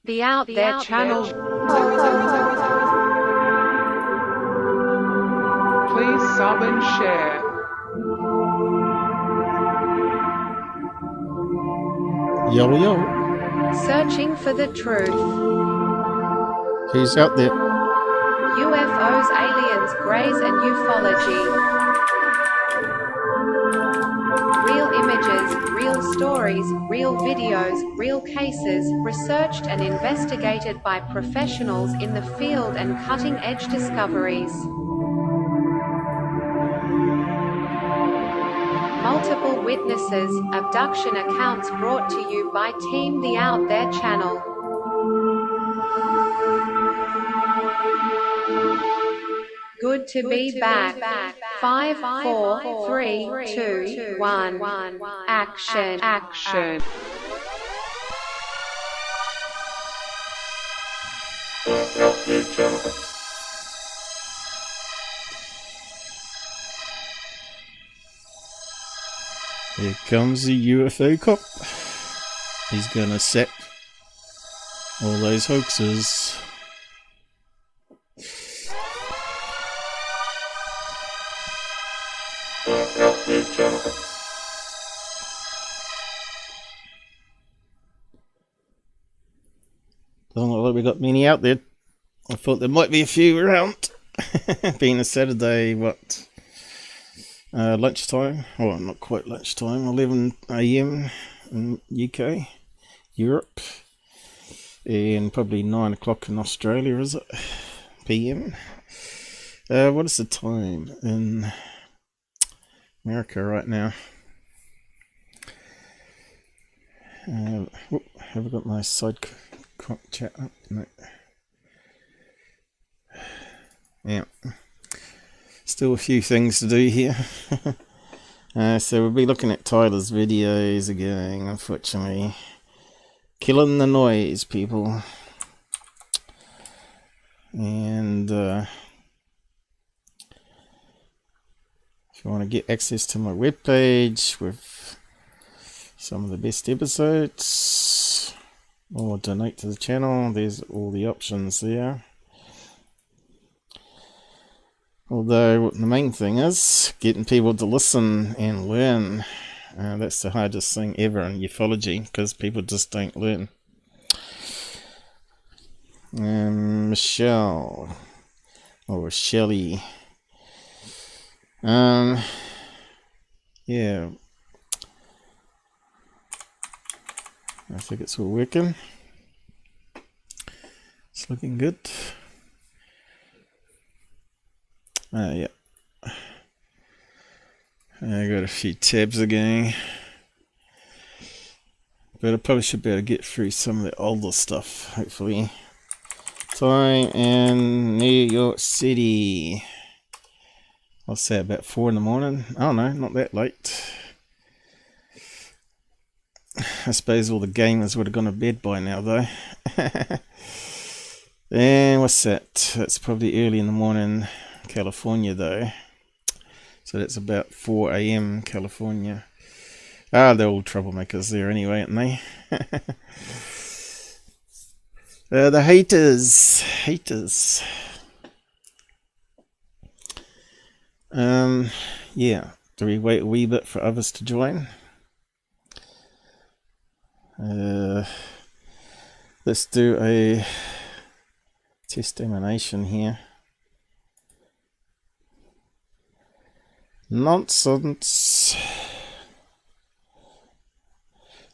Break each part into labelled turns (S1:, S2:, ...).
S1: The Out There channel.
S2: Please sub and share.
S3: Yo, yo.
S1: Searching for the truth.
S3: Who's out there?
S1: UFOs, aliens, greys and ufology. Real images, real stories, real videos, real cases, researched and investigated by professionals in the field and cutting-edge discoveries. Multiple witnesses, abduction accounts brought to you by Team The Out There channel. Good to be back. 5, 4, 3, 2, 1. Action.
S3: Here comes the UFO cop. He's gonna set all those hoaxes. Doesn't look like we got many out there. I thought there might be a few around. Being a Saturday, lunchtime, well, not quite lunchtime, 11 AM in UK, Europe, and probably 9 o'clock in Australia, is it? PM. What is the time in America right now? Have I got my side chat up? No. Yeah. Still a few things to do here. So we'll be looking at Tyler's videos again, unfortunately. Killing the noise, people. And if you want to get access to my webpage with some of the best episodes, or donate to the channel, there's all the options there. Although the main thing is getting people to listen and learn. That's the hardest thing ever in ufology, because people just don't learn. Michelle, or Shelley. Yeah. I think it's all working. It's looking good. Yeah. I got a few tabs again. But I probably should be able to get through some of the older stuff, hopefully. Time in New York City. I'll say about 4 in the morning. Oh no, not that late. I suppose all the gamers would have gone to bed by now, though. And what's that? That's probably early in the morning, California, though. So that's about 4 AM California. They're all troublemakers there anyway, aren't they? The haters. Yeah. Do we wait a wee bit for others to join? Let's do a test emanation here. Nonsense.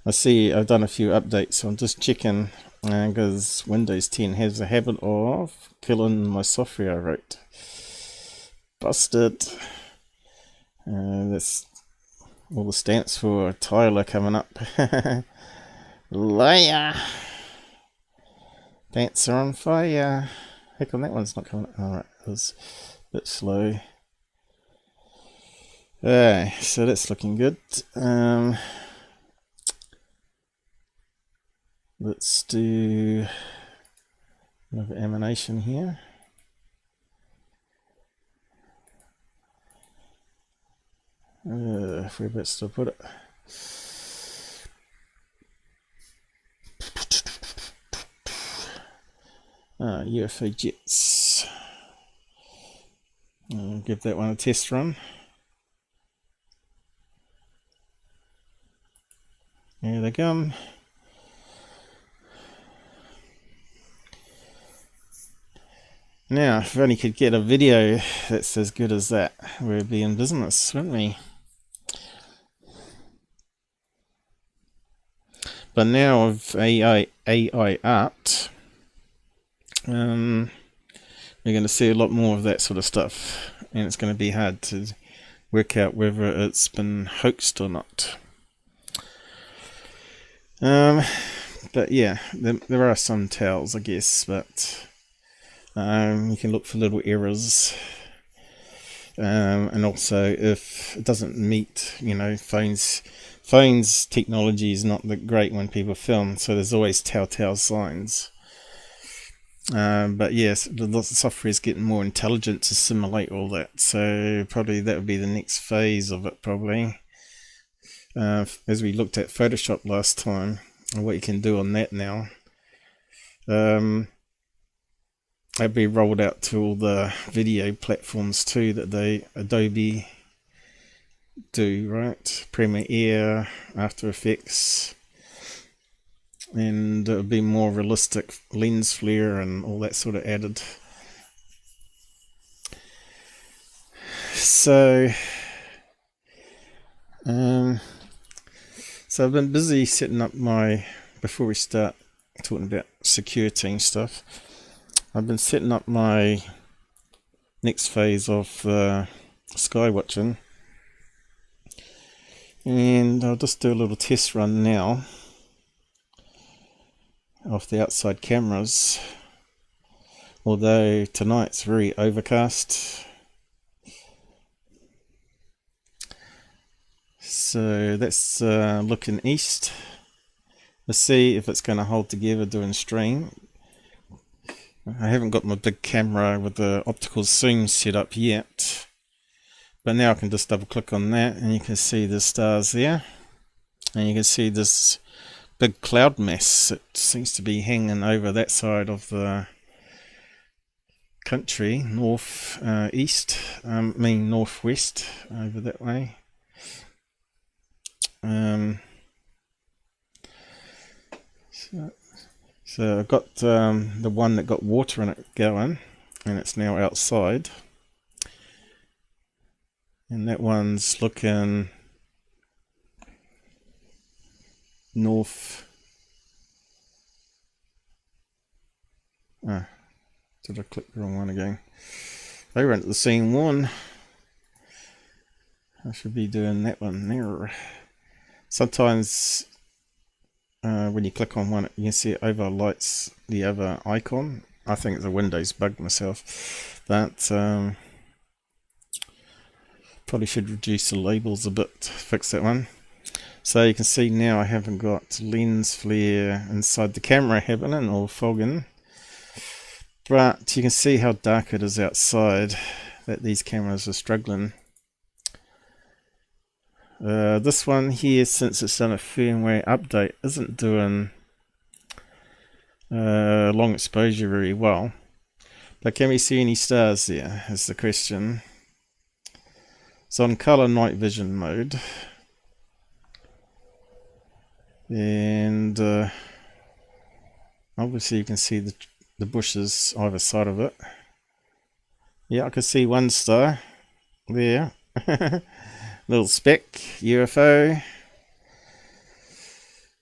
S3: I see I've done a few updates, so I'm just checking because Windows 10 has a habit of killing my software I wrote. Busted. That's all the stamps for Tyler coming up. Liar. Dancer on fire. Heck on, that one's not coming up. Alright, it was a bit slow. So that's looking good. Let's do another emanation here. Whereabouts to put it? UFO jets. I'll give that one a test run. Here they come. Now, if we only could get a video that's as good as that, we'd be in business, wouldn't we? But now with AI art, we're going to see a lot more of that sort of stuff, and it's going to be hard to work out whether it's been hoaxed or not. But yeah, there are some tells, I guess, but you can look for little errors, and also if it doesn't meet, phones technology is not that great when people film, so there's always telltale signs. But yes, the software is getting more intelligent to simulate all that, so probably that would be the next phase of it, probably. As we looked at Photoshop last time, and what you can do on that now. That'd be rolled out to all the video platforms too that Adobe do, right? Premiere, After Effects, and it would be more realistic lens flare and all that sort of added. So I've been busy setting up before we start talking about Secureteam stuff, I've been setting up my next phase of sky watching, and I'll just do a little test run now of the outside cameras, although tonight's very overcast. So that's looking east. Let's see if it's going to hold together doing stream. I haven't got my big camera with the optical zoom set up yet, but now I can just double click on that and you can see the stars there, and you can see this big cloud mass that seems to be hanging over that side of the country, northwest over that way. So I've got the one that got water in it going, and it's now outside, and that one's looking north. Did I click the wrong one again? They went to the same one. I should be doing that one there. Sometimes when you click on one, you can see it overlights the other icon. I think it's a Windows bug myself, but probably should reduce the labels a bit to fix that one. So you can see now I haven't got lens flare inside the camera happening or fogging, but you can see how dark it is outside, that these cameras are struggling. This one here, since it's done a firmware update, isn't doing long exposure very well. But can we see any stars there, is the question. It's on color night vision mode, and obviously you can see the bushes either side of it. Yeah, I can see one star there. Little speck UFO.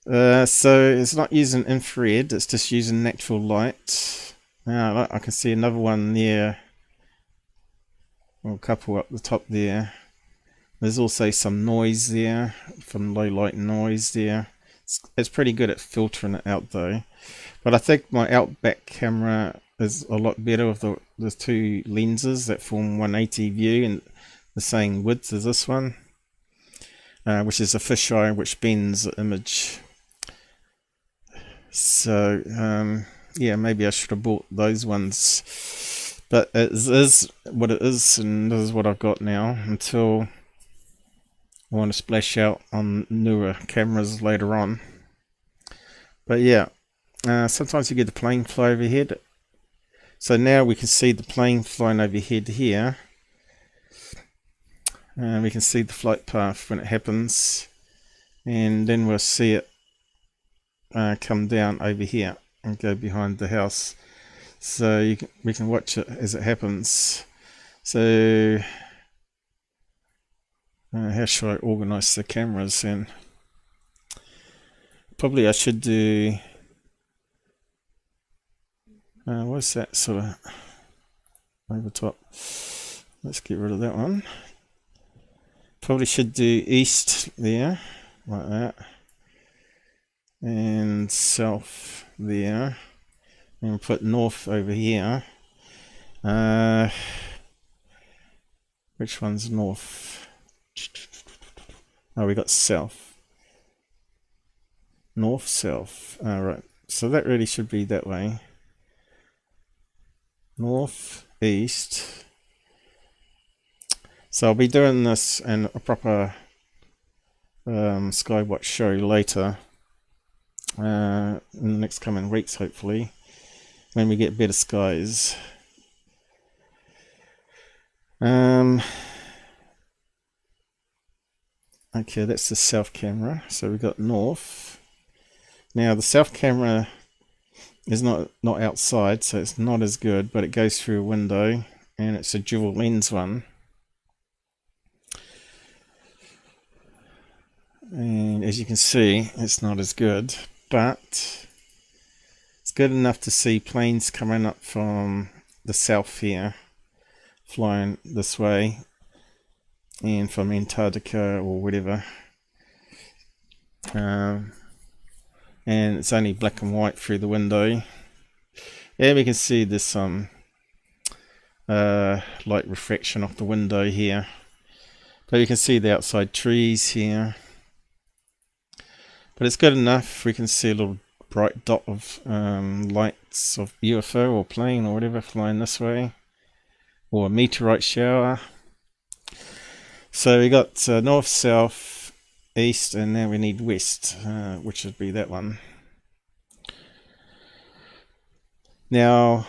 S3: So it's not using infrared, it's just using natural light. Now I can see another one there, or a couple up the top there. There's also some noise there, from low light noise there. It's pretty good at filtering it out though. But I think my outback camera is a lot better with the two lenses that form 180 view and the same width as this one, which is a fisheye which bends the image. So yeah, maybe I should have bought those ones, but it is what it is, and this is what I've got now until I want to splash out on newer cameras later on. But yeah, sometimes you get the plane fly overhead, So now we can see the plane flying overhead here. We can see the flight path when it happens, and then we'll see it come down over here and go behind the house. So we can watch it as it happens. So how should I organize the cameras then? Probably I should do what's that sort of over top? Let's get rid of that one. Probably should do east there, like that, and south there, and put north over here. Which one's north? Oh, we got south. North, south. Right. So that really should be that way. North, east. So I'll be doing this in a proper Skywatch show later. In the next coming weeks, hopefully, when we get better skies. Okay, that's the south camera. So we got north. Now the south camera is not outside, so it's not as good, but it goes through a window, and it's a dual lens one. And as you can see, it's not as good, but it's good enough to see planes coming up from the south here, flying this way, and from Antarctica or whatever. And it's only black and white through the window. Yeah, we can see there's some light refraction off the window here, but you can see the outside trees here. But it's good enough. We can see a little bright dot of lights of UFO or plane or whatever flying this way, or a meteorite shower. So we got north, south, east, and now we need west, which would be that one. Now,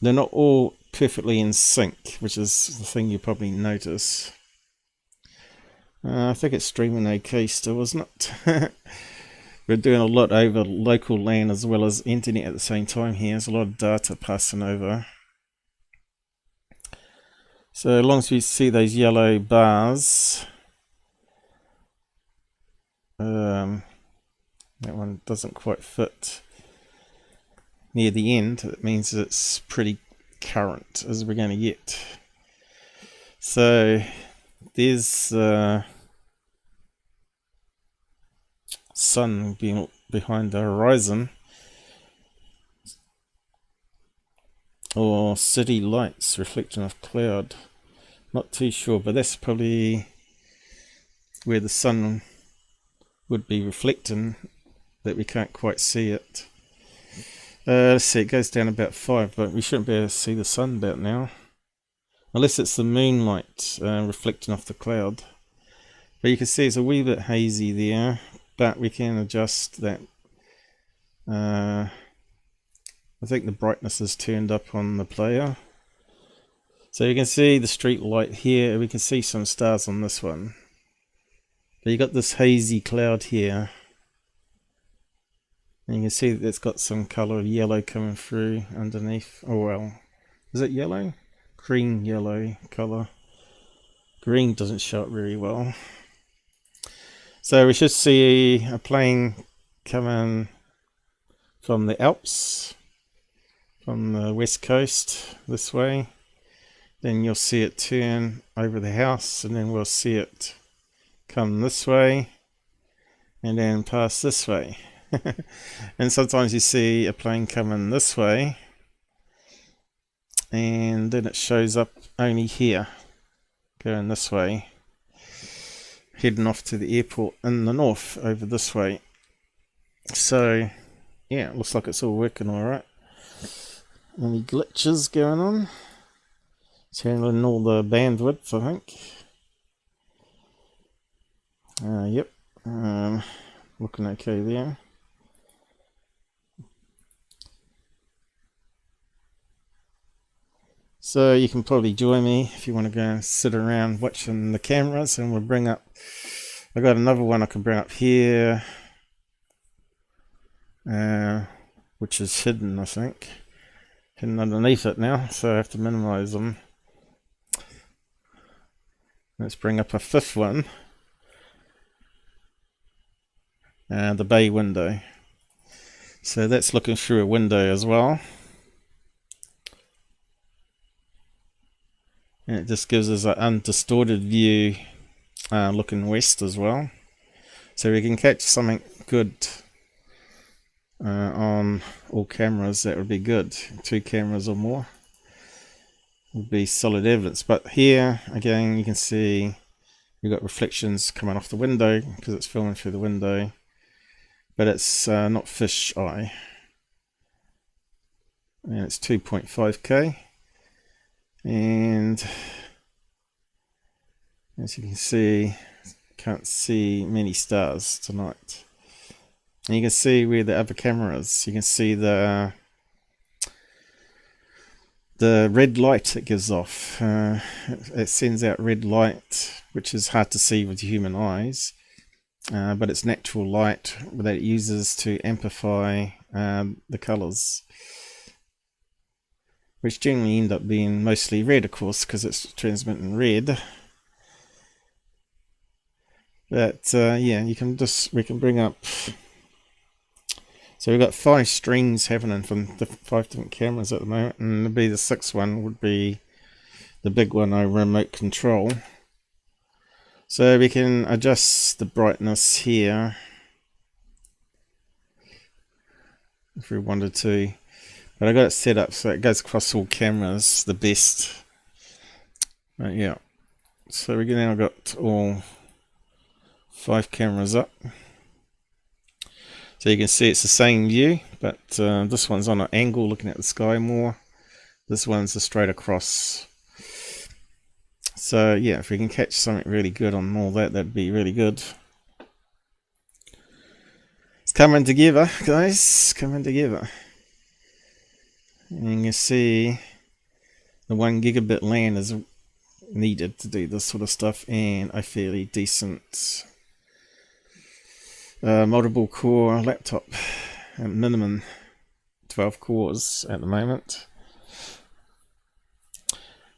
S3: they're not all perfectly in sync, which is the thing you probably notice. I think it's streaming okay still, isn't it? We're doing a lot over local LAN as well as internet at the same time here. There's a lot of data passing over. So as long as we see those yellow bars, that one doesn't quite fit near the end. It means it's pretty current as we're going to get. So there's sun being behind the horizon, or city lights reflecting off cloud. Not too sure, but that's probably where the sun would be reflecting, that we can't quite see it. Let's see, it goes down about 5, but we shouldn't be able to see the sun about now, unless it's the moonlight reflecting off the cloud. But you can see it's a wee bit hazy there, but we can adjust that. I think the brightness is turned up on the player. So you can see the street light here. We can see some stars on this one. But you got this hazy cloud here. And you can see that it's got some colour of yellow coming through underneath. Oh well. Is it yellow? Green yellow colour. Green doesn't show up very well. So we should see a plane coming from the Alps, from the west coast this way. Then you'll see it turn over the house, and then we'll see it come this way and then pass this way. And sometimes you see a plane coming this way and then it shows up only here, going this way, heading off to the airport in the north over this way. So yeah, it looks like it's all working alright. Any glitches going on? It's handling all the bandwidth, I think. Yep, looking okay there. So you can probably join me if you want to go and sit around watching the cameras, and we'll bring up, I got another one I can bring up here, which is hidden, I think, hidden underneath it now, so I have to minimize them. Let's bring up a fifth one, the bay window. So that's looking through a window as well. And it just gives us an undistorted view looking west as well. So we can catch something good on all cameras. That would be good. 2 cameras or more would be solid evidence. But here, again, you can see we've got reflections coming off the window because it's filming through the window. But it's not fish eye. And it's 2.5K. And as you can see, can't see many stars tonight. And you can see where the other camera is. You can see the red light it gives off. It sends out red light, which is hard to see with human eyes, but it's natural light that it uses to amplify the colors, which generally end up being mostly red, of course, because it's transmitting red. But yeah, we can bring up. So we've got 5 strings happening from the 5 different cameras at the moment, and it'll be the 6th one would be the big one I remote control. So we can adjust the brightness here if we wanted to. But I got it set up so it goes across all cameras the best. Yeah. So we now got all 5 cameras up. So you can see it's the same view, but this one's on an angle looking at the sky more. This one's a straight across. So yeah, if we can catch something really good on all that, that'd be really good. It's coming together, guys. Coming together. And you can see the 1 gigabit LAN is needed to do this sort of stuff, and a fairly decent multiple core laptop, at minimum 12 cores at the moment.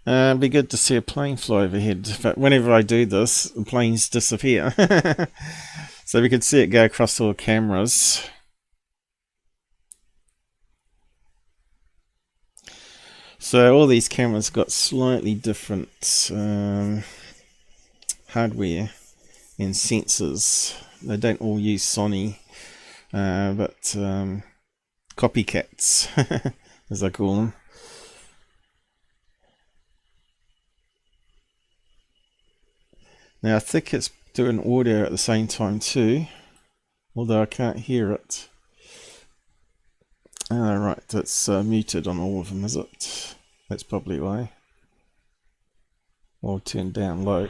S3: It'd be good to see a plane fly overhead, but whenever I do this, the planes disappear. So we can see it go across all the cameras. So all these cameras got slightly different hardware and sensors. They don't all use Sony, but copycats, as I call them. Now I think it's doing audio at the same time too, although I can't hear it. Right, that's muted on all of them, is it? That's probably why. Or turned down low.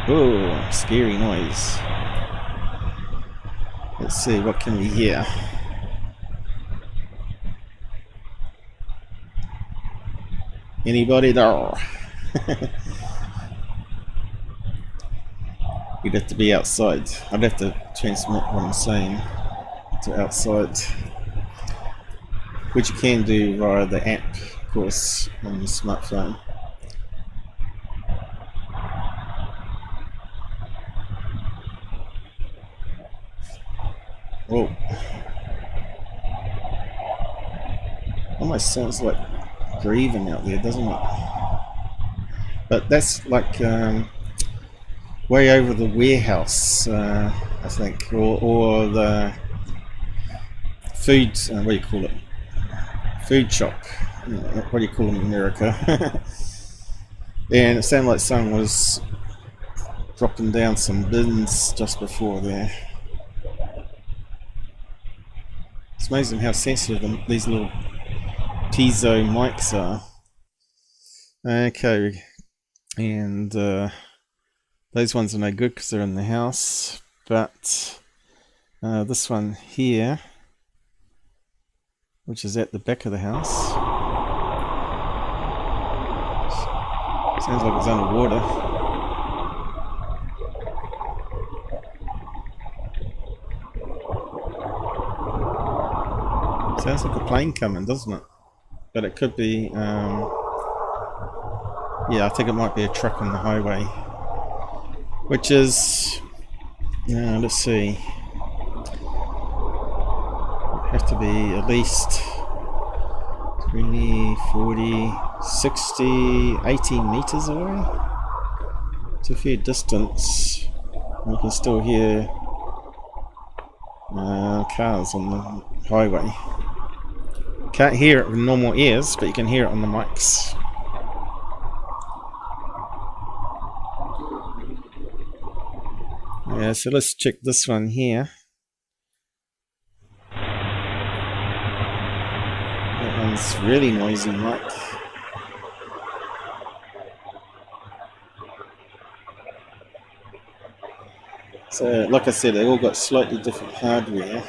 S3: Oh, scary noise. Let's see, what can we hear? Anybody there? We'd have to be outside. I'd have to transmit what I'm saying to outside, which you can do via the app, of course, on your smartphone. Whoa. Almost sounds like breathing out there, doesn't it? But that's like way over the warehouse, I think, or the food, what do you call it? Food shop. What do you call them in America? And it sounded like someone was dropping down some bins just before there. It's amazing how sensitive these little piezo mics are. Okay, and those ones are no good because they're in the house, but this one here, which is at the back of the house, Sounds like it's underwater. Sounds like a plane coming, doesn't it? But it could be, yeah, I think it might be a truck on the highway. Which is, let's see, have to be at least 20, 40, 60, 18 meters away. It's a fair distance. You can still hear cars on the highway. Can't hear it with normal ears, but you can hear it on the mics. Yeah, so let's check this one here. That one's really noisy, Mike. So, like I said, they all got slightly different hardware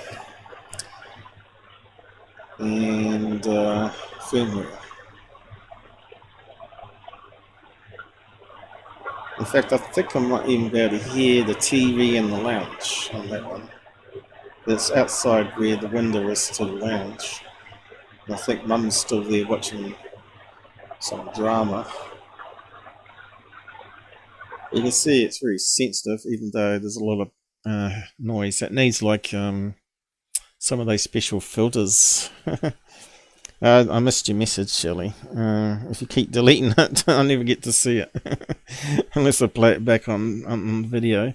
S3: and firmware. In fact, I think I might even be able to hear the TV in the lounge on that one. That's outside where the window is to the lounge. And I think Mum's still there watching some drama. You can see it's very sensitive, even though there's a lot of noise. It needs like some of those special filters. I missed your message, Shelley. If you keep deleting it, I'll never get to see it. Unless I play it back on video.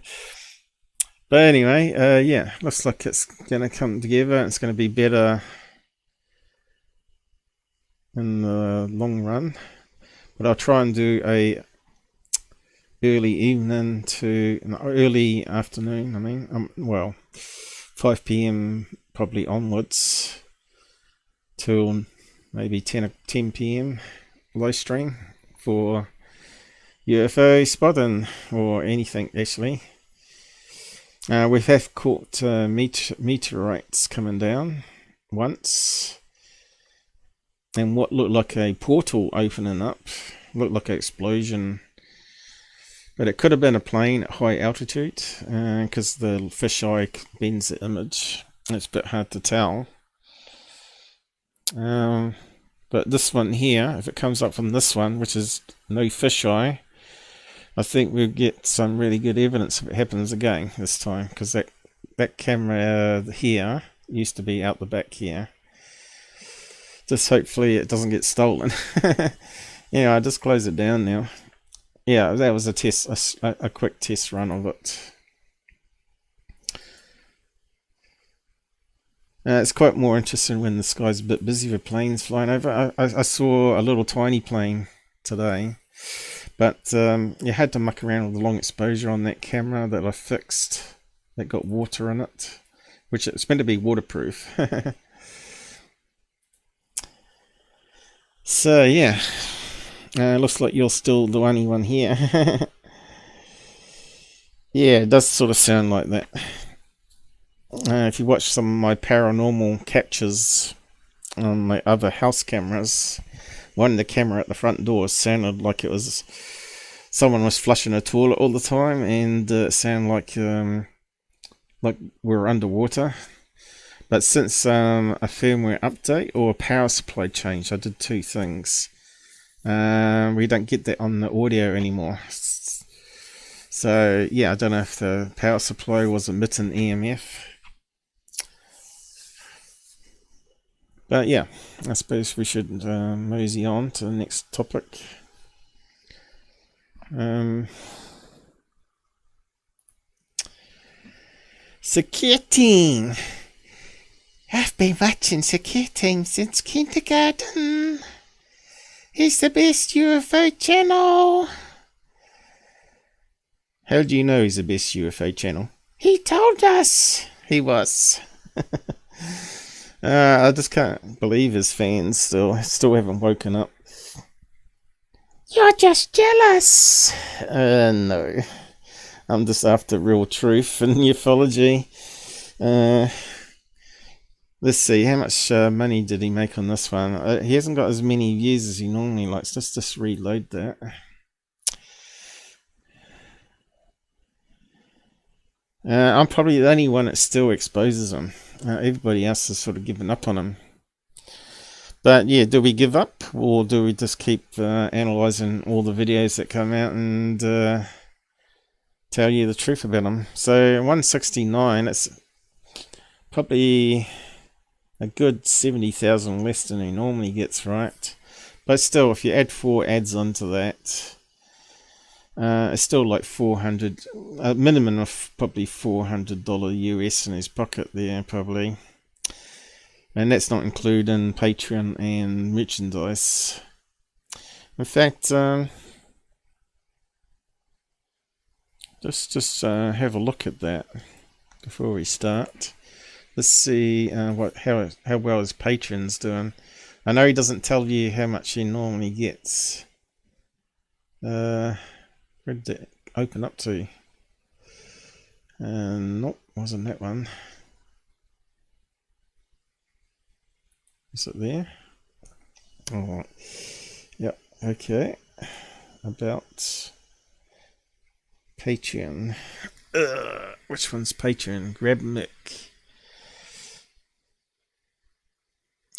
S3: But anyway, yeah, looks like it's going to come together. It's going to be better in the long run. But I'll try and do a early afternoon, I mean, well, 5 p.m. probably onwards till maybe 10 p.m. live stream for UFO spotting or anything actually. We have caught meteorites coming down once, and what looked like a portal opening up, looked like an explosion. But it could have been a plane at high altitude, because the fisheye bends the image. It's a bit hard to tell. But this one here, if it comes up from this one, which is no fisheye, I think we'll get some really good evidence if it happens again this time. Because that camera here used to be out the back here. Just hopefully it doesn't get stolen. Yeah, I just close it down now. Yeah, that was a test, a quick test run of it. It's quite more interesting when the sky's a bit busy with planes flying over. I saw a little tiny plane today, but you had to muck around with the long exposure on that camera that I fixed that got water in it, which it's meant to be waterproof. So yeah. Looks like you're still the only one here. Yeah, it does sort of sound like that. If you watch some of my paranormal captures on my other house cameras, the camera at the front door sounded like it was someone was flushing a toilet all the time, and it sounded like we're underwater. But since a firmware update or a power supply change, I did two things. We don't get that on the audio anymore. So yeah, I don't know if the power supply was emitting EMF. But yeah, I suppose we should mosey on to the next topic. Secureteam. I've been watching Secureteam since kindergarten. He's the best UFO channel. How do you know he's the best UFO channel? He told us he was. I just can't believe his fans still haven't woken up. You're just jealous. No. I'm just after real truth and ufology. Let's see, how much money did he make on this one? He hasn't got as many views as he normally likes. Let's just reload that. I'm probably the only one that still exposes them. Everybody else has sort of given up on them. But yeah, do we give up, or do we just keep analysing all the videos that come out and tell you the truth about them? So 169, it's probably a good 70,000 less than he normally gets, right? But still, if you add 4 ads onto that, it's still like 400, a minimum of probably $400 US in his pocket there, probably. And that's not including Patreon and merchandise. In fact, just have a look at that before we start. Let's see how well his Patreon's doing. I know he doesn't tell you how much he normally gets. Where did it open up to? Nope, wasn't that one. Is it there? Alright. Yep, okay. About Patreon. Which one's Patreon? Grab Mick.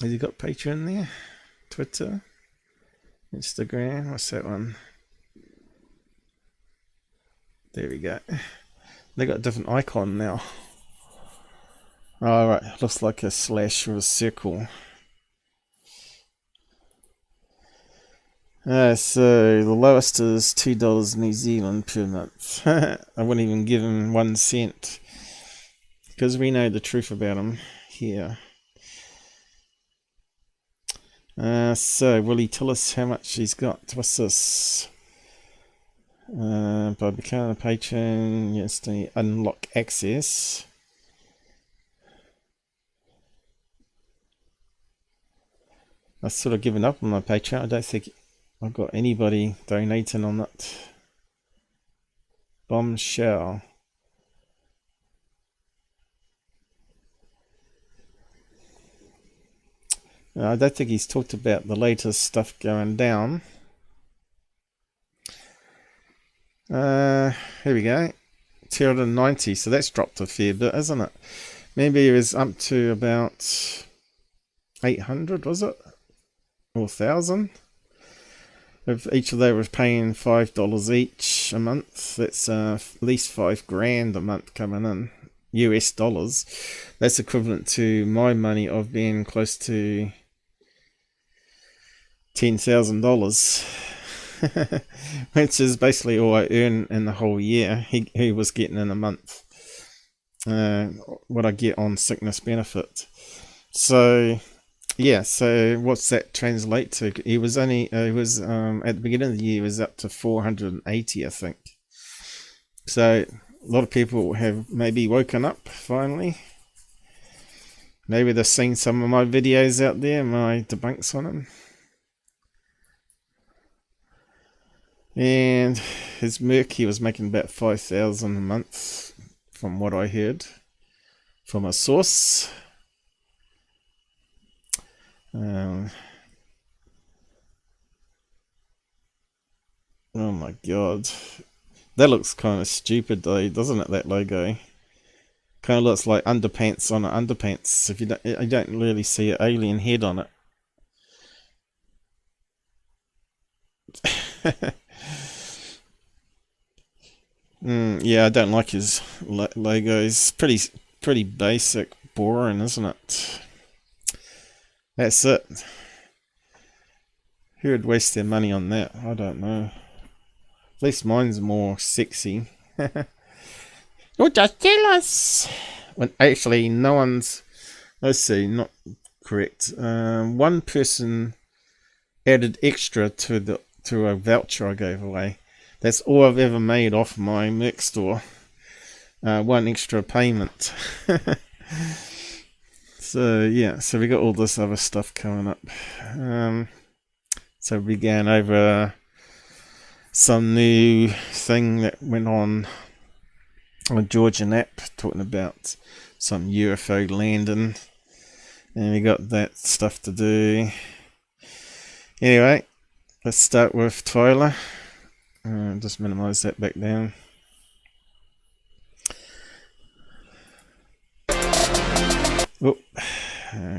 S3: Has he got Patreon there? Twitter? Instagram? What's that one? There we go. They got a different icon now. Alright, looks like a slash with a circle. So the lowest is $2 New Zealand per month. I wouldn't even give him 1 cent, because we know the truth about him here. So will he tell us how much he's got? What's this? By becoming a patron, yes, to unlock access. I've sort of given up on my Patreon. I don't think I've got anybody donating on that. Bombshell. I don't think he's talked about the latest stuff going down. Here we go. 290, so that's dropped a fair bit, isn't it? Maybe it was up to about 800, was it? Or 1,000? If each of them was paying $5 each a month, that's at least $5,000 a month coming in. US dollars. That's equivalent to my money of being close to $10,000, which is basically all I earn in the whole year. He was getting in a month what I get on sickness benefit. So yeah, so what's that translate to? He was only at the beginning of the year, he was up to 480, I think. So a lot of people have maybe woken up finally. Maybe they've seen some of my videos out there, my debunks on them. And his merc, he was making about 5,000 a month, from what I heard from a source. Oh my god, that looks kind of stupid though, doesn't it? That logo kind of looks like underpants on an underpants. If you don't really see an alien head on it. Yeah, I don't like his logo. It's pretty basic, boring, isn't it? That's it. Who would waste their money on that? I don't know. At least mine's more sexy. You're just jealous. When actually no one's... Let's see, not correct. One person added extra to a voucher I gave away. That's all I've ever made off my merch store. 1 extra payment. So yeah, so we got all this other stuff coming up. So we began over some new thing that went on Georgia Knapp, talking about some UFO landing, and we got that stuff to do. Anyway, let's start with Tyler. Just minimize that back down. Oh,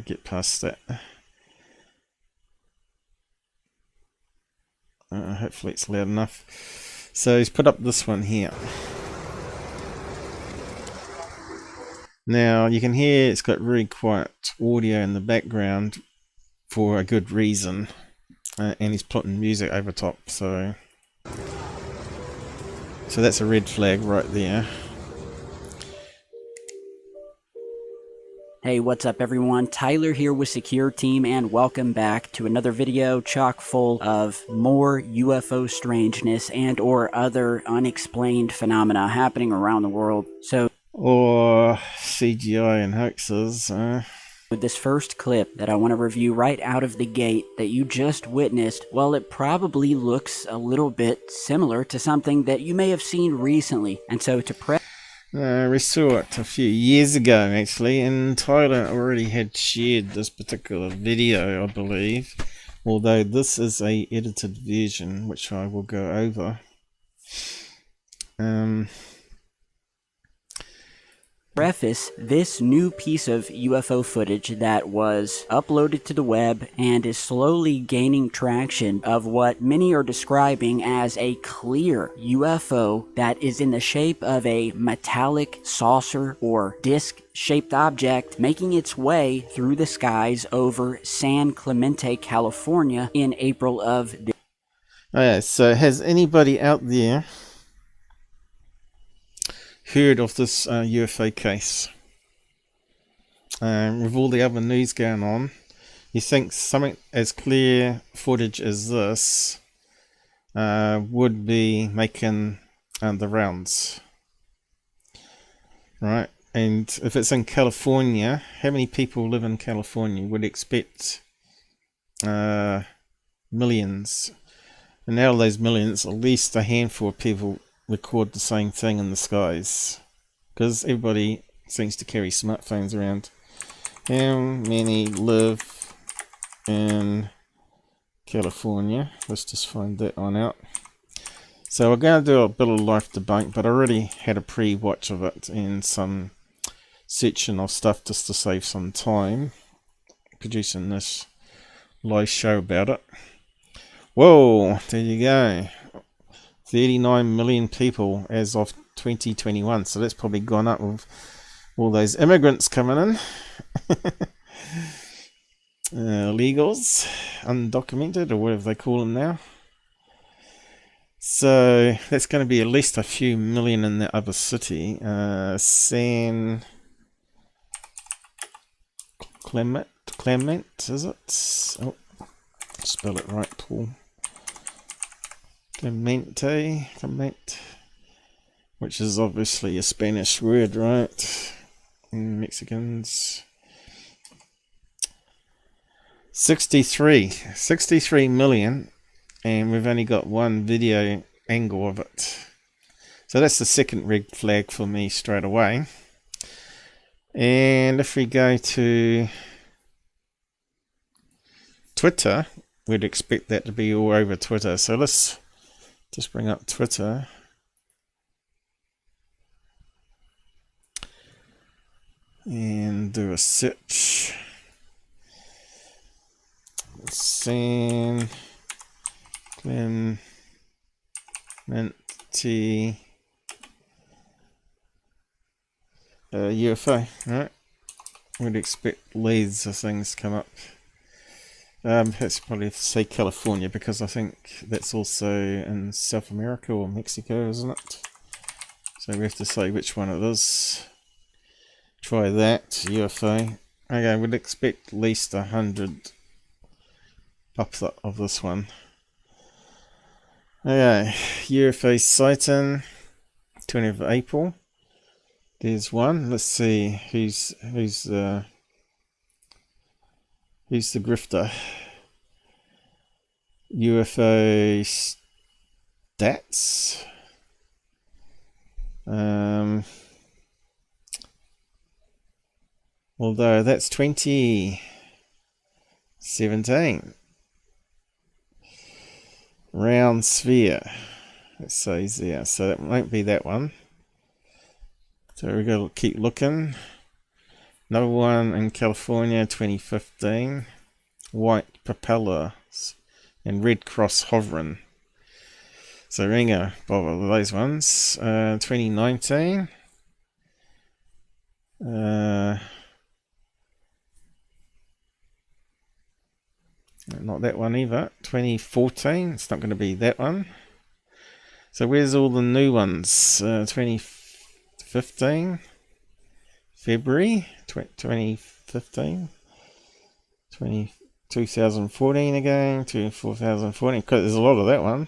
S3: get past that. Hopefully it's loud enough. So he's put up this one here. Now you can hear it's got really quiet audio in the background for a good reason, and he's putting music over top, so that's a red flag right there.
S4: Hey, what's up everyone? Tyler here with Secureteam, and welcome back to another video chock full of more UFO strangeness and or other unexplained phenomena happening around the world.
S3: Or CGI and hoaxes.
S4: With this first clip that I want to review right out of the gate that you just witnessed, well, it probably looks a little bit similar to something that you may have seen recently. And so to
S3: we saw it a few years ago actually, and Tyler already had shared this particular video, I believe, although this is a edited version which I will go over.
S4: Preface, this new piece of UFO footage that was uploaded to the web and is slowly gaining traction of what many are describing as a clear UFO that is in the shape of a metallic saucer or disc-shaped object making its way through the skies over San Clemente, California in April of this.
S3: Okay, so has anybody out there heard of this UFO case? With all the other news going on, you think something as clear footage as this would be making the rounds, right? And if it's in California, how many people live in California? Would expect millions, and out of those millions, at least a handful of people record the same thing in the skies, because everybody seems to carry smartphones around. How many live in California? Let's just find that one out. So we're going to do a bit of live debunk, but I already had a pre-watch of it and some searching of stuff just to save some time producing this live show about it. Whoa, there you go. 39 million people as of 2021, so that's probably gone up with all those immigrants coming in. Illegals, undocumented, or whatever they call them now. So that's going to be at least a few million in that other city. San Clement, is it? Oh, spell it right, Paul. Clement, which is obviously a Spanish word, right? Mexicans. 63 million, and we've only got one video angle of it. So that's the second red flag for me straight away. And if we go to Twitter, we'd expect that to be all over Twitter. So let's just bring up Twitter. And do a search. San Clemente UFO, right? We'd expect leads of things to come up. That's probably to say California, because I think that's also in South America or Mexico, isn't it? So we have to say which one it is. Try that, UFO. Okay, we'd expect at least 100 pops up of this one. Okay, UFO sighting, 20th of April. There's one. Let's see who's the grifter. UFO stats. Although that's 2017. Round sphere. It says there. So that won't be that one. So we're going to keep looking. Another one in California, 2015. White propellers and red cross hovering. So ring a bother with those ones. 2019. Not that one either. 2014. It's not going to be that one. So where's all the new ones? 2015. February 2015. 2014 again. 2014. Because there's a lot of that one.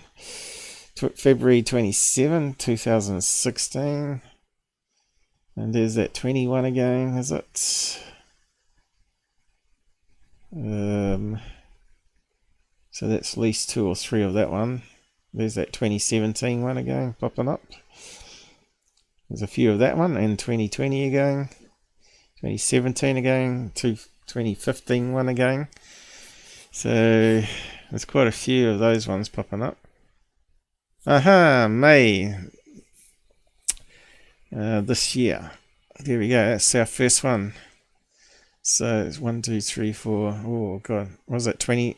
S3: February 27, 2016. And there's that 21 again, is it? So that's at least 2 or 3 of that one. There's that 2017 one again, popping up. There's a few of that one, and 2020 again. 2017 again, 2015 one again. So there's quite a few of those ones popping up. Aha, May this year. There we go, that's our first one. So it's 1, 2, 3, 4. Oh god, what was that? 20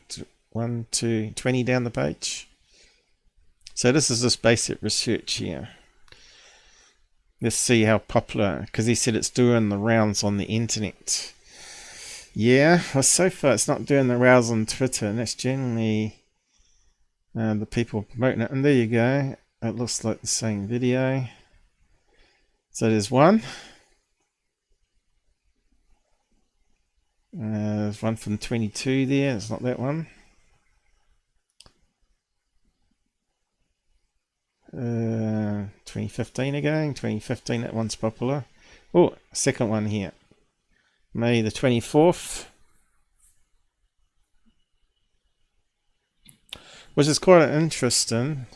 S3: down the page. So this is just basic research here. Let's see how popular, because he said it's doing the rounds on the internet. Yeah, well, so far it's not doing the rounds on Twitter, and that's generally the people promoting it. And there you go, it looks like the same video. So there's one. There's one from 22 there, it's not that one. 2015 again, 2015, that one's popular. Oh, second one here. May the 24th. Which is quite interesting.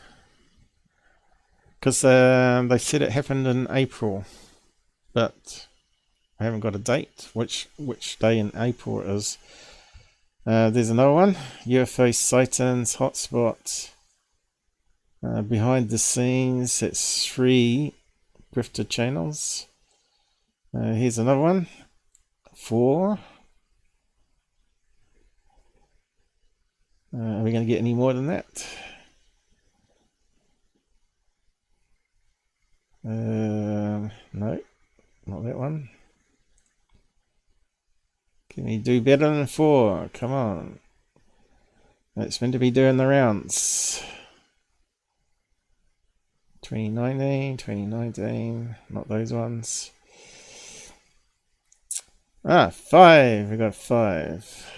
S3: Because they said it happened in April. But I haven't got a date. Which day in April it is. There's another one. UFO sightings, hotspot. Behind the scenes, it's 3 grifted channels. Here's another one. 4. Are we going to get any more than that? No, not that one. Can we do better than 4? Come on. It's meant to be doing the rounds. 2019, not those ones. 5, we got 5.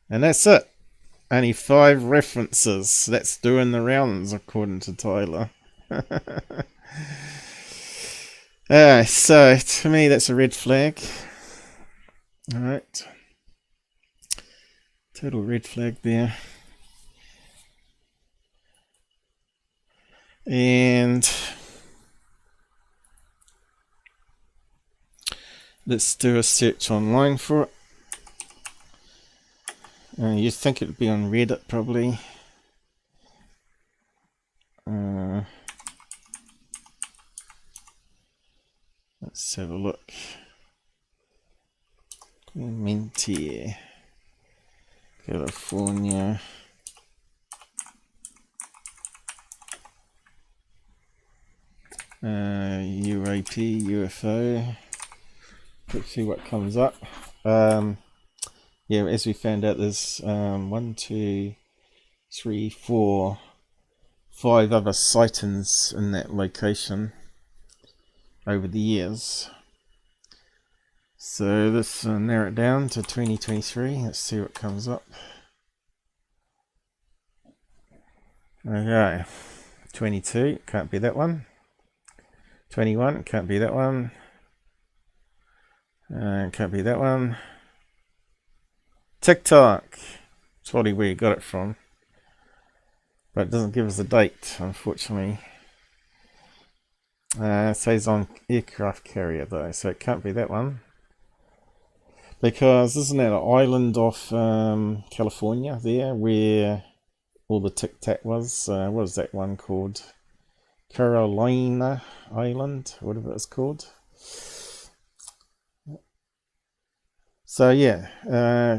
S3: And that's it. Only 5 references. That's doing the rounds according to Tyler. So to me that's a red flag. Alright. Total red flag there. And let's do a search online for it. You'd think it would be on Reddit probably. Let's have a look. Clemente, California. UAP, UFO. Let's see what comes up. Yeah, as we found out, there's 1, 2, 3, 4, 5 other sightings in that location over the years. So let's narrow it down to 2023. Let's see what comes up. Okay, 22, can't be that one. 21, can't be that one. Can't be that one. TikTok. It's probably where you got it from. But it doesn't give us a date, unfortunately. It says on aircraft carrier though, so it can't be that one. Because isn't that an island off California there where all the Tic Tac was? What was that one called? Carolina Island, whatever it's called. So yeah,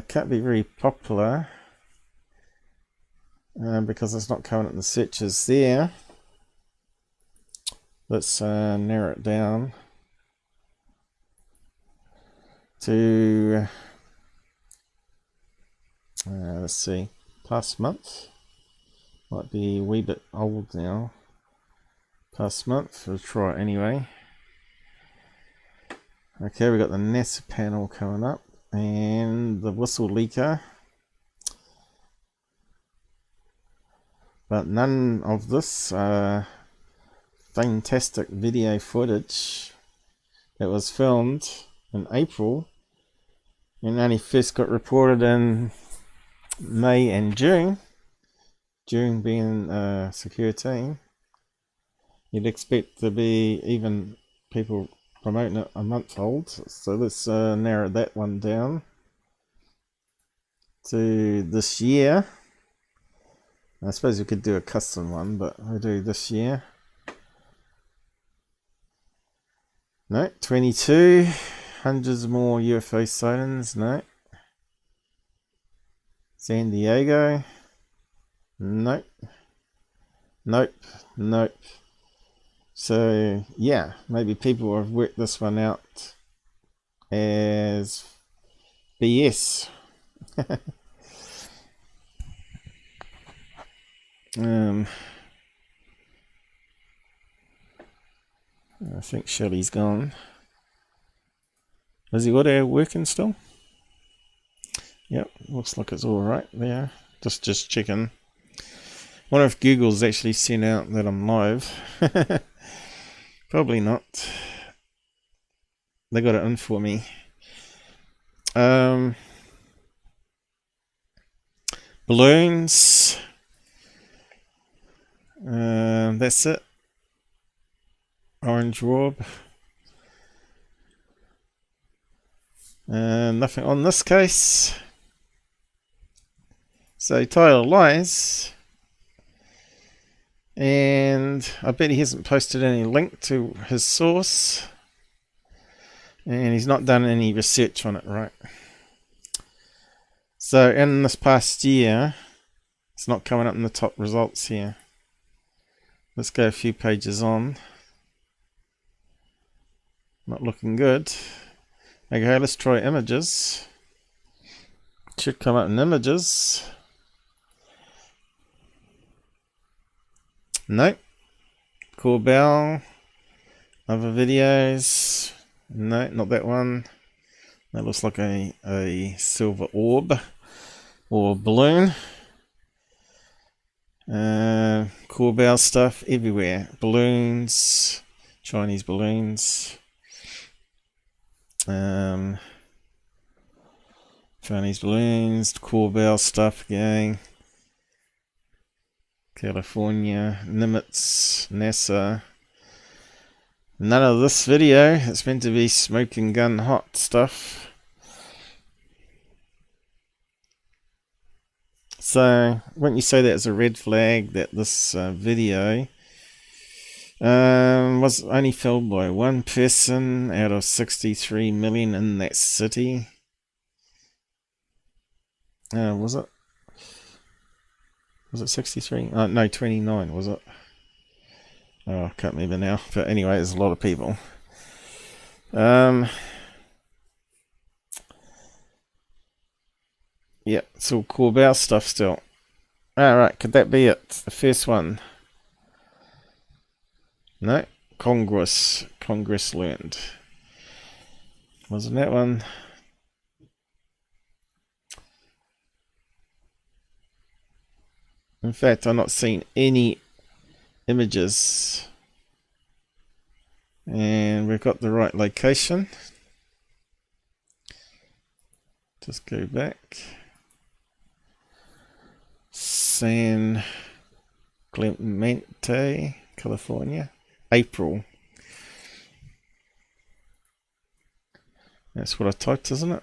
S3: can't be very popular because it's not coming up in the searches there. Let's narrow it down to let's see, past month. Might be a wee bit old now. Past month, we'll try it anyway. Okay, we got the NASA panel coming up and the whistle leaker. But none of this fantastic video footage that was filmed in April and only first got reported in May and June. June being Secureteam. You'd expect to be even people promoting it a month old. So let's narrow that one down to this year. I suppose we could do a custom one, but we'll do this year. No, 22. Hundreds more UFO sightings. No. San Diego. Nope. Nope. Nope. So, yeah, maybe people have worked this one out as BS. I think Shelley's gone. Has he got our working still? Yep, looks like it's alright there. Just checking. Wonder if Google's actually sent out that I'm live. Probably not. They got it in for me. Balloons. That's it. Orange orb. Nothing on this case. So Tyler lies. And I bet he hasn't posted any link to his source. And he's not done any research on it, right? So in this past year, it's not coming up in the top results here. Let's go a few pages on. Not looking good. Okay, let's try images. Should come up in images. Nope. Corbell. Other videos. No, not that one. That looks like a silver orb or balloon. Corbell stuff everywhere. Balloons. Chinese balloons. Chinese balloons. Corbell stuff again. California, Nimitz, NASA. None of this video. It's meant to be smoking gun hot stuff. So, wouldn't you say that as a red flag that this video was only filmed by one person out of 63 million in that city? Was it? Was it 63? No, 29, was it? Oh, I can't remember now. But anyway, there's a lot of people. Yeah, it's all Corbell stuff still. Alright, could that be it? The first one. No, Congress learned. Wasn't that one? In fact, I've not seen any images. And we've got the right location. Just go back. San Clemente, California. April. That's what I typed, isn't it?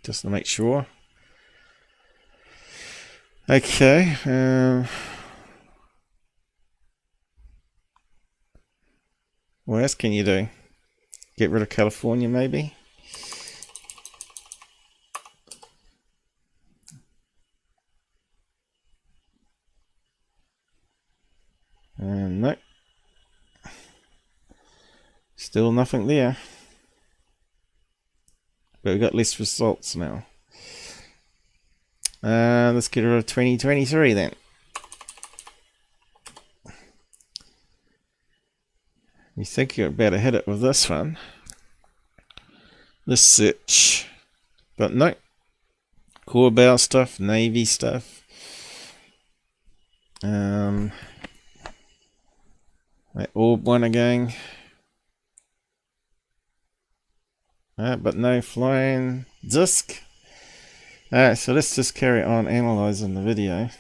S3: Just to make sure. Okay. What else can you do? Get rid of California, maybe? And nope. Still nothing there. But we've got less results now. Let's get rid of 2023 then. You think you're about to hit it with this one. This search. But no. Core bow stuff, Navy stuff. That orb one again. But no flying disc. Alright, so let's just carry on analysing the video.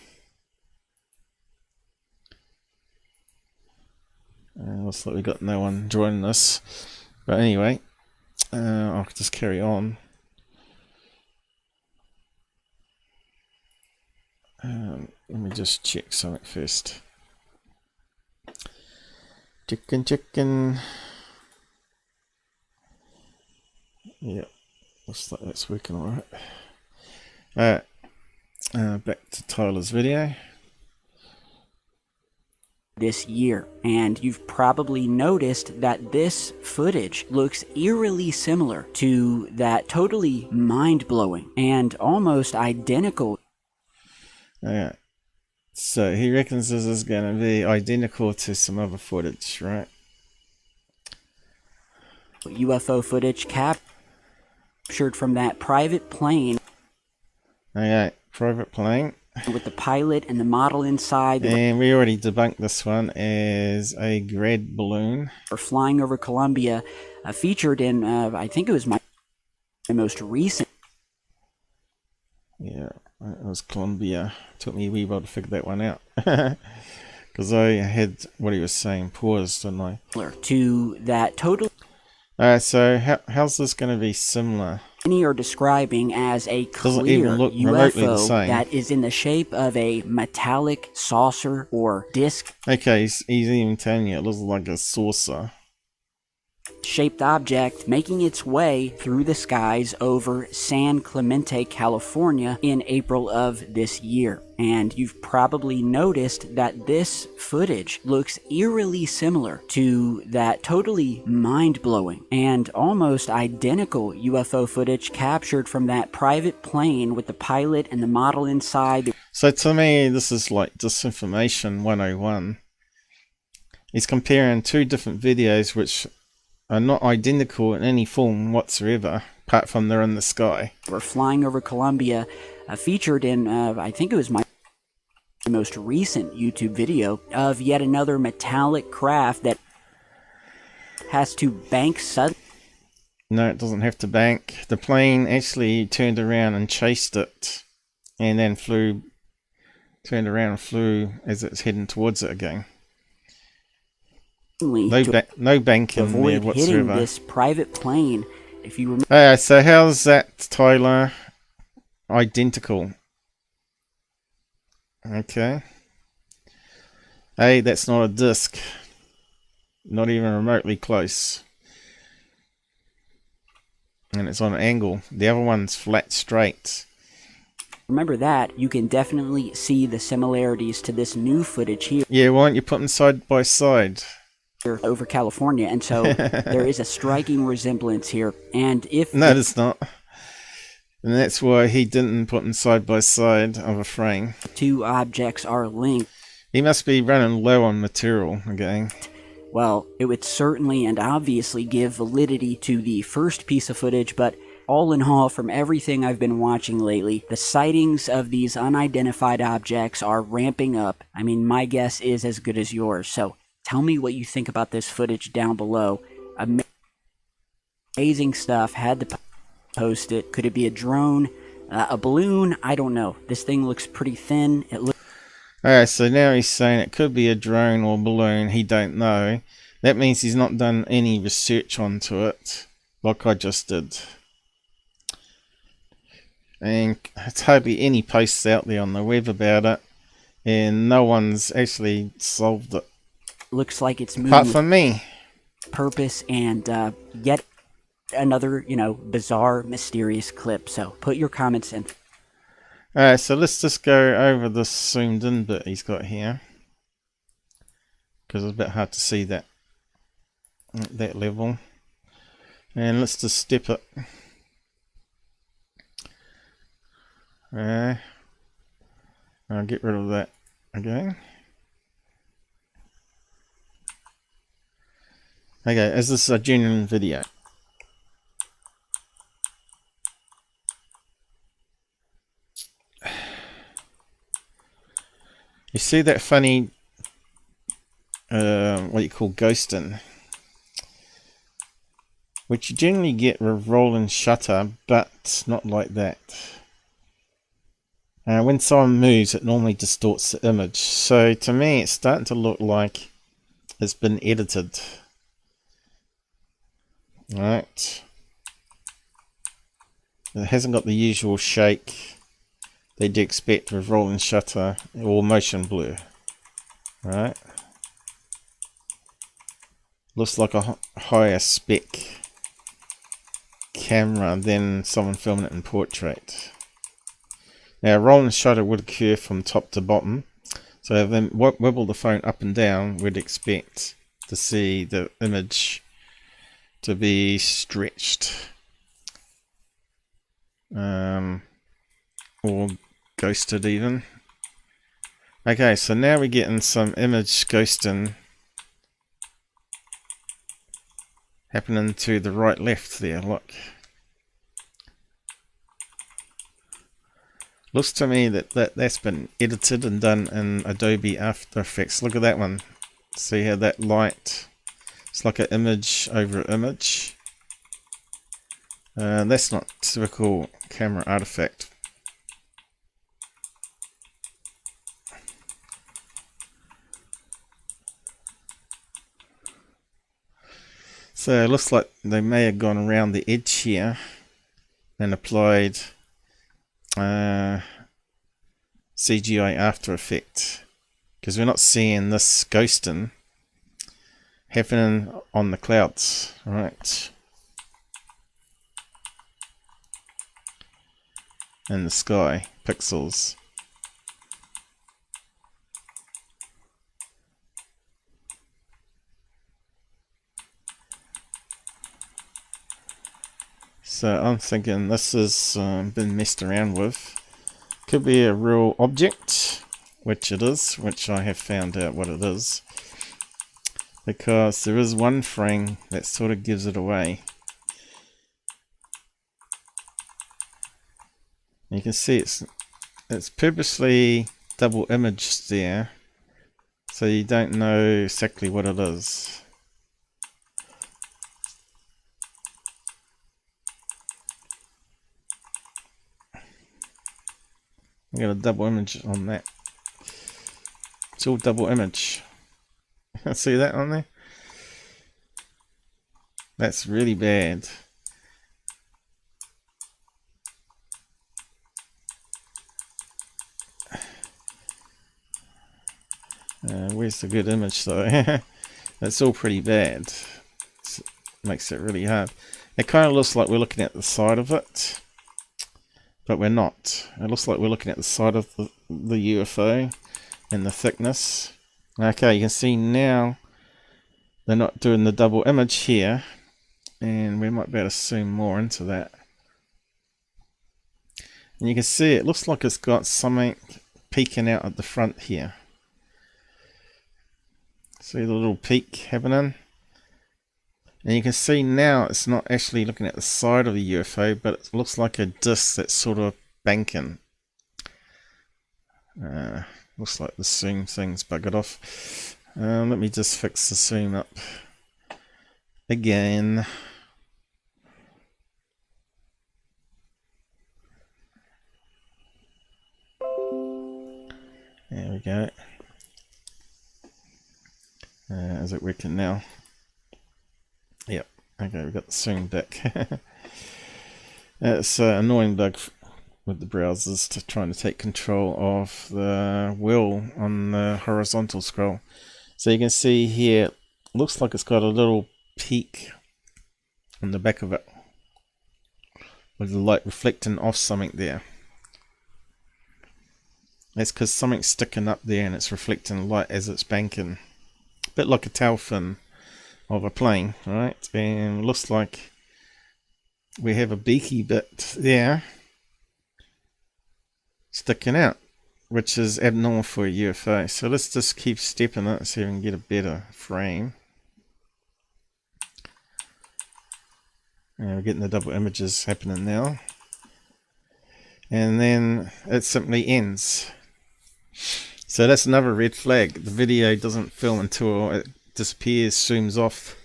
S3: Looks like we got no one joining us. But anyway, I'll just carry on. Let me just check something first. Chicken. Yep, looks like that's working alright. Back to Tyler's video.
S4: This year, and you've probably noticed that this footage looks eerily similar to that totally mind-blowing and almost identical.
S3: Alright, so he reckons this is going to be identical to some other footage, right?
S4: UFO footage captured from that private plane.
S3: Okay, private plane.
S4: With the pilot and the model inside.
S3: And we already debunked this one as a Grad balloon.
S4: Or flying over Colombia, featured in, I think it was my most recent.
S3: Yeah, it was Colombia. Took me a wee while to figure that one out. Because I had what he was saying paused, didn't I?
S4: To that total.
S3: So how's this going to be similar?
S4: Many are describing as a clear UFO that is in the shape of a metallic saucer or disc.
S3: Okay, he's even telling you it looks like a saucer
S4: shaped object making its way through the skies over San Clemente, California in April of this year. And you've probably noticed that this footage looks eerily similar to that totally mind-blowing and almost identical UFO footage captured from that private plane with the pilot and the model inside.
S3: So to me, this is like disinformation 101. He's comparing two different videos which are not identical in any form whatsoever, apart from they're in the sky.
S4: We're flying over Colombia, featured in, I think it was my most recent YouTube video, of yet another metallic craft that has to bank suddenly.
S3: No, it doesn't have to bank. The plane actually turned around and chased it, and then turned around and flew as it's heading towards it again. No banking there whatsoever.
S4: Hitting this private plane, if you remember.
S3: So how's that, Tyler? Identical. Okay. Hey, that's not a disc. Not even remotely close. And it's on an angle. The other one's flat straight.
S4: Remember that, you can definitely see the similarities to this new footage here.
S3: Yeah, why don't you put them side by side?
S4: Over California, and so there is a striking resemblance here. And if
S3: no, it's not, and that's why he didn't put them side by side of a frame.
S4: Two objects are linked.
S3: He must be running low on material again.
S4: Well, it would certainly and obviously give validity to the first piece of footage, but all in all, from everything I've been watching lately, the sightings of these unidentified objects are ramping up. I mean, my guess is as good as yours, so tell me what you think about this footage down below. Amazing stuff. Had to post it. Could it be a drone? A balloon? I don't know. This thing looks pretty thin. It looks.
S3: Alright, so now he's saying it could be a drone or balloon. He don't know. That means he's not done any research onto it, like I just did. And it's hardly any posts out there on the web about it, and no one's actually solved it.
S4: Looks like it's moving
S3: apart from me.
S4: Purpose and yet another, bizarre, mysterious clip. So put your comments in.
S3: Alright, so let's just go over this zoomed in bit he's got here. because it's a bit hard to see that at that level. And let's just step it. I'll get rid of that again. Okay, is this a genuine video? You see that funny, what you call ghosting, which you generally get with roll and shutter, but not like that. When someone moves, it normally distorts the image. So to me, it's starting to look like it's been edited. Right. It hasn't got the usual shake that you expect with roll and shutter or motion blur. Right. Looks like a higher spec camera than someone filming it in portrait. Now, roll and shutter would occur from top to bottom. So then wibble the phone up and down, we'd expect to see the image to be stretched. Or ghosted even. Okay, so now we're getting some image ghosting happening to the right left there, look. Looks to me that's been edited and done in Adobe After Effects. Look at that one. See how that light, it's like an image over image. That's not typical camera artifact. So it looks like they may have gone around the edge here and applied CGI After Effect, because we're not seeing this ghosting happening on the clouds, right? In the sky, pixels. So I'm thinking this has been messed around with. Could be a real object, which it is, which I have found out what it is. Because there is one frame that sort of gives it away. You can see it's purposely double imaged there, so you don't know exactly what it is. I got a double image on that. It's all double image. See that on there? That's really bad. Where's the good image though? That's all pretty bad. Makes it really hard. It kind of looks like we're looking at the side of it, but we're not. It looks like we're looking at the side of the UFO and the thickness. Okay, you can see now they're not doing the double image here, and we might be able to zoom more into that. And you can see it looks like it's got something peeking out at the front here. See the little peak happening? And you can see now it's not actually looking at the side of the UFO, but it looks like a disc that's sort of banking. Looks like the zoom thing's buggered off. Let me just fix the zoom up again. There we go. Is it working now? Yep. Okay, we've got the zoom back. It's an annoying bug with the browsers to trying to take control of the wheel on the horizontal scroll. So you can see here, it looks like it's got a little peak on the back of it, with the light reflecting off something there. That's because something's sticking up there and it's reflecting light as it's banking. bit like a tail fin of a plane, right? And looks like we have a beaky bit there sticking out, which is abnormal for a UFO. So let's just keep stepping it so we can get a better frame. And we're getting the double images happening now. And then it simply ends. So that's another red flag. The video doesn't film until it disappears, zooms off.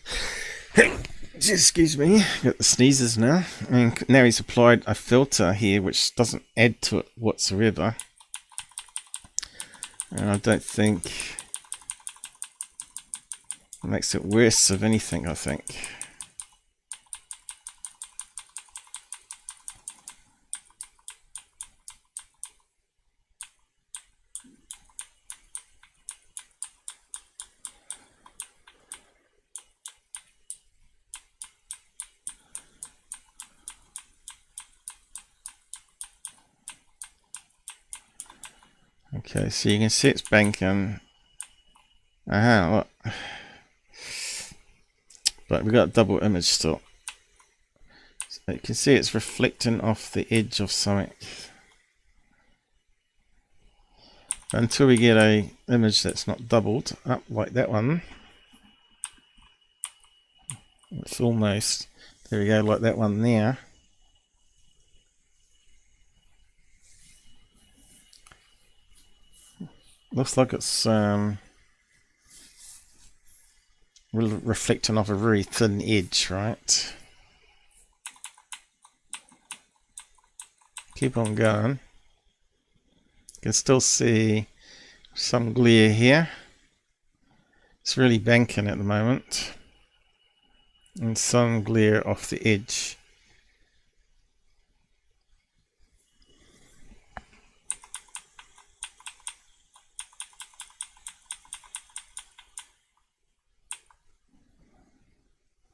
S3: Excuse me, got the sneezes now. And now he's applied a filter here which doesn't add to it whatsoever. And I don't think it makes it worse of anything, I think. Okay, so you can see it's banking. Look. But we've got a double image still. So you can see it's reflecting off the edge of something. Until we get a image that's not doubled up like that one. It's almost, there we go, like that one there. Looks like it's reflecting off a very thin edge, right? Keep on going. You can still see some glare here. It's really banking at the moment. And some glare off the edge.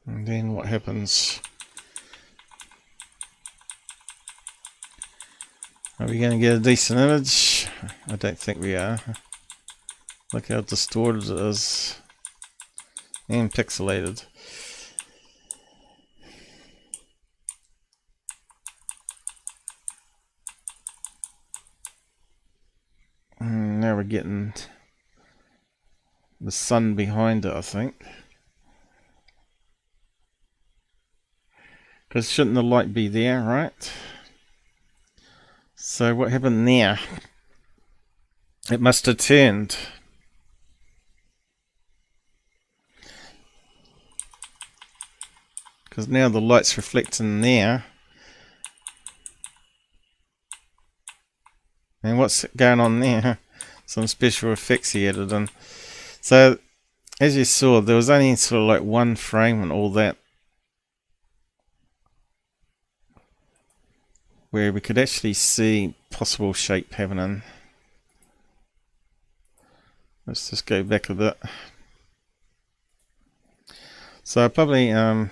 S3: And then what happens? Are we going to get a decent image? I don't think we are. Look how distorted it is. And pixelated. And now we're getting the sun behind it, I think. Because shouldn't the light be there, right? So what happened there? It must have turned. Because now the light's reflecting there. And what's going on there? Some special effects he added in. So, as you saw, there was only sort of like one frame and all that, where we could actually see possible shape happening. Let's just go back a bit. So I probably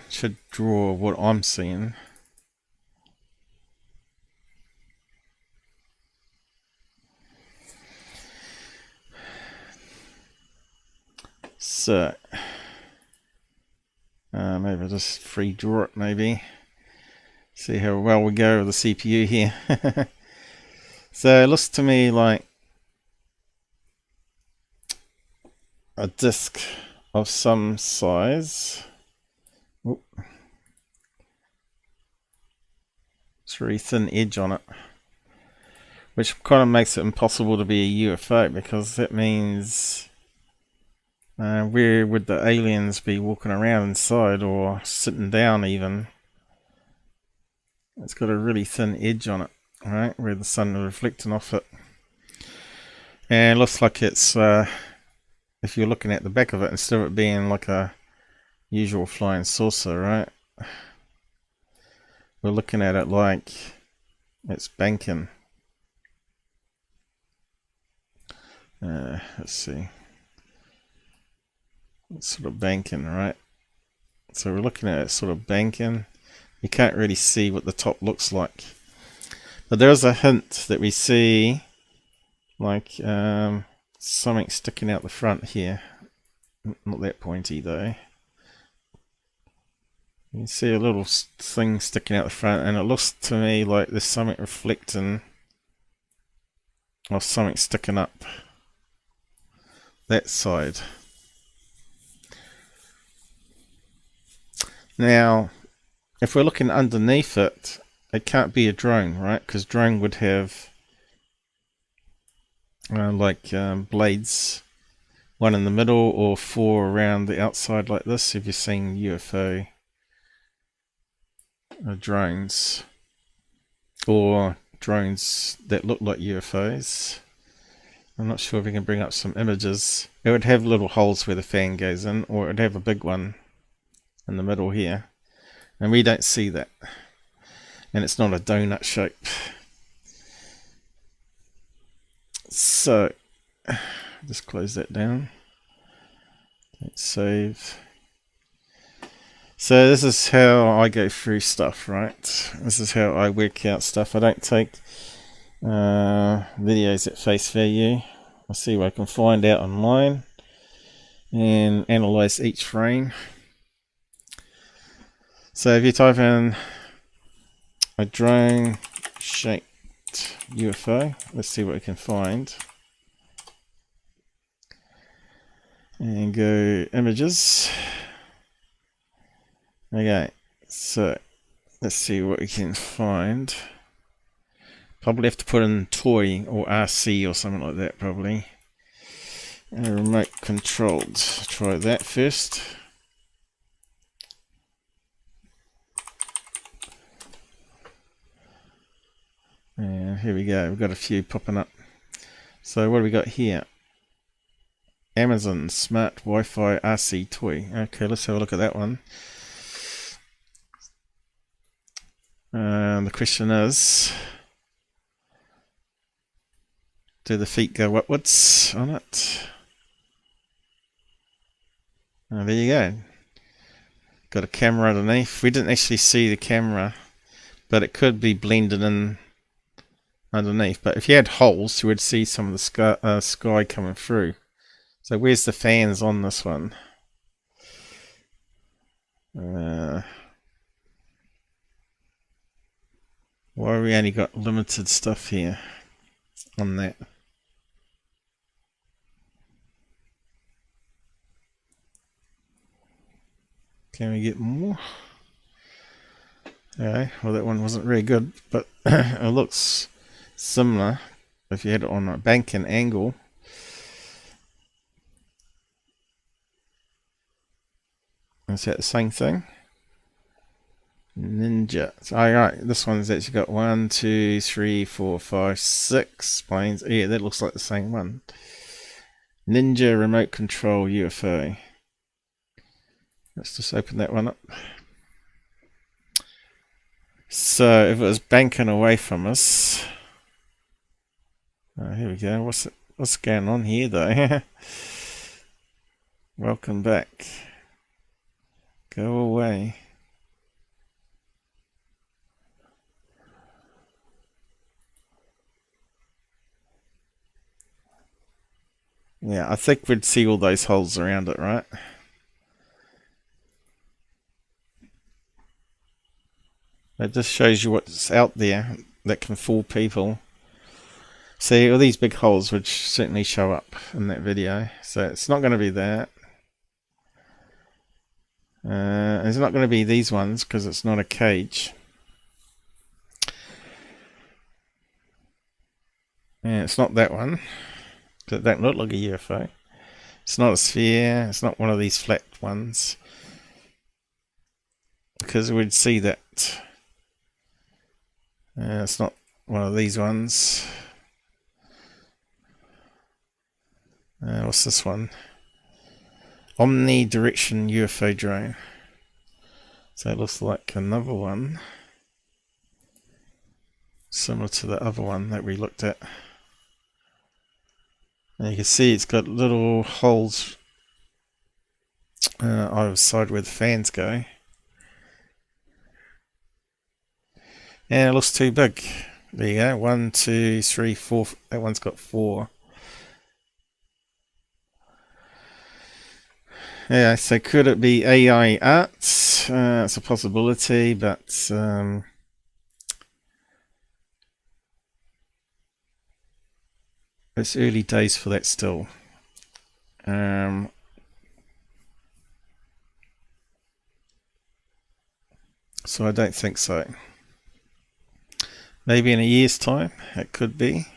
S3: should draw what I'm seeing. So maybe I'll just free draw it maybe. See how well we go with the CPU here. So it looks to me like a disc of some size. Oop. It's a very thin edge on it, which kind of makes it impossible to be a UFO, because that means where would the aliens be walking around inside, or sitting down even? It's got a really thin edge on it, right, where the sun is reflecting off it. And it looks like it's, if you're looking at the back of it, instead of it being like a usual flying saucer, right, we're looking at it like it's banking. Let's see. It's sort of banking, right? So we're looking at it sort of banking. You can't really see what the top looks like, but there is a hint that we see like something sticking out the front here. Not that pointy though. You can see a little thing sticking out the front, and it looks to me like there's something reflecting, or something sticking up that side. Now, if we're looking underneath it, it can't be a drone, right? Because drone would have blades, one in the middle or 4 around the outside like this. If you're seeing UFO drones, or drones that look like UFOs. I'm not sure if we can bring up some images. It would have little holes where the fan goes in, or it would have a big one in the middle here, and we don't see that, and it's not a donut shape. So just close that down. Let's save. So this is how I go through stuff, right? This is how I work out stuff. I don't take videos at face value. I'll see what I can find out online and analyze each frame. So if you type in a drone shaped UFO, let's see what we can find. And go images. Okay, so let's see what we can find. Probably have to put in toy or RC or something like that, probably. Remote controlled. Try that first. And here we go. We've got a few popping up. So what do we got here? Amazon Smart Wi-Fi RC toy. Okay, let's have a look at that one. The question is, do the feet go upwards on it? Oh, there you go. Got a camera underneath. We didn't actually see the camera, but it could be blended in underneath. But if you had holes, you would see some of the sky coming through. So where's the fans on this one? Why have we only got limited stuff here on that? Can we get more? Okay, well that one wasn't very good, but it looks similar if you had it on a bank and angle. Is that the same thing? Ninja. So, alright, this one's actually got 1, 2, 3, 4, 5, 6 planes. Yeah, that looks like the same one. Ninja remote control UFO. Let's just open that one up. So if it was banking away from us, here we go. What's going on here though? Welcome back. Go away. Yeah, I think we'd see all those holes around it, right? That just shows you what's out there that can fool people. See, all these big holes would certainly show up in that video. So it's not going to be that. It's not going to be these ones because it's not a cage. And it's not that one. It don't look like a UFO. It's not a sphere. It's not one of these flat ones. Because we'd see that. It's not one of these ones. What's this one? Omnidirection UFO drone. So it looks like another one. Similar to the other one that we looked at. And you can see it's got little holes either side where the fans go. And it looks too big. There you go. 1, 2, 3, 4. That one's got 4. Yeah, so could it be AI art? It's a possibility, but it's early days for that still. So I don't think so. Maybe in a year's time, it could be.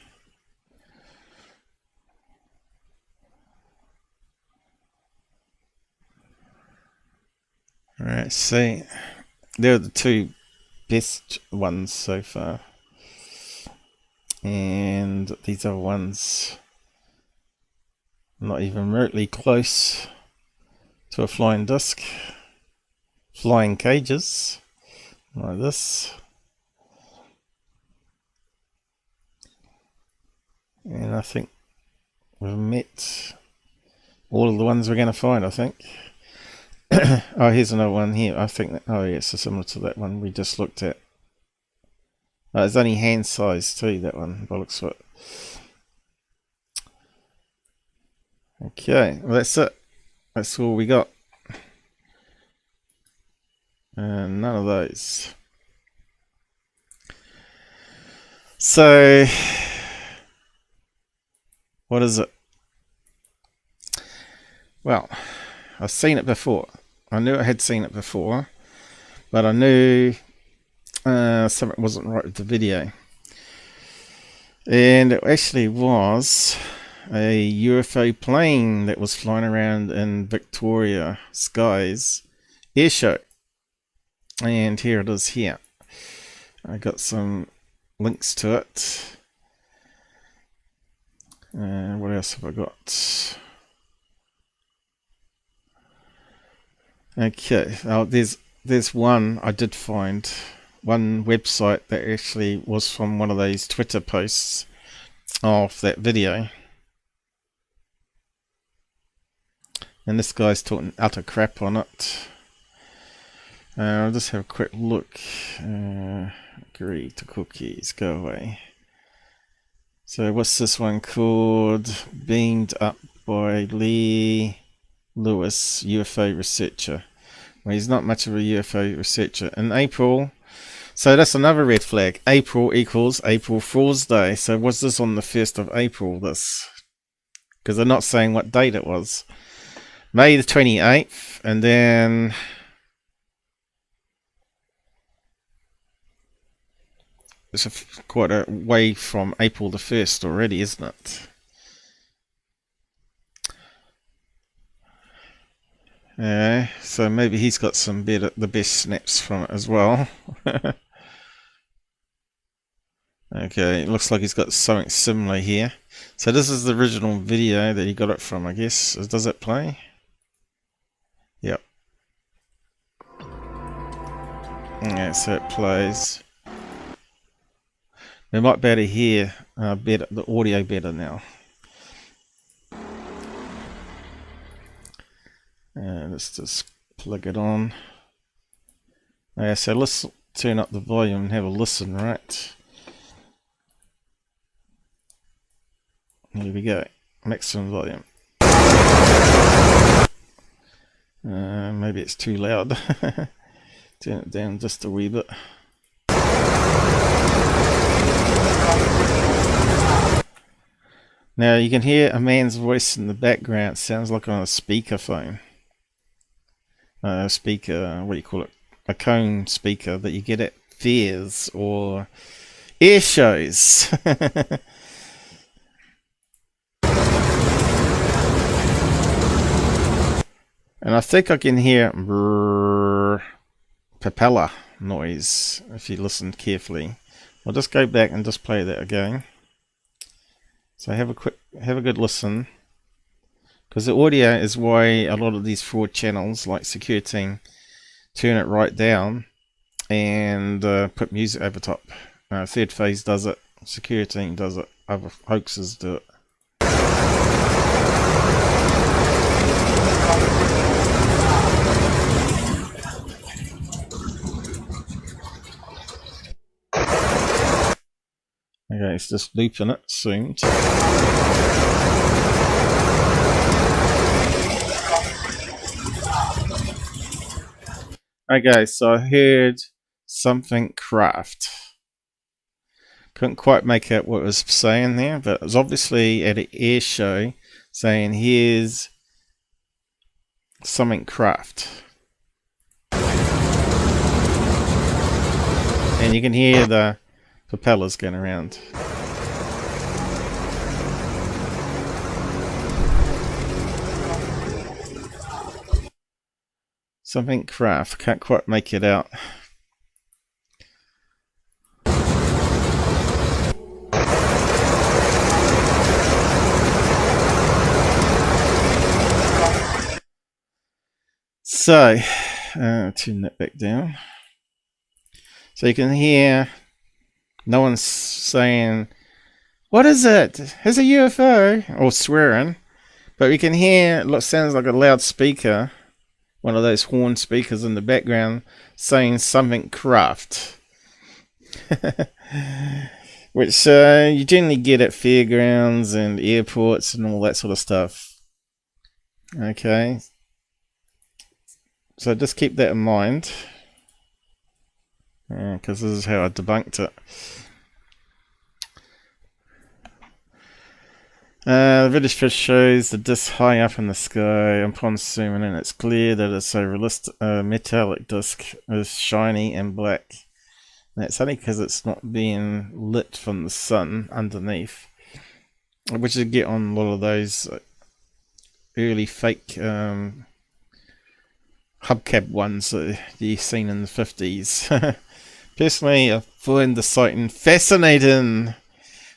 S3: Alright, see, they're the two best ones so far. And these other ones, not even remotely close to a flying disc. Flying cages, like this. And I think we've met all of the ones we're going to find, I think. Oh, here's another one here. I think that, oh yeah, so similar to that one we just looked at. It's only hand size too, that one, by the looks of it. Okay, well that's it. That's all we got. And none of those. So, what is it? Well, I've seen it before. I knew I had seen it before, but I knew something wasn't right with the video. And it actually was a UFO plane that was flying around in Victoria skies airshow. And here it is here. I got some links to it. What else have I got? Okay, now there's one I did find, one website that actually was from one of those Twitter posts of that video. And this guy's talking utter crap on it. I'll just have a quick look. Agree to cookies, go away. So what's this one called? Beamed up by Lee Lewis, UFO researcher. Well, he's not much of a UFO researcher. In April, so that's another red flag. April equals April Fool's Day. So was this on the 1st of April, this? Because they're not saying what date it was. May the 28th, and then it's quite a way from April the 1st already, isn't it? Yeah, so maybe he's got some the best snaps from it as well. Okay, it looks like he's got something similar here. So this is the original video that he got it from, I guess. Does it play? Yep. Yeah, so it plays. We might be able to hear better, the audio better now. Let's just plug it on. Yeah, so let's turn up the volume and have a listen, right? Here we go. Maximum volume. Maybe it's too loud. Turn it down just a wee bit. Now you can hear a man's voice in the background. It sounds like on a speakerphone. Speaker, what do you call it? A cone speaker that you get at fairs or air shows. And I think I can hear propeller noise if you listen carefully. I'll just go back and just play that again. So have a good listen, because the audio is why a lot of these fraud channels like Secureteam turn it right down and put music over top. Third Phase does it, Secureteam does it, other hoaxes do it. Okay, it's just looping it soon. Okay, so I heard something craft. Couldn't quite make out what it was saying there, but it was obviously at an air show saying here's something craft. And you can hear the propellers going around. Something craft, can't quite make it out. So, turn that back down. So you can hear no one's saying, "What is it? It's a UFO," or swearing, but we can hear what sounds like a loudspeaker, one of those horn speakers in the background, saying something craft. Which you generally get at fairgrounds and airports and all that sort of stuff. Okay. So just keep that in mind. Because this is how I debunked it. The British fish shows the disc high up in the sky. Upon zooming in, it's clear that it's a metallic disc. It's shiny and black. That's only because it's not being lit from the sun underneath, which you get on a lot of those early fake hubcap ones that you've seen in the 50s. Personally, I find the sighting fascinating.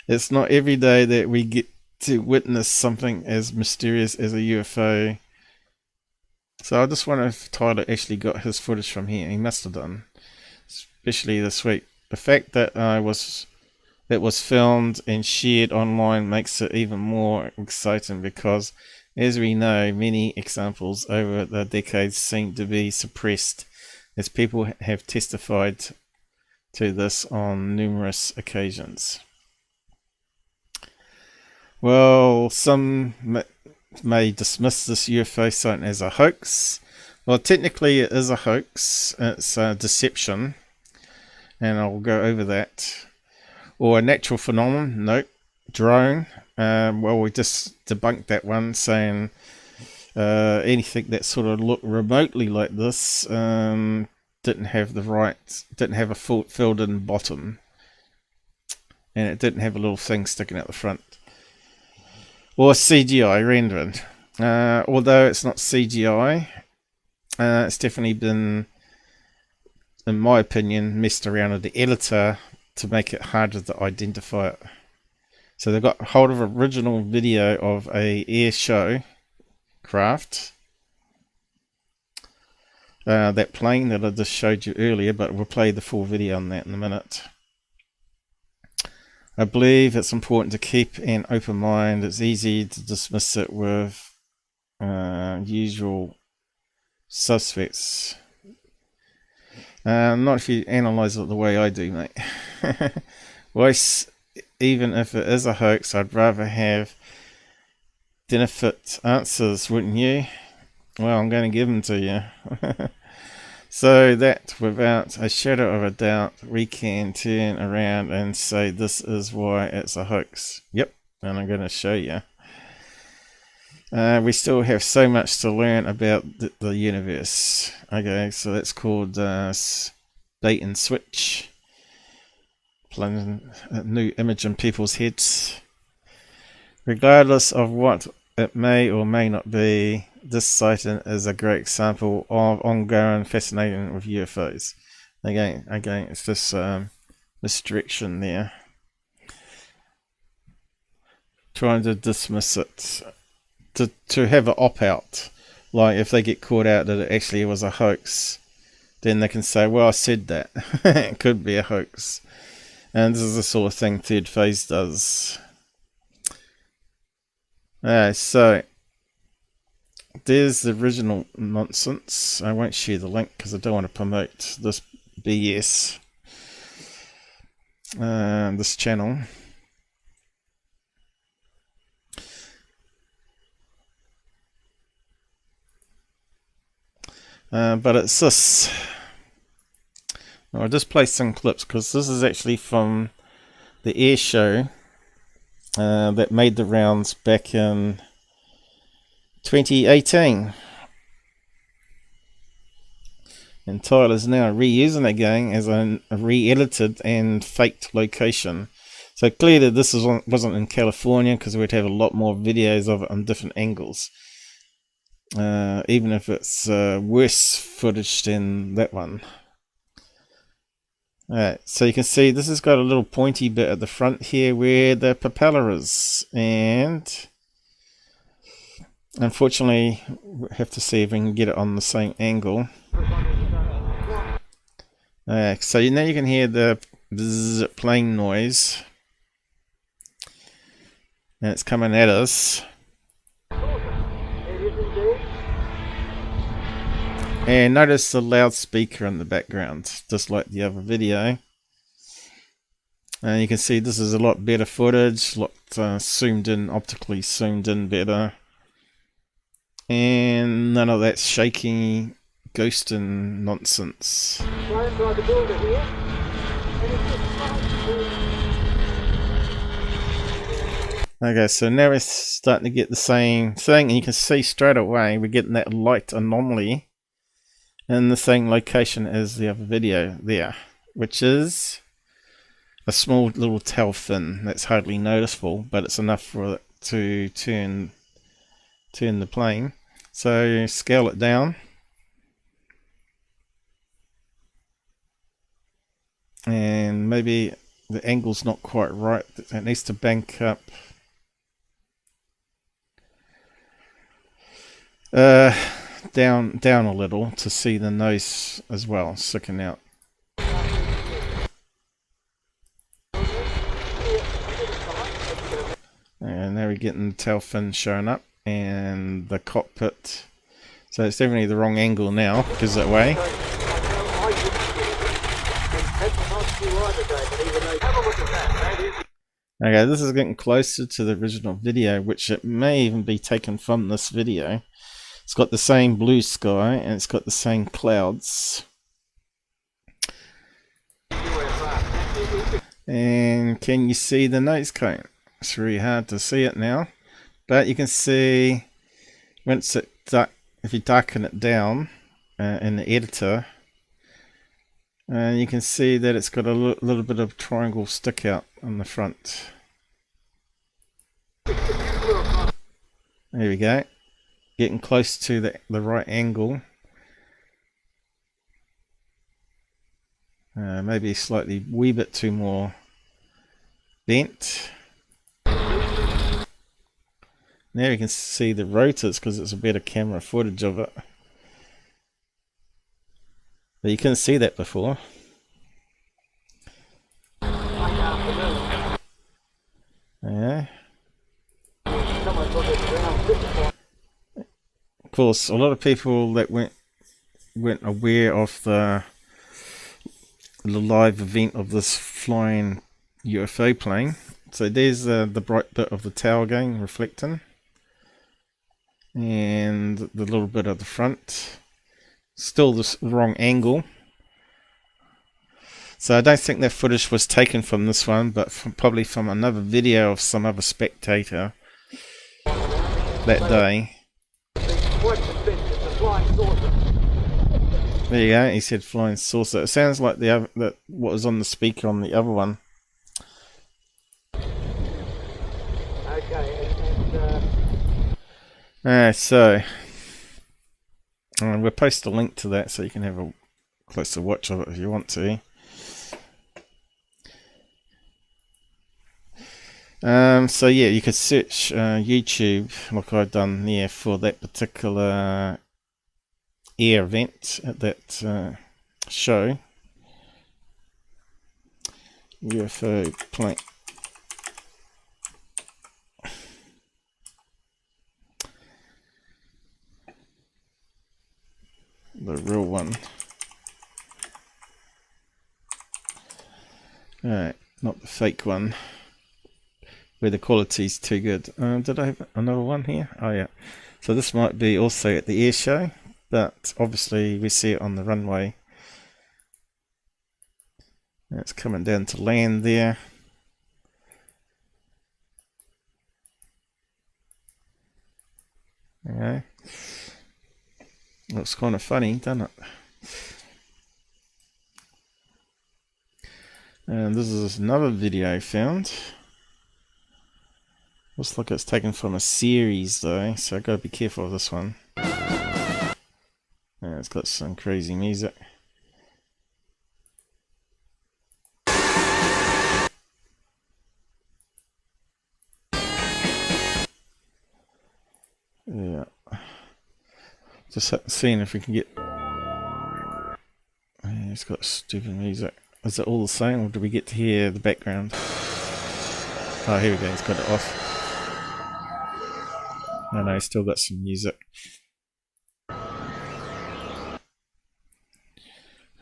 S3: It's not every day that we get to witness something as mysterious as a UFO. So I just wonder if Tyler actually got his footage from here. He must have done, especially this week. The fact that it was filmed and shared online makes it even more exciting because, as we know, many examples over the decades seem to be suppressed, as people have testified to this on numerous occasions. Well, some may dismiss this UFO sighting as a hoax. Well, technically it is a hoax. It's a deception, and I'll go over that. Or a natural phenomenon. Nope. Drone. Well, we just debunked that one, saying anything that sort of looked remotely like this didn't have a full filled in bottom, and it didn't have a little thing sticking out the front, or CGI rendering. Although it's not CGI, it's definitely been, in my opinion, messed around with the editor to make it harder to identify it. So they've got hold of original video of a air show craft, that plane that I just showed you earlier, but we'll play the full video on that in a minute. I believe it's important to keep an open mind. It's easy to dismiss it with usual suspects. Not if you analyse it the way I do, mate. Well, even if it is a hoax, I'd rather have benefit answers, wouldn't you? Well, I'm going to give them to you. So that, without a shadow of a doubt, we can turn around and say this is why it's a hoax. Yep, and I'm going to show you. We still have so much to learn about the universe. Okay, so that's called bait and switch. Planting a new image in people's heads. Regardless of what it may or may not be, this sighting is a great example of ongoing fascination with UFOs. Again, it's this misdirection there. Trying to dismiss it. To have an opt-out. Like, if they get caught out that it actually was a hoax, then they can say, well, I said that. It could be a hoax. And this is the sort of thing Third Phase does. So there's the original nonsense. I won't share the link because I don't want to promote this BS, this channel. But it's this. I'll just play some clips because this is actually from the air show that made the rounds back in 2018. And Tyler's now reusing it again as a re-edited and faked location. So clearly this wasn't in California, because we'd have a lot more videos of it on different angles. Even if it's worse footage than that one. Alright, so you can see this has got a little pointy bit at the front here where the propeller is. And unfortunately, we'll have to see if we can get it on the same angle. So now you can hear the bzz plane noise. And it's coming at us. And notice the loudspeaker in the background, just like the other video. And you can see this is a lot better footage, a lot zoomed in, optically zoomed in better. And none of that shaky ghosting nonsense. Okay, so now we're starting to get the same thing, and you can see straight away we're getting that light anomaly in the same location as the other video there, which is a small little tail fin that's hardly noticeable, but it's enough for it to turn the plane. So scale it down, and maybe the angle's not quite right, it needs to bank up down a little to see the nose as well sticking out. And now we're getting the tail fin showing up and the cockpit. So it's definitely the wrong angle now because that way. Okay, this is getting closer to the original video, which it may even be taken from this video. It's got the same blue sky and it's got the same clouds. And can you see the nose cone? It's really hard to see it now, but you can see once it if you darken it down in the editor, you can see that it's got a little bit of triangle stick out on the front. There we go. Getting close to the right angle. Maybe slightly wee bit too more bent. Now you can see the rotors because it's a better camera footage of it. But you couldn't see that before. Yeah. Of course, a lot of people that weren't aware of the live event of this flying UFO plane. So there's the bright bit of the tail again reflecting, and the little bit of the front. Still the wrong angle. So I don't think that footage was taken from this one, but probably from another video of some other spectator that day. There you go, he said flying saucer. It sounds like what was on the speaker on the other one. Alright, so we'll post a link to that so you can have a closer watch of it if you want to. So yeah, you could search YouTube like I've done there for that particular air event at that show. UFO plane. The real one. Alright, not the fake one, where the quality's too good. Did I have another one here? Oh yeah. So this might be also at the air show, but obviously we see it on the runway. It's coming down to land there. Okay. Looks kind of funny, doesn't it? And this is another video I found. Looks like it's taken from a series though, so I've got to be careful of this one. Yeah, it's got some crazy music. Yeah. Just seeing if we can get... Yeah, it's got stupid music. Is it all the same, or do we get to hear the background? Oh, here we go, it's got it off. No, still got some music.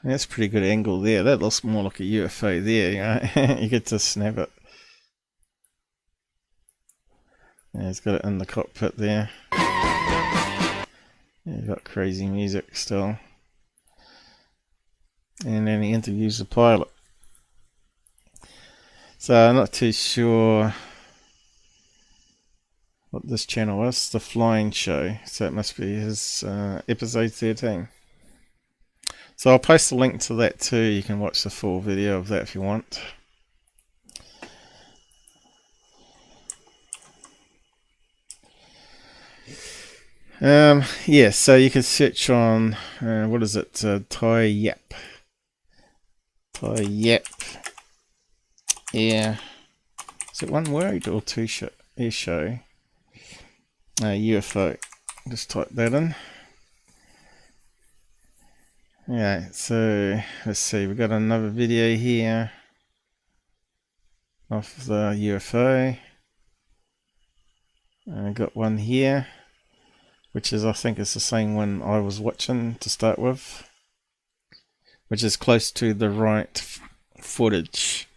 S3: That's a pretty good angle there. That looks more like a UFO there, you know? You get to snap it. Yeah, it's got it in the cockpit there. Yeah, you've got crazy music still. And then he interviews the pilot. So I'm not too sure what this channel is. The Flying Show. So it must be his episode 13. So I'll post a link to that too. You can watch the full video of that if you want. Yeah, so you can search on, what is it, Tyler Air, is it one word or two? Airshow, UFO, just type that in. Yeah, so let's see, we've got another video here of the UFO. I got one here, which is, I think is the same one I was watching to start with, which is close to the right footage,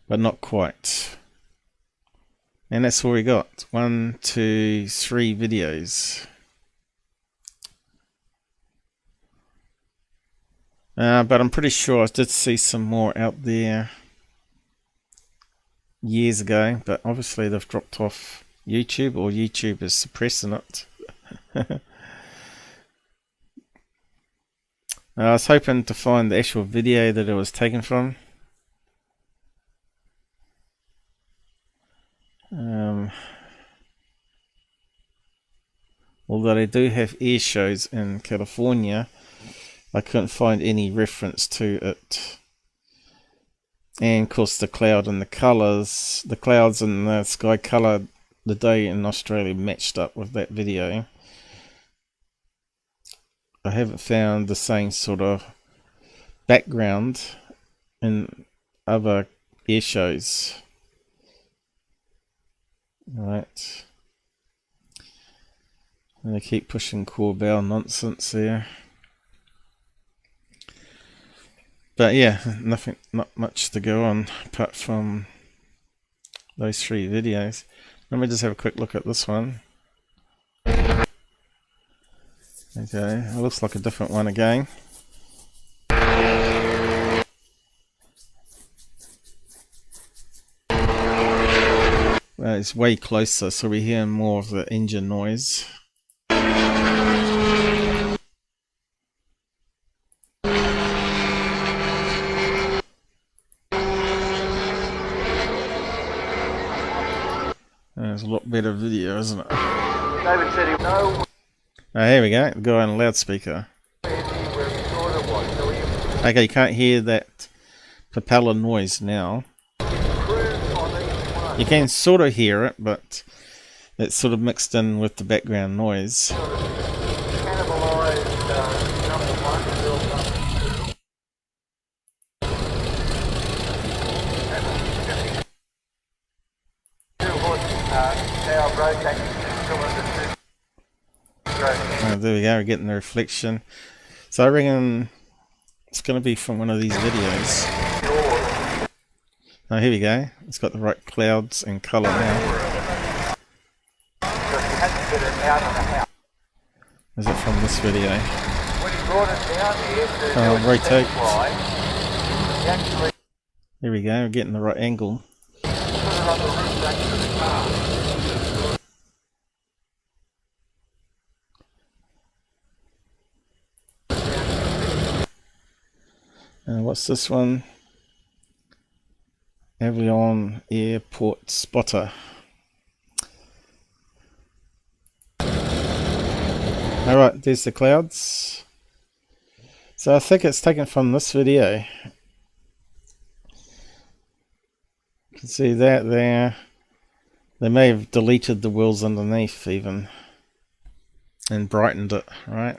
S3: but not quite. And that's all we got. 1, 2, 3 videos. But I'm pretty sure I did see some more out there years ago, but obviously they've dropped off YouTube, or YouTube is suppressing it. I was hoping to find the actual video that it was taken from. Although they do have air shows in California, I couldn't find any reference to it. And of course the cloud and the colours, the clouds and the sky colour the day in Australia matched up with that video. I haven't found the same sort of background in other air shows. Right. And they keep pushing Corbell nonsense there. But yeah, not much to go on apart from those 3 videos. Let me just have a quick look at this one. Okay, it looks like a different one again. Well, it's way closer, so we hear more of the engine noise. There's a lot better video, isn't it?
S5: David said he no.
S3: Oh, here we go. The guy on loudspeaker. Okay, you can't hear that propeller noise now. You can sort of hear it, but it's sort of mixed in with the background noise. There we go, we're getting the reflection. So I reckon it's going to be from one of these videos. Oh, here we go. It's got the right clouds and colour now. Is it from this video? Rotate. Here we go, we're getting the right angle. What's this one? Avion Airport Spotter. Alright, there's the clouds. So I think it's taken from this video. You can see that there. They may have deleted the wheels underneath even and brightened it, right?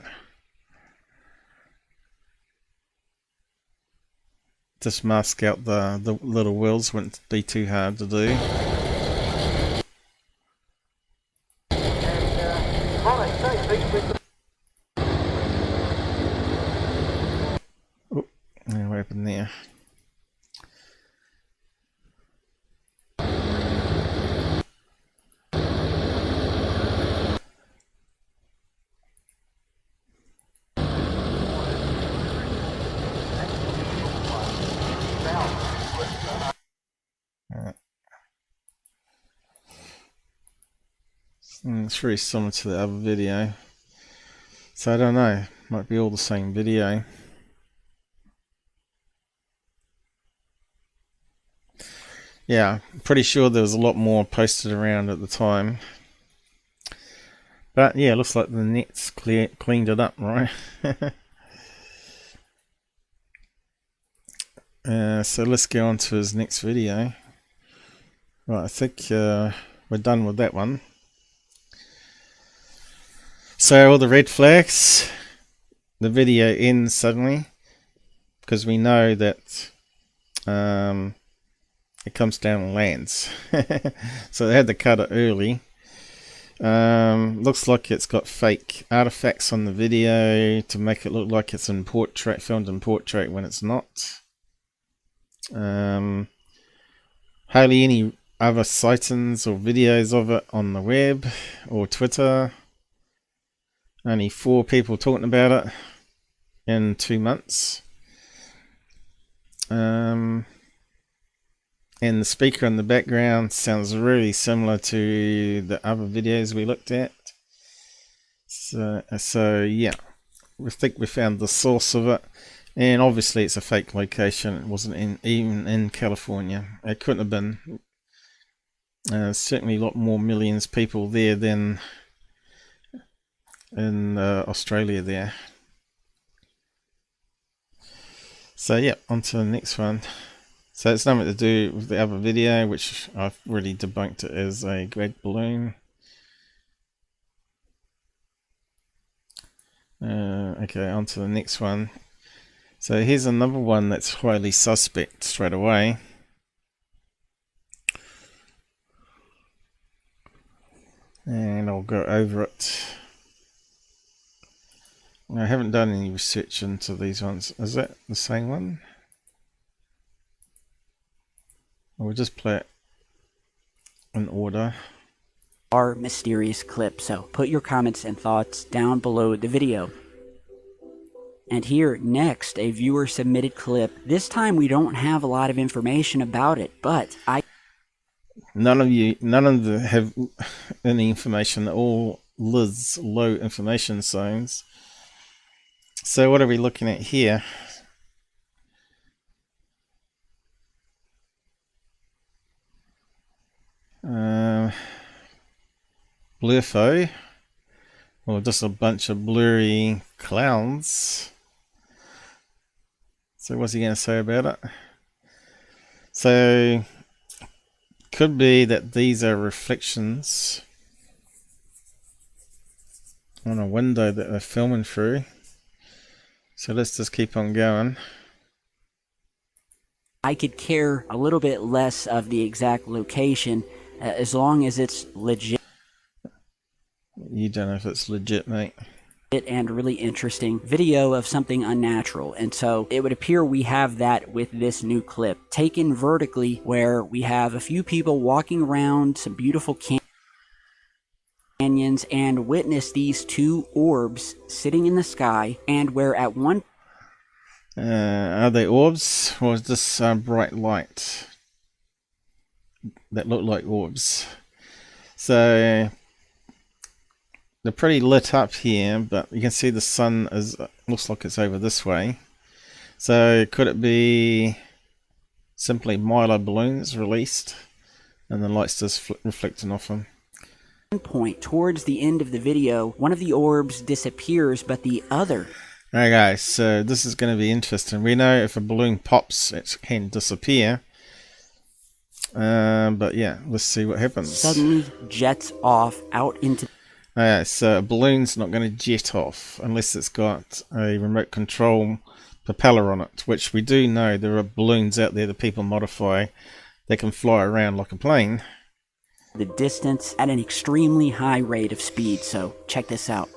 S3: Just mask out the little wheels, wouldn't be too hard to do. Oh, what happened there? It's very similar to the other video, so I don't know, might be all the same video. Yeah, I'm pretty sure there was a lot more posted around at the time, but yeah, looks like the net's cleaned it up, right? So let's go on to his next video. Right, I think we're done with that one. So all the red flags, the video ends suddenly because we know that it comes down and lands. So they had to cut it early. Looks like it's got fake artifacts on the video to make it look like it's in portrait, filmed in portrait when it's not. Hardly any other sightings or videos of it on the web or Twitter. Only 4 people talking about it in 2 months. And the speaker in the background sounds really similar to the other videos we looked at. So yeah, we think we found the source of it. And obviously it's a fake location. It wasn't even in California. It couldn't have been. Certainly a lot more millions of people there than in Australia there. So yeah, on to the next one. So it's nothing to do with the other video, which I've really debunked it as a Grad balloon. Okay, on to the next one. So here's another one that's highly suspect straight away. And I'll go over it. I haven't done any research into these ones. Is that the same one? We'll just play it in order.
S4: Our mysterious clip, so put your comments and thoughts down below the video. And here next, a viewer submitted clip. This time we don't have a lot of information about it, but
S3: none of them have any information. They're all Liz low information zones. So what are we looking at here? UFO, or just a bunch of blurry clouds. So what's he going to say about it? So could be that these are reflections on a window that they're filming through. So let's just keep on going.
S4: I could care a little bit less of the exact location as long as it's legit.
S3: You don't know if it's legit, mate.
S4: And really interesting video of something unnatural, and so it would appear we have that with this new clip taken vertically, where we have a few people walking around some beautiful canyons and witness these 2 orbs sitting in the sky, and where at one
S3: Are they orbs, or is this bright light that look like orbs? So they're pretty lit up here, but you can see the sun is looks like it's over this way. So could it be simply Milo balloons released and the light's just reflecting off them?
S4: Point towards the end of the video, one of the orbs disappears, but the other.
S3: Alright guys, so this is going to be interesting. We know if a balloon pops, it can disappear. But yeah, let's see what happens.
S4: Suddenly jets off out into.
S3: Alright, so a balloon's not going to jet off unless it's got a remote control propeller on it, which we do know there are balloons out there that people modify. They can fly around like a plane.
S4: The distance at an extremely high rate of speed, so check this out.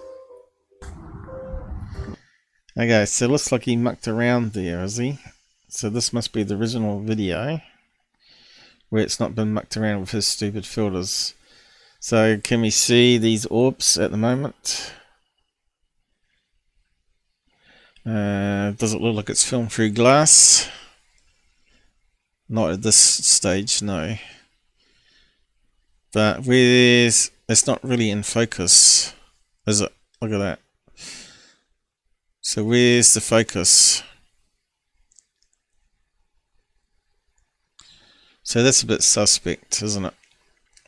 S3: Okay, so it looks like he mucked around there, is he? So this must be the original video where it's not been mucked around with his stupid filters. So can we see these orbs at the moment? Does it look like it's filmed through glass? Not at this stage, no. But it's not really in focus, is it? Look at that. So where's the focus? So that's a bit suspect, isn't it?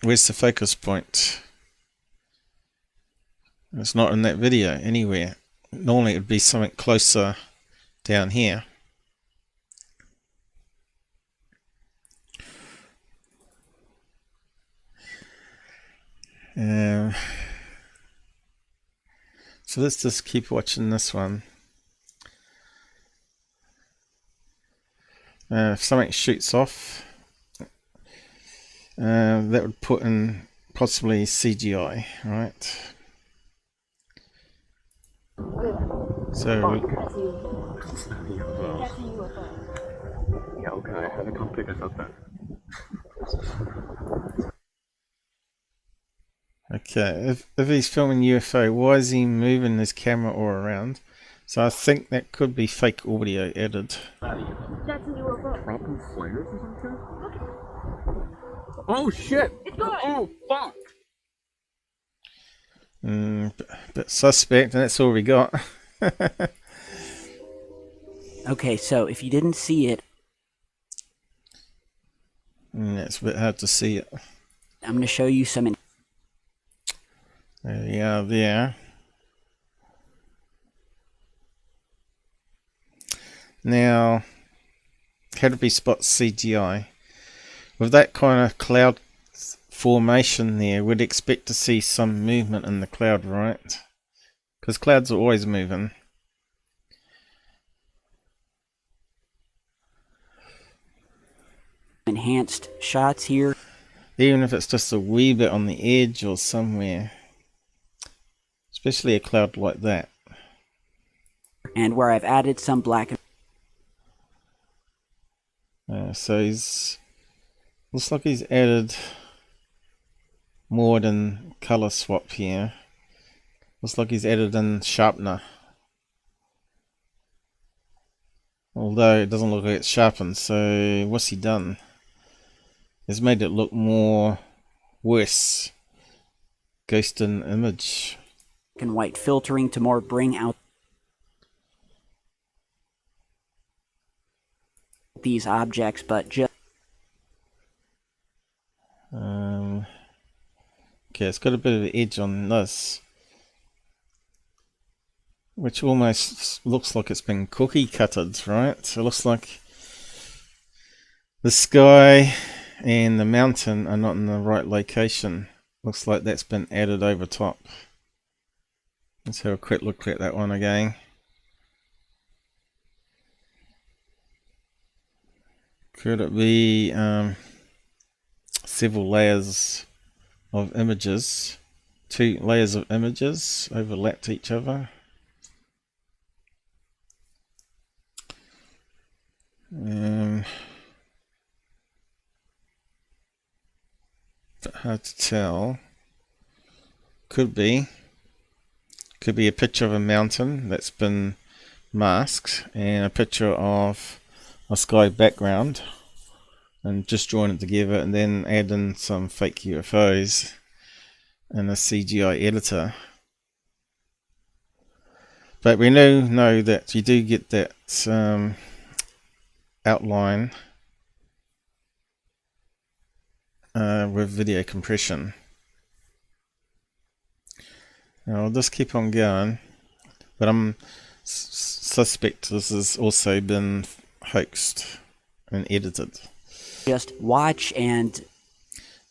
S3: Where's the focus point? It's not in that video anywhere. Normally it would be something closer down here. So let's just keep watching this one. If something shoots off, that would put in possibly CGI, right? So
S6: yeah, okay, I have to come pick us up then.
S3: okay, if he's filming UFO, why is he moving his camera all around? So I think that could be fake audio added.
S6: That's a UFO. Dropping flares or something? Oh shit! It's gone! Oh fuck!
S3: Bit suspect, and that's all we got.
S4: Okay, so if you didn't see it,
S3: It's a bit hard to see it.
S4: I'm going to show you some.
S3: There we are there. Now, how do we spot CGI? With that kind of cloud formation there, we'd expect to see some movement in the cloud, right? Because clouds are always moving.
S4: Enhanced shots here.
S3: Even if it's just a wee bit on the edge or somewhere. Especially a cloud like that.
S4: And where I've added some black.
S3: So he's... looks like he's added more than color swap here. Looks like he's added in sharpener. Although it doesn't look like it's sharpened, so what's he done? He's made it look more worse. Ghost in image.
S4: And white filtering to more bring out these objects, but just
S3: okay, it's got a bit of an edge on this, which almost looks like it's been cookie cutted, right? So it looks like the sky and the mountain are not in the right location. Looks like that's been added over top. Let's have a quick look at that one again. Could it be several layers of images? 2 layers of images overlapped each other. Hard to tell. Could be a picture of a mountain that's been masks and a picture of a sky background, and just join it together, and then add in some fake UFOs and a CGI editor. But we know that you do get that outline with video compression. Now I'll just keep on going, but I'm suspect this has also been hoaxed and edited.
S4: Just watch and...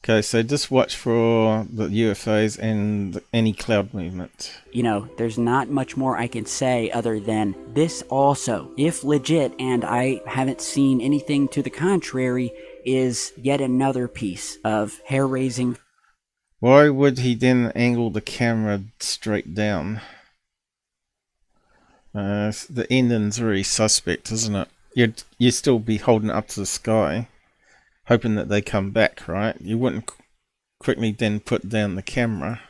S3: Okay, so just watch for the UFOs and any cloud movement.
S4: You know, there's not much more I can say other than this also, if legit, and I haven't seen anything to the contrary, is yet another piece of hair-raising.
S3: Why would he then angle the camera straight down? The ending's very suspect, isn't it? You'd still be holding it up to the sky, hoping that they come back, right? You wouldn't quickly then put down the camera.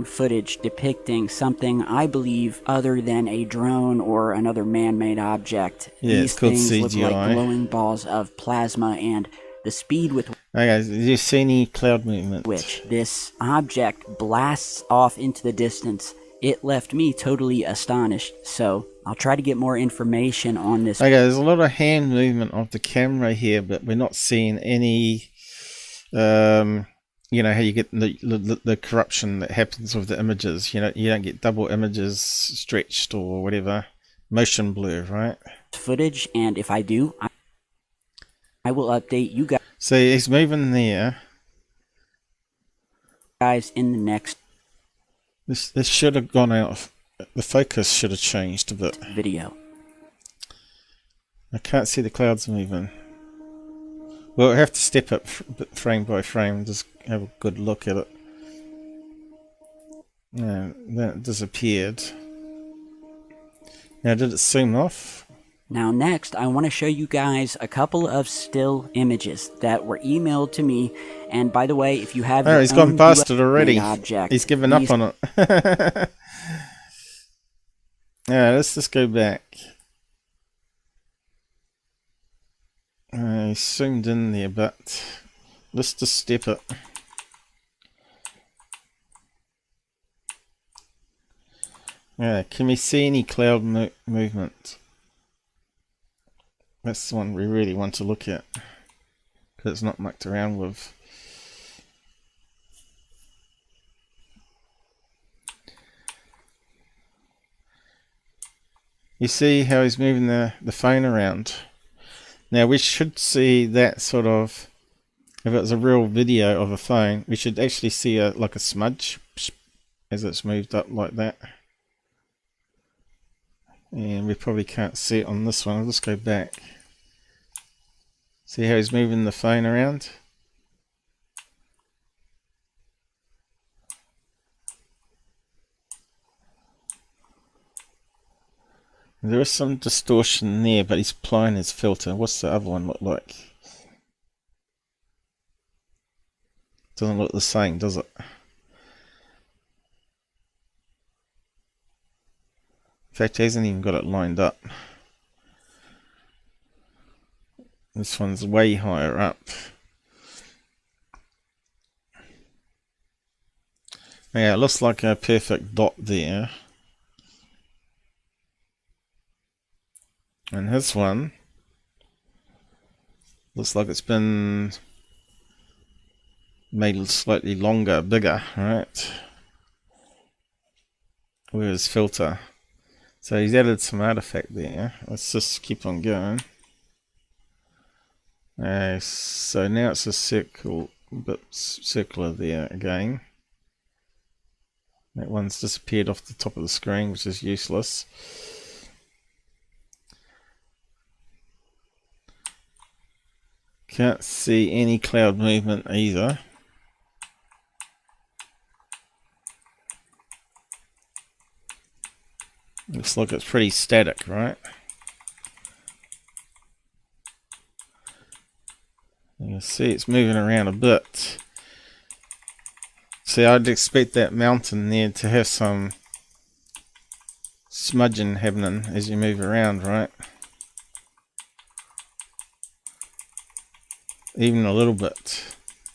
S4: Footage depicting something I believe other than a drone or another man-made object.
S3: Yeah,
S4: These
S3: it's called
S4: things
S3: CGI.
S4: look like glowing balls of plasma, and the speed with
S3: Okay, did you see any cloud movement?
S4: which this object blasts off into the distance, it left me totally astonished. So I'll try to get more information on this.
S3: Okay, there's a lot of hand movement of the camera here, but we're not seeing any, you know, how you get the corruption that happens with the images. You know, you don't get double images stretched or whatever, motion blur, right?
S4: Footage, and if I do, I will update you
S3: So he's moving there.
S4: guys in the next
S3: This should have gone out. The focus should have changed a bit.
S4: video.
S3: I can't see the clouds moving. We'll have to step up frame by frame, just have a good look at it. No, then it disappeared. Now, did it zoom off?
S4: Now next, I want to show you guys a couple of still images that were emailed to me. And by the way, if you have
S3: Oh,
S4: your
S3: he's gone
S4: own
S3: past it
S4: UFO
S3: already.
S4: object,
S3: He's given up on it. Yeah, let's just go back. He zoomed in there, but let's just step it. Yeah, can we see any cloud movement? That's the one we really want to look at, because it's not mucked around with. You see how he's moving the phone around? Now we should see that sort of, if it was a real video of a phone, we should actually see like a smudge as it's moved up like that. And we probably can't see it on this one. I'll just go back. See how he's moving the phone around? There is some distortion there, but he's applying his filter. What's the other one look like? Doesn't look the same, does it? In fact, he hasn't even got it lined up. This one's way higher up. Yeah, it looks like a perfect dot there. And his one looks like it's been made slightly longer, bigger, right? With his filter. So he's added some artifact there. Let's just keep on going. So now it's a circle, a bit circular there again. That one's disappeared off the top of the screen, which is useless. Can't see any cloud movement either. Looks like it's pretty static, right? You can see it's moving around a bit. See, I'd expect that mountain there to have some smudging happening as you move around, right? Even a little bit,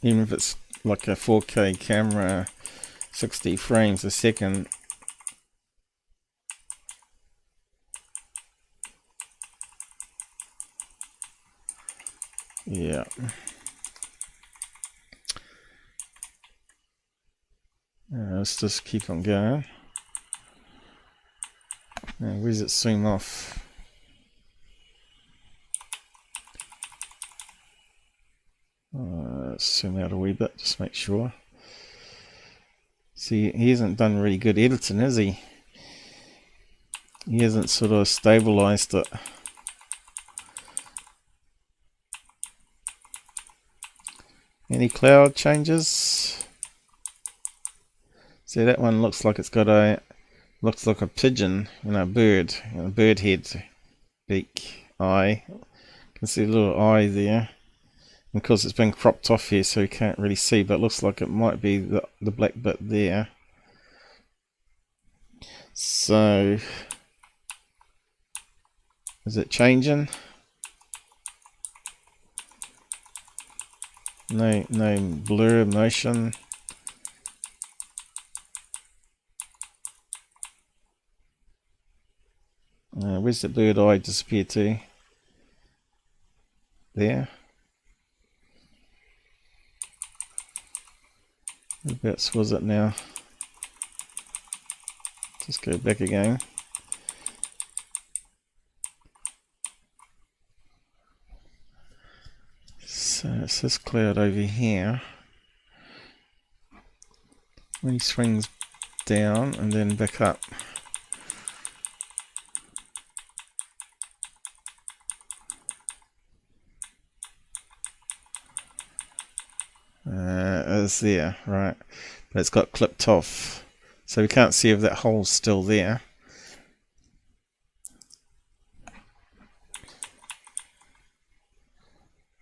S3: even if it's like a 4K camera, 60 frames a second. Yeah. Let's just keep on going. Now, where's it zoom off? Let's zoom out a wee bit, just make sure. See, he hasn't done really good editing, has he? He hasn't sort of stabilized it. Any cloud changes? See, that one looks like it's got a pigeon, a bird, a bird head, beak, eye. You can see a little eye there. And of course, it's been cropped off here, so you can't really see, but it looks like it might be the black bit there. So, is it changing? No blur motion. Where's the bird eye disappear to? There. Whereabouts was it now? Just go back again. So it's this cloud over here. When he swings down and then back up. It's there, right, but it's got clipped off, so we can't see if that hole's still there.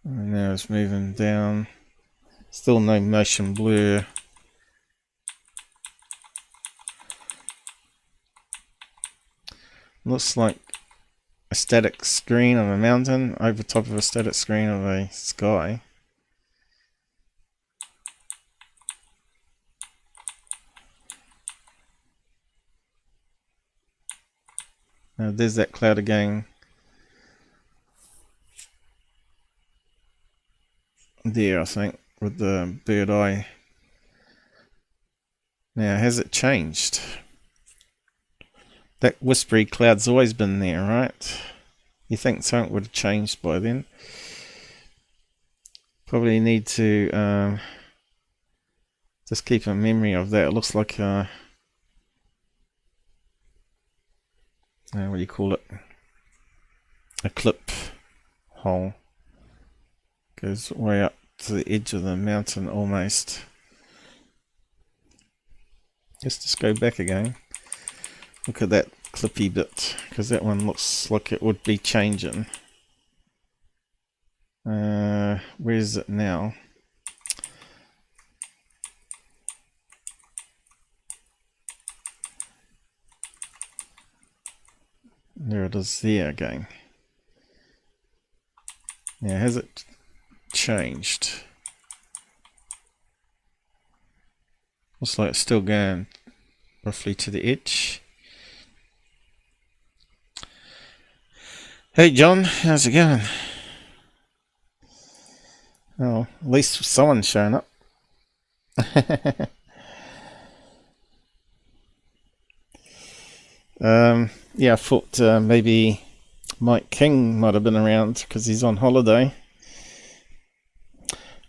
S3: And now it's moving down, still no motion blur. Looks like a static screen of a mountain over top of a static screen of a sky. Now there's that cloud again. There, I think, with the bird eye. Now, has it changed? That whispery cloud's always been there, right? You think something would have changed by then? Probably need to just keep a memory of that. It looks like what do you call it? A clip hole. Goes way up to the edge of the mountain almost. Just go back again. Look at that clippy bit, because that one looks like it would be changing. Where is it now? There it is there again. Now, has it changed? Looks like it's still going roughly to the edge. Hey John, how's it going? Oh, at least someone's showing up. Yeah, I thought maybe Mike King might have been around because he's on holiday.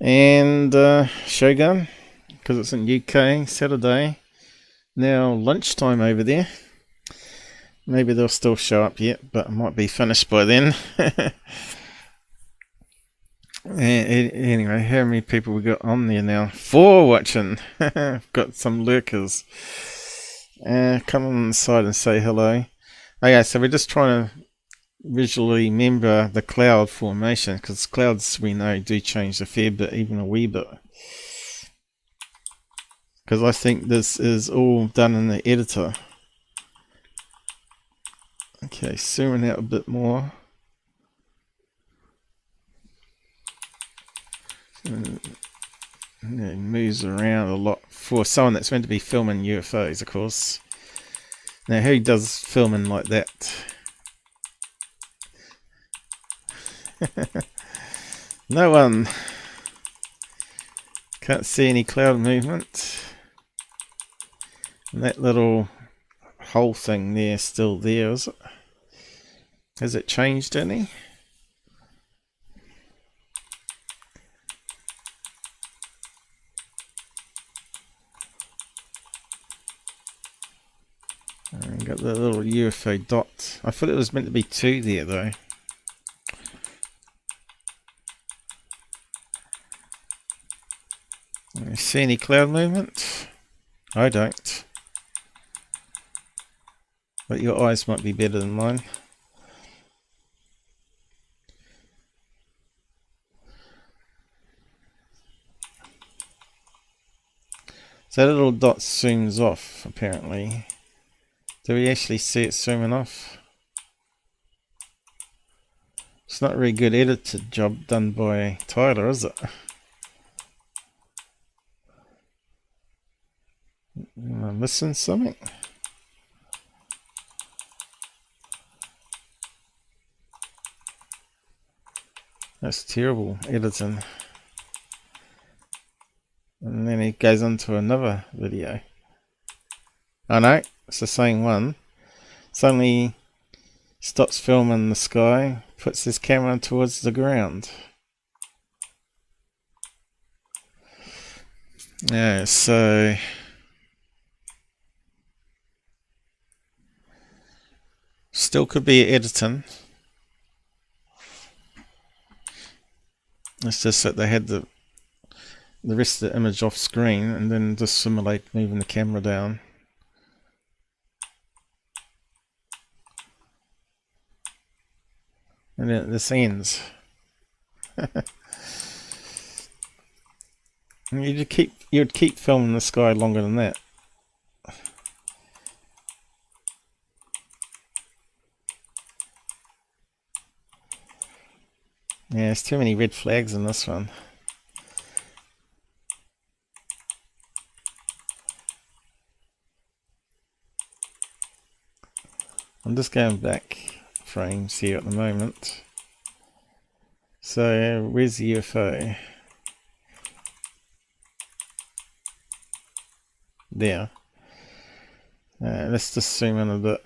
S3: And Shogun, because it's in UK, Saturday. Now lunchtime over there. Maybe they'll still show up yet, but it might be finished by then. Anyway, how many people we got on there now? 4 watching. I've got some lurkers. Come on the side and say hello. Okay, so we're just trying to visually remember the cloud formation, because clouds, we know, do change a fair bit, even a wee bit. Because I think this is all done in the editor. Okay, zooming out a bit more. And it moves around a lot for someone that's meant to be filming UFOs, of course. Now, who does filming like that? No one. Can't see any cloud movement. And that little whole thing there still there, is it? Has it changed any? And got the little UFO dot. I thought it was meant to be 2 there though. You see any cloud movement? I don't. But your eyes might be better than mine. So that little dot zooms off, apparently. Do we actually see it zooming off? It's not a very good edited job done by Tyler, is it? Am I missing something? That's terrible editing. And then he goes on to another video. Oh no, it's the same one. Suddenly stops filming the sky, puts his camera towards the ground. Yeah, so still could be editing. It's just that they had the rest of the image off screen and then just simulate moving the camera down. And then this ends. You'd keep filming the sky longer than that. Yeah, there's too many red flags in this one. I'm just going back frames here at the moment. So where's the UFO? There. Let's just zoom in a bit.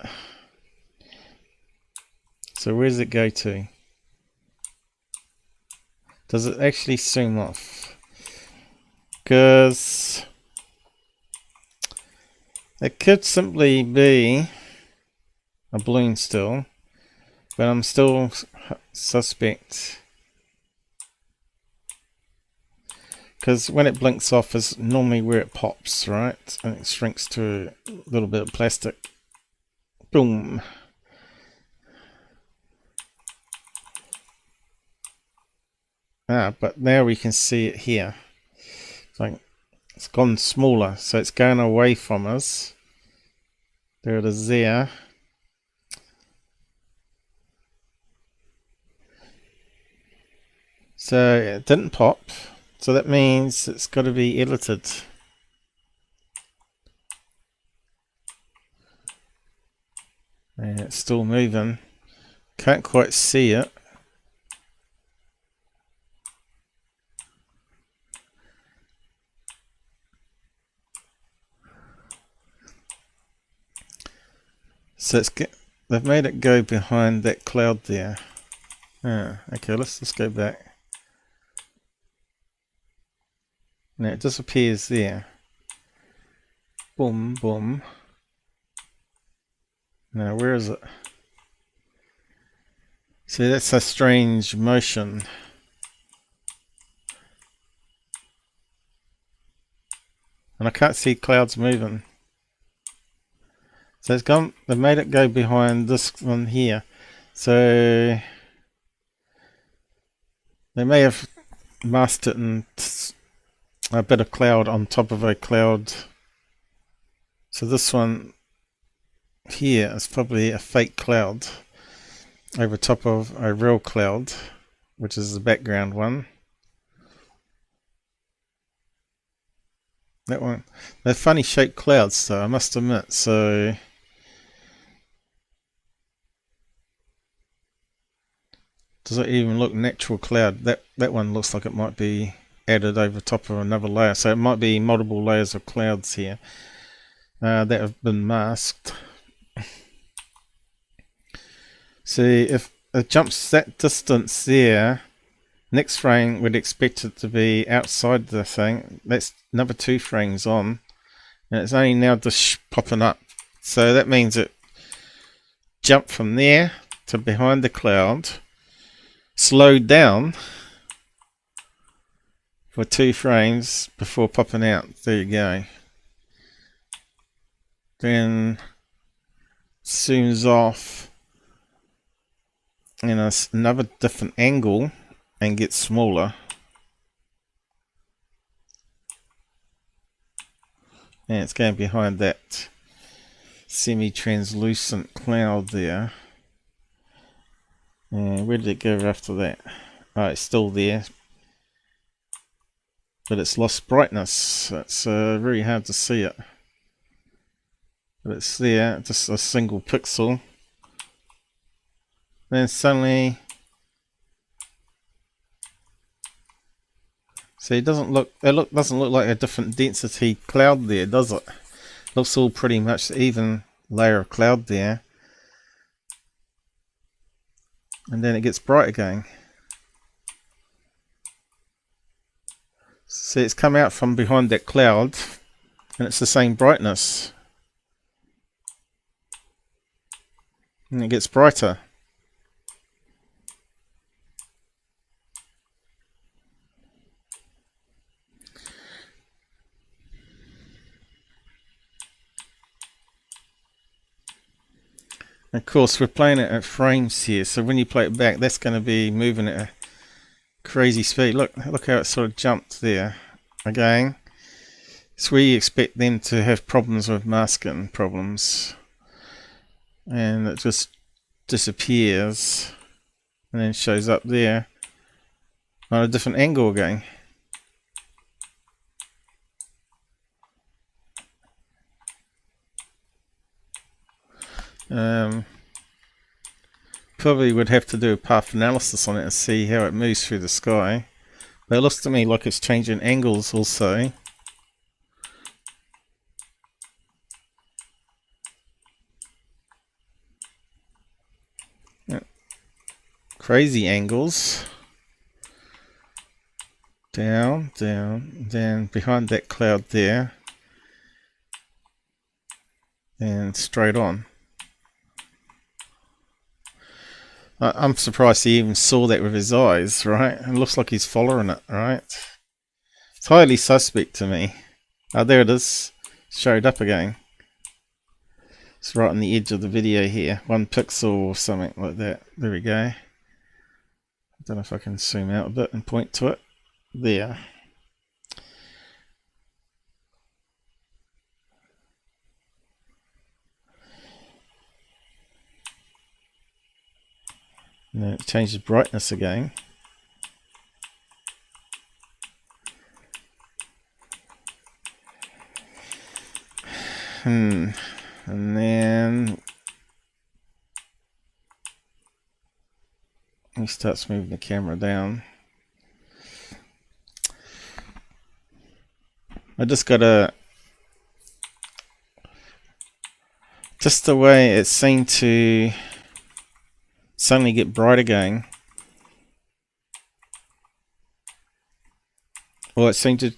S3: So where does it go to? Does it actually zoom off? Because it could simply be a balloon still, but I'm still suspect. Because when it blinks off is normally where it pops, right? And it shrinks to a little bit of plastic. Boom. But now we can see it here. It's gone smaller, so it's going away from us. There it is there. So it didn't pop, so that means it's got to be edited. And it's still moving. Can't quite see it. So they've made it go behind that cloud there. Okay, let's just go back. Now it disappears there. Boom, boom. Now where is it? See, that's a strange motion. And I can't see clouds moving. So it's gone, they've made it go behind this one here. So they may have masked it in a bit of cloud on top of a cloud. So this one here is probably a fake cloud over top of a real cloud, which is the background one. That one, they're funny shaped clouds though, I must admit, so does it even look natural cloud? That one looks like it might be added over top of another layer, so it might be multiple layers of clouds here that have been masked. See, if it jumps that distance there, next frame we'd expect it to be outside the thing. That's another 2 frames on, and it's only now just popping up. So that means it jumped from there to behind the cloud, slowed down for 2 frames before popping out. There you go. Then zooms off in another different angle and gets smaller. And it's going behind that semi-translucent cloud there. And where did it go after that? Oh, it's still there, but it's lost brightness. It's very hard to see it, but it's there, just a single pixel. Then suddenly, see, it doesn't look like a different density cloud there, does it? Looks all pretty much even layer of cloud there, and then it gets bright again. See, it's come out from behind that cloud and it's the same brightness, and it gets brighter. Of course, we're playing it at frames here, so when you play it back, that's going to be moving at a crazy speed. Look how it sort of jumped there. Again, it's where you expect them to have problems with masking problems, and it just disappears and then shows up there on a different angle again. Probably would have to do a path analysis on it and see how it moves through the sky, but it looks to me like it's changing angles also. Yeah. Crazy angles. Down, down, then behind that cloud there, and straight on. I'm surprised he even saw that with his eyes, right? It looks like he's following it, right? It's highly suspect to me. Oh, there it is. Showed up again. It's right on the edge of the video here. 1 pixel or something like that. There we go. I don't know if I can zoom out a bit and point to it. There. And then it changes brightness again. And then he starts moving the camera down. I just gotta, just the way it seemed to suddenly get bright again. Well, it seemed to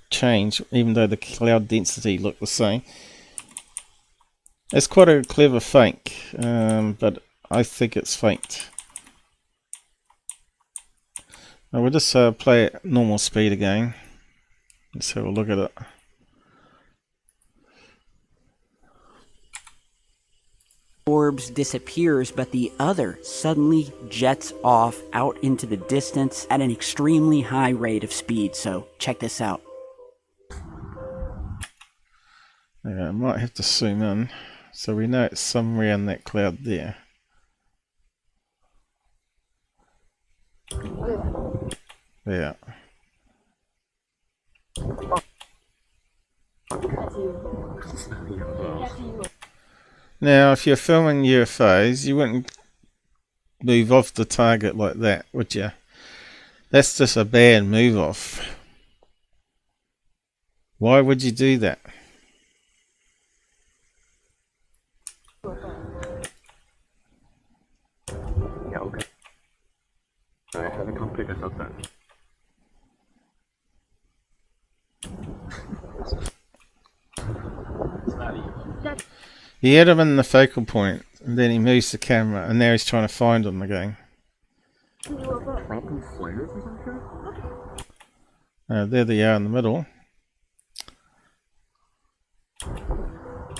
S3: change even though the cloud density looked the same. It's quite a clever fake, but I think it's faked. Now we'll just play at normal speed again. Let's have a look at it.
S4: Orbs disappears, but the other suddenly jets off out into the distance at an extremely high rate of speed. So check this out.
S3: Yeah, I might have to zoom in So we know it's somewhere in that cloud there. Yeah. Now, if you're filming UFOs, you wouldn't move off the target like that, would you? That's just a bad move off. Why would you do that?
S6: Yeah, okay. I have a complete then.
S3: He had him in the focal point, and then he moves the camera, and now he's trying to find him again.
S6: Probably flares or something?
S3: There they are in the middle.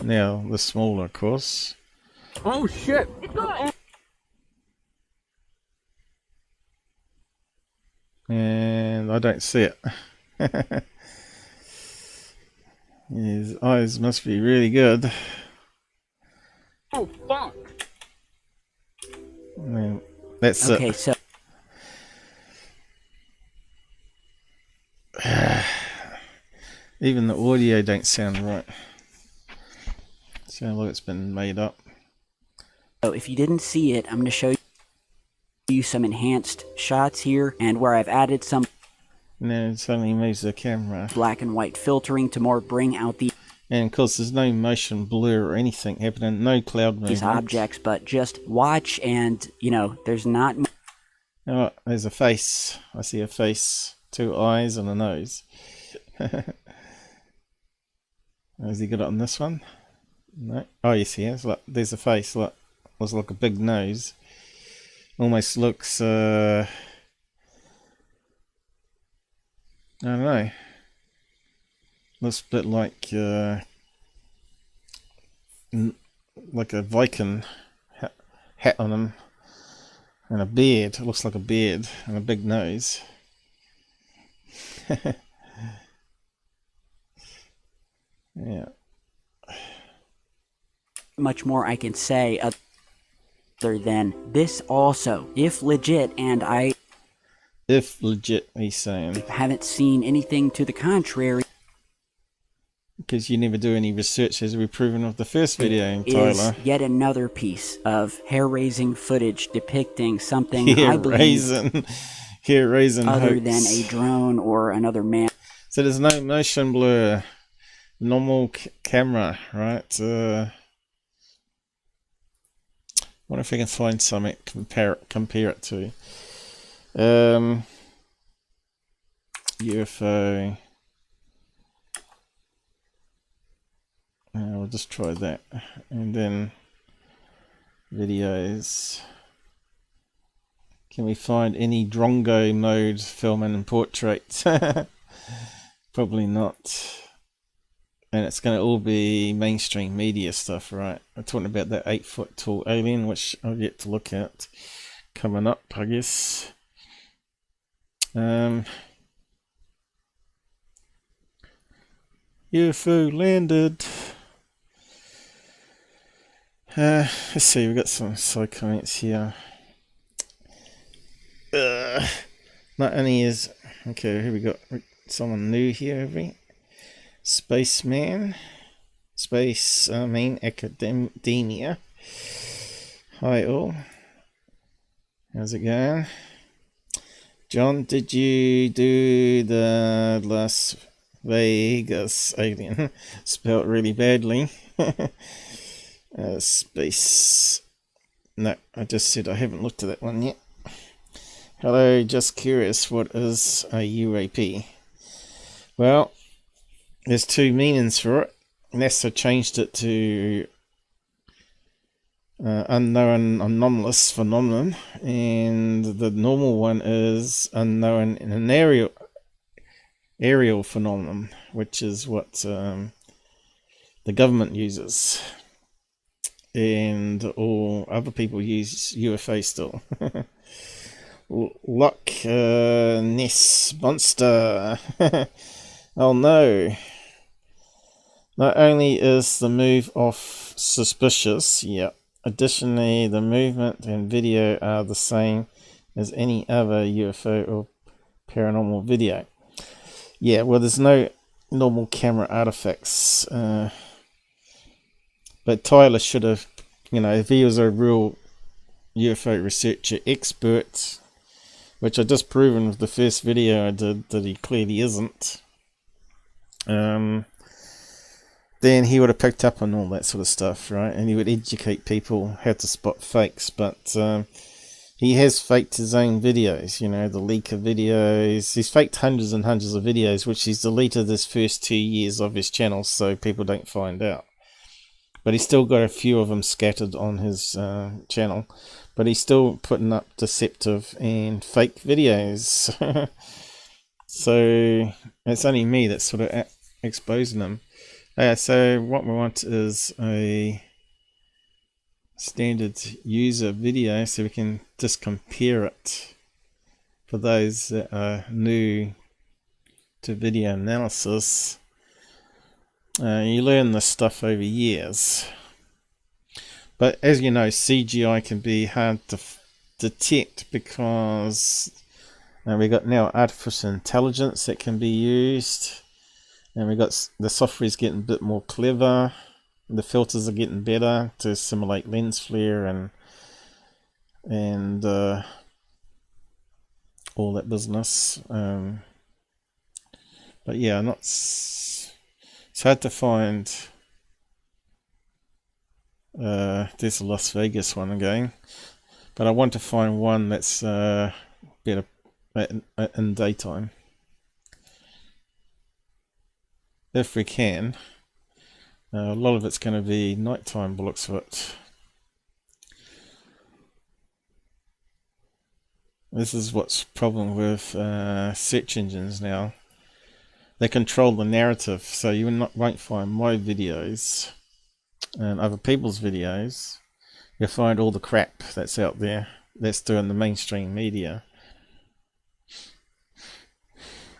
S3: Now, the smaller, of course.
S6: Oh shit!
S3: And I don't see it. His eyes must be really good.
S6: Oh fuck!
S3: And that's
S4: Okay,
S3: it.
S4: so
S3: Even the audio don't sound right. Sounds like it's been made up.
S4: if you didn't see it, I'm going to show you some enhanced shots here, and where I've added some
S3: Now it suddenly moves the camera.
S4: black and white filtering to more bring out
S3: And of course there's no motion blur or anything happening, no cloud movement.
S4: these objects, but just watch and, you know, there's not...
S3: Oh, there's a face. I see a face, 2 eyes and a nose. Has he got it on this one? No. Oh, yes, he has. Look, there's a face. Look, looks like a big nose. Almost looks, I don't know. Looks a bit like a Viking hat on him. And a beard. It looks like a beard and a big nose. Yeah.
S4: much more I can say other than this also, if legit, and I
S3: If legit, he's saying.
S4: haven't seen anything to the contrary,
S3: Because you never do any research, as we've proven with the first video,
S4: is
S3: Tyler.
S4: yet another piece of hair-raising footage depicting something I believe
S3: Hair-raising
S4: other
S3: hoax.
S4: than a drone or another man.
S3: So there's no motion blur. Normal camera, right? Wonder if we can find something compare it to. UFO. We'll just try that, and then videos. Can we find any drongo mode filming and portraits? Probably not. And it's going to all be mainstream media stuff, right? I'm talking about that 8-foot tall alien, which I'll get to look at coming up, I guess. UFO landed. Let's see, we've got some side comments here. Not only is... Okay, here we got someone new here, have we? Spaceman. Academia. Hi all. How's it going? John, did you do the Las Vegas alien? Spelled really badly. Space. No, I just said I haven't looked at that one yet. Hello, just curious, what is a UAP? Well, there's 2 meanings for it. NASA changed it to unknown anomalous phenomenon, and the normal one is unknown in an aerial phenomenon, which is what the government uses, and all other people use UFO still. Loch Ness Monster. Oh no. Not only is the move off suspicious, additionally the movement and video are the same as any other UFO or paranormal video. Yeah, well, there's no normal camera artifacts. But Tyler should have, if he was a real UFO researcher expert, which I just proven with the first video I did that he clearly isn't, then he would have picked up on all that sort of stuff, right? And he would educate people how to spot fakes. But he has faked his own videos, the leaker videos. He's faked hundreds and hundreds of videos, which he's deleted his first 2 years of his channel so people don't find out. But he's still got a few of them scattered on his channel. But he's still putting up deceptive and fake videos. So it's only me that's sort of exposing them. So what we want is a standard user video so we can just compare it for those that are new to video analysis. You learn this stuff over years, but as you know, CGI can be hard to detect because we got now artificial intelligence that can be used, and we got the software is getting a bit more clever. The filters are getting better to simulate lens flare and all that business. But yeah, it's hard to find. There's a Las Vegas one again, but I want to find one that's better in daytime if we can. A lot of it's going to be nighttime, looks of it. This is what's problem with search engines now. They control the narrative, so you won't find my videos and other people's videos. You'll find all the crap that's out there that's doing the mainstream media.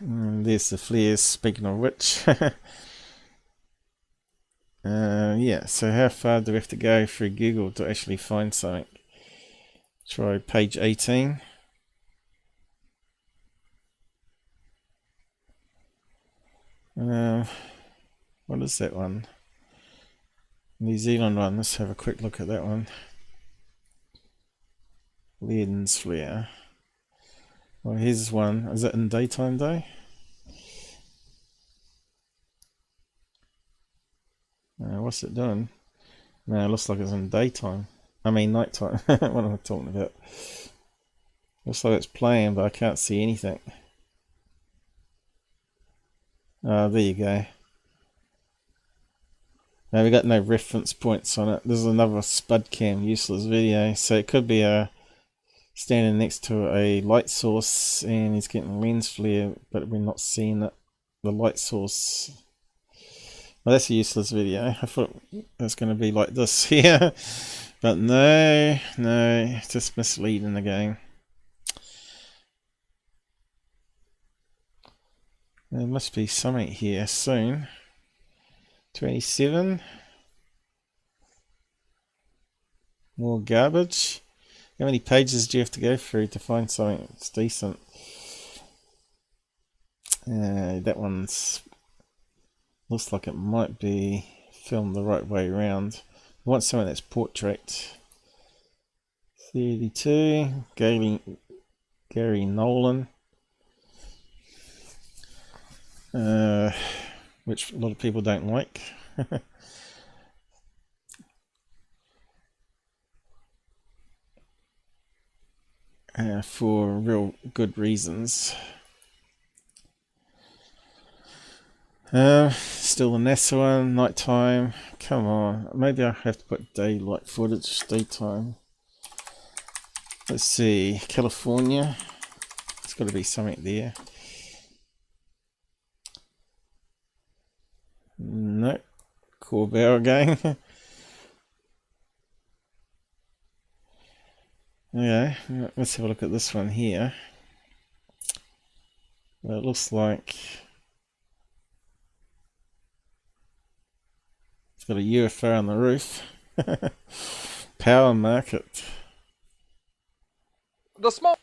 S3: And there's the flares, speaking of which. Yeah, so how far do we have to go through Google to actually find something? Try page 18. What is that one? New Zealand one. Let's have a quick look at that one. Lens flare. Well, here's one. Is it in daytime though? What's it doing? No, it looks like it's in daytime. I mean nighttime. What am I talking about? Looks like it's playing, but I can't see anything. Oh, there you go. Now we got no reference points on it. This is another spud cam useless video. So it could be standing next to a light source and he's getting lens flare, but we're not seeing it. The light source. Well, that's a useless video. I thought it was going to be like this here, but no, just misleading again. There must be something here soon. 27. More garbage. How many pages do you have to go through to find something that's decent? That one's looks like it might be filmed the right way around. I want something that's portrait. 32. Gary Nolan. Which a lot of people don't like. For real good reasons. Still the NASA one, nighttime. Come on, maybe I have to put daylight footage, daytime. Let's see, California. There's got to be something there. No, Corbell again. Okay, let's have a look at this one here. Well, it looks like got a UFO on the roof. Power market.
S6: The smoke.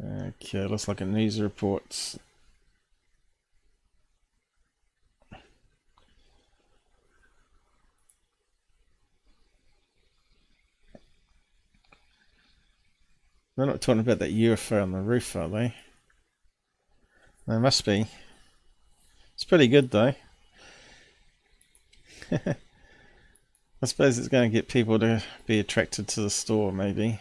S3: Okay, looks like a news report. They're not talking about that UFO on the roof, are they? They must be. It's pretty good though. I suppose it's going to get people to be attracted to the store, maybe.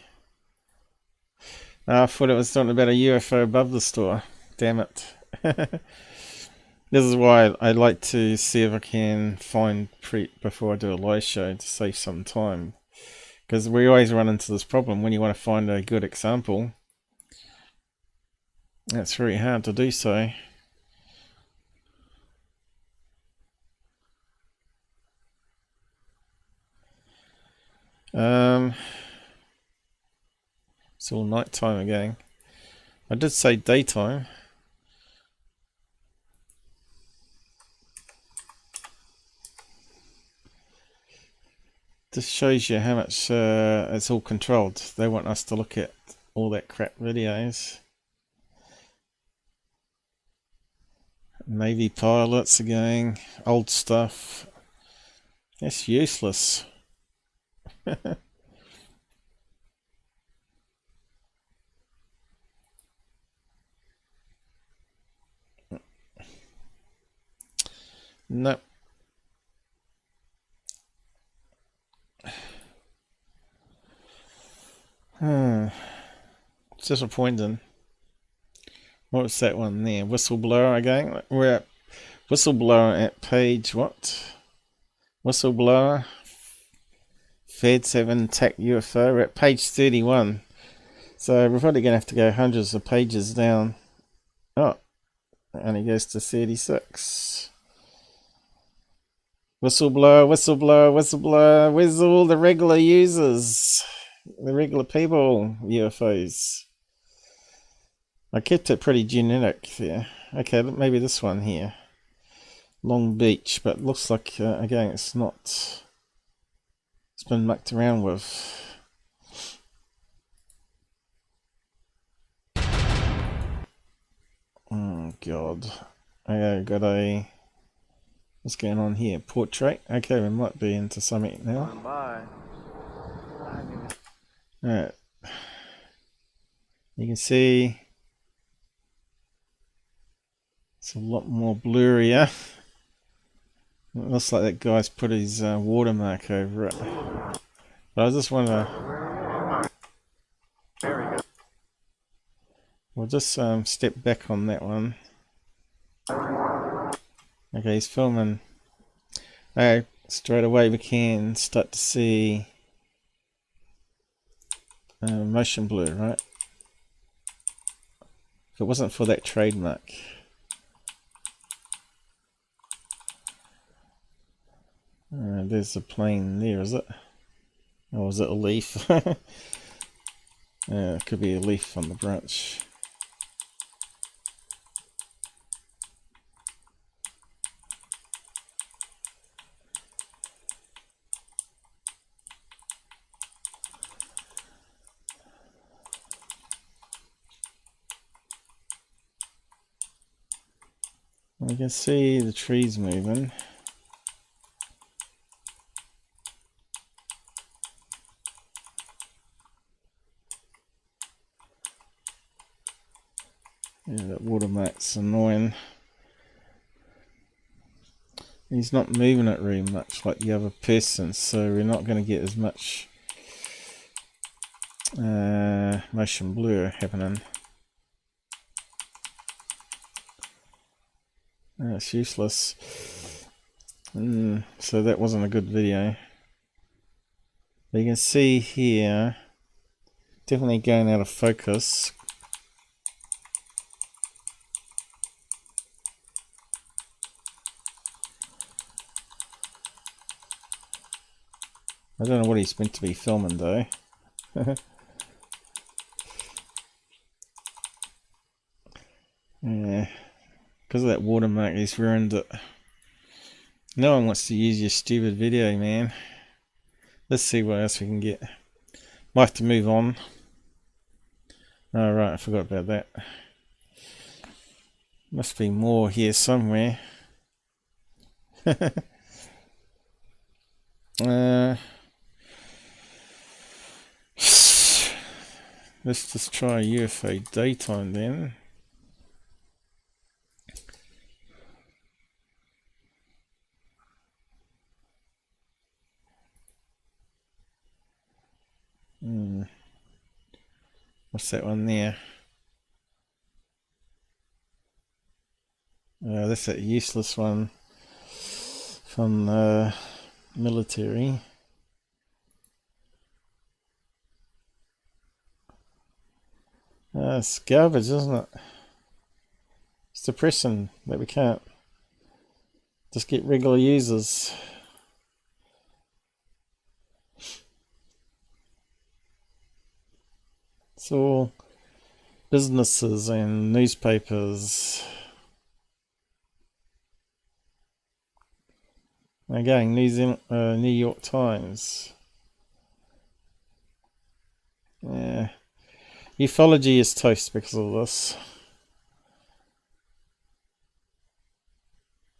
S3: I thought it was talking about a UFO above the store. Damn it. This is why I like to see if I can find before I do a live show to save some time. Because we always run into this problem when you want to find a good example. It's very hard to do so. It's all night time again. I did say daytime. This shows you how much it's all controlled. They want us to look at all that crap videos. Navy pilots are going, old stuff. That's useless. Nope. It's disappointing. What was that one there? Whistleblower again? We're at Whistleblower at page what? Whistleblower Fed 7 attack UFO. We're at page 31. So we're probably going to have to go hundreds of pages down. Oh, it only goes to 36. Whistleblower, whistleblower, whistleblower. Where's all the regular users? The regular people, UFOs. I kept it pretty generic there. Okay, maybe this one here. Long Beach, but looks like, again, it's not... It's been mucked around with. Oh, God. Okay, got a... What's going on here? Portrait? Okay, we might be into something now. Alright. You can see it's a lot more blurrier. It looks like that guy's put his watermark over it. But I just want to... We'll just step back on that one. Okay, he's filming. Alright, straight away we can start to see motion blur, right? If it wasn't for that trademark. There's a plane there, is it? Or is it a leaf? It could be a leaf on the branch. We can see the trees moving. Yeah, that watermark's annoying. He's not moving it very much like the other person, so we're not going to get as much motion blur happening. It's useless. So that wasn't a good video. But you can see here, definitely going out of focus. I don't know what he's meant to be filming though. Yeah, because of that watermark he's ruined it. No one wants to use your stupid video, man. Let's see what else we can get. Might have to move on. Oh, right, I forgot about that. Must be more here somewhere. Let's just try UFO daytime then. What's that one there? That's that useless one from military. It's garbage, isn't it? It's depressing that we can't just get regular users. It's all businesses and newspapers. Again, New York Times. Yeah. Ufology is toast because of this.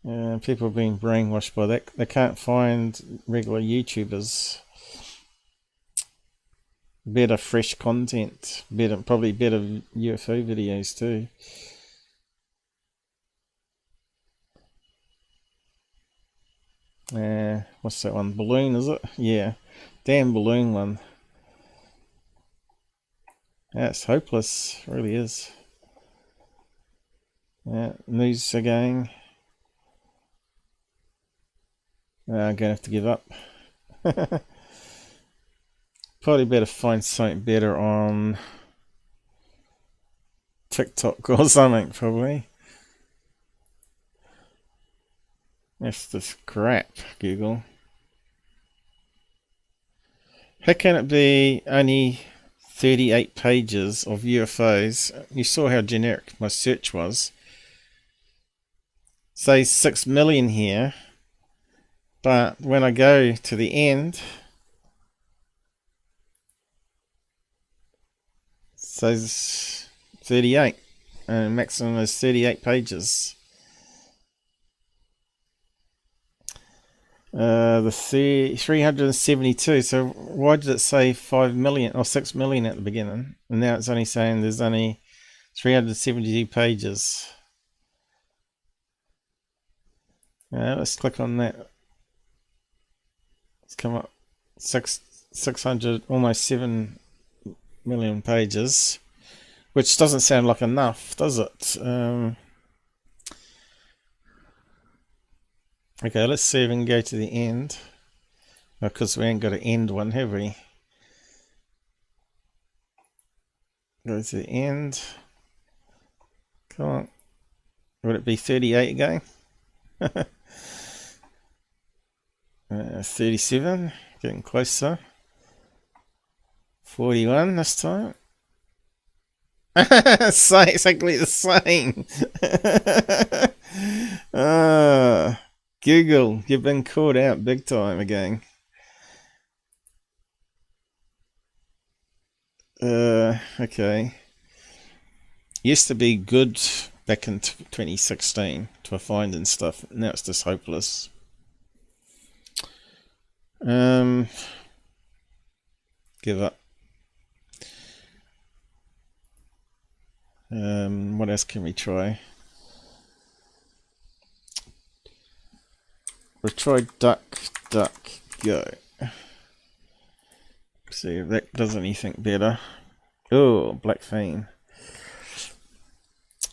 S3: Yeah, people are being brainwashed by that. They can't find regular YouTubers. Better fresh content. Probably better UFO videos too. What's that one? Balloon, is it? Yeah. Damn balloon one. That's hopeless. It really is. Yeah, news again. I'm gonna have to give up. Probably better find something better on TikTok or something, probably. That's just crap, Google. How can it be only 38 pages of UFOs? You saw how generic my search was. Say 6 million here, but when I go to the end, it says 38, and maximum is 38 pages. The 372, so why did it say 5 million or 6 million at the beginning, and now it's only saying there's only 372 pages? Let's click on that. It's come up 600, almost 7 million pages, which doesn't sound like enough, does it? Okay, let's see if we can go to the end, because we ain't got an end one, have we? Go to the end. Come on. Would it be 38 again? 37, getting closer. 41 this time. Exactly the same. Google, you've been caught out big time again. Okay. Used to be good back in 2016 for finding stuff. Now it's just hopeless. Give up. What else can we try? We'll try DuckDuckGo. See if that does anything better. Oh, Black Fiend.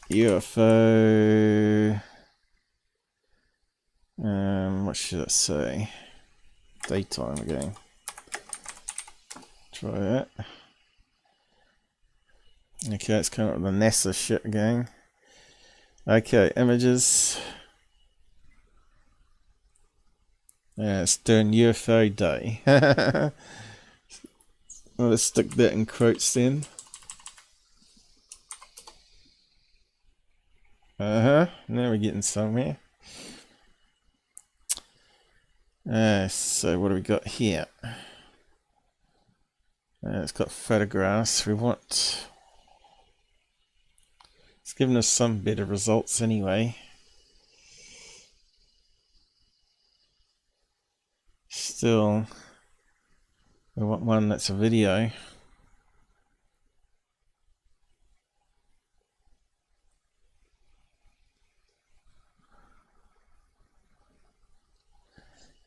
S3: UFO. What should it say? Daytime again. Try that. Okay, it's coming up with the NASA shit again. Okay, images. Yeah, it's doing UFO day. Let's stick that in quotes then. Now we're getting somewhere. So what do we got here? It's got photographs. It's given us some better results anyway. Still, we want one that's a video.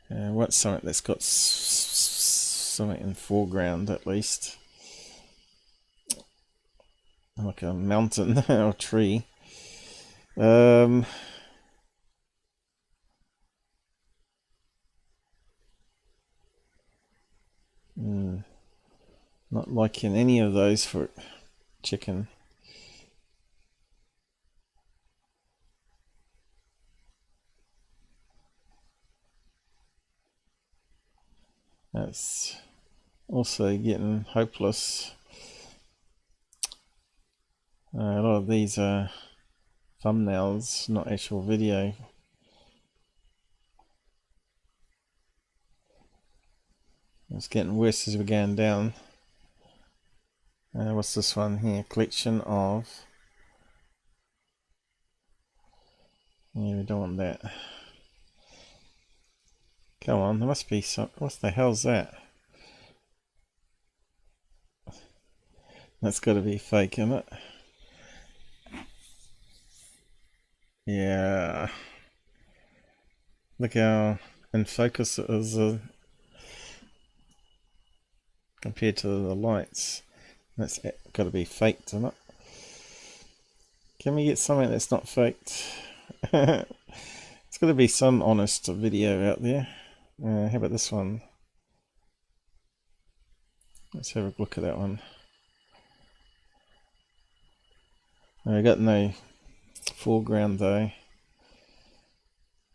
S3: What's something that's got something in foreground at least, like a mountain or tree. Not liking any of those for chicken. That's also getting hopeless. A lot of these are thumbnails, not actual video. It's getting worse as we're going down. What's this one here? Collection of... Yeah, we don't want that. Come on, there must be some... What the hell's that? That's got to be fake, isn't it? Yeah. Look how in focus it is compared to the lights. That's got to be faked, isn't it? Can we get something that's not faked? It's got to be some honest video out there. How about this one? Let's have a look at that one. I got no foreground though.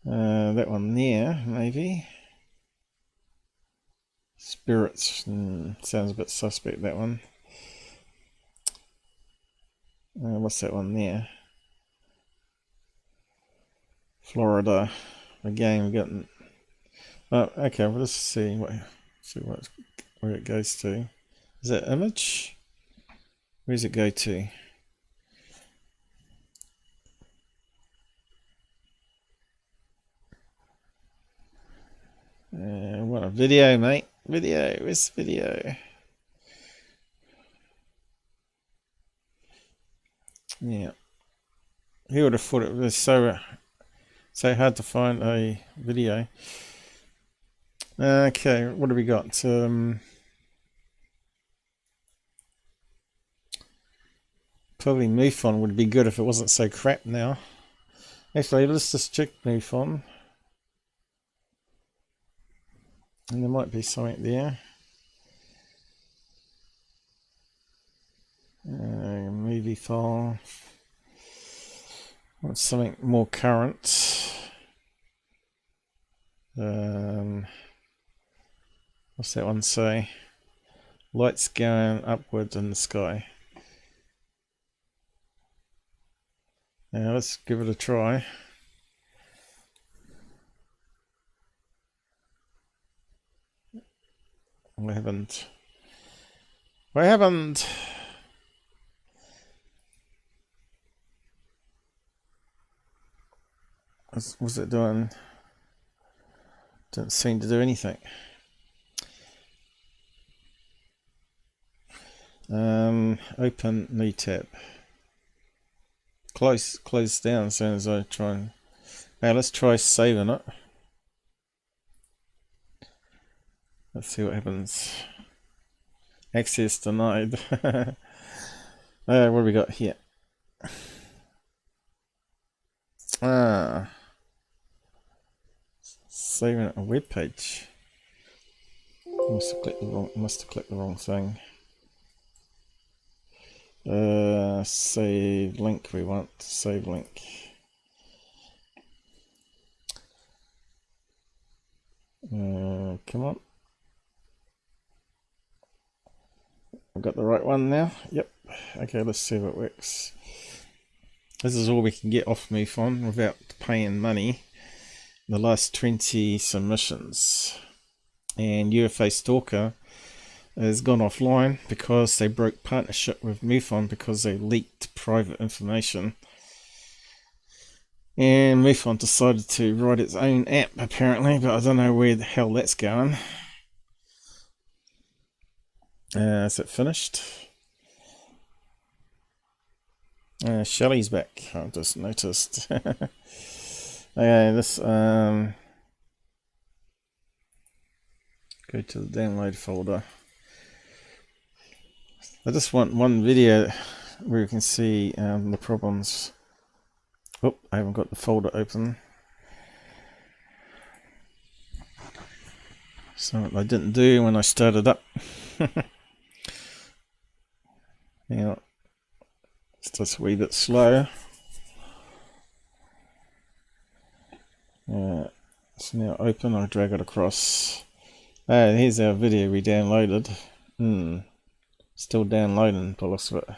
S3: That one there, maybe. Spirits. Sounds a bit suspect, that one. What's that one there? Florida. Again, we've got... Oh, okay, well, let's see where it goes to. Is that image? Where does it go to? What a video, mate. Video. Where's the video? Yeah. Who would have thought it was so hard to find a video? Okay, what have we got? Probably MUFON would be good if it wasn't so crap now. Actually, let's just check MUFON. And there might be something there. Movie file. What's something more current? What's that one say? Lights going upwards in the sky. Now let's give it a try. We haven't. What's it doing? Didn't seem to do anything. Open new tab. Close down as soon as I try and... Now let's try saving it. Let's see what happens. Access denied. What do we got here? Saving a web page. Must have clicked the wrong thing. Save link. We want save link. Come on. I've got the right one now. Yep. Okay, let's see if it works. This is all we can get off MUFON without paying money. the last 20 submissions. And UFO Stalker has gone offline because they broke partnership with MUFON because they leaked private information. And MUFON decided to write its own app apparently, but I don't know where the hell that's going. Is it finished? Shelley's back, I've just noticed. Okay, this go to the download folder. I just want one video where you can see the problems. Oh, I haven't got the folder open. Something I didn't do when I started up. Yeah, it's just a wee bit slow. It's now open. I'll drag it across. Here's our video we downloaded. Still downloading, by the looks of it.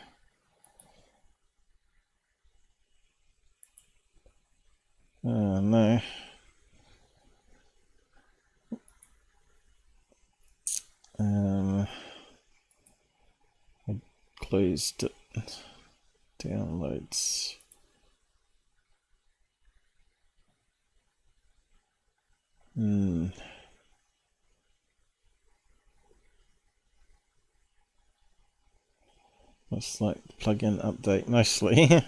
S3: Oh no. I closed it. Downloads. Looks like plugin update mostly.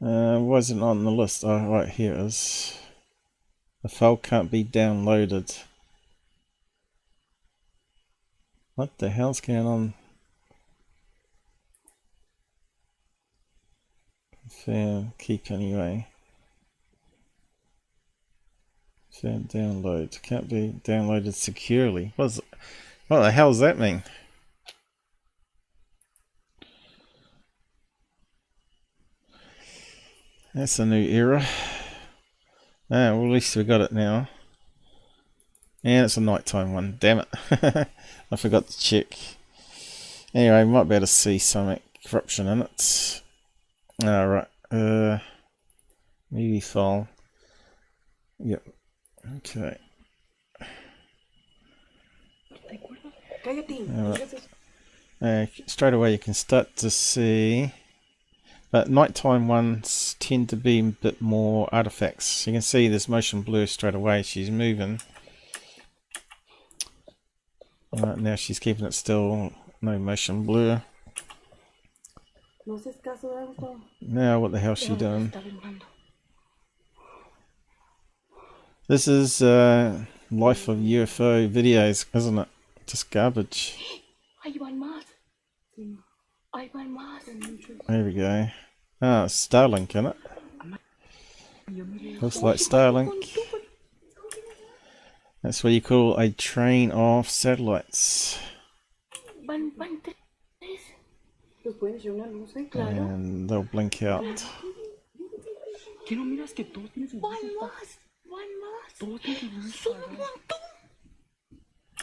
S3: Wasn't on the list. Oh, right, here it is. The file can't be downloaded. What the hell's going on? Confirm, keep anyway. Confirm download. Can't be downloaded securely. What the hell does that mean? That's a new error. Well, at least we got it now. And it's a nighttime one, damn it. I forgot to check. Anyway, we might be able to see some corruption in it. Alright, movie file. Yep, okay. Straight away you can start to see, but nighttime ones tend to be a bit more artifacts. You can see there's motion blur straight away. She's moving. Now she's keeping it still, no motion blur. Now what the hell's she doing? This is life of UFO videos, isn't it? Just garbage. There we go. Ah, it's Starlink, isn't it? Looks like Starlink. That's what you call a train of satellites. And they'll blink out.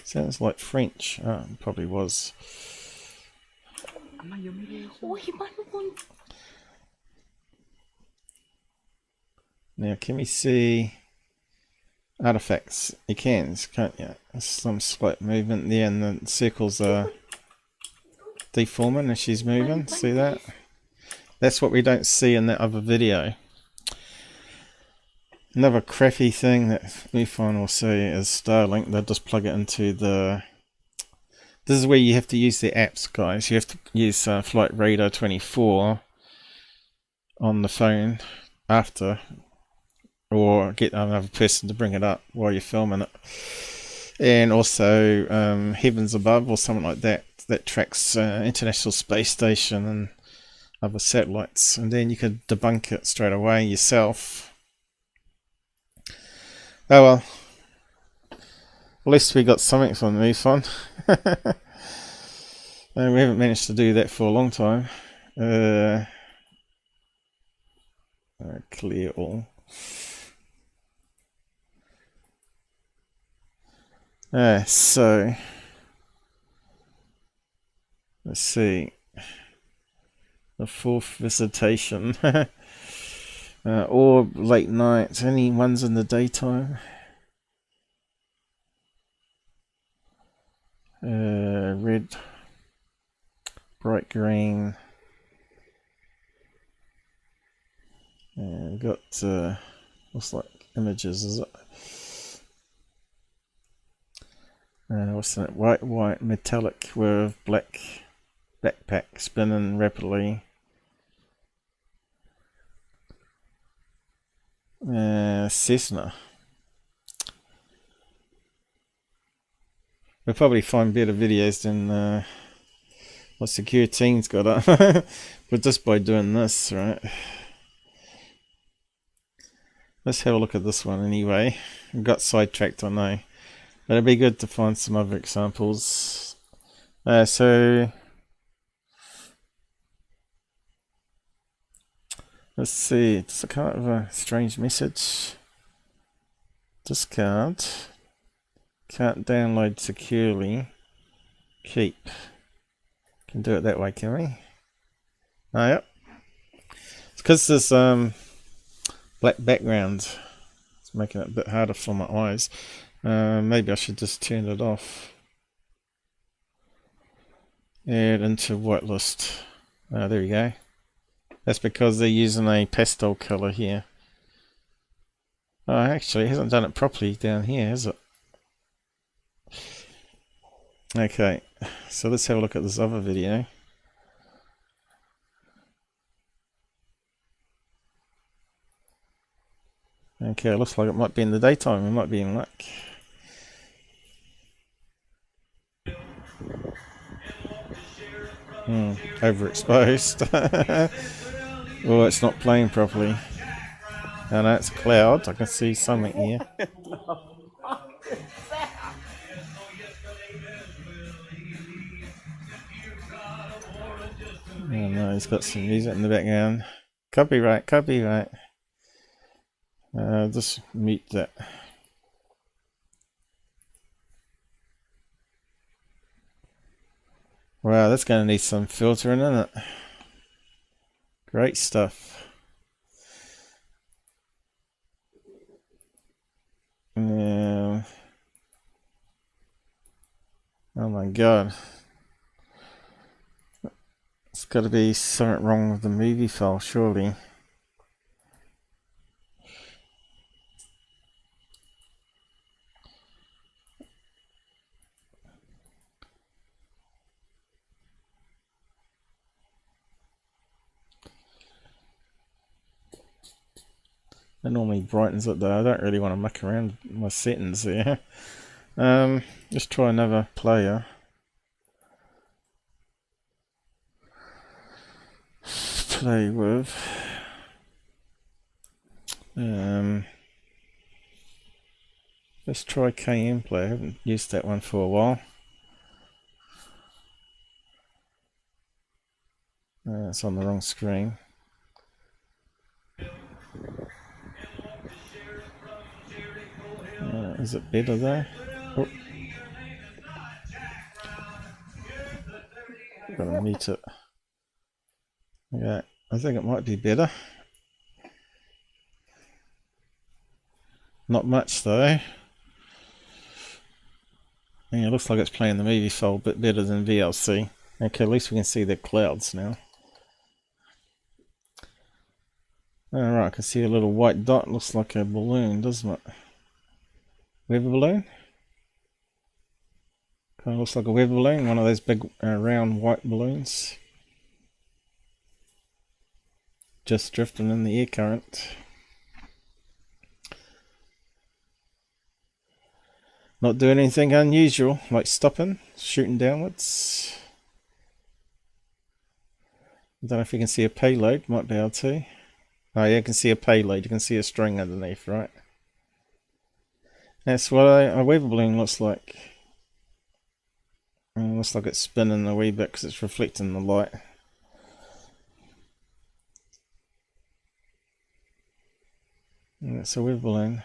S3: Sounds like French. Probably was. Now, can we see artifacts? You can, can't you? There's some slight movement there, and the circles are deforming as she's moving. See that? That's what we don't see in that other video. Another crappy thing that MUFON will say is Starlink. They'll just plug it into the... This is where you have to use the apps, guys. You have to use Flight Radar 24 on the phone after, or get another person to bring it up while you're filming it. And also Heavens Above or something like that, that tracks International Space Station and other satellites. And then you could debunk it straight away yourself. Oh well. At least we got something from MUFON. We haven't managed to do that for a long time. Clear all. So let's see. The fourth visitation. Or late nights. Any ones in the daytime? Red, bright green. We've got looks like images, is it? What's that? White, metallic with black backpack spinning rapidly. Cessna. We'll probably find better videos than what Secureteam's got up. But just by doing this, right? Let's have a look at this one anyway. I got sidetracked, I know. But it'd be good to find some other examples. So let's see. It's a kind of a strange message. Discard. Can't download securely. Keep. Can do it that way, can we? Oh, yep. It's because there's black background. It's making it a bit harder for my eyes. Maybe I should just turn it off. Add into whitelist. There we go. That's because they're using a pastel color here. Oh, actually, it hasn't done it properly down here, has it? Okay, so let's have a look at this other video. Okay, it looks like it might be in the daytime. We might be in luck. Overexposed. Oh, it's not playing properly. Oh no, it's a cloud. I can see something here. Oh no, he's got some music in the background. Copyright, copyright. Just mute that. Wow, that's going to need some filtering, isn't it? Great stuff. Yeah. Oh my god. It's got to be something wrong with the movie file, surely. It normally brightens it though. I don't really want to muck around with my settings there. Just try another player. Play with. Let's try KM Play. I haven't used that one for a while. It's on the wrong screen. Is it better there? Oh. Gotta mute it. Okay, I think it might be better. Not much though. Yeah, it looks like it's playing the movie file a bit better than VLC. Okay, at least we can see the clouds now. Alright, I can see a little white dot. Looks like a balloon, doesn't it? Weather balloon? Kind of looks like a weather balloon, one of those big round white balloons. Just drifting in the air current. Not doing anything unusual, like stopping, shooting downwards. I don't know if you can see a payload, might be able to. Oh yeah, you can see a payload, you can see a string underneath, right? That's what a weather balloon looks like. It looks like it's spinning a wee bit because it's reflecting the light. And it's a weather balloon.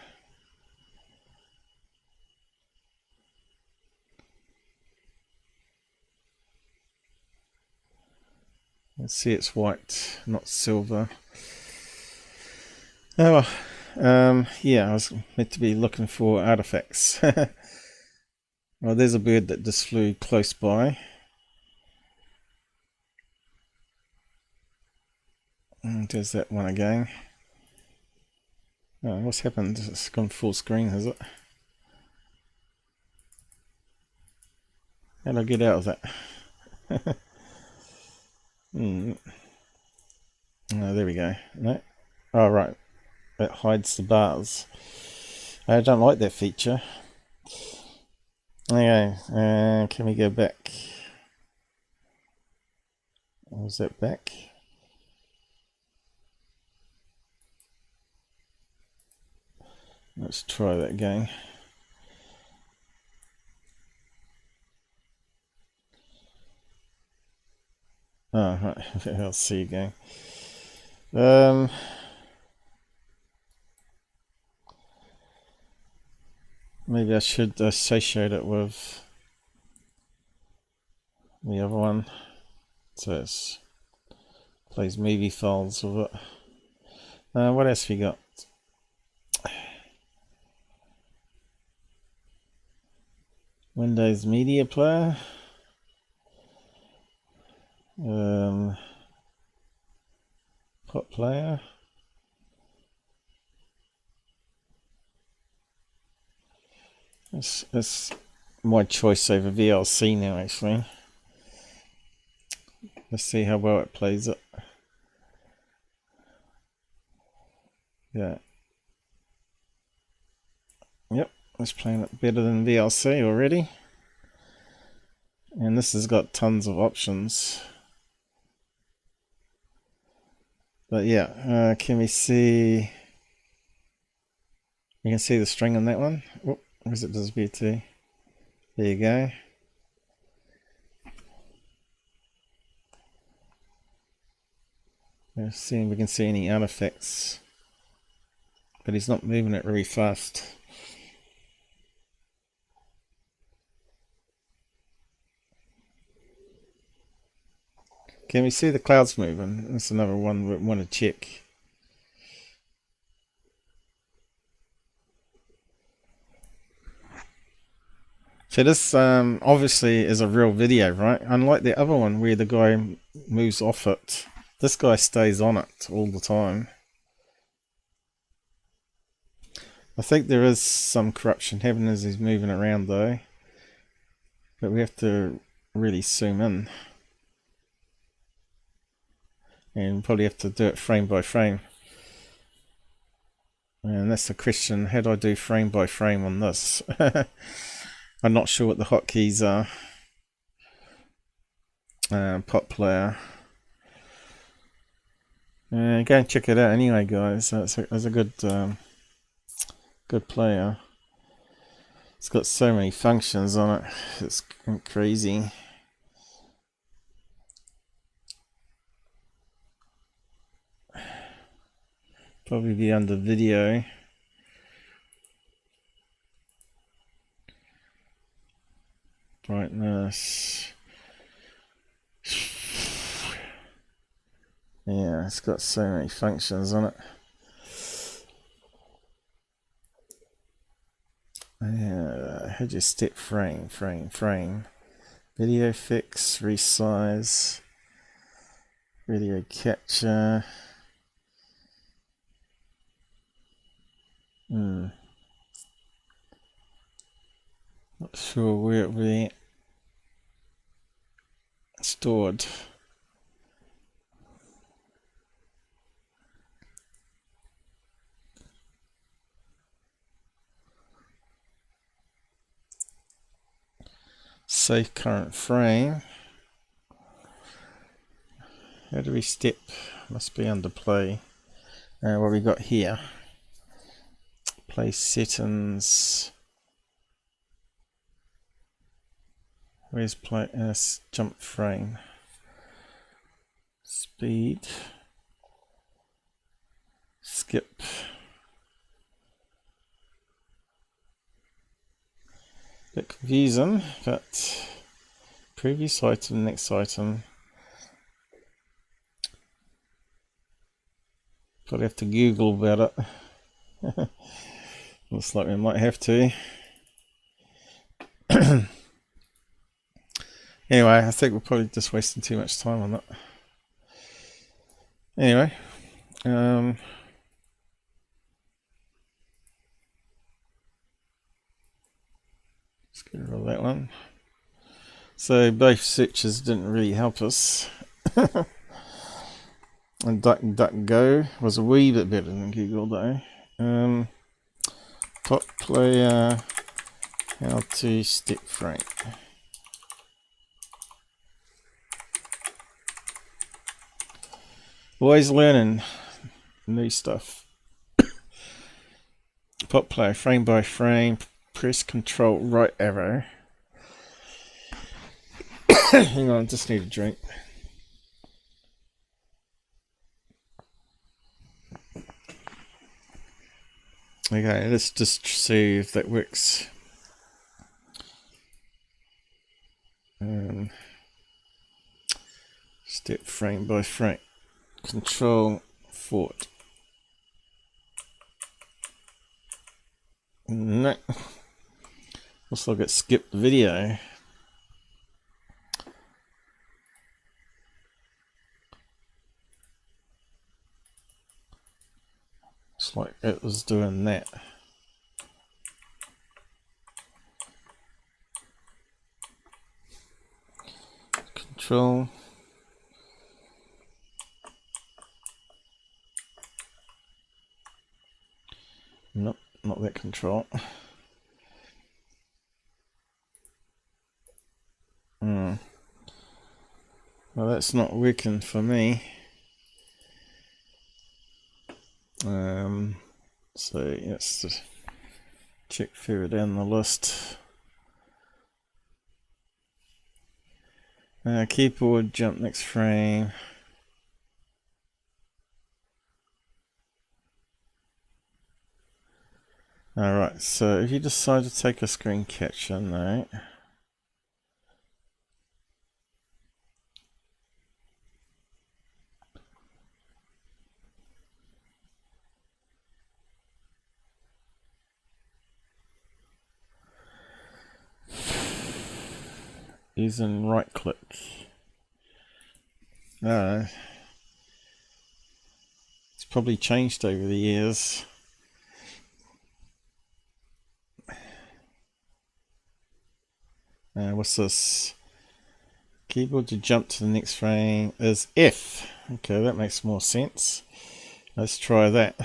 S3: Let's see, it's white, not silver. Oh well, yeah, I was meant to be looking for artifacts. Well, there's a bird that just flew close by. And there's that one again. Oh, what's happened? It's gone full screen, has it? How do I get out of that? Oh, there we go. No. Oh, right. It hides the bars. I don't like that feature. Okay, can we go back? Was that back? Let's try that again. Oh, right. I'll see again. Maybe I should associate it with the other one. So it plays movie files with it. What else we got? Windows Media Player. Pot Player. It's my choice over VLC now, actually. Let's see how well it plays it. Yeah. Yep, it's playing it better than VLC already. And this has got tons of options. But yeah, can we see... You can see the string on that one. Oh, where's it disappear to? There you go. Let's see if we can see any artifacts. But he's not moving it really fast. Can we see the clouds moving? That's another one we want to check. So this obviously is a real video, right? Unlike the other one where the guy moves off it, this guy stays on it all the time. I think there is some corruption happening as he's moving around though. But we have to really zoom in. And probably have to do it frame by frame. And that's the question, how do I do frame by frame on this? I'm not sure what the hotkeys are. Pot Player. Go and check it out anyway, guys. That's a good good player. It's got so many functions on it. It's crazy. Probably be under video. Brightness. Yeah, it's got so many functions on it. How do you step frame? Video fix, resize, video capture. Not sure where it will be stored. Save current frame. How do we step? Must be under play. What we got here? Play settings. Where's play? Jump frame. Speed. Skip. Bit confusing, but previous item, next item. Probably have to Google about it. Looks like we might have to. Anyway, I think we're probably just wasting too much time on that. Anyway, let's get rid of that one. So both searches didn't really help us. And DuckDuckGo was a wee bit better than Google though. Top player, how to step frame. Always learning new stuff. Pop play, frame by frame, press control right arrow. Hang on, just need a drink. Okay, let's just see if that works. Step frame by frame. Control forward. No. Looks like it skipped the video. Looks like it was doing that. Control. Nope, not that control. Well, that's not working for me. So let's just check further down the list. Keyboard, jump next frame. Alright, so if you decide to take a screen capture now, using right click. It's probably changed over the years. What's this? Keyboard to jump to the next frame is F. Okay, that makes more sense. Let's try that.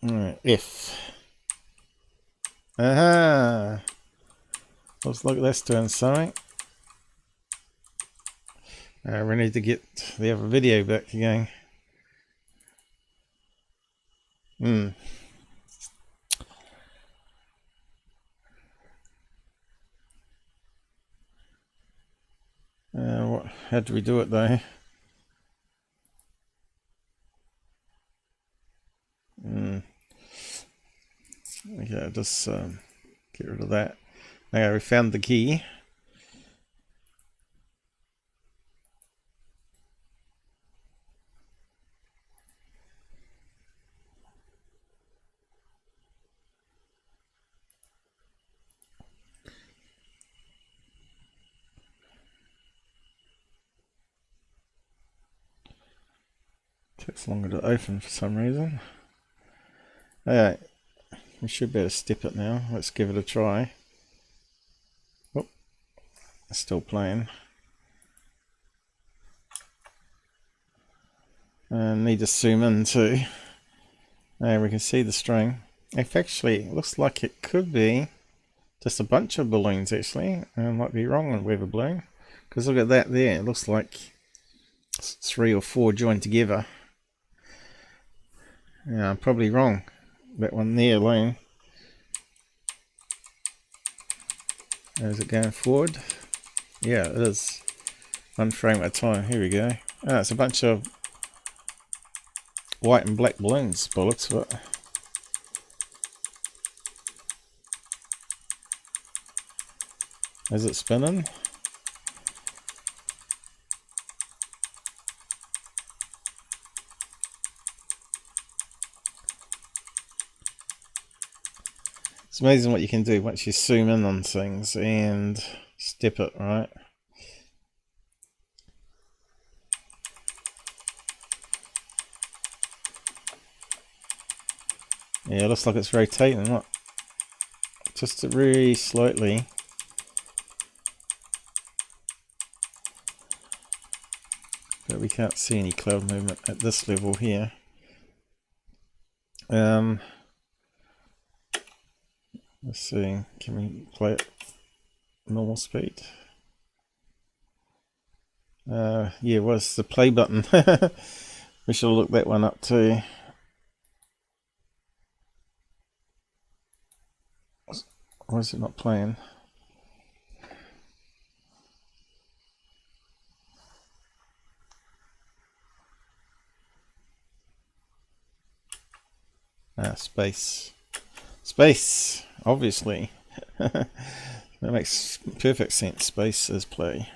S3: Alright, F. Aha! Looks like that's doing something. We need to get the other video back again. How do we do it though? Okay, just get rid of that. Okay, we found the key. Takes longer to open for some reason. Alright, we should be able to step it now. Let's give it a try. Oh, it's still playing. Need to zoom in too. There we can see the string. Actually, it looks like it could be just a bunch of balloons actually. I might be wrong on weather balloon. Because look at that there. It looks like 3 or 4 joined together. Yeah, I'm probably wrong. That one there alone. Is it going forward? Yeah, it is. 1 frame at a time. Here we go. Ah, it's a bunch of white and black balloons by the looks of it. Is it spinning? It's amazing what you can do once you zoom in on things and step it, right? Yeah, it looks like it's rotating, look. Just really slightly. But we can't see any cloud movement at this level here. Let's see, can we play it normal speed? Yeah, what's the play button? We should look that one up too. Why is it not playing? Space. Space, obviously. That makes perfect sense. Space is play.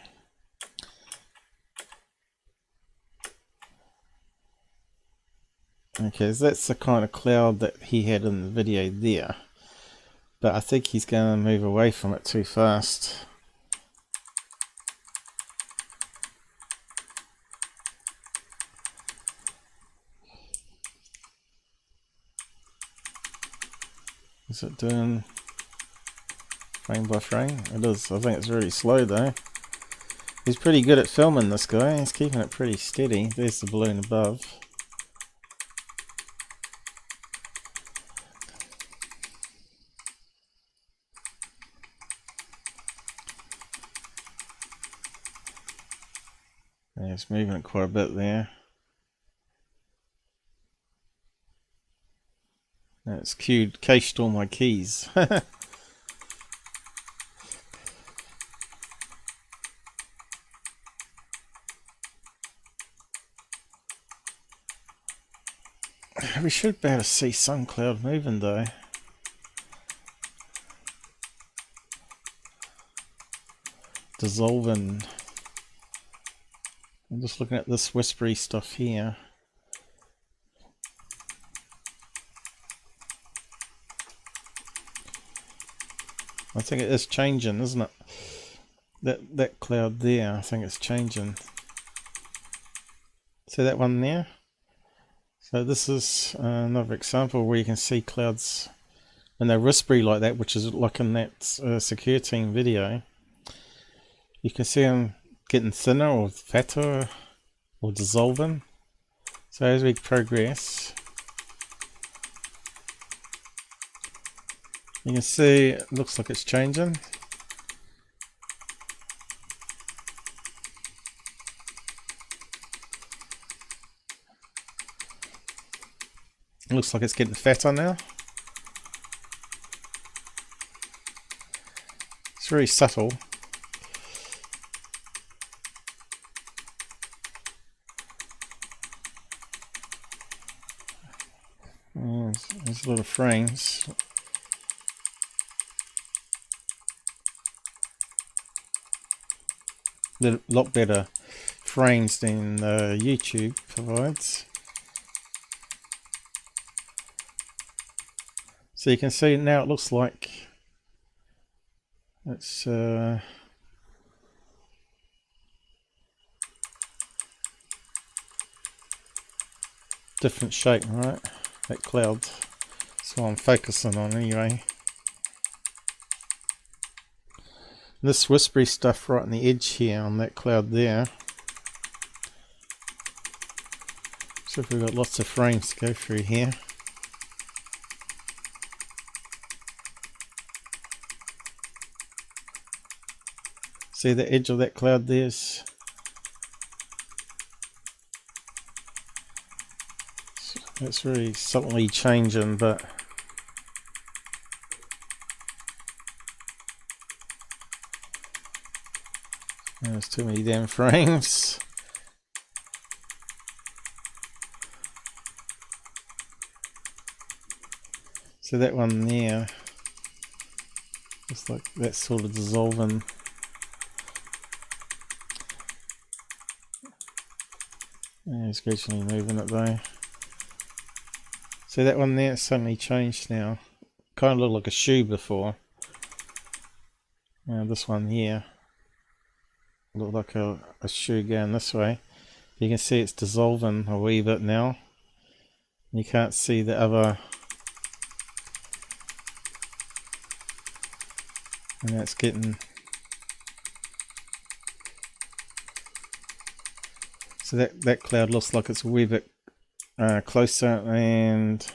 S3: Okay, so that's the kind of cloud that he had in the video there. But I think he's going to move away from it too fast. Is it doing frame by frame? It is. I think it's really slow though. He's pretty good at filming, this guy. He's keeping it pretty steady. There's the balloon above. Yeah, it's moving it quite a bit there. It's cached all my keys. We should be able to see some cloud moving though. Dissolving. I'm just looking at this whispery stuff here. I think it is changing, isn't it? That cloud there, I think it's changing. See that one there? So this is another example where you can see clouds when they're whispery like that, which is like in that Secureteam video. You can see them getting thinner or fatter or dissolving. So as we progress, you can see it looks like it's changing. It looks like it's getting fatter now. It's very subtle. There's a lot of frames. They're a lot better frames than YouTube provides. So you can see now it looks like it's different shape, right? That cloud. That's what I'm focusing on anyway. This whispery stuff right on the edge here on that cloud there. So we've got lots of frames to go through here. See the edge of that cloud there's it's really subtly changing, but there's too many damn frames. So that one there, it's like that's sort of dissolving. Yeah, it's gradually moving it though. So that one there suddenly changed now. kind of looked like a shoe before. This one here looked like a shoe going this way. You can see it's dissolving a wee bit now. You can't see the other. And that's getting. So that cloud looks like it's a wee bit closer and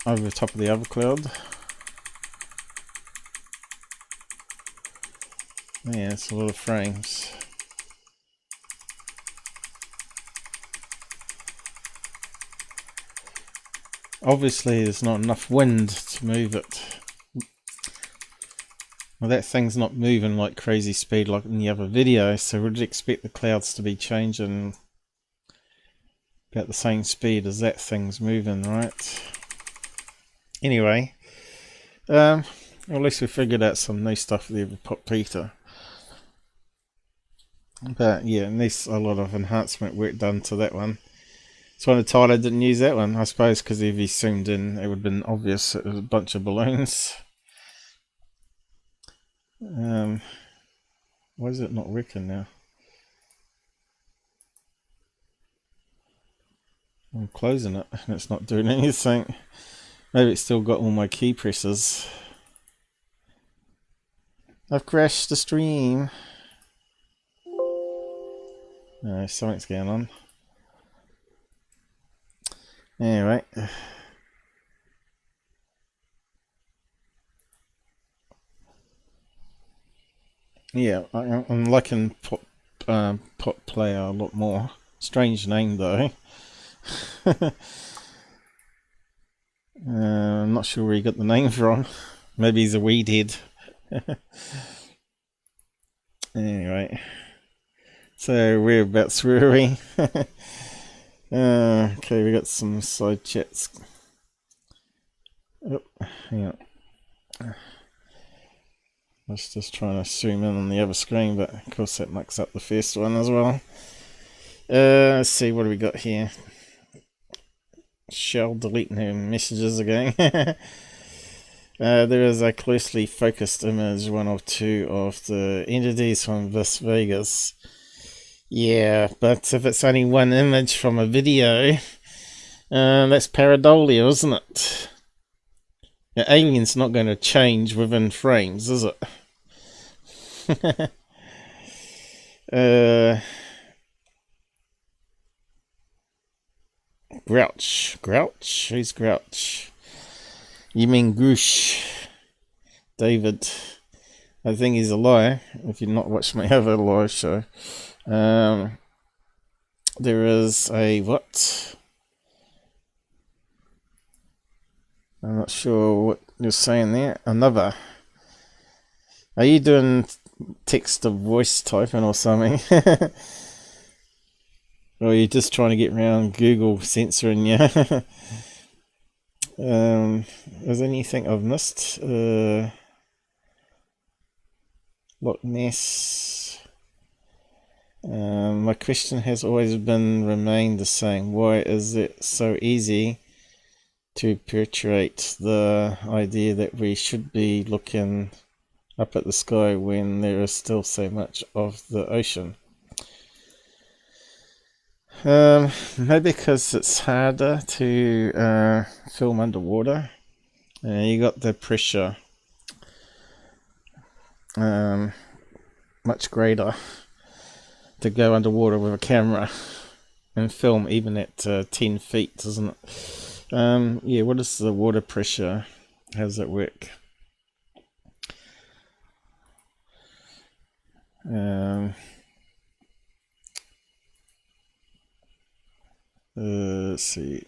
S3: over the top of the other cloud. Yeah, it's a lot of frames. Obviously there's not enough wind to move it. Well, that thing's not moving like crazy speed like in the other video, so we'd expect the clouds to be changing about the same speed as that thing's moving, right? Anyway, well, at least we figured out some new stuff there with Pop Peter. But yeah, needs a lot of enhancement work done to that one. It's why Tyler didn't use that one, I suppose, because if he zoomed in, it would have been obvious it was a bunch of balloons. Why is it not working now? I'm closing it and it's not doing anything. Maybe it's still got all my key presses. I've crashed the stream. No, something's going on. Anyway. Yeah, I'm liking Pop Player a lot more. Strange name though. I'm not sure where he got the name from. Maybe he's a weed head. Anyway, so whereabouts were we? Okay, we got some side chats. Oh, hang on. I was just trying to zoom in on the other screen, but of course that mucks up the first one as well. Let's see, what do we got here? Shell deleting her messages again. There is a closely focused image, one or two, of the entities from Las Vegas. Yeah, but if it's only one image from a video, that's pareidolia, isn't it? The alien's not going to change within frames, is it? Grouch? Who's Grouch? You mean Grusch? David. I think he's a liar, if you've not watched my other live show. There is a what? I'm not sure what you're saying there. Another. Are you doing text to voice typing or something? Or are you just trying to get around Google censoring you? Is there anything I've missed? Loch Ness. My question has always remained the same. Why is it so easy to perpetuate the idea that we should be looking up at the sky when there is still so much of the ocean? Maybe because it's harder to film underwater. You got the pressure much greater to go underwater with a camera and film even at 10 feet, isn't it? Yeah, what is the water pressure? How does it work? Let's see.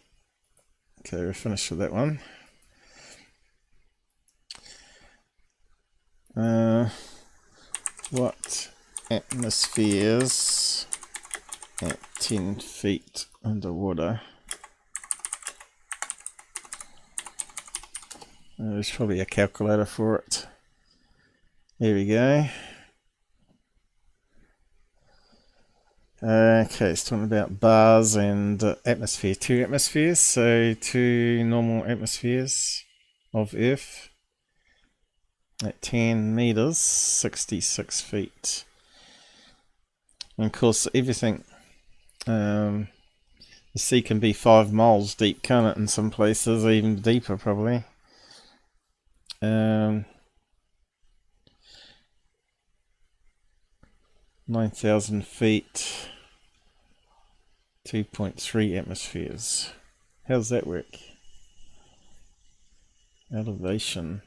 S3: Okay, we're finished with that one. What atmospheres at 10 feet underwater? There's probably a calculator for it. There we go. Okay, it's talking about bars and atmosphere. 2 atmospheres, so 2 normal atmospheres. of Earth at 10 meters, 66 feet. And of course, everything, the sea can be 5 miles deep, can't it, in some places, even deeper probably. 9,000 feet, 2.3 atmospheres. How does that work? Elevation.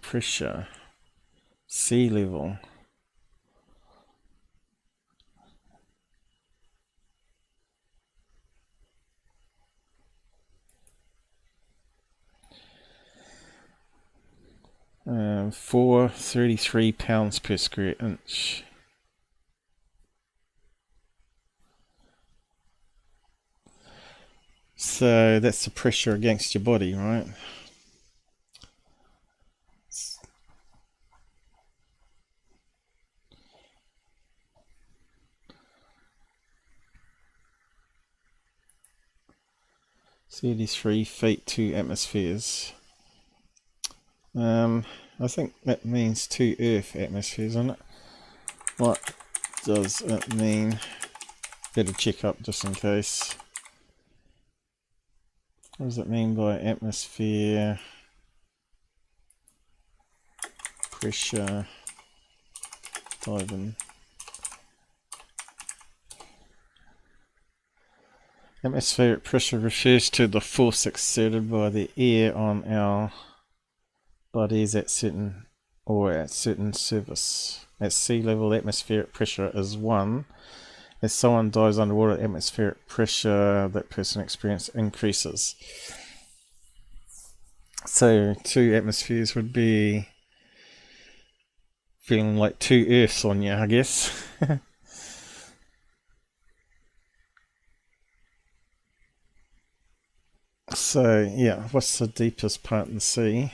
S3: Pressure. Sea level. — 433 pounds per square inch. So that's the pressure against your body, right? (33 feet, 2 atmospheres). I think that means 2 Earth atmospheres, doesn't it? What does it mean? Better check up just in case. What does it mean by atmosphere? Pressure. Dive in. Atmospheric pressure refers to the force exerted by the air on our bodies at certain surface. At sea level, atmospheric pressure is 1. As someone dives underwater, atmospheric pressure that person experiences increases. So 2 atmospheres would be feeling like 2 Earths on you, I guess. So yeah, what's the deepest part in the sea?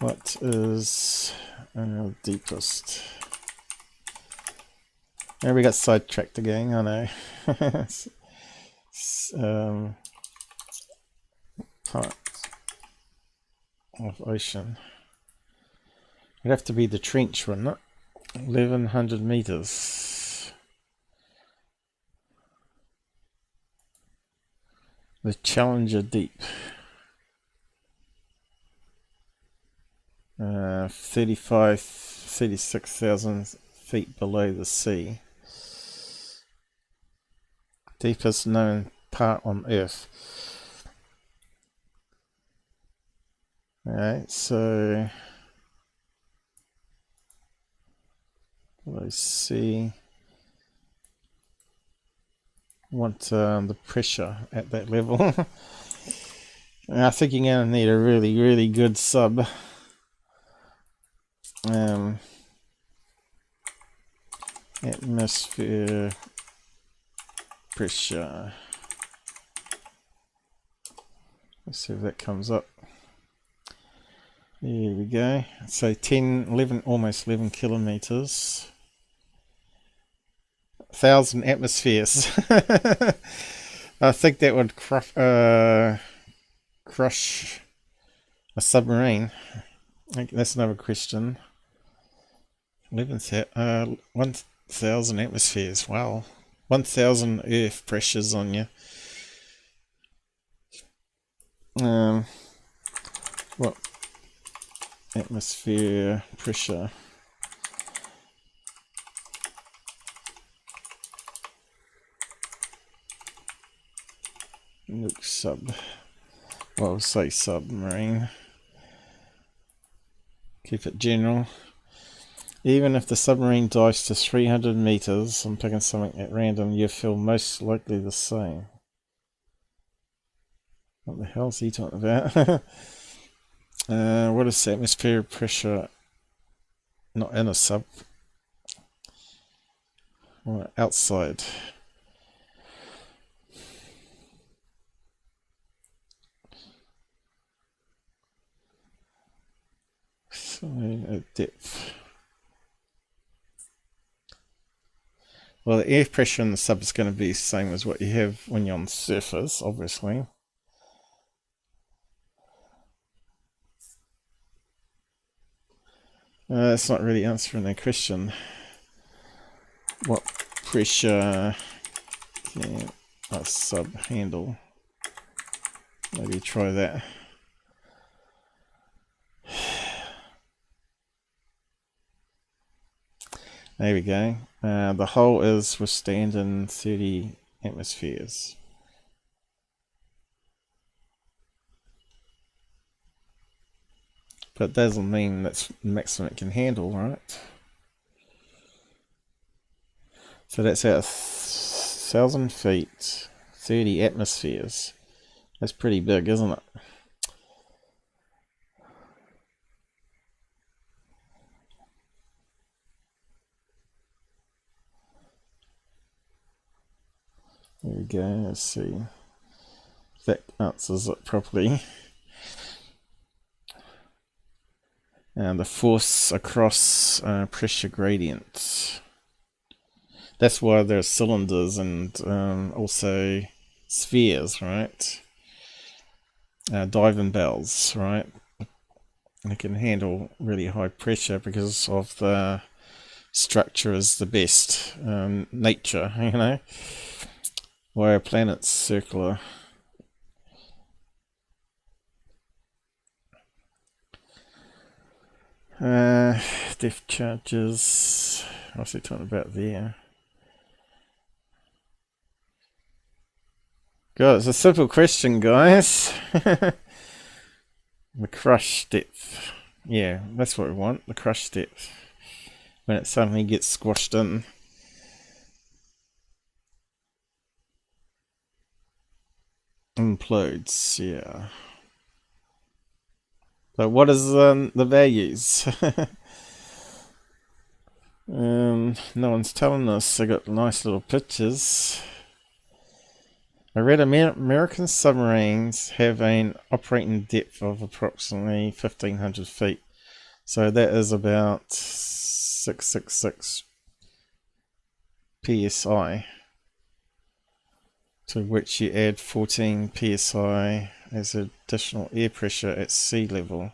S3: What is deepest? And we got sidetracked again, I know. Part of ocean. It'd have to be the trench, wouldn't it? 1100 meters. The Challenger Deep. 36,000 feet below the sea. Deepest known part on Earth. Alright, so let's see. Want the pressure at that level. And I think you're going to need a really, really good sub. Atmosphere pressure. Let's see if that comes up. Here we go. So 11, almost 11 kilometers. 1,000 atmospheres. I think that would crush a submarine. That's another question. 1,000 atmospheres. Wow. 1,000 Earth pressures on you. What? Atmosphere pressure. Nuke sub. Well, I'll say submarine. Keep it general. Even if the submarine dives to 300 meters, I'm picking something at random, you feel most likely the same. What the hell is he talking about? What is atmospheric pressure? Not in a sub. Or outside. So at depth. Well, the air pressure in the sub is going to be the same as what you have when you're on the surface, obviously. That's not really answering the question. What pressure can a sub handle? Maybe try that. There we go. The hull is withstanding 30 atmospheres. But it doesn't mean that's the maximum it can handle, right? So that's at 1,000 feet, 30 atmospheres. That's pretty big, isn't it? There we go, let's see if that answers it properly. And the force across pressure gradient. That's why there are cylinders and also spheres, right? Diving bells, right? They can handle really high pressure because of the structure is the best. Nature, you know? Why are planets circular? Depth charges. What's he talking about there? God, it's a simple question, guys. The crush depth. Yeah, that's what we want. The crush depth. When it suddenly gets squashed in. Implodes, yeah. But what is the values? No one's telling us. I got nice little pictures. I read American submarines have an operating depth of approximately 1,500 feet. So that is about 666 psi. To which you add 14 psi as additional air pressure at sea level.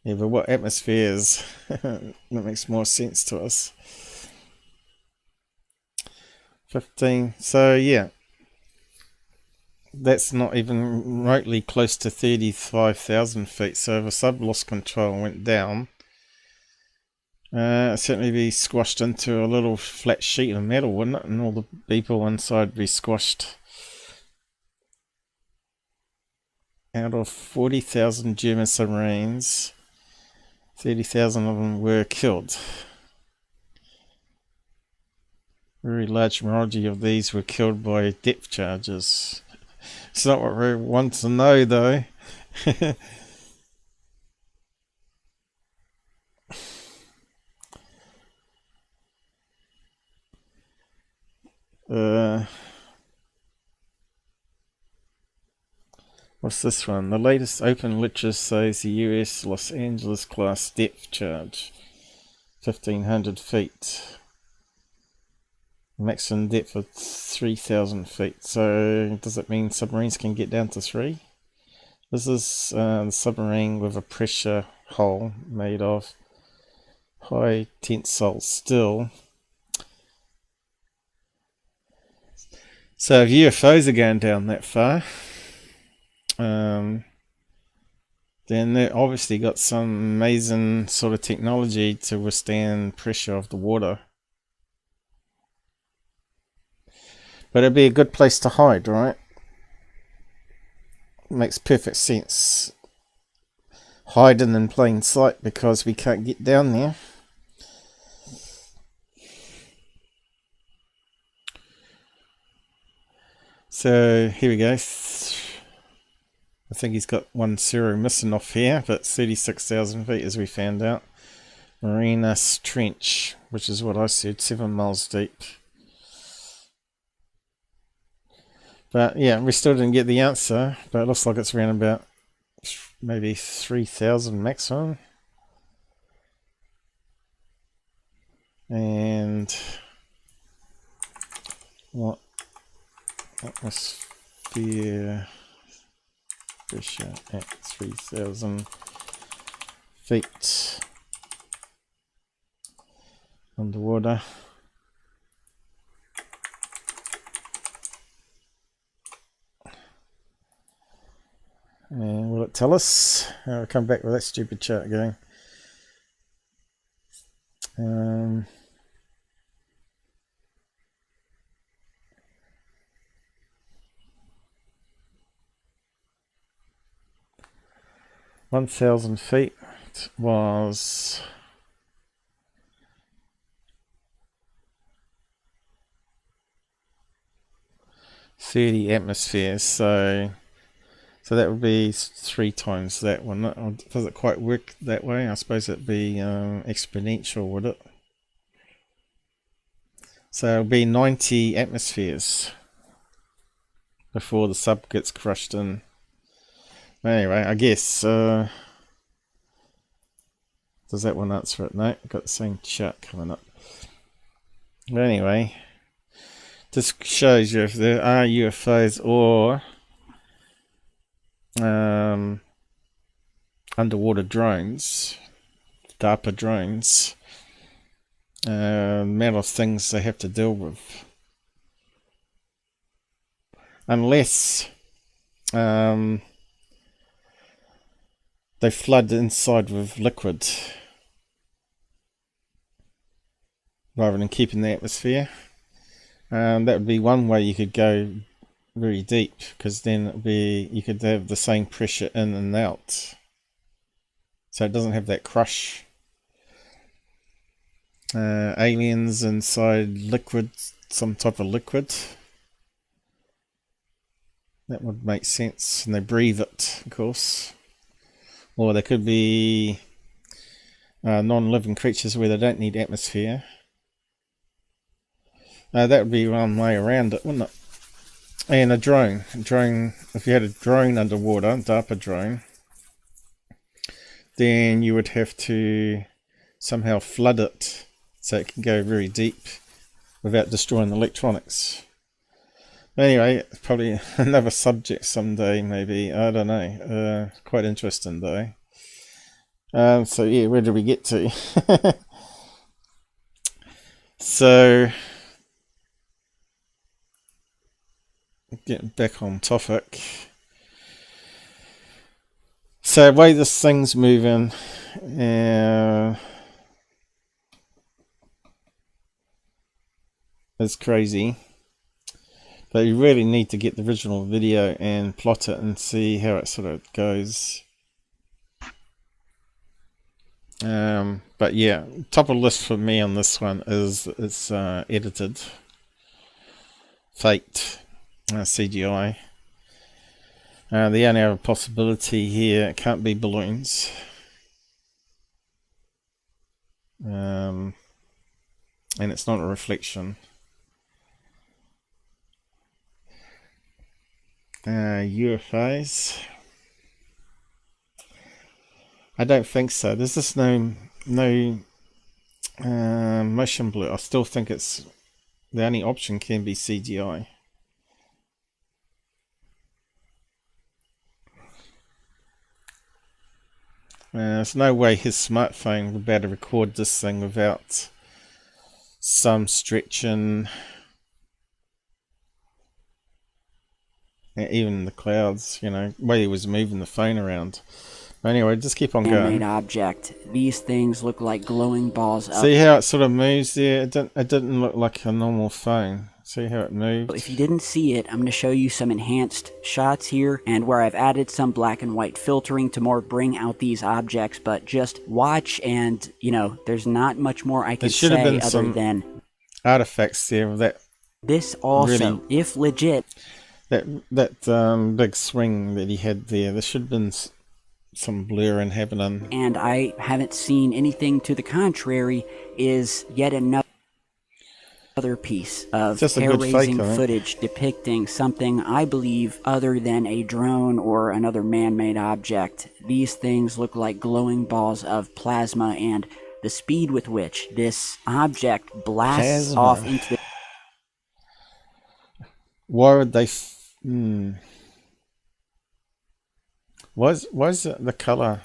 S3: Yeah, but what atmospheres? That makes more sense to us. 15. So yeah, that's not even remotely close to 35,000 feet. So if a sub lost control went down, it'd certainly be squashed into a little flat sheet of metal, wouldn't it? And all the people inside be squashed. Out of 40,000 German submarines, 30,000 of them were killed. A very large majority of these were killed by depth charges. It's not what we want to know, though. What's this one? The latest open literature says the US Los Angeles class depth charge 1,500 feet. Maximum depth of 3,000 feet. So does it mean submarines can get down to 3? This is the submarine with a pressure hull made of high tensile steel. So if UFOs are going down that far, then they obviously got some amazing sort of technology to withstand pressure of the water. But it'd be a good place to hide, right? Makes perfect sense. Hiding in plain sight because we can't get down there. So here we go. I think he's got one zero missing off here, but 36,000 feet as we found out. Marinas Trench, which is what I said, 7 miles deep. But yeah, we still didn't get the answer, but it looks like it's around about maybe 3,000 maximum. And what atmosphere pressure at 3,000 feet underwater. And will it tell us? I'll come back with that stupid chart again. 1,000 feet was 30 atmospheres, so that would be 3 times that one. Does it quite work that way? I suppose it'd be exponential, would it? So it'll be 90 atmospheres before the sub gets crushed in. Anyway, I guess does that one answer it? No, I've got the same chart coming up. But anyway, this shows you if there are UFOs or underwater drones, DARPA drones, amount of things they have to deal with. Unless they flood inside with liquid rather than keeping the atmosphere. That would be one way you could go very deep, because then it'd be, you could have the same pressure in and out, so it doesn't have that crush. Aliens inside liquid, some type of liquid, that would make sense, and they breathe it, of course. Or there could be non-living creatures where they don't need atmosphere. That would be one way around it, wouldn't it? And a drone, if you had a drone underwater, DARPA drone, then you would have to somehow flood it so it can go very deep without destroying the electronics. Anyway, probably another subject someday, maybe. I don't know. Quite interesting, though. So, yeah, where did we get to? So, getting back on topic. So, the way this thing's moving, is crazy. But you really need to get the original video and plot it and see how it sort of goes. But yeah, top of the list for me on this one is it's edited, faked, CGI. The only other possibility here, it can't be balloons. And it's not a reflection. UFOs, I don't think so. There's just no motion blur. I still think it's the only option can be CGI. There's no way his smartphone would be able to record this thing without some stretching. Even the clouds, you know, way he was moving the phone around. But anyway, just keep on going.
S4: Man-made object. These things look like glowing balls.
S3: See how it sort of moves there? It didn't look like a normal phone. See how it moved?
S4: If you didn't see it, I'm going to show you some enhanced shots here, and where I've added some black and white filtering to more bring out these objects, but just watch and, you know, there's not much more I can say other than
S3: artifacts there with that.
S4: This also, really, if legit,
S3: that big swing that he had there should have been some blur in happening.
S4: And I haven't seen anything to the contrary, is yet another Another piece of
S3: Just a good fake,
S4: hair-raising
S3: I think.
S4: footage depicting something I believe other than a drone or another man-made object. These things look like glowing balls of plasma, and the speed with which this object blasts
S3: Plasma.
S4: off into the...
S3: Why would they... Why is it the colour?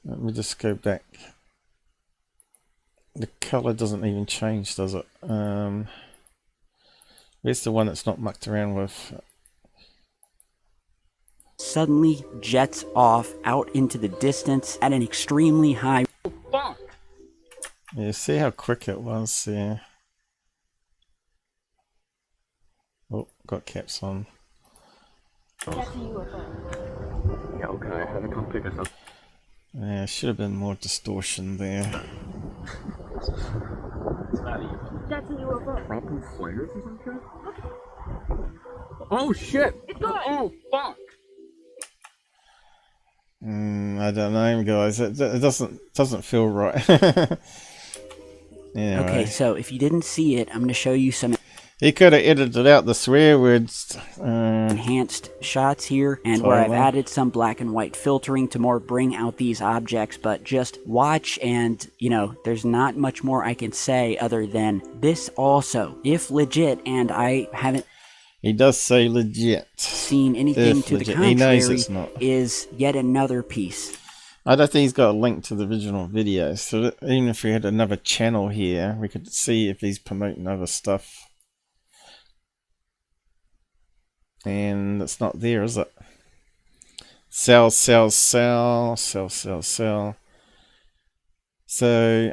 S3: Let me just go back. The colour doesn't even change, does it? Where's the one that's not mucked around with?
S4: Suddenly jets off out into the distance at an extremely high...
S6: Fuck!
S3: Yeah, see how quick it was there. Oh, got caps on.
S6: Yeah, okay, how to come pick us up?
S3: Yeah, should have been more distortion there.
S6: It's not a UFO.
S7: That's a UFO.
S6: Dropping flares or some shit? Oh shit! Oh fuck!
S3: I don't know, guys. It doesn't feel right. Anyway.
S4: Okay, so if you didn't see it, I'm going to show you some
S3: He could have edited out the swear words.
S4: enhanced shots here, and where I've added some black and white filtering to more bring out these objects, but just watch, and there's not much more I can say other than this also, if legit, and I haven't
S3: He does say legit.
S4: seen anything
S3: If
S4: to
S3: legit.
S4: the
S3: He knows
S4: contrary,
S3: it's not.
S4: is yet another piece.
S3: I don't think he's got a link to the original video, so that even if we had another channel here, we could see if he's promoting other stuff. And it's not there, is it? Sell. So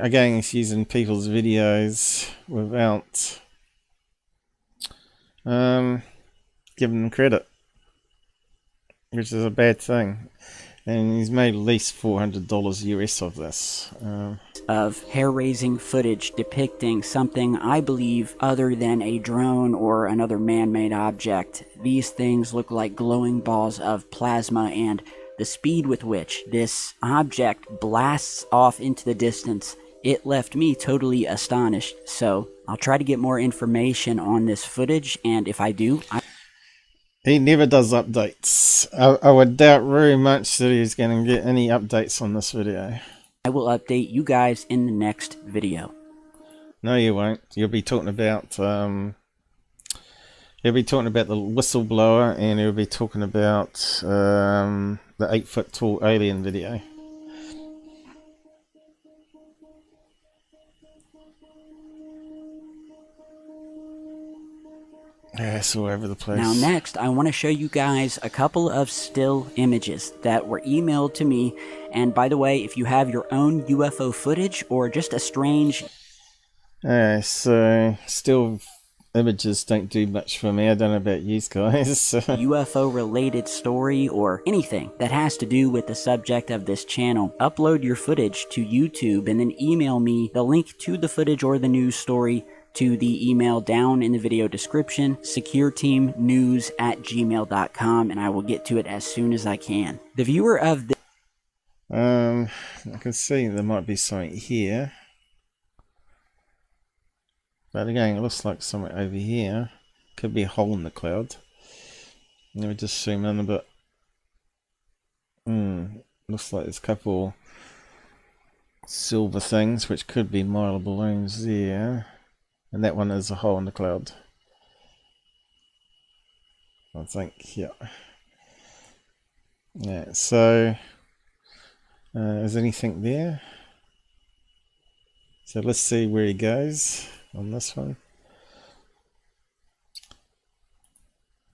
S3: again, he's using people's videos without giving them credit, which is a bad thing. And he's made at least $400 US of this.
S4: Of hair-raising footage depicting something I believe other than a drone or another man-made object. These things look like glowing balls of plasma, and the speed with which this object blasts off into the distance, it left me totally astonished. So I'll try to get more information on this footage, and if I do,
S3: He never does updates. I would doubt very much that he's going to get any updates on this video.
S4: I will update you guys in the next video.
S3: No, you won't. You'll be talking about the whistleblower, and you'll be talking about the 8-foot tall alien video. Yeah, it's all over the place.
S4: Now next, I want to show you guys a couple of still images that were emailed to me. And by the way, if you have your own UFO footage or just a strange...
S3: so still images don't do much for me. I don't know about you guys.
S4: UFO related story or anything that has to do with the subject of this channel, upload your footage to YouTube and then email me the link to the footage or the news story to the email down in the video description, secureteamnews@gmail.com, and I will get to it as soon as I can. The viewer of this...
S3: I can see there might be something here. But again, it looks like something over here. Could be a hole in the cloud. Let me just zoom in a bit. Looks like there's a couple silver things, which could be mild balloons there. And that one is a hole in the cloud. I think, yeah. Yeah, so is anything there? So let's see where he goes on this one.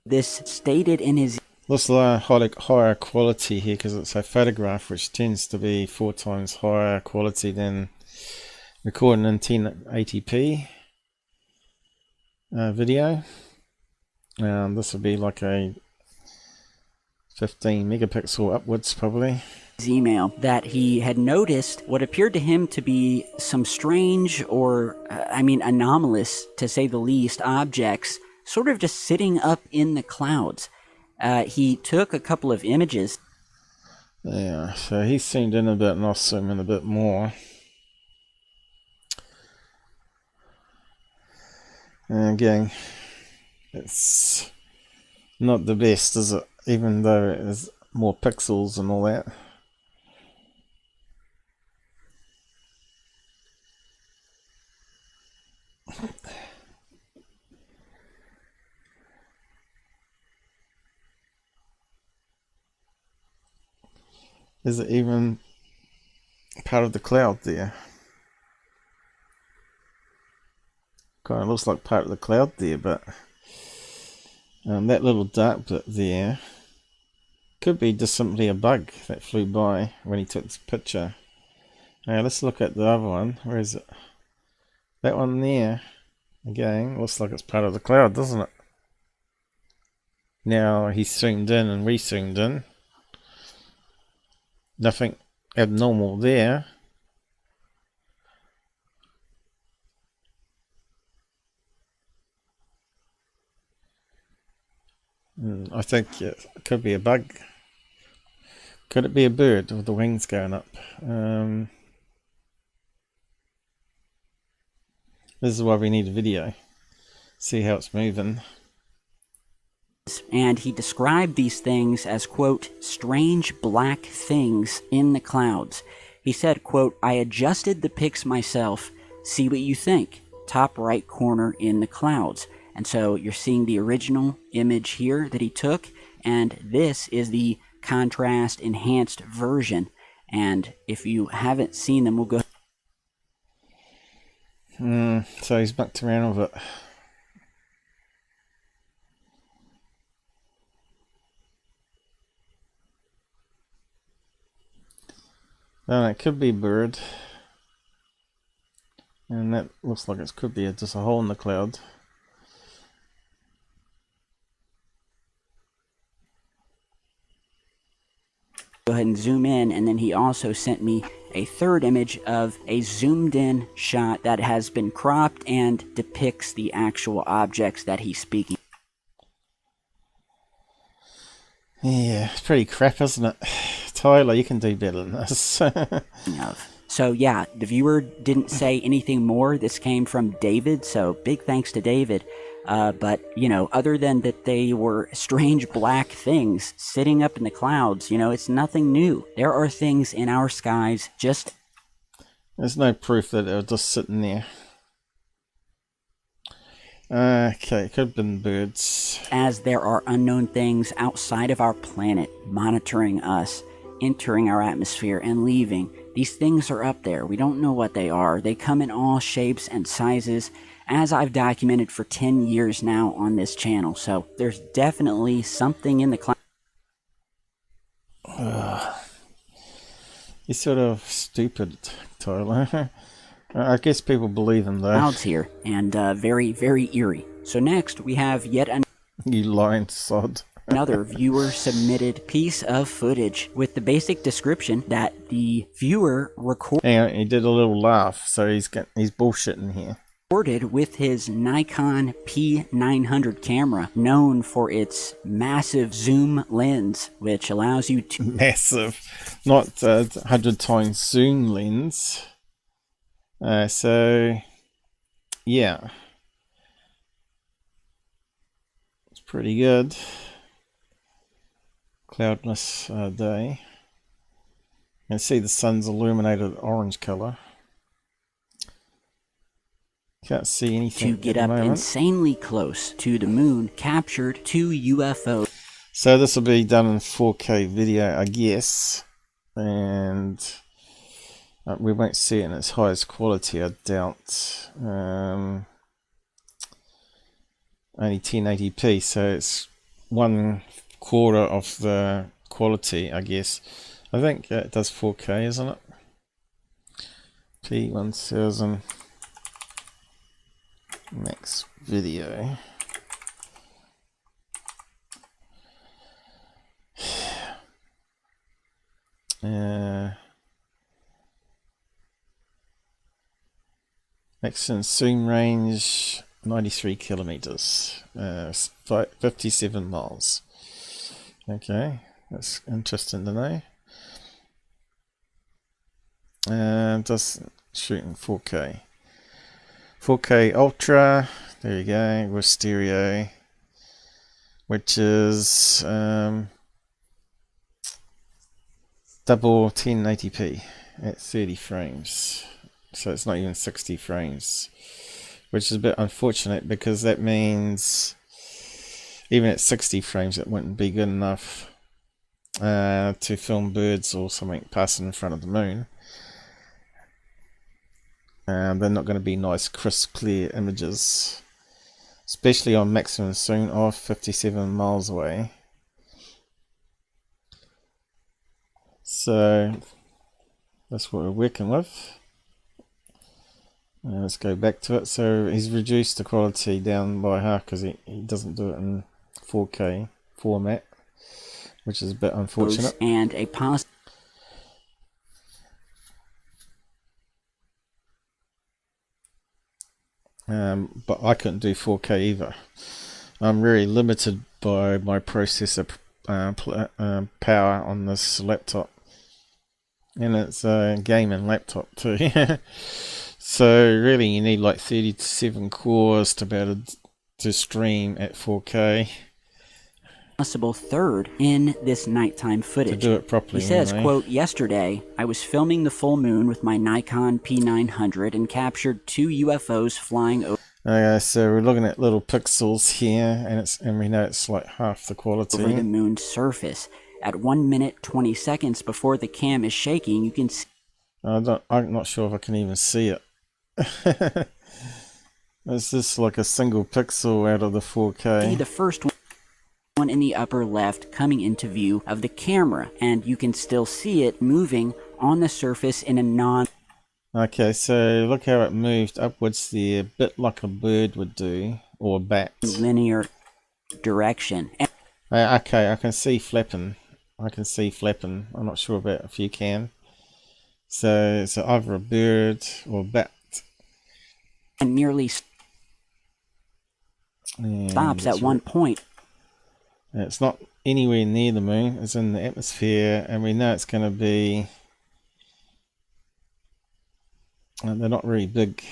S4: This stated in his...
S3: Looks like higher quality here because it's a photograph, which tends to be 4 times higher quality than recording in 1080p. Video. This would be like a 15 megapixel upwards probably.
S4: His email that he had noticed what appeared to him to be some strange or anomalous, to say the least, objects sort of just sitting up in the clouds. He took a couple of images.
S3: Yeah, so he zoomed in a bit and I'll zoom in a bit more. Again, it's not the best, is it? Even though it has more pixels and all that. Is it even part of the cloud there? Kind of looks like part of the cloud there, but that little dark bit there could be just simply a bug that flew by when he took this picture. Now let's look at the other one. Where is it? That one there, again, looks like it's part of the cloud, doesn't it? Now he's zoomed in and re-zoomed in. Nothing abnormal there. I think it could be a bug. Could it be a bird with the wings going up? This is why we need a video. See how it's moving.
S4: And he described these things as, quote, strange black things in the clouds. He said, quote, I adjusted the pics myself. See what you think. Top right corner in the clouds. And so you're seeing the original image here that he took, and this is the contrast enhanced version. And if you haven't seen them, we'll go.
S3: So he's mucked around with it. Well, it could be a bird. And that looks like it could be just a hole in the cloud.
S4: Go ahead and zoom in, and then he also sent me a third image of a zoomed in shot that has been cropped and depicts the actual objects that he's speaking.
S3: Yeah, it's pretty crap, isn't it? Tyler, you can do better than this.
S4: So yeah, the viewer didn't say anything more. This came from David, so big thanks to David. But, you know, other than that they were strange black things sitting up in the clouds, you know, it's nothing new. There are things in our skies just...
S3: There's no proof that they were just sitting there. Okay, it could have been birds.
S4: As there are unknown things outside of our planet monitoring us, entering our atmosphere and leaving. These things are up there. We don't know what they are. They come in all shapes and sizes, as I've documented for 10 years now on this channel. So there's definitely something in the cloud.
S3: You're sort of stupid, Tyler. I guess people believe him though.
S4: Clouds here, and very, very eerie. So next we have yet
S3: You lying sod.
S4: another viewer-submitted piece of footage with the basic description that the viewer recorded.
S3: Hang on, he did a little laugh, so he's bullshitting here.
S4: With his Nikon P900 camera, known for its massive zoom lens, which allows you to...
S3: Massive, not 100 times zoom lens. So, yeah. It's pretty good. Cloudless day. You can see the sun's illuminated orange colour. Can't see anything
S4: to get up insanely close to the moon, captured 2 UFOs.
S3: So this will be done in 4K video, I guess, and we won't see it in its highest quality, I doubt. Only 1080p, so it's 1/4 of the quality, I guess. I think it does 4K, isn't it? P1000 max video. Maximum zoom range 93 kilometers, 57 miles. Okay, that's interesting to know. Just shooting 4K. 4K Ultra, There you go, with stereo, which is double 1080p at 30 frames. So it's not even 60 frames, which is a bit unfortunate because that means even at 60 frames it wouldn't be good enough to film birds or something passing in front of the moon. They're not going to be nice, crisp, clear images, especially on maximum zoom of 57 miles away. So that's what we're working with. Let's go back to it. So he's reduced the quality down by half because he doesn't do it in 4K format, which is a bit unfortunate.
S4: And a positive.
S3: But I couldn't do 4K either. I'm very limited by my processor power on this laptop, and it's a gaming laptop too. So really you need like 37 cores to be able to stream at 4K.
S4: Possible third in this nighttime footage.
S3: To do it properly,
S4: he says,
S3: anyway.
S4: quote, "Yesterday, I was filming the full moon with my Nikon P900 and captured 2 UFOs flying over
S3: Okay, so we're looking at little pixels here, and we know it's like half the quality.
S4: the moon's surface. At 1 minute 20 seconds before the cam is shaking, you can see
S3: I'm not sure if I can even see it. It's just like a single pixel out of the 4K.
S4: the first one in the upper left coming into view of the camera, and you can still see it moving on the surface in a non
S3: Okay, so look how it moved upwards there, a bit like a bird would do, or a bat.
S4: linear direction.
S3: Okay, I can see flapping. I'm not sure about if you can. So it's either a bird or a bat.
S4: And nearly
S3: And
S4: stops at one point.
S3: It's not anywhere near the moon, it's in the atmosphere, and we know it's going to be... they're not very big.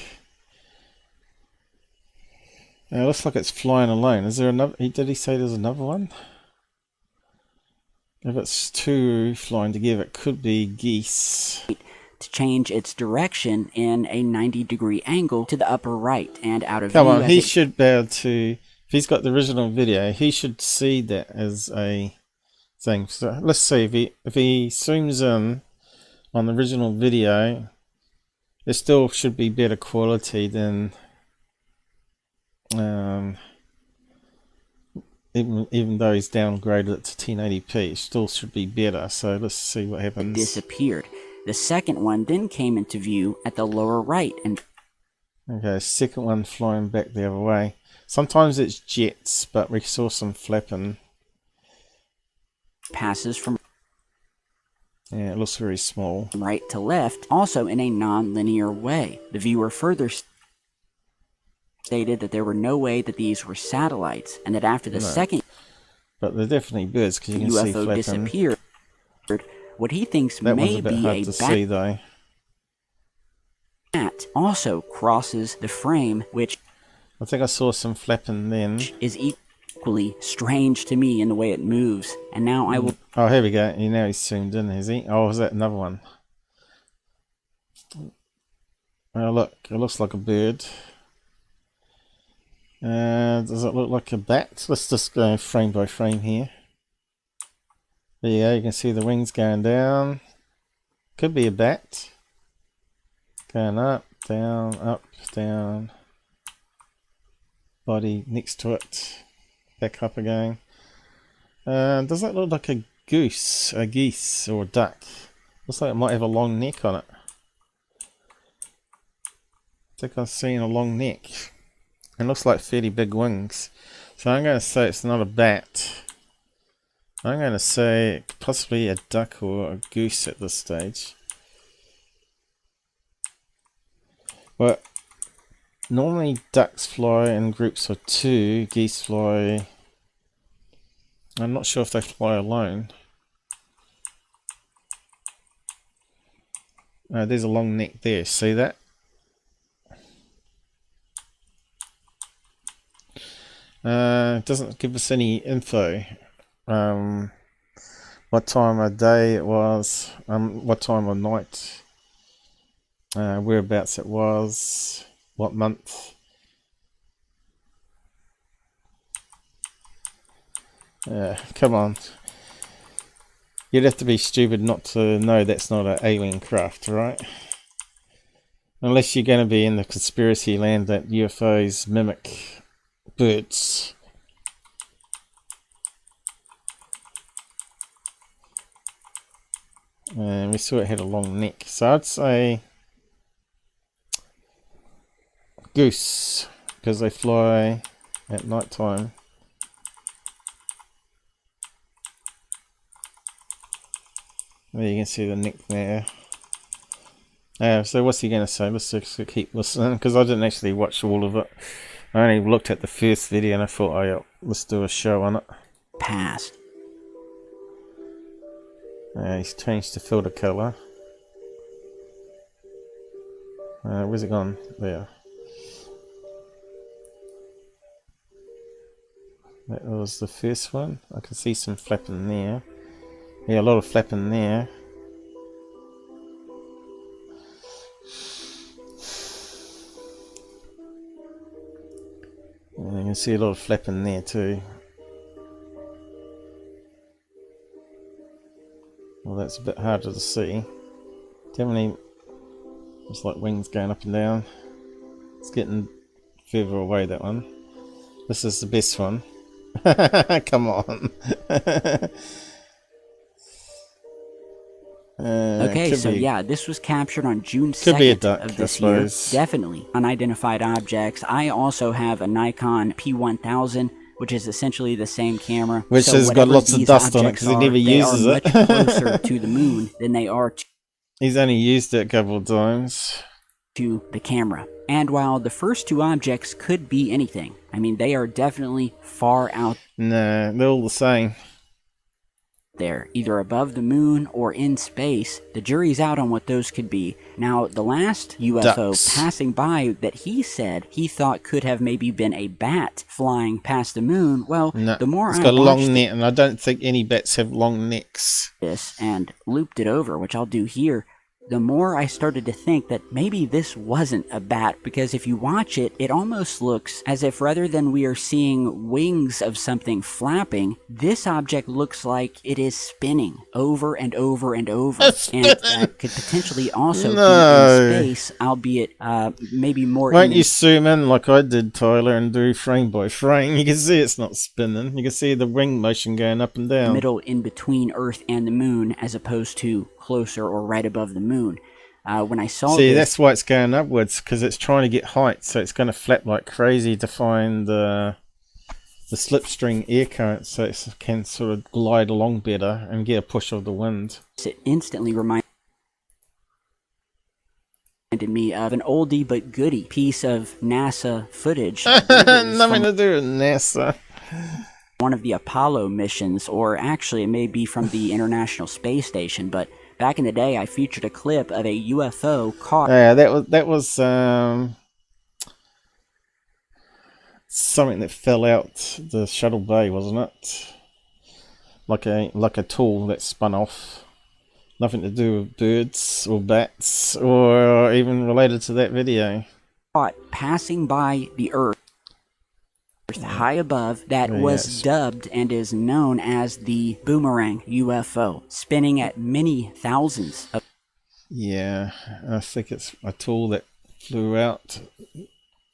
S3: It looks like it's flying alone. Is there another? Did he say there's another one? If it's 2 flying together, it could be geese.
S4: To change its direction in a 90-degree angle to the upper right and out of
S3: Come
S4: view.
S3: on, he should be able to... If he's got the original video, he should see that as a thing. So let's see if he zooms in on the original video. It still should be better quality than even though he's downgraded it to 1080p, it still should be better. So let's see what happens.
S4: Disappeared. The second one then came into view at the lower right and
S3: okay, second one flying back the other way. Sometimes it's jets, but we saw some flapping.
S4: passes from
S3: Yeah, it looks very small.
S4: right to left, also in a non-linear way. The viewer further stated that there were no way that these were satellites, and that after the second
S3: But they're definitely birds because you can see
S4: UFO
S3: flapping.
S4: disappeared, what he thinks
S3: That
S4: may
S3: one's a bit
S4: be
S3: hard
S4: a
S3: to see though.
S4: bat also crosses the frame, which
S3: I think I saw some flapping then.
S4: is equally strange to me in the way it moves. And now I will
S3: Oh, here we go. Now he's zoomed in, is he? Oh, is that another one? Oh, look. It looks like a bird. Does it look like a bat? Let's just go frame by frame here. There you go. You can see the wings going down. Could be a bat. Going up, down. Body next to it. Back up again. Does that look like a goose, a geese, or a duck? Looks like it might have a long neck on it. I think I'm seeing a long neck. It looks like fairly big wings. So I'm going to say it's not a bat. I'm going to say possibly a duck or a goose at this stage. But normally ducks fly in groups of 2, geese fly... I'm not sure if they fly alone. There's a long neck there, see that? it doesn't give us any info. What time of day it was, what time of night, whereabouts it was, what month. Come on. You'd have to be stupid not to know that's not an alien craft, right? Unless you're going to be in the conspiracy land that UFOs mimic birds. And we saw it had a long neck. So I'd say goose, because they fly at night time. There you can see the neck there. So what's he going to say? Let's just keep listening, because I didn't actually watch all of it. I only looked at the first video and I thought, oh yeah, let's do a show on it.
S4: Past.
S3: He's changed the filter colour. Where's it gone? There. That was the first one. I can see some flapping there. Yeah, a lot of flapping there. And you can see a lot of flapping there too. Well, that's a bit harder to see. Definitely, it's like wings going up and down. It's getting further away, that one. This is the best one. Come on.
S4: Okay, so yeah, this was captured on June 2nd
S3: could be a duck,
S4: of this
S3: I
S4: year.
S3: suppose.
S4: Definitely unidentified objects. I also have a Nikon P1000, which is essentially the same camera.
S3: Which
S4: so
S3: has got
S4: whatever
S3: lots of
S4: these
S3: dust on it
S4: objects
S3: because he never
S4: they
S3: uses
S4: are
S3: it.
S4: much closer to the moon than they are
S3: He's only used it a couple of times.
S4: to the camera. And while the first two objects could be anything, I mean, they are definitely far out
S3: No, they're all the same.
S4: there, either above the moon or in space. The jury's out on what those could be. Now, the last UFO
S3: Ducks.
S4: passing by that he said he thought could have maybe been a bat flying past the moon, well,
S3: No,
S4: the more
S3: it's
S4: I
S3: got a long
S4: watched
S3: neck, and I don't think any bats have long necks.
S4: this and looped it over, which I'll do here, the more I started to think that maybe this wasn't a bat, because if you watch it, it almost looks as if rather than we are seeing wings of something flapping, this object looks like it is spinning over and over and over. And that could potentially also be in space, albeit maybe more
S3: Won't
S4: in
S3: you zoom in like I did, Tyler, and do frame by frame? You can see it's not spinning. You can see the wing motion going up and down.
S4: middle in between Earth and the moon, as opposed to closer or right above the moon. When I saw
S3: See,
S4: this,
S3: that's why it's going upwards, because it's trying to get height, so it's going to flap like crazy to find the slipstream air current, so it can sort of glide along better and get a push of the wind.
S4: it instantly reminded me of an oldie but goodie piece of NASA footage.
S3: Nothing to do with NASA.
S4: One of the Apollo missions, or actually it may be from the International Space Station, but back in the day I featured a clip of a UFO caught
S3: Yeah, that was something that fell out the shuttle bay, wasn't it? Like a tool that spun off. Nothing to do with birds or bats or even related to that video.
S4: passing by the Earth high above that was dubbed and is known as the boomerang UFO, spinning at many thousands of
S3: I think it's a tool that flew out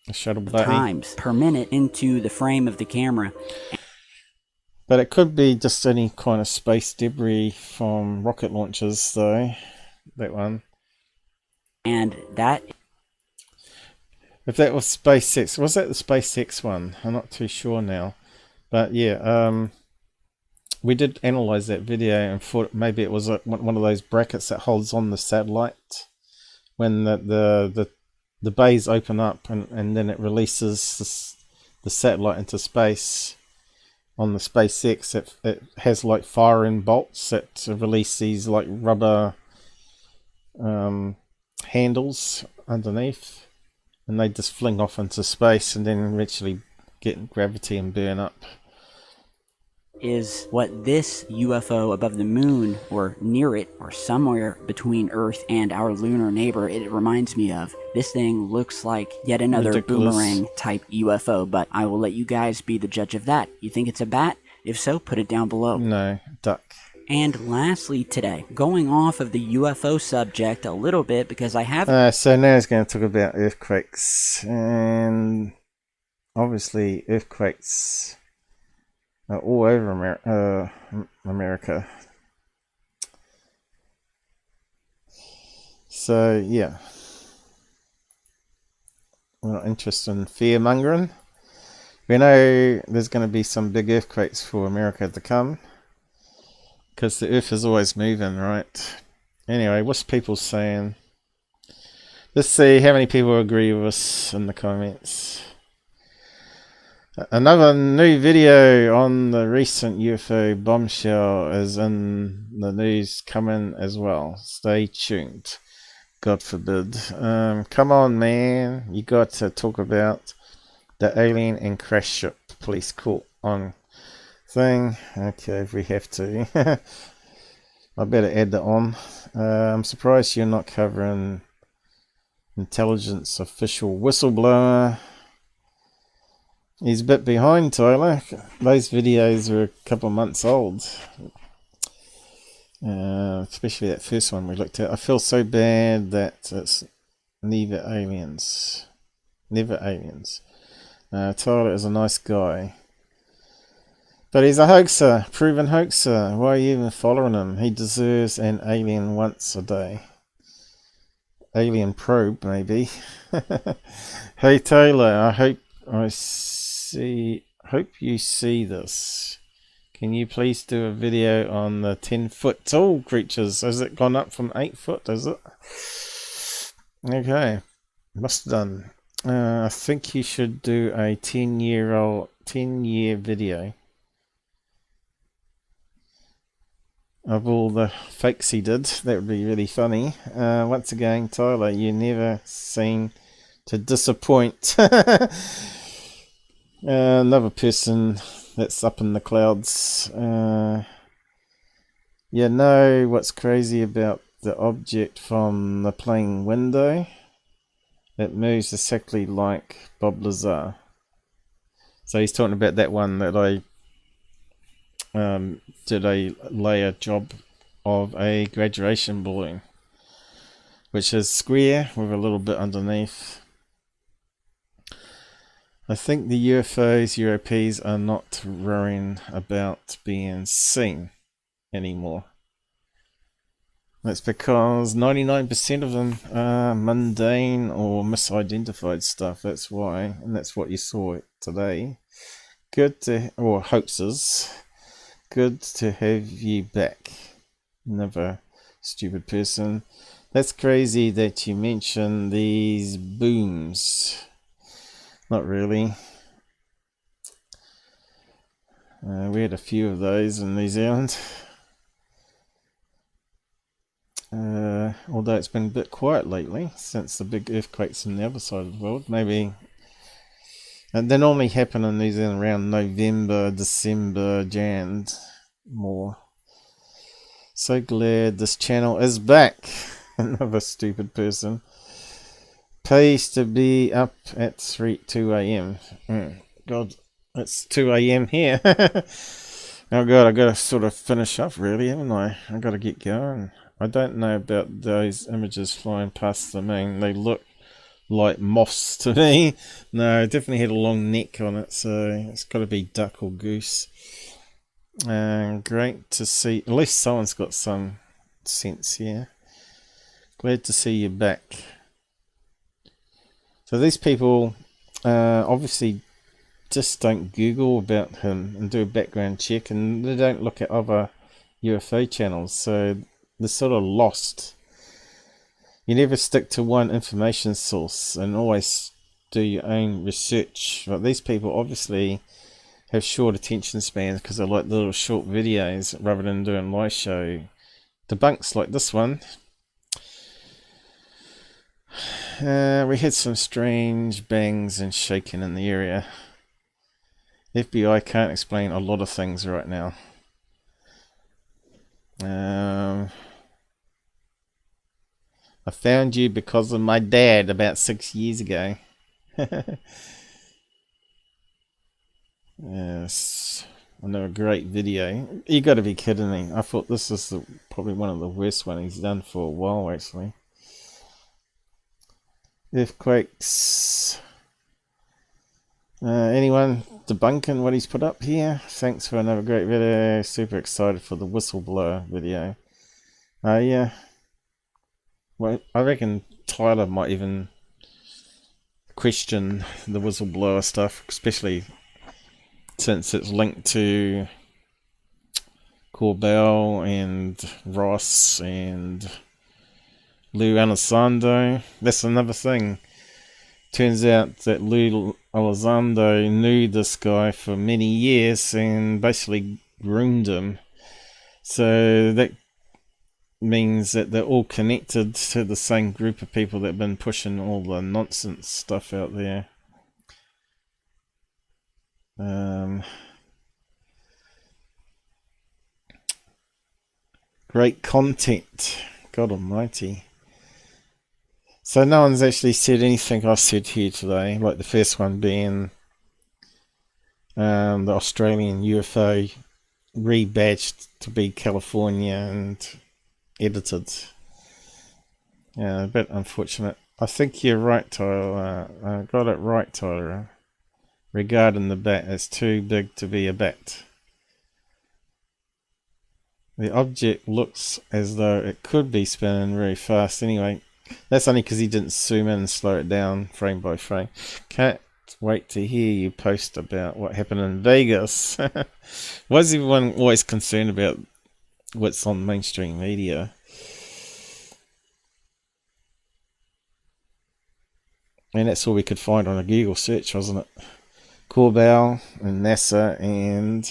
S3: a shuttle bay
S4: times per minute into the frame of the camera.
S3: But it could be just any kind of space debris from rocket launches, though. That one.
S4: And that,
S3: if that was SpaceX, was that the SpaceX one? I'm not too sure now. But yeah, we did analyze that video and thought maybe it was one of those brackets that holds on the satellite when the bays open up and then it releases the satellite into space. On the SpaceX, it has like firing bolts that release these like rubber handles underneath, and they just fling off into space and then eventually get gravity and burn up.
S4: Is what this UFO above the moon, or near it, or somewhere between Earth and our lunar neighbor, it reminds me of. This thing looks like yet another
S3: Ridiculous
S4: boomerang type UFO, but I will let you guys be the judge of that. You think it's a bat? If so, put it down below.
S3: No, duck.
S4: And lastly today, going off of the UFO subject a little bit, because I have...
S3: So now it's going to talk about earthquakes, and obviously earthquakes all over America. So yeah, we're not interested in fear mongering. We know there's going to be some big earthquakes for America to come, because the earth is always moving, right? Anyway, what's people saying? Let's see how many people agree with us in the comments. Another new video on the recent UFO bombshell is in the news coming as well. Stay tuned. God forbid. Come on, man. You got to talk about the alien and crash ship police caught on thing. Okay, if we have to. I better add that on. I'm surprised you're not covering intelligence official whistleblower. He's a bit behind, Tyler. Those videos are a couple of months old. Especially that first one we looked at. I feel so bad that it's never aliens. Never aliens. Tyler is a nice guy. But he's a hoaxer. Proven hoaxer. Why are you even following him? He deserves an alien once a day. Alien probe, maybe. Hey, Taylor. I hope you see this. Can you please do a video on the 10-foot tall creatures? Has it gone up from 8 foot, is it? Okay. Must have done. I think you should do a 10-year video of all the fakes he did. That would be really funny. Once again, Tyler, you never seem to disappoint. Another person that's up in the clouds. You know what's crazy about the object from the plane window? It moves exactly like Bob Lazar. So he's talking about that one that I did a layer job of a graduation balloon, which is square with a little bit underneath. I think the UFOs, UAPs are not worrying about being seen anymore. That's because 99% of them are mundane or misidentified stuff. That's why, and that's what you saw today. Good to, or hoaxes. Good to have you back. Another stupid person. That's crazy that you mentioned these booms. Not really. We had a few of those in New Zealand. Although it's been a bit quiet lately since the big earthquakes on the other side of the world. Maybe. And they normally happen in New Zealand around November, December, Jan. More. So glad this channel is back. Another stupid person. Pays to be up at 2 a.m. God, it's 2 a.m. here. Oh God, I gotta sort of finish up really, haven't I? I gotta get going. I don't know about those images flying past the moon. They look like moths to me. No, it definitely had a long neck on it, so it's got to be duck or goose. Great to see. At least someone's got some sense here. Glad to see you back. So these people obviously just don't Google about him and do a background check, and they don't look at other UFO channels, so they're sort of lost. You never stick to one information source and always do your own research. But these people obviously have short attention spans because they like little short videos rather than doing live show debunks like this one. We had some strange bangs and shaking in the area. FBI can't explain a lot of things right now. I found you because of my dad about 6 years ago. Yes, another great video. You got to be kidding me! I thought this is probably one of the worst ones he's done for a while, actually. Earthquakes. Anyone debunking what he's put up here? Thanks for another great video. Super excited for the whistleblower video. Yeah. Well, I reckon Tyler might even question the whistleblower stuff, especially since it's linked to Corbell and Ross and Lou Elizondo. That's another thing. Turns out that Lou Elizondo knew this guy for many years and basically groomed him. So that means that they're all connected to the same group of people that have been pushing all the nonsense stuff out there. Great content, God almighty. So no one's actually said anything I've said here today, like the first one being the Australian UFO rebadged to be California and edited. Yeah, a bit unfortunate. I think you're right, Tyler. I got it right, Tyler. Regarding the bat, it's too big to be a bat. The object looks as though it could be spinning very fast. Anyway, that's only because he didn't zoom in and slow it down frame by frame. Can't wait to hear you post about what happened in Vegas. Why is everyone always concerned about what's on mainstream media? And that's all we could find on a Google search, wasn't it? Corbell and NASA and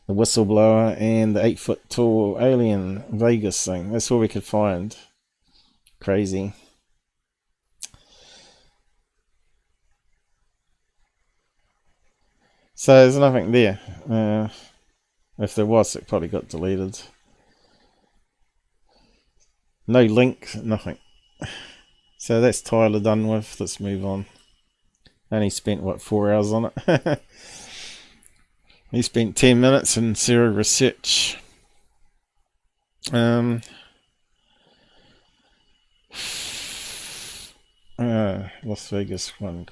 S3: the whistleblower and the 8-foot tall alien Vegas thing. That's all we could find. Crazy. So there's nothing there. If there was, it probably got deleted. No link, nothing. So that's Tyler done with. Let's move on. Only spent, what, 4 hours on it? He spent 10 minutes in zero research. Las Vegas one.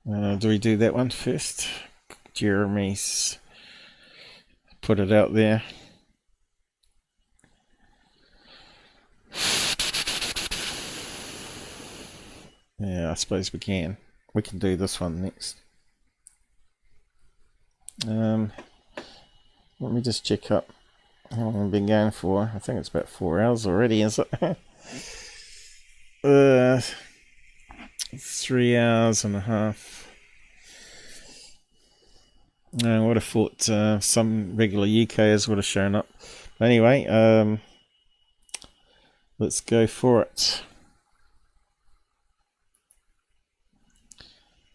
S3: Do we do that one first? Jeremy's put it out there. Yeah, I suppose we can. We can do this one next. Let me just check up how long we've been going for. I think it's about 4 hours already, is it? 3 hours and a half. I would have thought some regular UKers would have shown up. But anyway, let's go for it.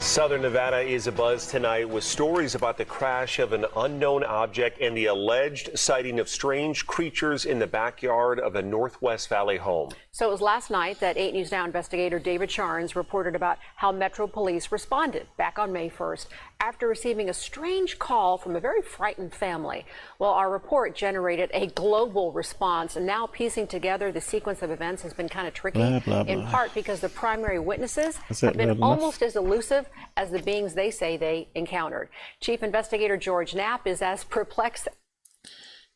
S7: Southern Nevada is abuzz tonight with stories about the crash of an unknown object and the alleged sighting of strange creatures in the backyard of a Northwest Valley home.
S8: So it was last night that 8 News Now investigator David Charnes reported about how Metro Police responded back on May 1st after receiving a strange call from a very frightened family. Well, our report generated a global response, and now piecing together the sequence of events has been kind of tricky, in part because the primary witnesses have been almost as elusive as the beings they say they encountered. Chief Investigator George Knapp is as perplexed.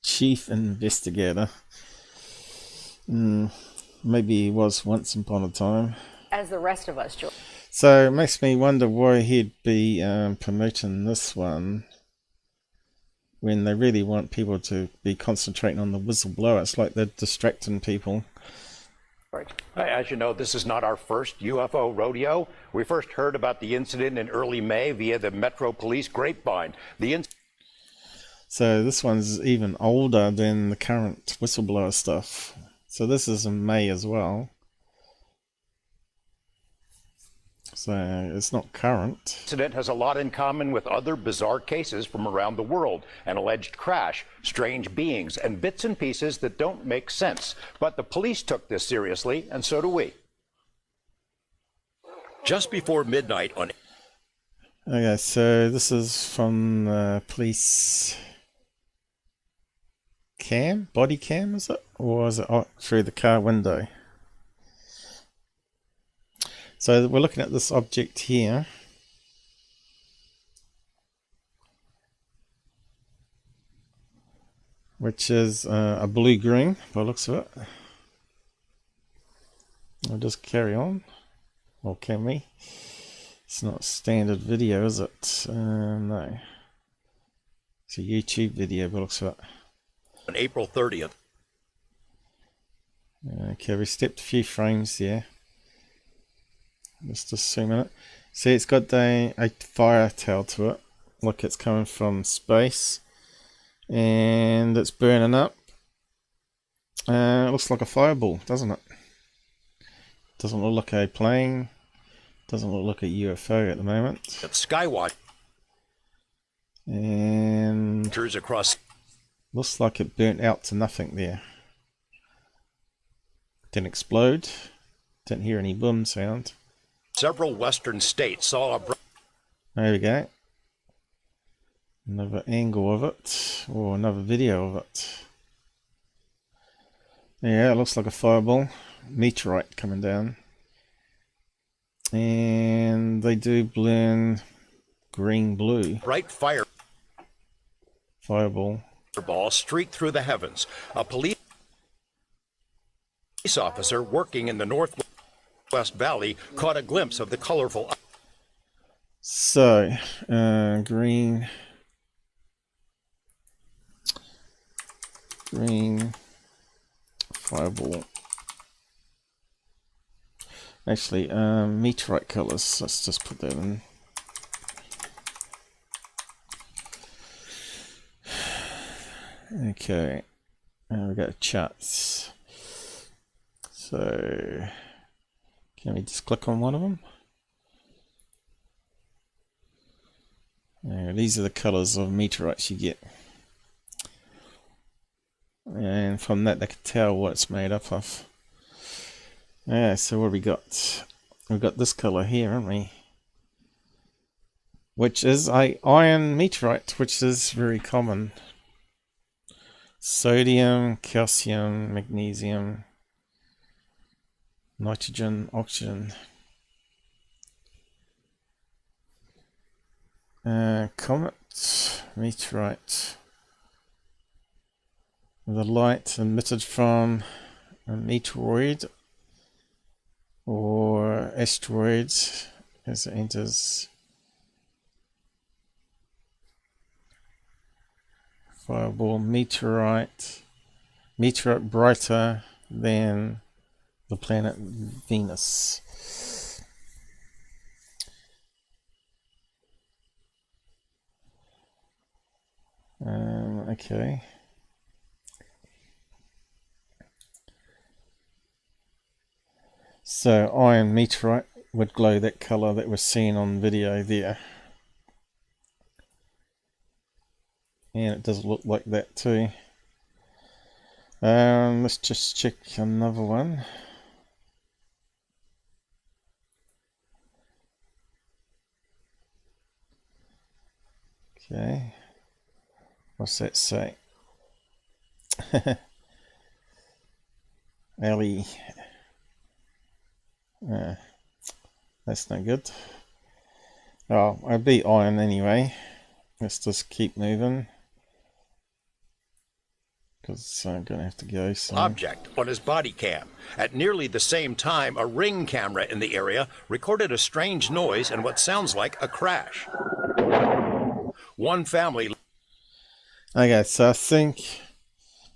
S3: Chief Investigator. Maybe he was once upon a time.
S8: As the rest of us, George.
S3: So it makes me wonder why he'd be promoting this one when they really want people to be concentrating on the whistleblower. It's like they're distracting people.
S9: As you know, this is not our first UFO rodeo. We first heard about the incident in early May via the Metro Police grapevine.
S3: So this one's even older than the current whistleblower stuff. So this is in May as well. So it's not current.
S9: Incident has a lot in common with other bizarre cases from around the world. An alleged crash, strange beings, and bits and pieces that don't make sense. But the police took this seriously, and so do we. Just before midnight on...
S3: Okay, so this is from the police cam, body cam, is it? Or is it through the car window? So we're looking at this object here. Which is a blue-green by the looks of it. I'll just carry on. Or can we? It's not a standard video, is it? No. It's a YouTube video by the looks of it.
S9: On April 30th.
S3: Okay, we stepped a few frames there. Just zoom in it. See, it's got a fire tail to it. Look, it's coming from space. And it's burning up. It looks like a fireball, doesn't it? Doesn't look like a plane. Doesn't look like a UFO at the moment.
S9: It's Skywatch.
S3: And
S9: across.
S3: Looks like it burnt out to nothing there. Didn't explode. Didn't hear any boom sound.
S9: Several western states saw a...
S3: There we go. Another angle of it, or another video of it. Yeah, it looks like a fireball. Meteorite coming down. And they do blend green-blue.
S9: Bright
S3: fireball.
S9: Ball streaked through the heavens. A police officer working in the Northwest Valley caught a glimpse of the colorful...
S3: So, green fireball. Actually, meteorite colors. Let's just put that in. Okay, and we got charts. So, can we just click on one of them? These are the colors of meteorites you get. And from that they can tell what it's made up of. Yeah, so what have we got? We've got this color here, haven't we? Which is a iron meteorite, which is very common. Sodium, calcium, magnesium, nitrogen, oxygen. Comet, meteorite. The light emitted from a meteoroid or asteroid as it enters. Fireball, meteorite brighter than the planet Venus. Okay. So iron meteorite would glow that color that we're seeing on video there. And it does look like that too. Let's just check another one. Okay. What's that say? Ellie. That's no good. Oh, I'll be iron anyway. Let's just keep moving. Because I'm going to have to go soon.
S9: Object on his body cam. At nearly the same time, a Ring camera in the area recorded a strange noise and what sounds like a crash. One family...
S3: Okay, so I think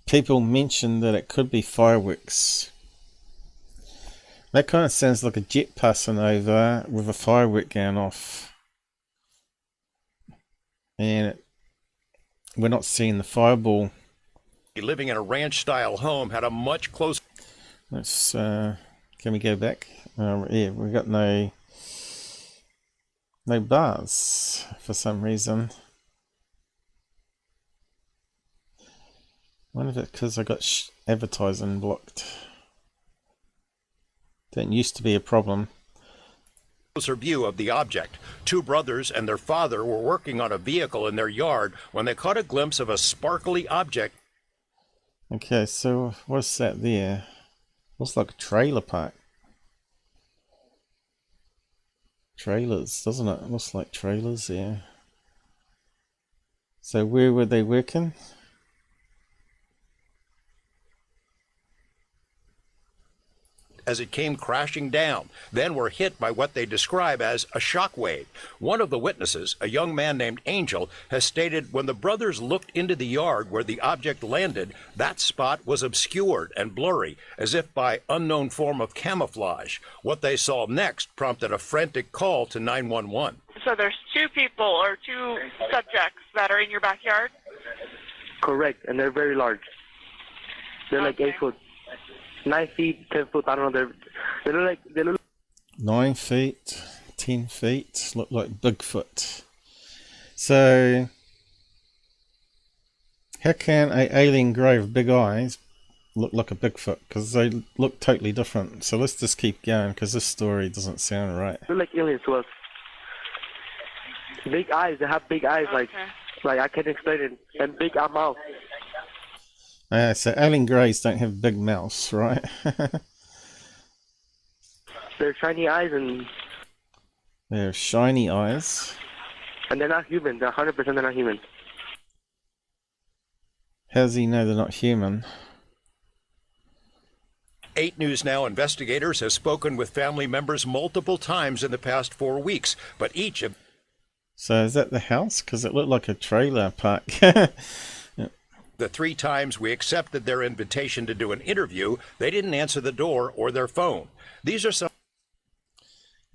S3: people mentioned that it could be fireworks. That kind of sounds like a jet passing over with a firework going off. And we're not seeing the fireball.
S9: Living in a ranch-style home had a much closer...
S3: Let's, can we go back? Yeah, we've got no... No bars for some reason. One of it because I got advertising blocked. That used to be a problem.
S9: Closer view of the object. Two brothers and their father were working on a vehicle in their yard when they caught a glimpse of a sparkly object.
S3: Okay, so what's that there? Looks like a trailer park. Trailers, doesn't it? Looks like trailers, yeah. So where were they working?
S9: As it came crashing down, then were hit by what they describe as a shockwave. One of the witnesses, a young man named Angel, has stated when the brothers looked into the yard where the object landed, that spot was obscured and blurry, as if by unknown form of camouflage. What they saw next prompted a frantic call to 911.
S10: So there's two people or two subjects that are in your backyard?
S5: Correct, and they're very large. They're like 8 foot. 9 feet, 10 foot, I don't know, they look like
S3: 9 feet, 10 feet, look like Bigfoot. So, how can an alien grey with big eyes look like a Bigfoot? Because they look totally different. So let's just keep going, because this story doesn't sound right.
S5: they're like aliens to us. Big eyes, they have big eyes, like I can't explain it, and big mouth.
S3: So alien greys don't have big mouths, right?
S5: They're shiny eyes, and
S3: They're shiny eyes.
S5: And they're not human. They're 100% they're not human.
S3: How does he know they're not human?
S9: 8 News Now investigators have spoken with family members multiple times in the past 4 weeks, but each of...
S3: So is that the house? Because it looked like a trailer park.
S9: The 3 times we accepted their invitation to do an interview, they didn't answer the door or their phone. These are some...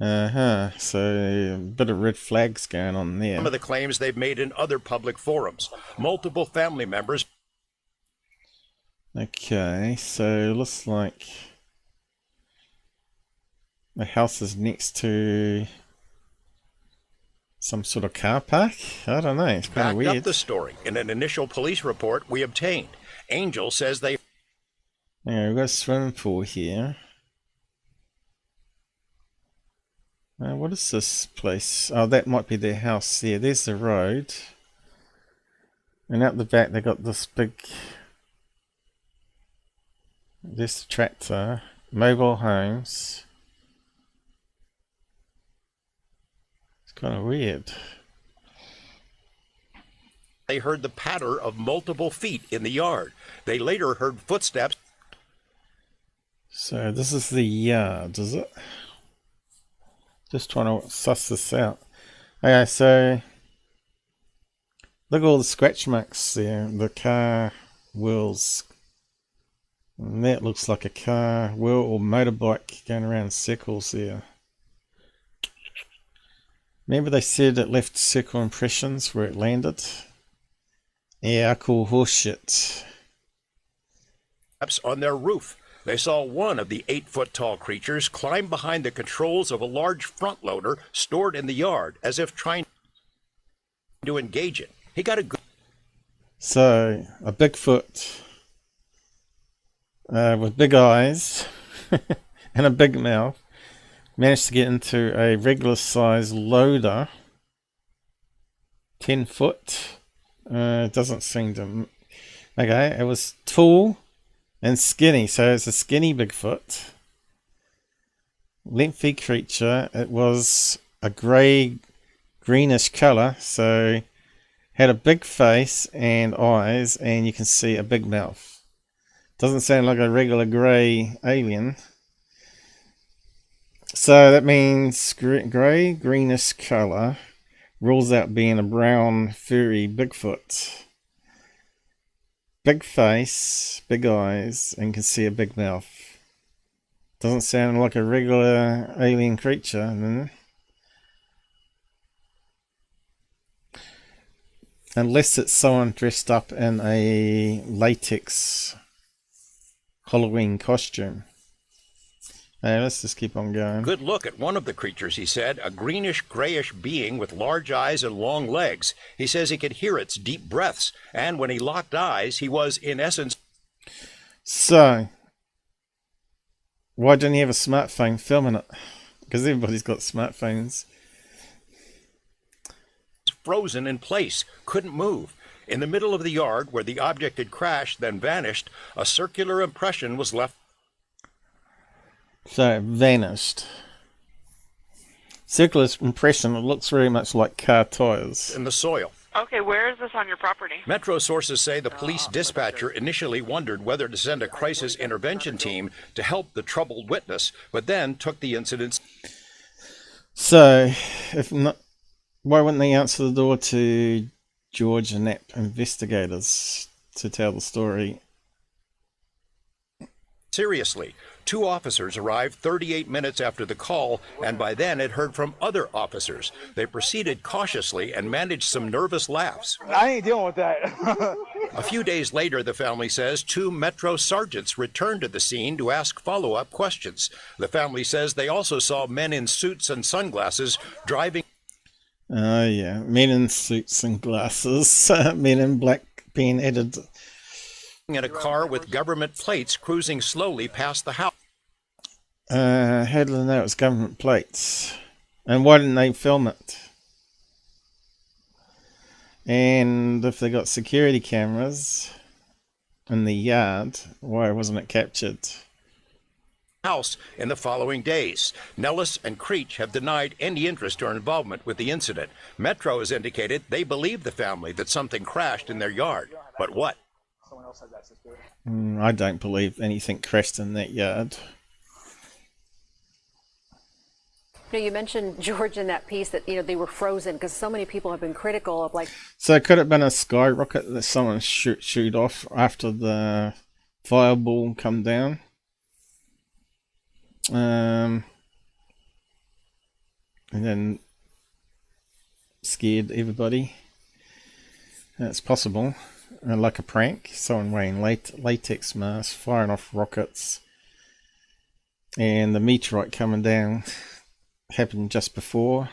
S3: So a bit of red flags going on there.
S9: Some of the claims they've made in other public forums. Multiple family members...
S3: Okay, so looks like the house is next to some sort of car park. I don't know, it's kind of weird.
S9: Backed up the story in an initial police report we obtained. Angel says they...
S3: Yeah, we've got a swimming pool here. What is this place? Oh, that might be their house there. There's the road. And out the back they got this big... There's the tractor. Mobile homes. It's kind of weird.
S9: They heard the patter of multiple feet in the yard. They later heard footsteps.
S3: So this is the yard, is it? Just trying to suss this out. Okay, so look at all the scratch marks there. The car wheels. And that looks like a car wheel or motorbike going around in circles there. Remember they said it left circle impressions where it landed? Yeah, I call horse shit.
S9: On their roof. They saw one of the 8-foot-tall creatures climb behind the controls of a large front loader stored in the yard, as if trying to engage it. He got a good...
S3: So, a Bigfoot with big eyes and a big mouth managed to get into a regular size loader. 10 foot. It doesn't seem to... Okay, it was tall and skinny, so it's a skinny Bigfoot. Lengthy creature. It was a grey, greenish colour, so had a big face and eyes, and you can see a big mouth. Doesn't sound like a regular grey alien. So that means grey, greenish colour rules out being a brown, furry Bigfoot. Big face, big eyes, and can see a big mouth. Doesn't sound like a regular alien creature, doesn't it? Unless it's someone dressed up in a latex Halloween costume. Hey, let's just keep on going.
S9: Good look at one of the creatures, he said, a greenish-grayish being with large eyes and long legs. He says he could hear its deep breaths, and when he locked eyes, he was, in essence...
S3: So, why didn't he have a smartphone filming it? Because everybody's got smartphones.
S9: frozen in place, couldn't move. In the middle of the yard where the object had crashed, then vanished, a circular impression was left.
S3: So it vanished. Circular impression, it looks very much like car tires.
S9: In the soil.
S10: Okay, where is this on your property?
S9: Metro sources say the police dispatcher initially wondered whether to send a crisis intervention team to help the troubled witness, but then took the incident.
S3: So, if not, why wouldn't they answer the door to George and Knapp investigators to tell the story?
S9: Seriously, 2 officers arrived 38 minutes after the call, and by then had heard from other officers. They proceeded cautiously and managed some nervous laughs.
S11: I ain't dealing with that.
S9: A few days later, the family says, 2 Metro sergeants returned to the scene to ask follow-up questions. The family says they also saw men in suits and sunglasses driving.
S3: Oh yeah, men in suits and glasses, men in black being added.
S9: In a car with government plates cruising slowly past the house.
S3: How do they know it's government plates? And why didn't they film it? And if they got security cameras in the yard, why wasn't it captured?
S9: House in the following days. Nellis and Creech have denied any interest or involvement with the incident. Metro has indicated they believe the family that something crashed in their yard. But what?
S3: I don't believe anything crashed in that yard.
S8: You mentioned, George, in that piece that, they were frozen because so many people have been critical of, like...
S3: So could it have been a skyrocket that someone shoot off after the fireball come down? And then scared everybody. It's possible. Like a prank. Someone wearing latex masks, firing off rockets. And the meteorite coming down happened just before.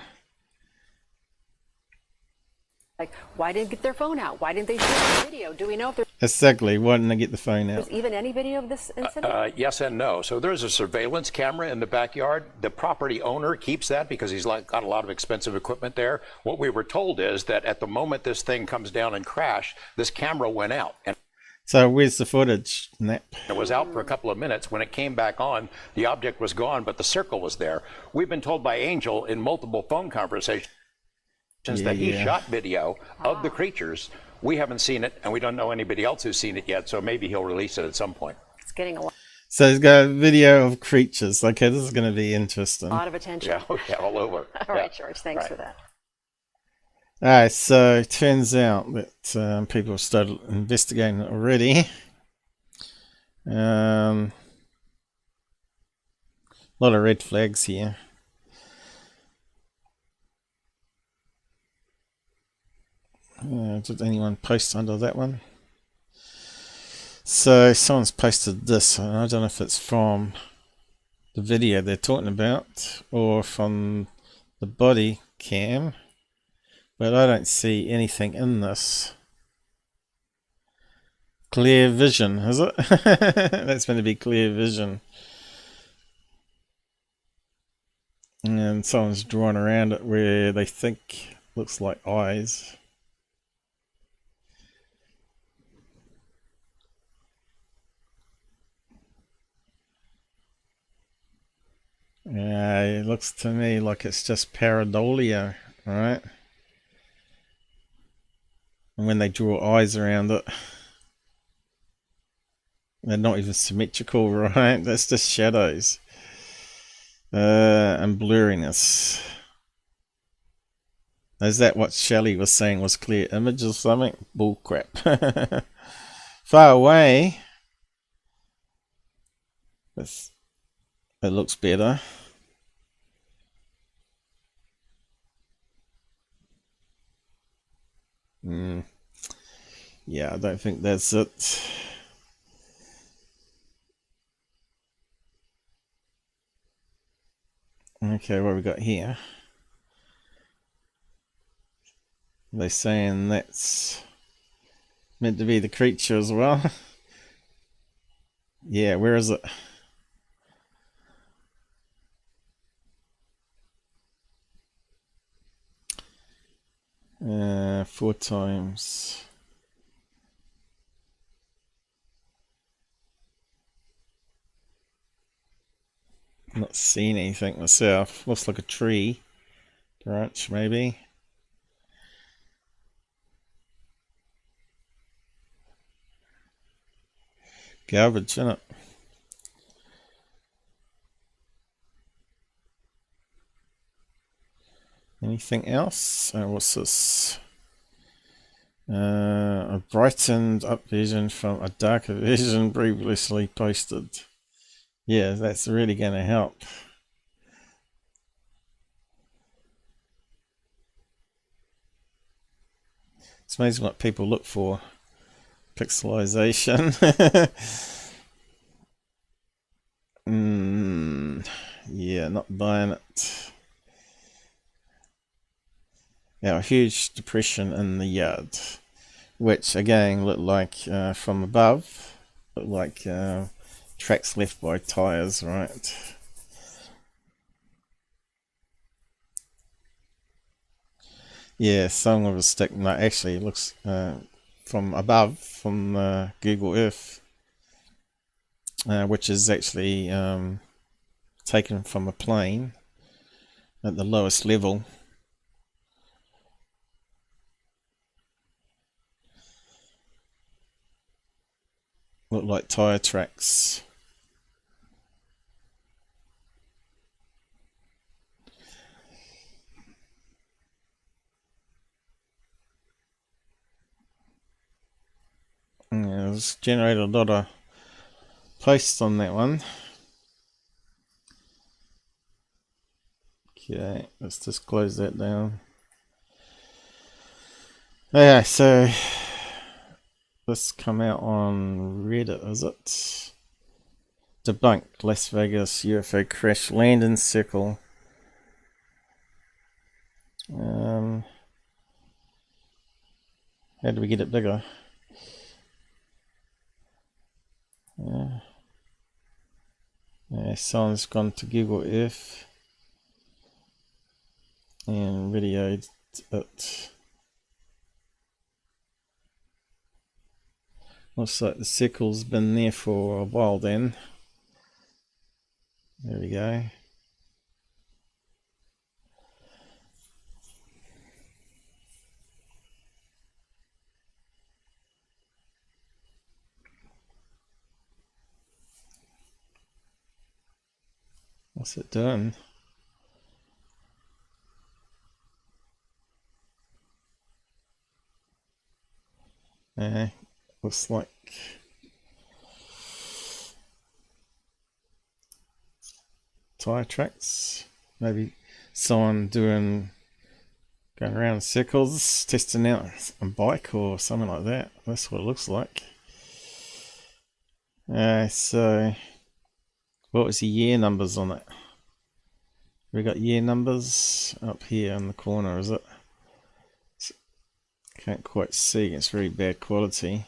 S8: Like, why didn't they get their phone out? Why didn't they shoot the video? Do we know if there's...
S3: Exactly. Why didn't they get the phone out?
S8: even any video of this incident?
S9: Yes and no. So there's a surveillance camera in the backyard. The property owner keeps that because he's got a lot of expensive equipment there. What we were told is that at the moment this thing comes down and crashed, this camera went out. And
S3: so where's the footage, Knapp?
S9: it was out for a couple of minutes. When it came back on, the object was gone, but the circle was there. We've been told by Angel in multiple phone conversations that he shot video of the creatures. We haven't seen it, and we don't know anybody else who's seen it yet, so maybe he'll release it at some point.
S8: It's getting a lot.
S3: So he's got a video of creatures. Okay, this is going to be interesting.
S8: A lot of attention.
S9: Yeah, all over.
S8: All right, George, thanks for that.
S3: Alright, so it turns out that people have started investigating it already. A lot of red flags here. Did anyone post under that one? So someone's posted this, and I don't know if it's from the video they're talking about or from the body cam, but I don't see anything in this. Clear vision, is it? That's going to be clear vision. And someone's drawn around it where they think looks like eyes. Yeah, it looks to me like it's just pareidolia, right? And when they draw eyes around it, they're not even symmetrical, right? That's just shadows. And blurriness. Is that what Shelley was saying was clear image or something? Bullcrap. Far away. It looks better. Yeah, I don't think that's it. Okay, what we got here? They're saying that's meant to be the creature as well. Yeah, where is it? Four times. Not seeing anything myself. Looks like a tree branch, maybe. Garbage, isn't it? Anything else? What's this? A brightened up vision from a darker vision previously posted. Yeah, that's really going to help. It's amazing what people look for. Pixelization. Yeah, not buying it. Yeah, a huge depression in the yard, which again looked like from above, looked like tracks left by tires, right? Yeah, some of a stick. No, actually, it looks from above, from Google Earth, which is actually taken from a plane at the lowest level. Look like tire tracks. Yeah, it's generated a lot of posts on that one. Okay, let's just close that down. Okay, so this come out on Reddit, is it? Debunked Las Vegas UFO crash landing circle. How do we get it bigger? Someone's gone to Google Earth and videoed it. Looks like the circle's been there for a while then. There we go. What's it doing? Looks like tire tracks. Maybe someone going around in circles, testing out a bike or something like that. That's what it looks like. So what was the year numbers on it? We got year numbers up here in the corner, is it? Can't quite see, it's very bad quality.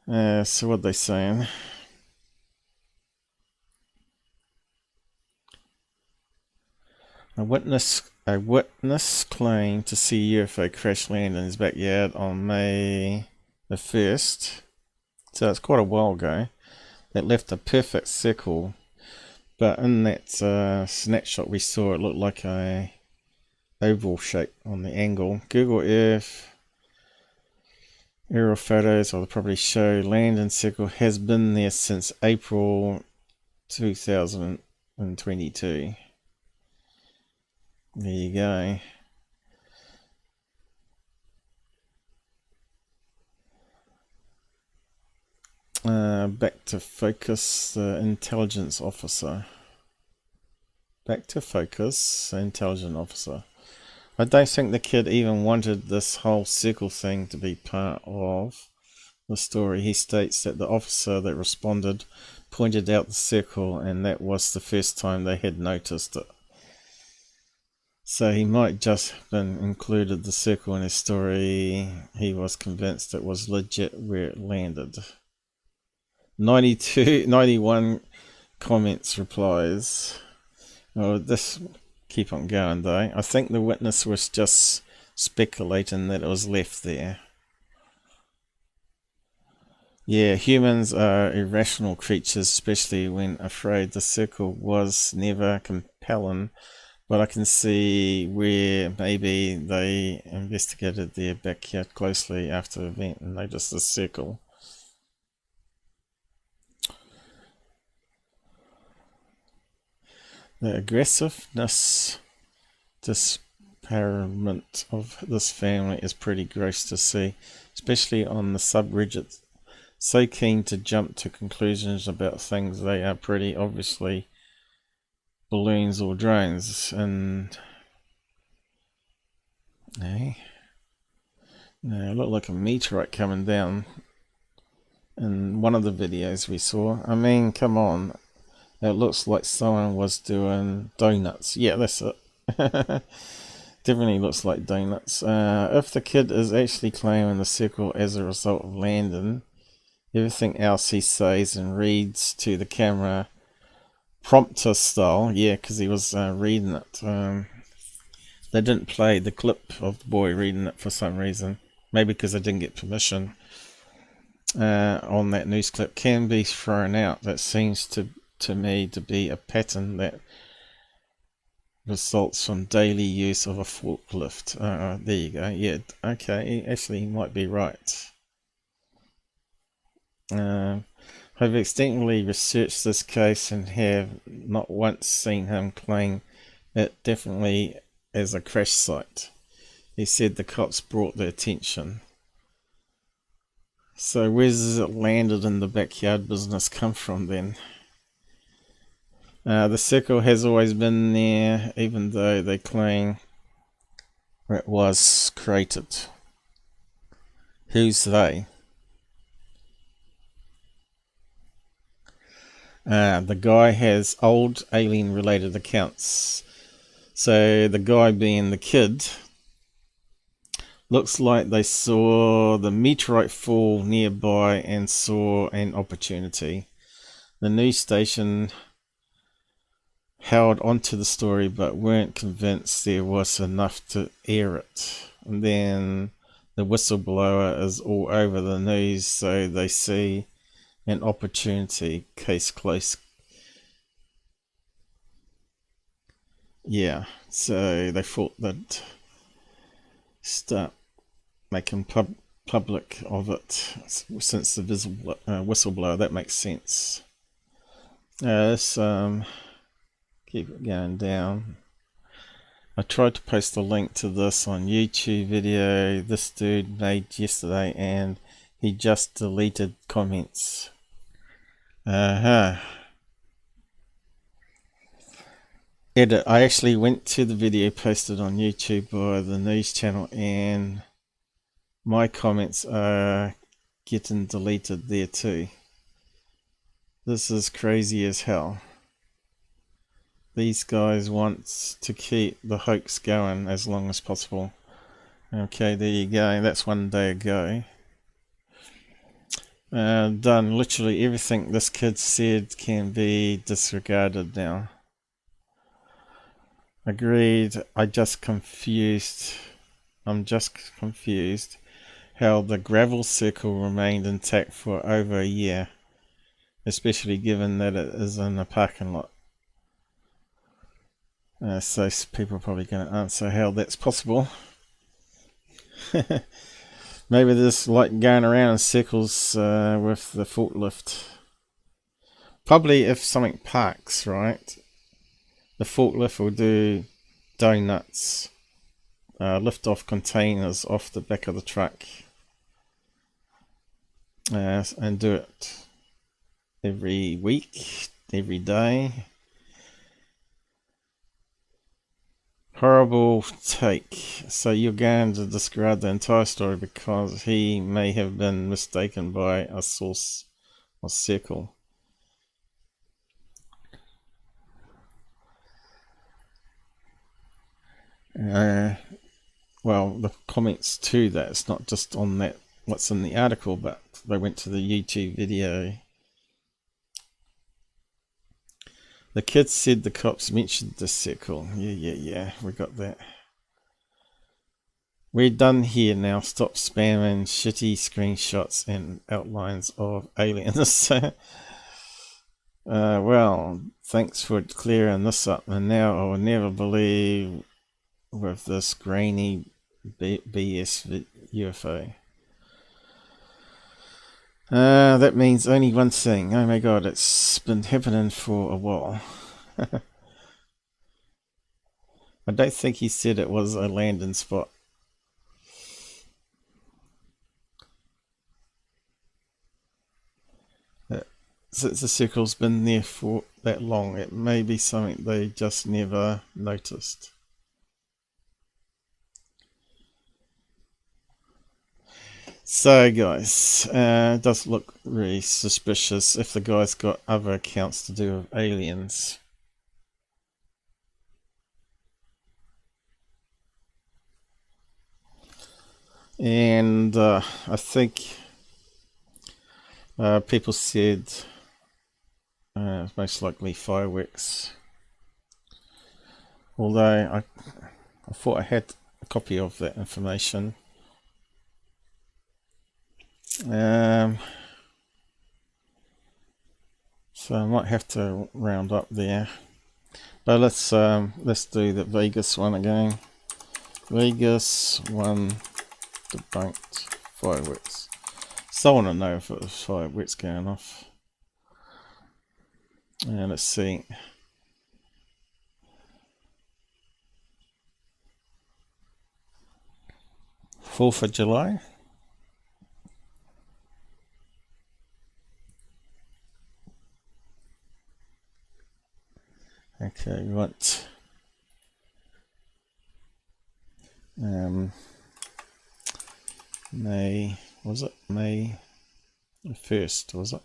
S3: So what are they saying? A witness claimed to see a UFO crash land in his backyard on May the 1st. So it's quite a while ago. That left a perfect circle. But in that snapshot we saw, it looked like a oval shape on the angle. Google Earth aerial photos will probably show landing circle has been there since April 2022. There you go. Back to focus, the intelligence officer. Back to focus, intelligence officer. I don't think the kid even wanted this whole circle thing to be part of the story. He states that the officer that responded pointed out the circle, and that was the first time they had noticed it. So he might just have been included the circle in his story. He was convinced it was legit where it landed. 91 comments, replies. Oh, this keep on going though. I think the witness was just speculating that it was left there. Yeah, humans are irrational creatures, especially when afraid. The circle was never compelling, but I can see where maybe they investigated their backyard closely after the event and noticed the circle. The aggressiveness, disparagement of this family is pretty gross to see, especially on the subreddit. So keen to jump to conclusions about things they are pretty obviously balloons or drones. And no, it looked like a meteorite coming down in one of the videos we saw. I mean, come on. It looks like someone was doing donuts. Yeah, that's it. Definitely looks like donuts. If the kid is actually claiming the circle as a result of landing, everything else he says and reads to the camera, prompter style, yeah, because he was reading it. They didn't play the clip of the boy reading it for some reason. Maybe because they didn't get permission on that news clip. Can be thrown out. That seems to me to be a pattern that results from daily use of a forklift. There you go. Yeah, okay. Actually, he might be right. I've extensively researched this case and have not once seen him claim it definitely as a crash site. He said the cops brought their attention. So where's it landed in the backyard business come from then? The circle has always been there, even though they claim it was created. Who's they? The guy has old alien related accounts. So the guy being the kid, looks like they saw the meteorite fall nearby and saw an opportunity. The news station held onto the story but weren't convinced there was enough to air it. And then the whistleblower is all over the news, so they see an opportunity. Case closed. Yeah, so they thought they'd start making public of it since the whistleblower. That makes sense. Let's keep it going down. I tried to post a link to this on YouTube video this dude made yesterday, and he just deleted comments. Edit. I actually went to the video posted on YouTube by the news channel, and my comments are getting deleted there too. This is crazy as hell. These guys want to keep the hoax going as long as possible. Okay, there you go. That's one day ago. Done. Literally everything this kid said can be disregarded now. Agreed. I'm just confused how the gravel circle remained intact for over a year, especially given that it is in a parking lot. So people are probably going to answer how that's possible. Maybe there's like going around in circles with the forklift. Probably if something parks, right? The forklift will do donuts, lift off containers off the back of the truck, and do it every week, every day. Horrible take. So you're going to discard the entire story because he may have been mistaken by a source or circle. Well, the comments to that, it's not just on that what's in the article, but they went to the YouTube video. The kids said the cops mentioned the circle. Yeah, we got that. We're done here now. Stop spamming shitty screenshots and outlines of aliens. Well, thanks for clearing this up. And now I will never believe with this grainy BS UFO. That means only one thing. Oh my god, it's been happening for a while. I don't think he said it was a landing spot. Since the circle's been there for that long, it may be something they just never noticed. So guys, it does look really suspicious if the guy's got other accounts to do with aliens. And I think people said most likely fireworks. Although I thought I had a copy of that information. So I might have to round up there, but let's do the Vegas one again. Vegas one, debunked fireworks. So I want to know if it was fireworks going off. And let's see. Fourth of July. Okay, we want May, was it May 1st, was it?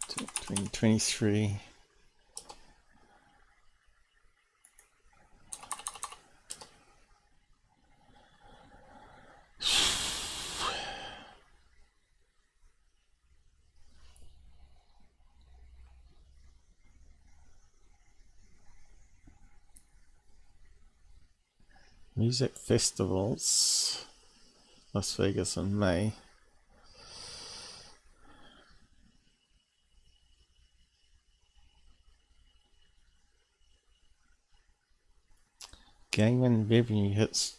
S3: 2023. Music festivals, Las Vegas in May. Gaming revenue hits.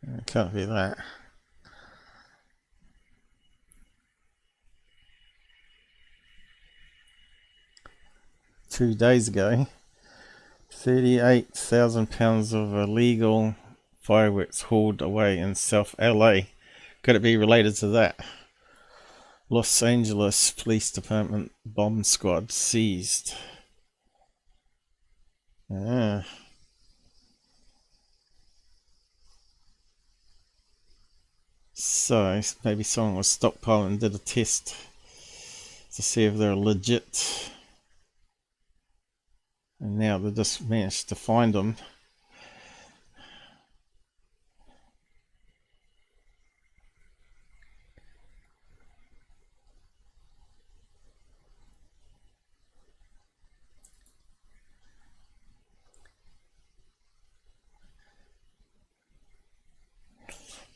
S3: It can't be that. Two days ago. £38,000 of illegal fireworks hauled away in South LA. Could it be related to that? Los Angeles Police Department bomb squad seized. Ah. So maybe someone was stockpiling and did a test to see if they're legit. And now they just managed to find them.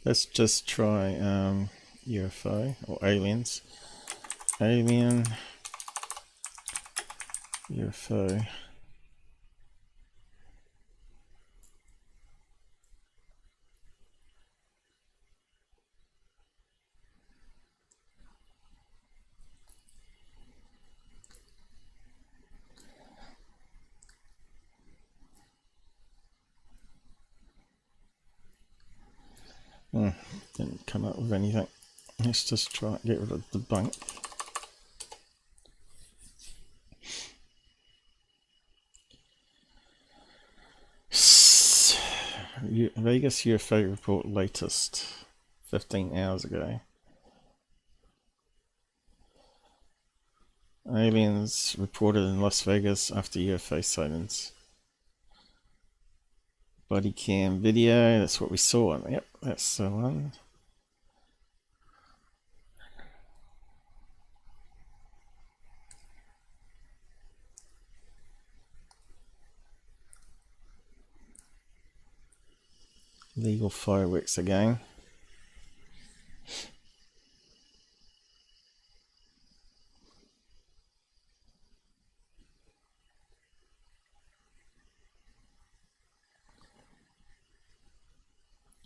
S3: Let's just try UFO or aliens. Alien UFO. Didn't come up with anything. Let's just try and get rid of debunk. Vegas UFO report latest, 15 hours ago. Aliens reported in Las Vegas after UFO sightings. Body cam video, that's what we saw. Yep, that's the one. Legal fireworks again.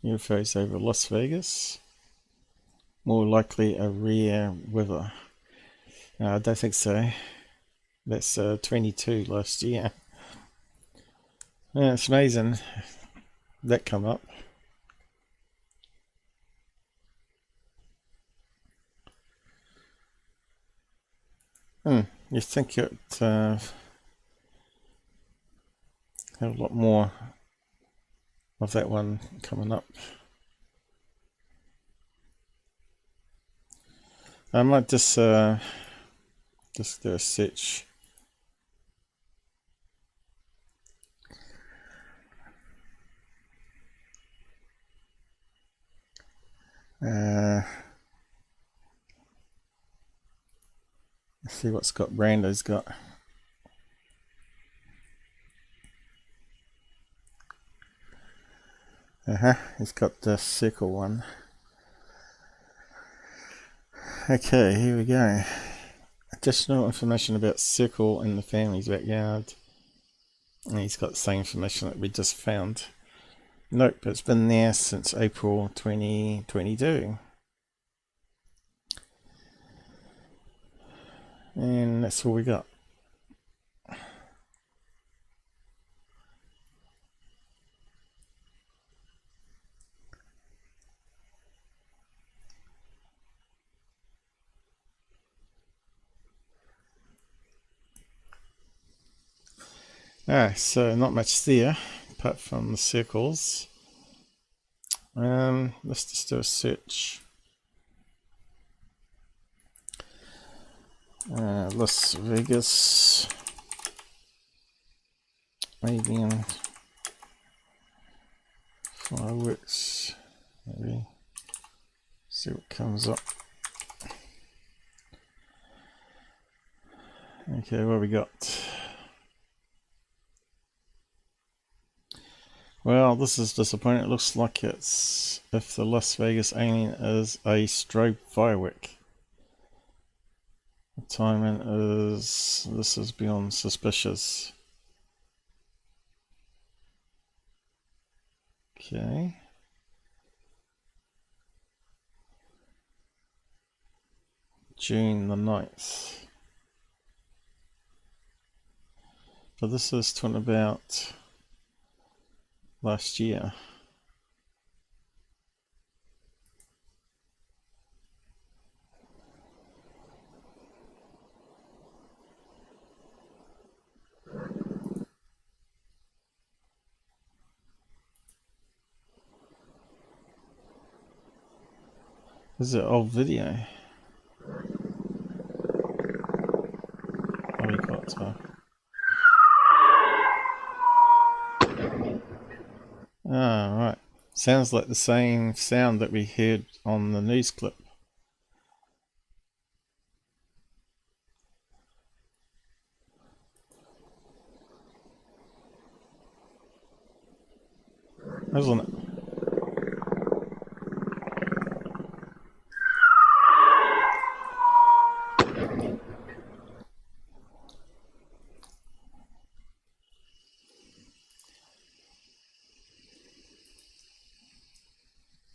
S3: UFOs over Las Vegas. More likely a rare weather. I don't think so. That's 22 last year. Yeah, it's amazing that come up. You think it have a lot more of that one coming up. I might just do a search. Let's see what's got Brando's got. He's got the circle one. Okay, here we go. Additional information about circle in the family's backyard. And he's got the same information that we just found. Nope, it's been there since April 2022. And that's all we got. Alright, so not much there, apart from the circles. Let's just do a search. Las Vegas alien fireworks. Maybe see what comes up. Okay, what we got? Well, this is disappointing. It looks like it's if the Las Vegas alien is a strobe firework. The timing is, this is beyond suspicious. Okay. June the 9th. So this is talking about last year. This is an old video. Oh, we got Ah, right. Sounds like the same sound that we heard on the news clip. Isn't it?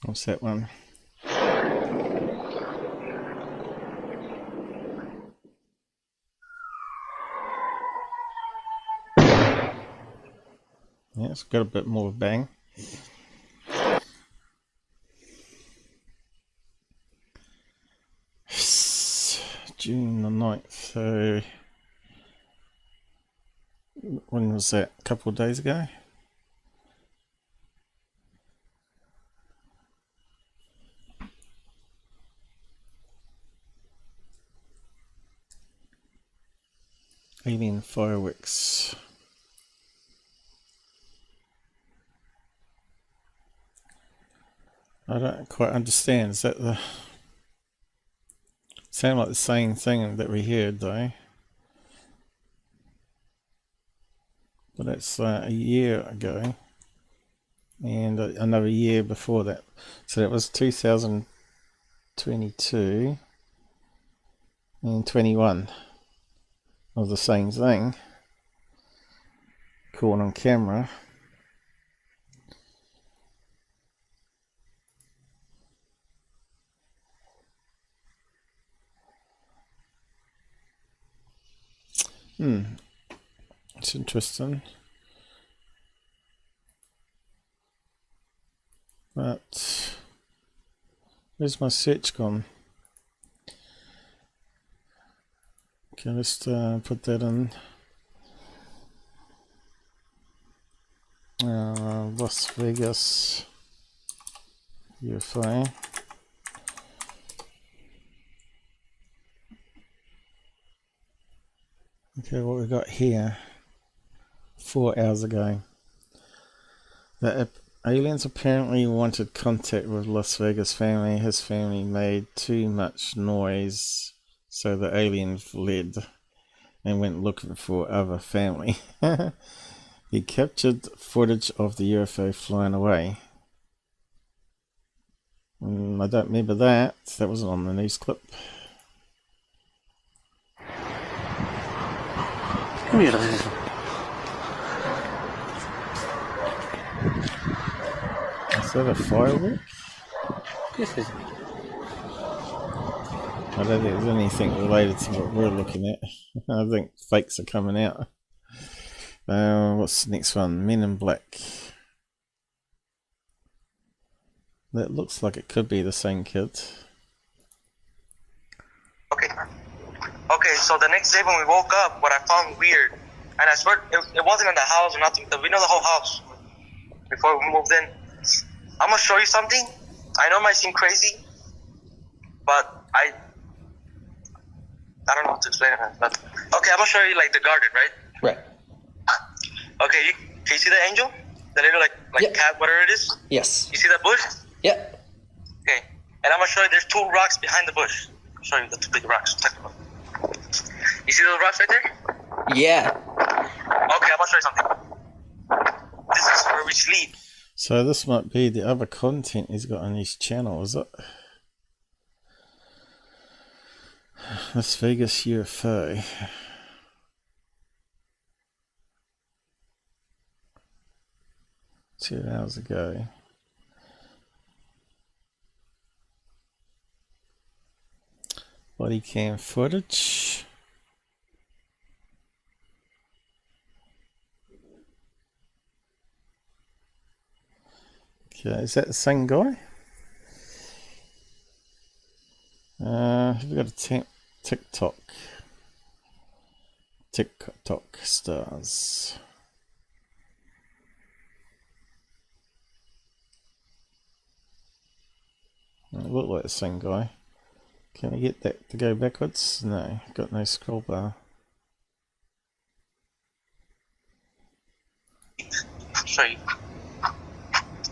S3: What's that one? Yeah, it's got a bit more bang. June the 9th. So when was that? A couple of days ago? Alien fireworks. I don't quite understand. Is that the... Sound like the same thing that we heard though. But that's a year ago. And another year before that. So that was 2022 and 21 of the same thing. Caught on camera. It's interesting. But where's my search gone? Okay, let's put that in. Las Vegas UFO. Okay, what we got here, 4 hours ago. The aliens apparently wanted contact with Las Vegas family. His family made too much noise, so the alien fled and went looking for other family. He captured footage of the UFO flying away. I don't remember that. That wasn't on the news clip.
S6: Mira eso.
S3: Is that a firework?
S6: ¿Qué es eso?
S3: I don't think there's anything related to what we're looking at. I think fakes are coming out. What's the next one? Men in Black. That looks like it could be the same kid.
S11: Okay, so the next day when we woke up, what I found weird, and I swear it wasn't in the house or nothing, because we know the whole house before we moved in. I'm gonna show you something. I know it might seem crazy, but I don't know how to explain it. But okay, I'm gonna show you like the garden, right?
S12: Right.
S11: Okay, can you see the angel? The little like
S12: yep.
S11: cat, whatever it is?
S12: Yes.
S11: You see that bush?
S12: Yep.
S11: Okay, and I'm gonna show you there's 2 rocks behind the bush. I'll show you the 2 big rocks. You see those rocks right there?
S12: Yeah.
S11: Okay, I'm gonna show you something. This is where we sleep.
S3: So this might be the other content he's got on his channel, is it? Las Vegas UFO. Two hours ago. Body cam footage. Okay, is that the same guy? Have we got a TikTok stars? It looked like the same guy. Can I get that to go backwards? No, got no scroll bar.
S11: I'll show you.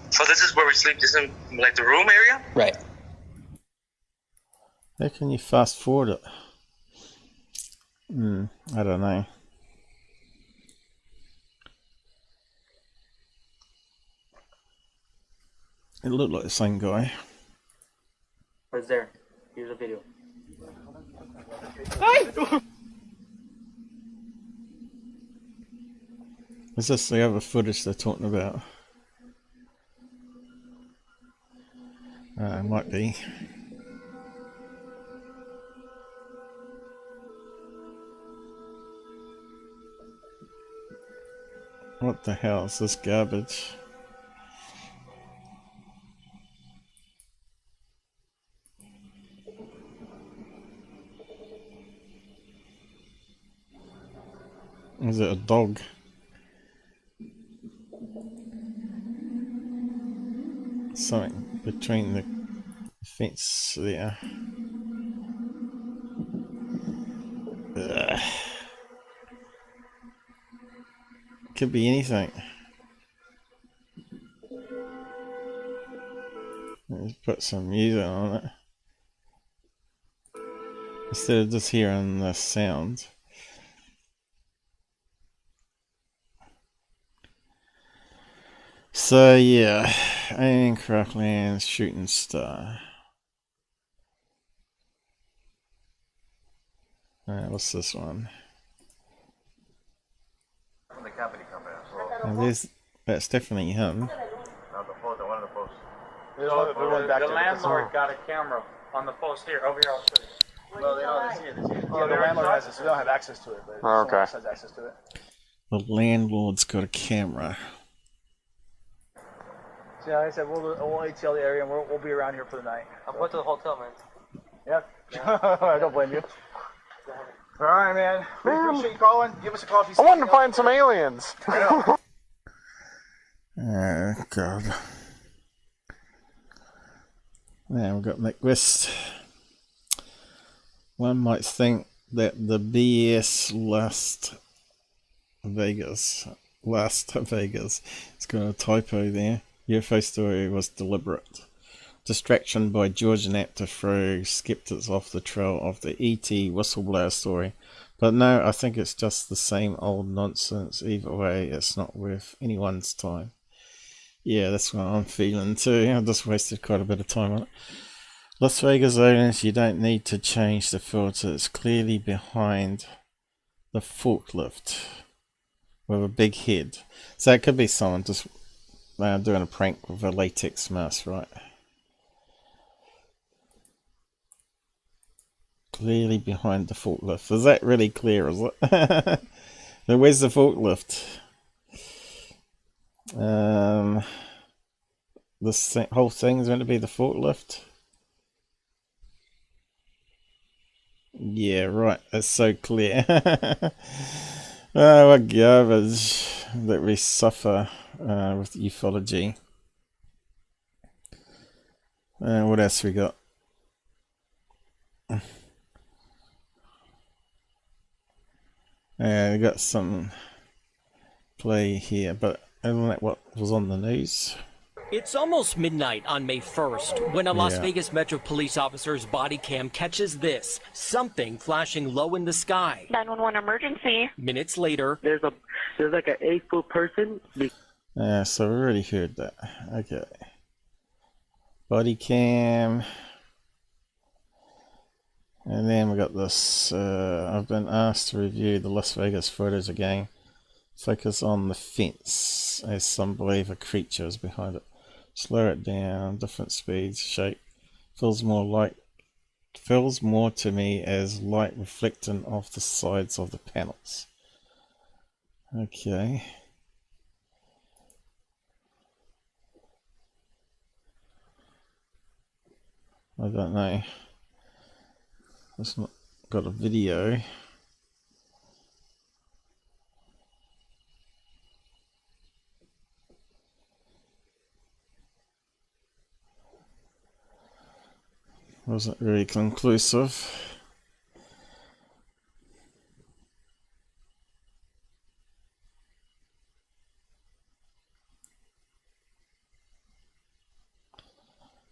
S11: So this is where we sleep. This is like the room area?
S12: Right.
S3: How can you fast forward it? I don't know. It looked like the same guy.
S6: What's there? Here's a video.
S3: Is this the other footage they're talking about? It might be. What the hell is this garbage? Is it a dog? Something between the fence there. Ugh. could be anything. Let's put some music on it instead of just hearing the sound. So yeah, alien craftland shooting star. Alright, what's this one?
S12: From the company coming out.
S3: Well, that's definitely him.
S12: Not the post, one of the posts.
S6: The landlord got a camera on the post here. Over here, I'll show you.
S12: Well, they don't see it. Yeah, the landlord has it, so we don't have access to it, but someone else has access to it.
S3: The landlord's got a camera.
S12: So, like I said, we'll ATL the area and we'll be around here for the night.
S6: I'm going to the hotel, man.
S12: Yeah. I don't blame you. All right, man. We appreciate you calling. Give us a call if you see
S6: I wanted to find some aliens.
S3: Oh, God. Now we've got McWest. One might think that the BS Last Vegas. It's got a typo there. UFO story was deliberate. Distraction by George Knapp to throw skeptics off the trail of the ET whistleblower story. But no, I think it's just the same old nonsense. Either way, it's not worth anyone's time. Yeah, that's what I'm feeling too. I just wasted quite a bit of time on it. Las Vegas owners, you don't need to change the filter. It's clearly behind the forklift with a big head. So it could be someone just doing a prank with a latex mask, right? Clearly behind the forklift. Is that really clear, is it? Then where's the forklift? This whole thing is going to be the forklift. Yeah, right. It's so clear. Oh, what garbage that we suffer with ufology. What else we got? We got some play here, but isn't that what was on the news?
S13: It's almost midnight on May 1st when a Las Vegas Metro police officer's body cam catches this, something flashing low in the sky.
S10: 911 emergency.
S13: Minutes later,
S5: there's like an 8-foot person.
S3: Yeah, so we already heard that. Okay. Body cam. And then we got this. I've been asked to review the Las Vegas photos again. Focus on the fence, as some believe a creature is behind it. Slow it down, different speeds, shape. Feels more to me as light reflecting off the sides of the panels. Okay. I don't know. It's not got a video. Wasn't very conclusive.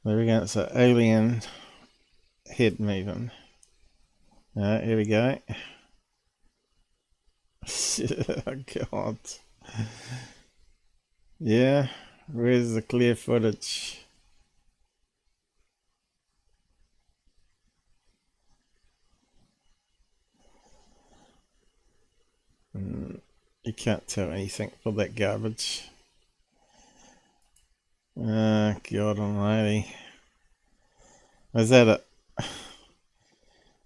S3: There we go, it's an alien head moving. Alright, here we go. God. Yeah, where's the clear footage? You can't tell anything for that garbage. God almighty. Is that it?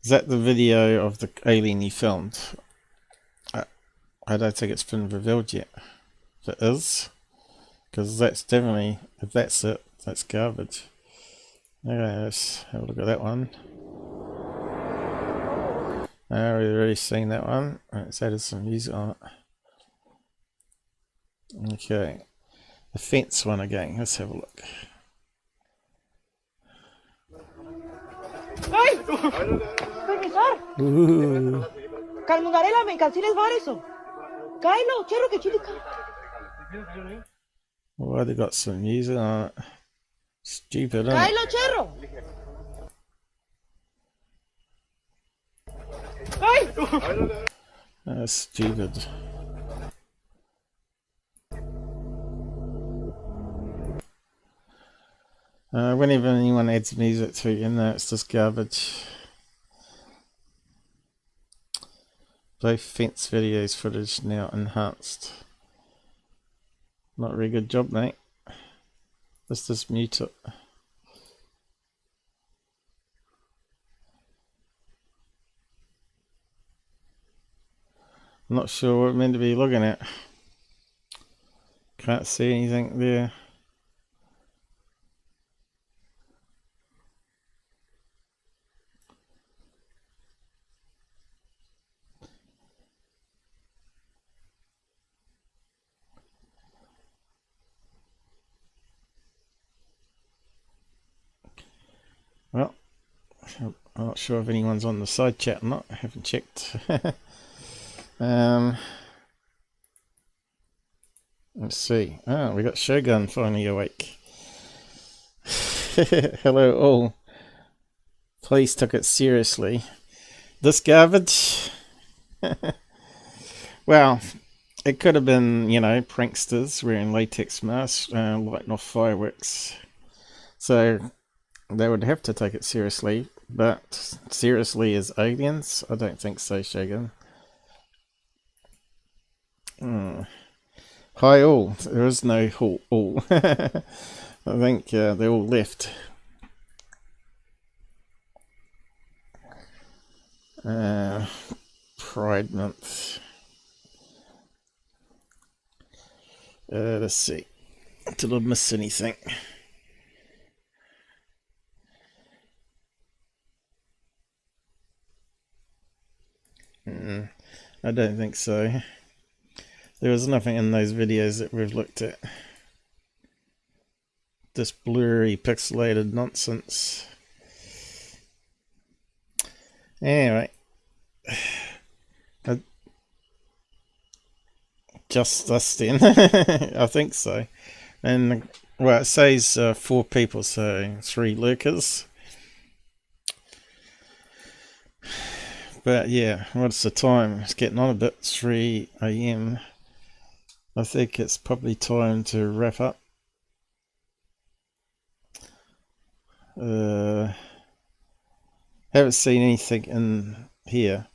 S3: Is that the video of the alien you filmed? I don't think it's been revealed yet. If it is, because that's definitely, if that's it, that's garbage. Okay, let's have a look at that one. We've already seen that one. Let's add some music on it. Okay, the fence one again. Let's have a look.
S14: ¡Ay! Regresar. Calmo Garela, me cancel el bar eso.
S3: Why they got some music on it? Stupid, isn't it? That's stupid. Whenever anyone adds music to it, you know it's just garbage. Both fence videos footage now enhanced. Not a very good job, mate. Let's just mute it. I'm not sure what we're meant to be looking at. Can't see anything there. Well, I'm not sure if anyone's on the side chat or not. I haven't checked. Let's see. Oh, we got Shogun finally awake. Hello all. Police took it seriously. This garbage? Well, it could have been, you know, pranksters wearing latex masks, lighting off fireworks. So they would have to take it seriously, but seriously as aliens? I don't think so, Shogun. Hi all. There is no all. I think they all left. Pride Month. Let's see. Did I miss anything? I don't think so. There was nothing in those videos that we've looked at. This blurry, pixelated nonsense. Anyway. Just us then. I think so. And, well, it says 4 people, so 3 lurkers. But yeah, what's the time? It's getting on a bit, 3 AM. I think it's probably time to wrap up. Haven't seen anything in here,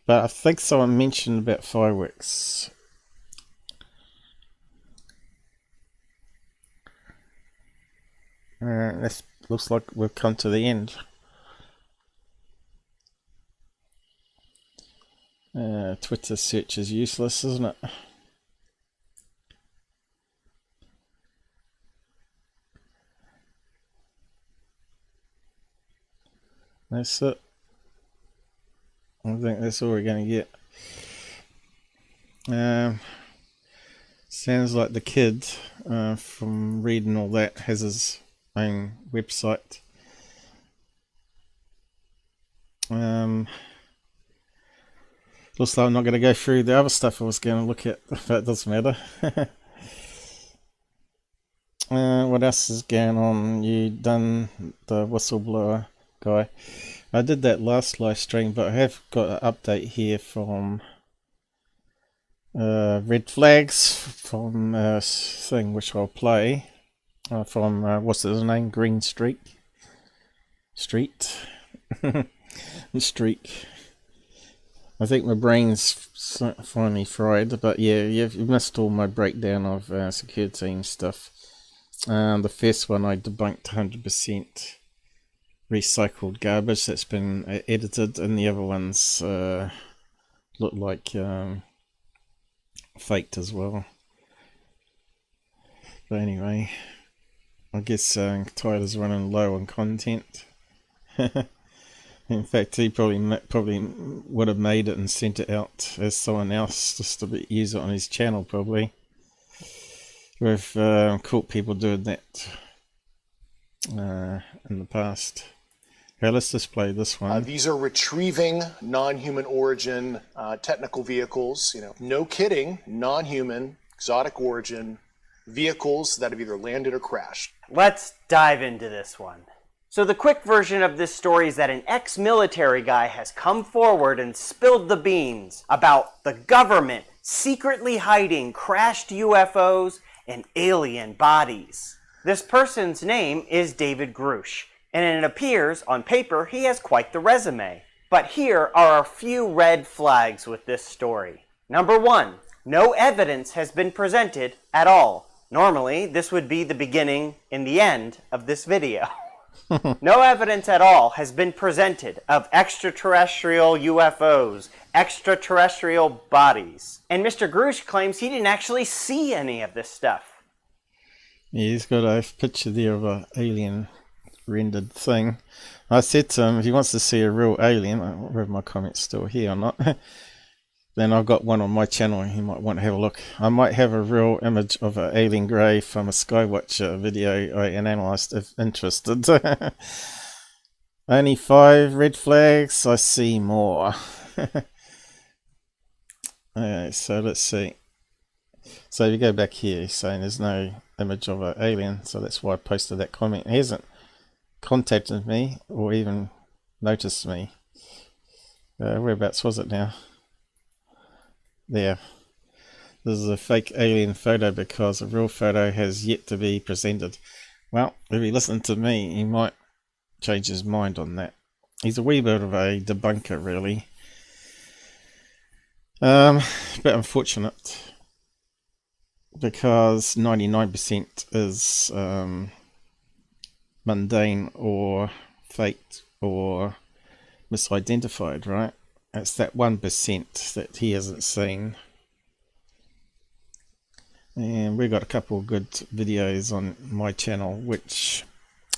S3: but I think someone mentioned about fireworks. This looks like we've come to the end. Twitter search is useless, isn't it? That's it. I think that's all we're going to get. Sounds like the kid, from reading all that, has his own website. Looks like I'm not going to go through the other stuff I was going to look at, but it doesn't matter. What else is going on? You done the whistleblower guy? I did that last live stream, but I have got an update here from Red Flags from a thing which I'll play from what's his name? Green Streak. Street. Streak. I think my brain's finally fried, but yeah, you've missed all my breakdown of Secureteam stuff. The first one I debunked 100% recycled garbage that's been edited, and the other ones look like faked as well. But anyway, I guess Tyler's running low on content. In fact, he probably would have made it and sent it out as someone else just to use it on his channel, probably. We've caught people doing that in the past. Okay, let's display this one.
S14: These are retrieving non-human origin technical vehicles. You know, no kidding, non-human, exotic origin vehicles that have either landed or crashed.
S15: Let's dive into this one. So the quick version of this story is that an ex-military guy has come forward and spilled the beans about the government secretly hiding crashed UFOs and alien bodies. This person's name is David Grusch, and it appears on paper he has quite the resume. But here are a few red flags with this story. Number 1, no evidence has been presented at all. Normally, this would be the beginning and the end of this video. No evidence at all has been presented of extraterrestrial UFOs, extraterrestrial bodies. And Mr. Grusch claims he didn't actually see any of this stuff.
S3: Yeah, he's got a picture there of an alien rendered thing. I said to him, if he wants to see a real alien, I don't know if my comment's still here or not, then I've got one on my channel and he might want to have a look. I might have a real image of an alien grey from a Skywatcher video I analysed if interested. Only 5 red flags, I see more. Okay, so let's see. So if you go back here, he's saying there's no image of an alien, so that's why I posted that comment. He hasn't contacted me or even noticed me. Whereabouts was it now? There. This is a fake alien photo because a real photo has yet to be presented. Well, if he listened to me, he might change his mind on that. He's a wee bit of a debunker, really. But unfortunate, because 99% is mundane or faked or misidentified, right? It's that 1% that he hasn't seen. And we've got a couple of good videos on my channel which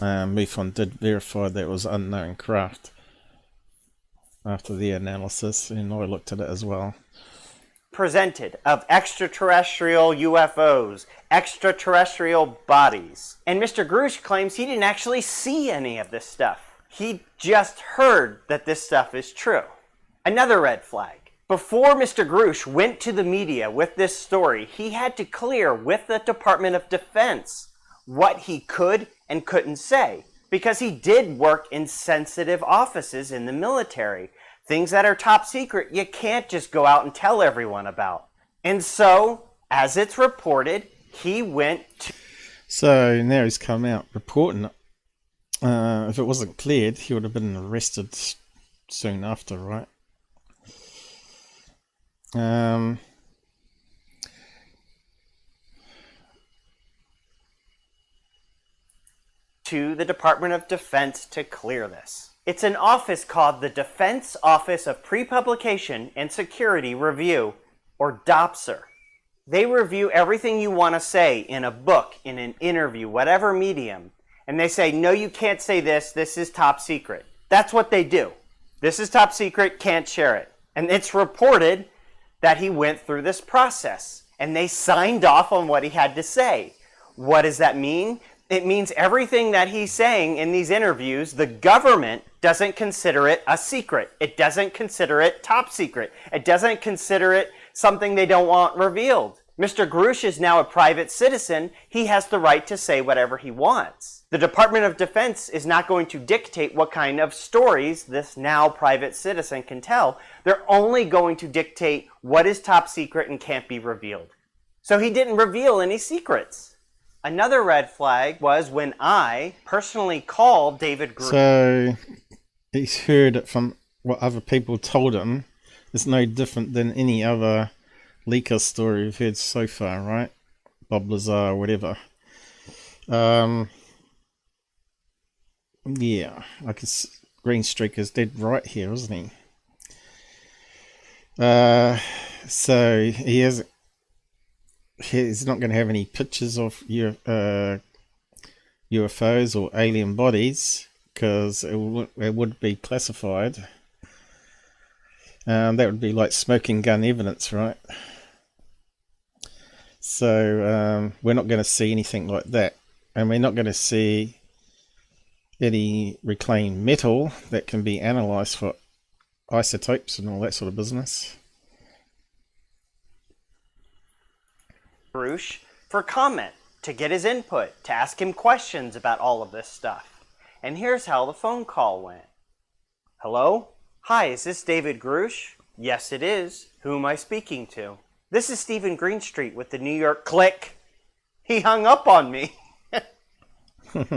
S3: MUFON did verify that it was unknown craft after the analysis, and I looked at it as well.
S15: Presented of extraterrestrial UFOs, extraterrestrial bodies. And Mr. Grusch claims he didn't actually see any of this stuff. He just heard that this stuff is true. Another red flag. Before Mr. Grusch went to the media with this story, he had to clear with the Department of Defense what he could and couldn't say, because he did work in sensitive offices in the military. Things that are top secret, you can't just go out and tell everyone about. And so, as it's reported, he went to...
S3: So now he's come out reporting it. If it wasn't cleared, he would have been arrested soon after, right?
S15: To the Department of Defense to clear this. It's an office called the Defense Office of Pre-Publication and Security Review, or DOPSR. They review everything you want to say in a book, in an interview, whatever medium. And they say, no, you can't say this. This is top secret. That's what they do. This is top secret, can't share it. And it's reported that he went through this process. And they signed off on what he had to say. What does that mean? It means everything that he's saying in these interviews, the government doesn't consider it a secret. It doesn't consider it top secret. It doesn't consider it something they don't want revealed. Mr. Grusch is now a private citizen. He has the right to say whatever he wants. The Department of Defense is not going to dictate what kind of stories this now private citizen can tell. They're only going to dictate what is top secret and can't be revealed. So he didn't reveal any secrets. Another red flag was when I personally called David Grusch.
S3: So he's heard it from what other people told him. It's no different than any other leaker story we've heard so far, right? Bob Lazar or whatever. Yeah, I can see Green Streaker's dead right here, isn't he? So he's not going to have any pictures of UFOs or alien bodies because it would be classified. That would be like smoking gun evidence, right? So we're not going to see anything like that, and we're not going to see any reclaimed metal that can be analysed for isotopes and all that sort of business.
S15: Grusch for comment, to get his input, to ask him questions about all of this stuff. And here's how the phone call went. Hello? Hi, is this David Grusch? Yes, it is. Who am I speaking to? This is Stephen Greenstreet with the New York Click. He hung up on me.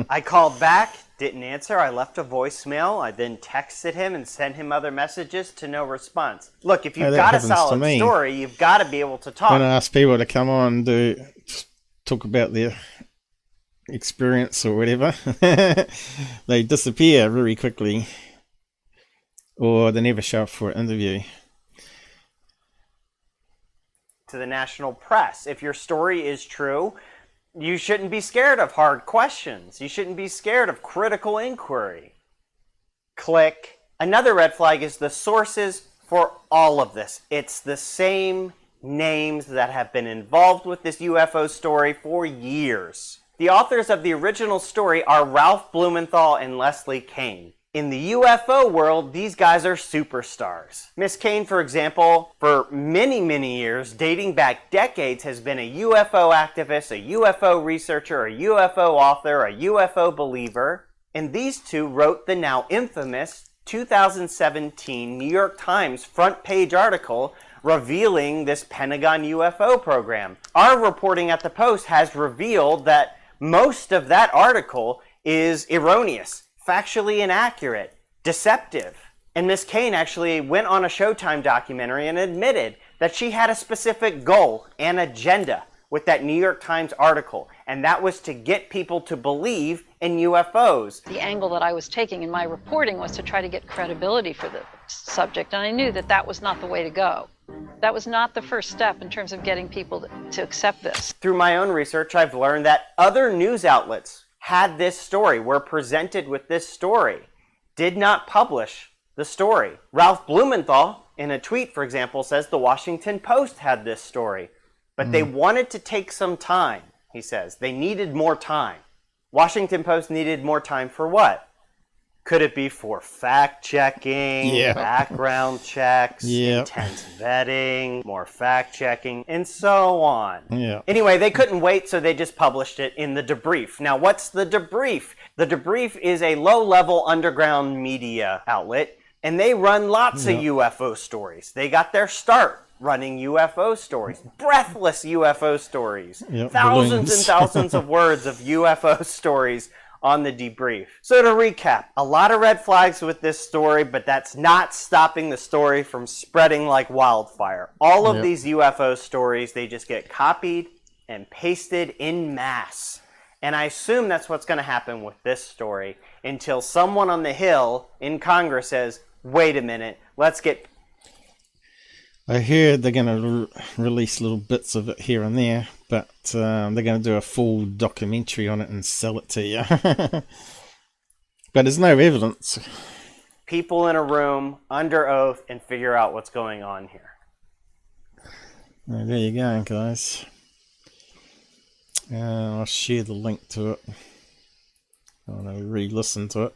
S15: I called back, didn't answer. I left a voicemail. I then texted him and sent him other messages to no response. Look, if you've got a solid story, you've got to be able to talk.
S3: When I ask people to come on and talk about their experience or whatever, they disappear very quickly, or they never show up for an interview.
S15: To the national press, if your story is true, you shouldn't be scared of hard questions. You shouldn't be scared of critical inquiry. Click. Another red flag is the sources for all of this. It's the same names that have been involved with this UFO story for years. The authors of the original story are Ralph Blumenthal and Leslie Kean. In the UFO world, these guys are superstars. Miss Kean, for example, for many, many years, dating back decades, has been a UFO activist, a UFO researcher, a UFO author, a UFO believer. And these two wrote the now infamous 2017 New York Times front page article revealing this Pentagon UFO program. Our reporting at the Post has revealed that most of that article is erroneous, factually inaccurate, deceptive. And Miss Kean actually went on a Showtime documentary and admitted that she had a specific goal and agenda with that New York Times article, and that was to get people to believe in UFOs.
S16: The angle that I was taking in my reporting was to try to get credibility for the subject, and I knew that that was not the way to go. That was not the first step in terms of getting people to accept this.
S15: Through my own research, I've learned that other news outlets had this story, were presented with this story, did not publish the story. Ralph Blumenthal, in a tweet, for example, says the Washington Post had this story, but they wanted to take some time, he says. They needed more time. Washington Post needed more time for what? Could it be for fact-checking, background checks, intense vetting, more fact-checking, and so on? Anyway, they couldn't wait, so they just published it in the Debrief. Now, what's the Debrief? The Debrief is a low-level underground media outlet, and they run lots of UFO stories. They got their start running UFO stories, breathless UFO stories, thousands and thousands of words of UFO stories on the Debrief. So to recap, a lot of red flags with this story, but that's not stopping the story from spreading like wildfire. All of these UFO stories, they just get copied and pasted en masse. And I assume that's what's going to happen with this story until someone on the Hill in Congress says, wait a minute, let's get...
S3: I heard they're going to release little bits of it here and there, but they're going to do a full documentary on it and sell it to you. But there's no evidence.
S15: People in a room, under oath, and figure out what's going on here.
S3: Well, there you go, guys. I'll share the link to it. I want to re-listen to it.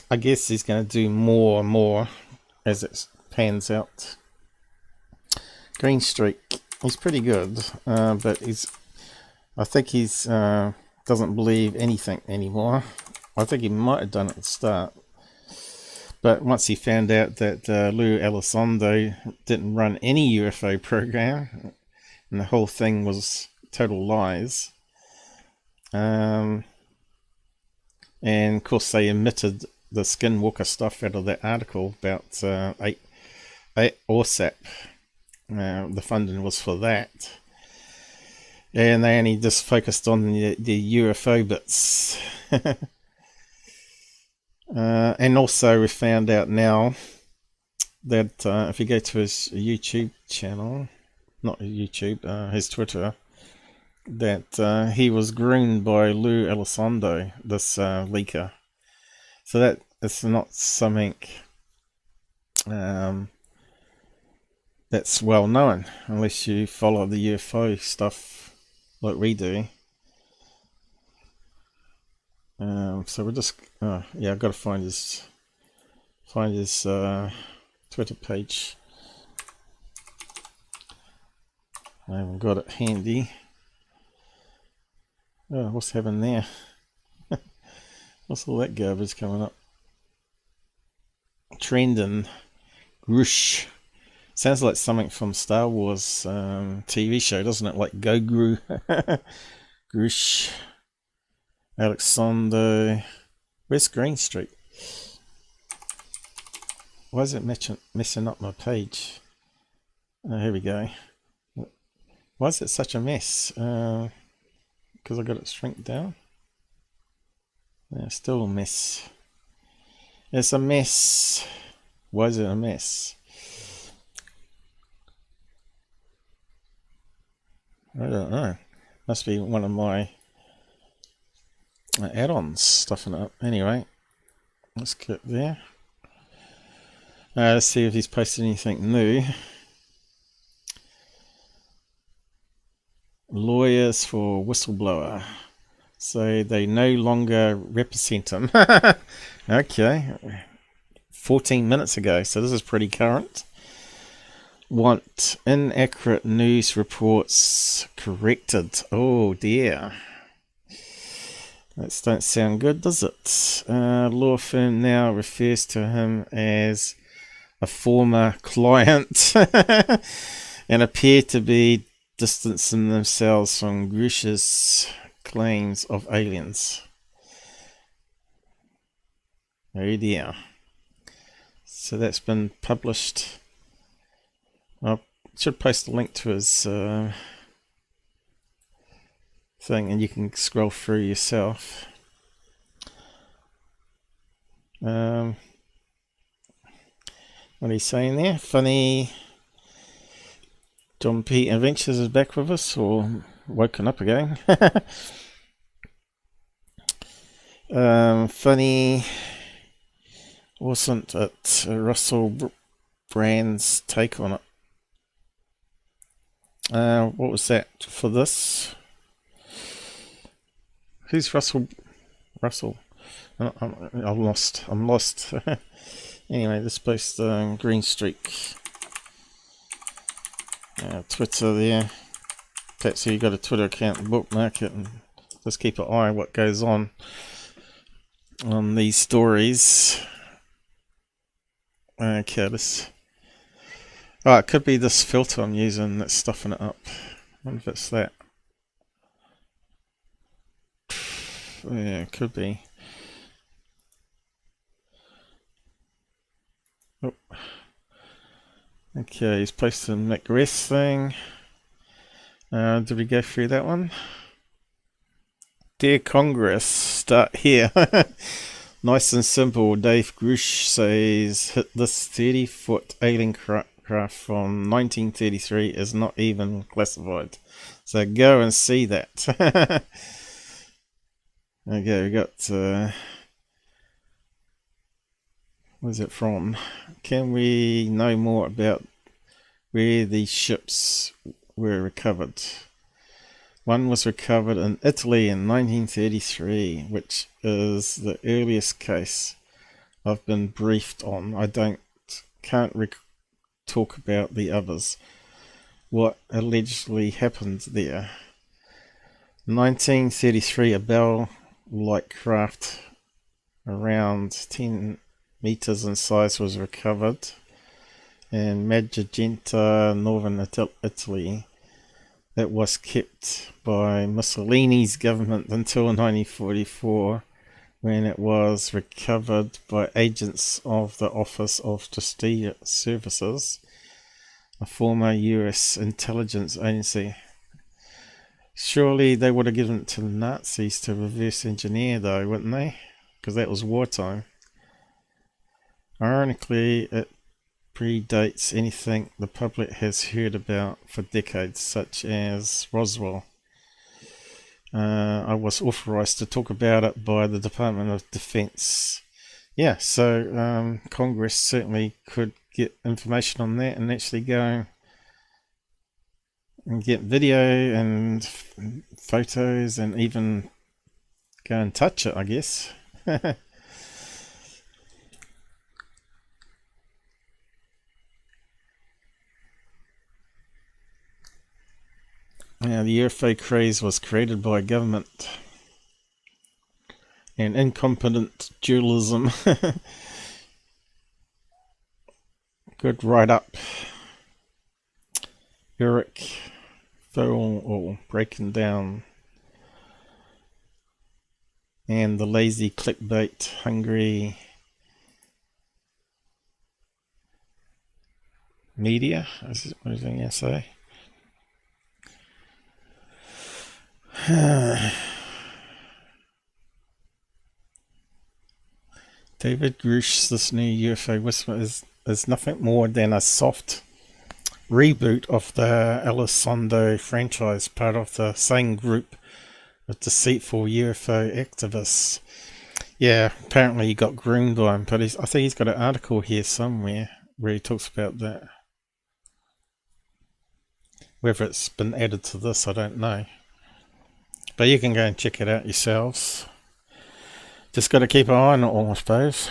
S3: I guess he's going to do more and more as it pans out. Greenstreet, he's pretty good, but I think he's doesn't believe anything anymore. I think he might have done it at the start, but once he found out that Lou Elizondo didn't run any UFO program and the whole thing was total lies, and of course they omitted the Skinwalker stuff out of that article about ORSAP. The funding was for that, and they only just focused on the UFO bits. And also we found out now that if you go to his YouTube channel, not YouTube, his Twitter, that he was groomed by Lou Elizondo, this leaker. So that is not something that's well known, unless you follow the UFO stuff like we do. So we'll just, yeah, I've got to find his Twitter page. I haven't got it handy. Oh, what's happening there? What's all that garbage coming up? Trending. Grusch. Sounds like something from Star Wars TV show, doesn't it? Like Gogru. Grusch. Alexander. Where's Green Street? Why is it messing up my page? Oh, here we go. Why is it such a mess? Because I got it shrink down. Yeah, still a mess. It's a mess. Why is it a mess? I don't know. Must be one of my add-ons stuffing it up. Anyway, let's click there. Let's see if he's posted anything new. Lawyers for whistleblower. So they no longer represent him. Okay. 14 minutes ago, so this is pretty current. Want inaccurate news reports corrected. Oh dear. That don't sound good, does it? Law firm now refers to him as a former client and appear to be distancing themselves from Grusch's claims of aliens. Oh dear. So that's been published. I should post a link to his thing and you can scroll through yourself. What are you saying there? Funny John P. Adventures is back with us, or woken up again. Funny wasn't it Russell Brand's take on it? What was that for this? Who's Russell? I'm lost. Anyway, this post Green Streak. Twitter there. Okay, so you got a Twitter account, bookmark it, and just keep an eye on what goes on these stories. Okay, this. Oh, it could be this filter I'm using that's stuffing it up. I wonder if it's that. Yeah, it could be. Oh. Okay, he's posted a McRest thing. Did we go through that one? Dear Congress, start here. Nice and simple. Dave Grusch says hit this 30-foot alien craft from 1933 is not even classified. So go and see that. Okay, we got where's it from? Can we know more about where these ships were recovered? One was recovered in Italy in 1933, which is the earliest case I've been briefed on. I can't talk about the others. What allegedly happened there? 1933, a bell-like craft around 10 meters in size was recovered in Magenta, northern Italy. That was kept by Mussolini's government until 1944, when it was recovered by agents of the Office of Justice Services, a former US intelligence agency. Surely they would have given it to the Nazis to reverse engineer though, wouldn't they? Because that was wartime. Ironically, it predates anything the public has heard about for decades, such as Roswell. I was authorized to talk about it by the Department of Defense. Yeah, so Congress certainly could get information on that and actually go and get video and photos and even go and touch it, I guess. Now, the UFO craze was created by government and incompetent journalism. Good write-up. Eric Phil breaking down. And the lazy clickbait, hungry media. What is I going to say? David Grusch, this new UFO Whisper is nothing more than a soft reboot of the Elizondo franchise, part of the same group of deceitful UFO activists. Yeah, apparently he got groomed on, but I think he's got an article here somewhere where he talks about that. Whether it's been added to this, I don't know. But you can go and check it out yourselves. Just got to keep an eye on it all, I suppose.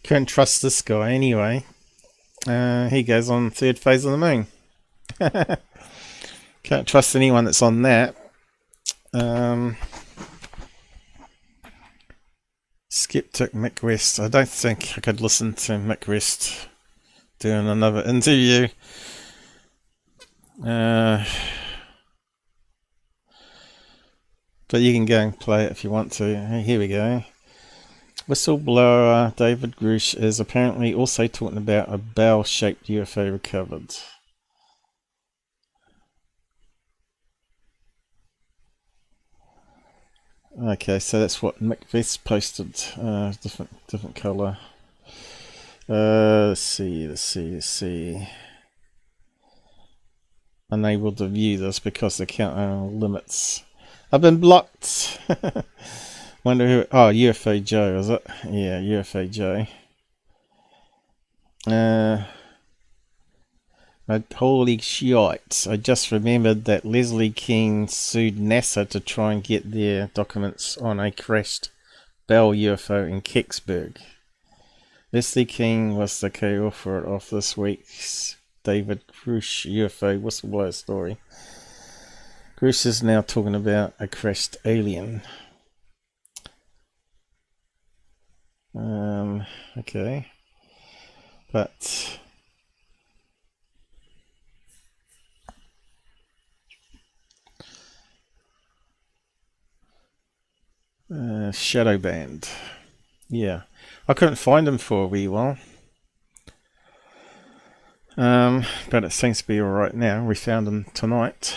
S3: Can't trust this guy anyway. He goes on third phase of the moon. Can't trust anyone that's on that. Skeptic Mick West. I don't think I could listen to Mick West doing another interview. But you can go and play it if you want to. Here we go. Whistleblower David Grusch is apparently also talking about a bell-shaped UFO recovered. Okay, so that's what Mick Vest posted. Different colour. Let's see. Unable to view this because the count limits. I've been blocked. Wonder who. Oh, UFO Joe, is it? Yeah, UFO Joe. Holy shit. I just remembered that Leslie King sued NASA to try and get their documents on a crashed Bell UFO in Kecksburg. Leslie King was the co-author of this week's David Grusch UFO whistleblower story. Grusch is now talking about a crashed alien. Okay. But Shadow Band. Yeah. I couldn't find him for a wee while. But it seems to be alright now. We found him tonight.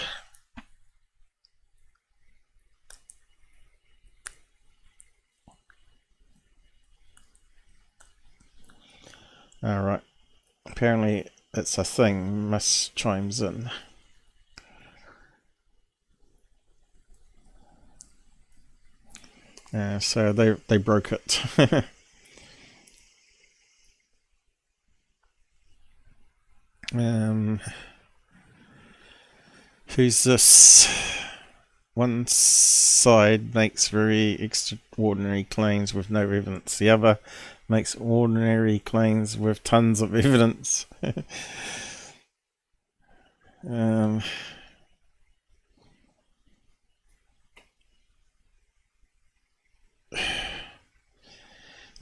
S3: Alright. Apparently it's a thing. Miss chimes in. So they broke it. Who's this? One side makes very extraordinary claims with no evidence. The other makes ordinary claims with tons of evidence.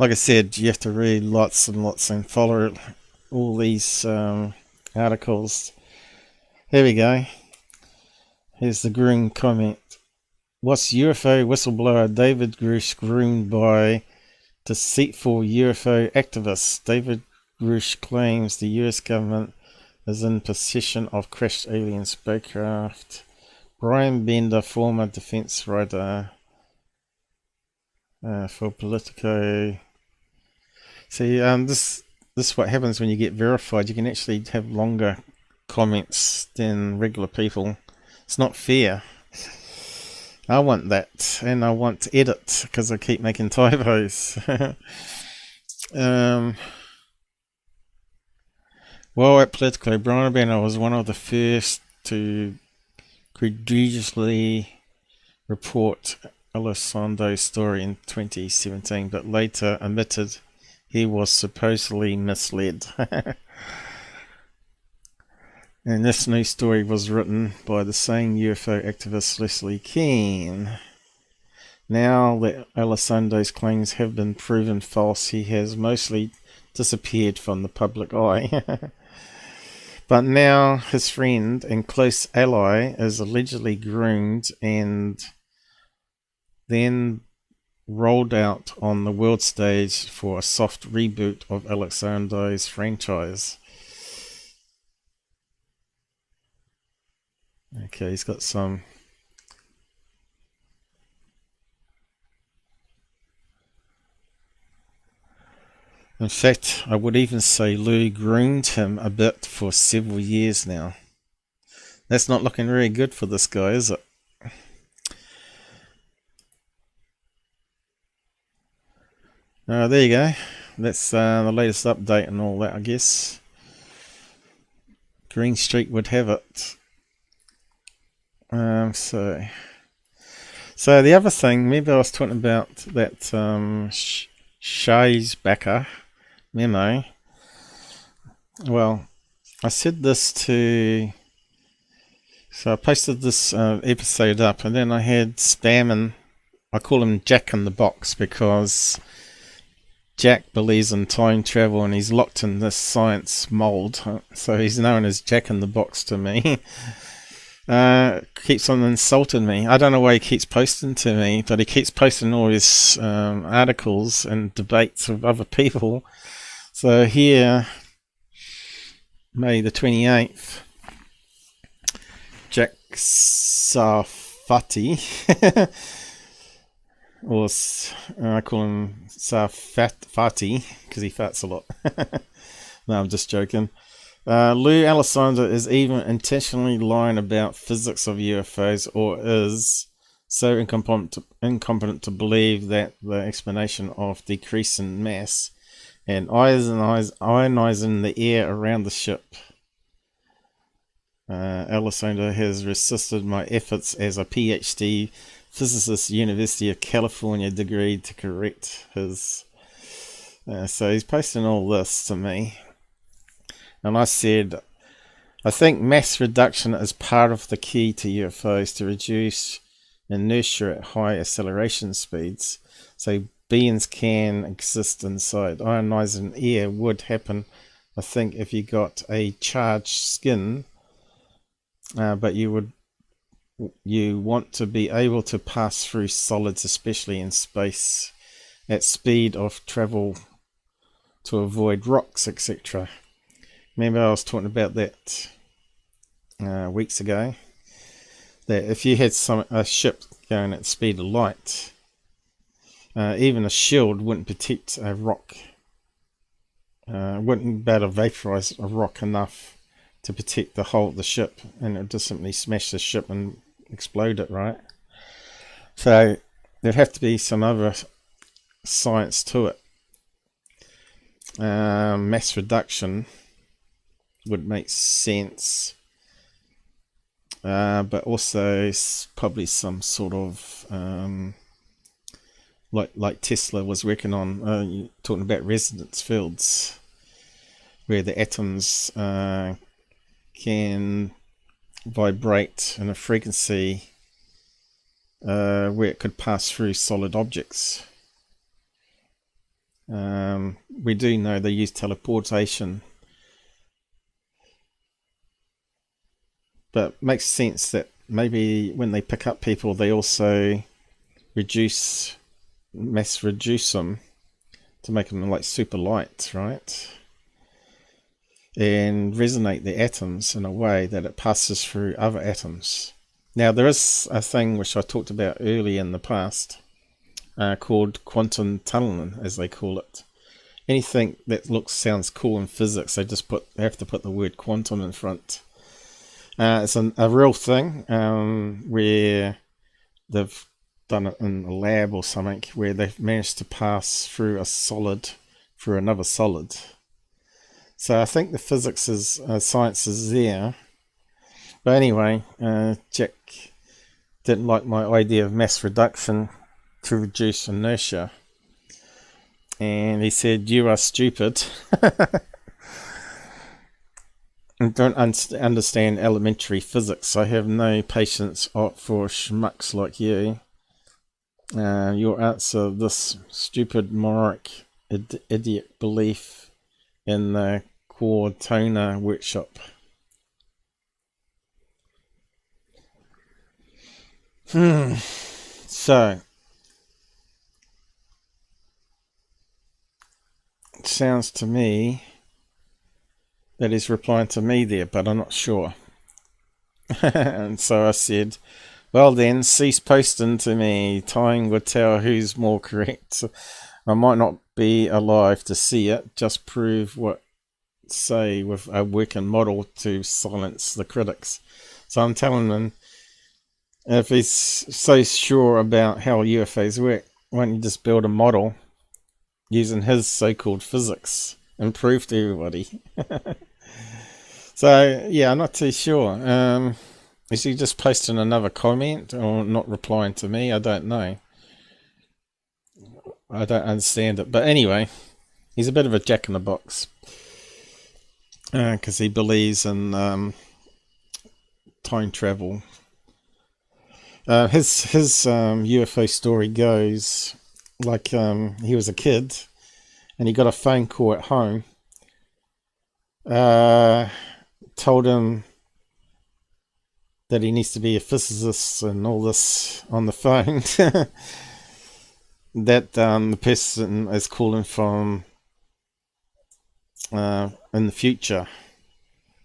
S3: Like I said, you have to read lots and lots and follow all these articles. Here we go. Here's the green comment. Was UFO whistleblower David Grusch groomed by deceitful UFO activists? David Grusch claims the US government is in possession of crashed alien spacecraft. Brian Bender, former defense writer for Politico. See, this is what happens when you get verified. You can actually have longer comments than regular people. It's not fair. I want that, and I want to edit because I keep making typos. Well, at Politico, Brian Banner was one of the first to courageously report Elizondo's story in 2017, but later admitted he was supposedly misled. And this new story was written by the same UFO activist Leslie Keane. Now that Elizondo's claims have been proven false, he has mostly disappeared from the public eye. But now his friend and close ally is allegedly groomed and then rolled out on the world stage for a soft reboot of Elizondo's franchise. Okay, he's got some... In fact, I would even say Lou groomed him a bit for several years now. That's not looking very good for this guy, is it? There you go. That's the latest update and all that, I guess. Green Street would have it. So the other thing, maybe I was talking about that Scheisbacher memo. Well, I said this to... So I posted this episode up, and then I had spamming. I call him Jack in the Box because Jack believes in time travel and he's locked in this science mold. So he's known as Jack in the Box to me. Keeps on insulting me. I don't know why he keeps posting to me, but he keeps posting all his articles and debates with other people. So here, May the 28th, Jack Sarfatti, or I call him Sarfatti because he farts a lot. No, I'm just joking. Lou Elizondo is even intentionally lying about physics of UFOs, or is so incompetent to believe that the explanation of decreasing mass and ionizing the air around the ship. Elizondo has resisted my efforts as a PhD physicist, University of California degree to correct his... so he's posting all this to me. And I said, I think mass reduction is part of the key to UFOs to reduce inertia at high acceleration speeds, so beings can exist inside. Ionizing air would happen, I think, if you got a charged skin, but you want to be able to pass through solids, especially in space, at speed of travel to avoid rocks, etc. Remember I was talking about that weeks ago, that if you had a ship going at the speed of light, even a shield wouldn't protect a rock, wouldn't be able to vaporize a rock enough to protect the whole of the ship, and it would just simply smash the ship and explode it, right? So there'd have to be some other science to it. Mass reduction would make sense, but also probably some sort of like Tesla was working on, you're talking about resonance fields where the atoms can vibrate in a frequency where it could pass through solid objects. We do know they use teleportation, but it makes sense that maybe when they pick up people, they also mass reduce them to make them like super light, right? And resonate the atoms in a way that it passes through other atoms. Now there is a thing which I talked about early in the past, called quantum tunneling, as they call it. Anything that sounds cool in physics, they have to put the word quantum in front. It's a real thing where they've done it in a lab or something, where they've managed to pass through a solid through another solid. So I think the physics science is there, But anyway, Jack didn't like my idea of mass reduction to reduce inertia. And he said, "You are stupid and don't understand elementary physics. I have no patience for schmucks like you. Your answer, this stupid moronic idiot belief in the Cortona workshop." So, it sounds to me that he's replying to me there, but I'm not sure. And so I said, "Well then, cease posting to me. Time will tell who's more correct. I might not be alive to see it. Just prove what say with a working model to silence the critics." So I'm telling him, if he's so sure about how UFOs work, why don't you just build a model using his so-called physics and prove to everybody? So, yeah, I'm not too sure. Is he just posting another comment or not replying to me? I don't know. I don't understand it. But anyway, he's a bit of a jack-in-the-box. Because he believes in time travel. His UFO story goes like he was a kid and he got a phone call at home. Told him that he needs to be a physicist and all this on the phone. That the person is calling from in the future,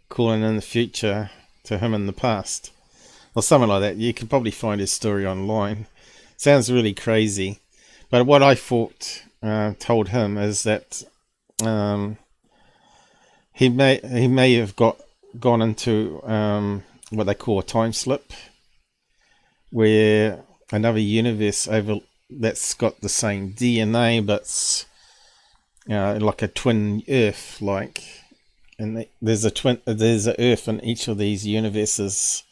S3: calling in the future to him in the past. Or something like that. You can probably find his story online. Sounds really crazy. But what I thought told him is that he may have gone into what they call a time slip, where another universe that's got the same DNA, but's like a twin Earth, and there's a Earth in each of these universes.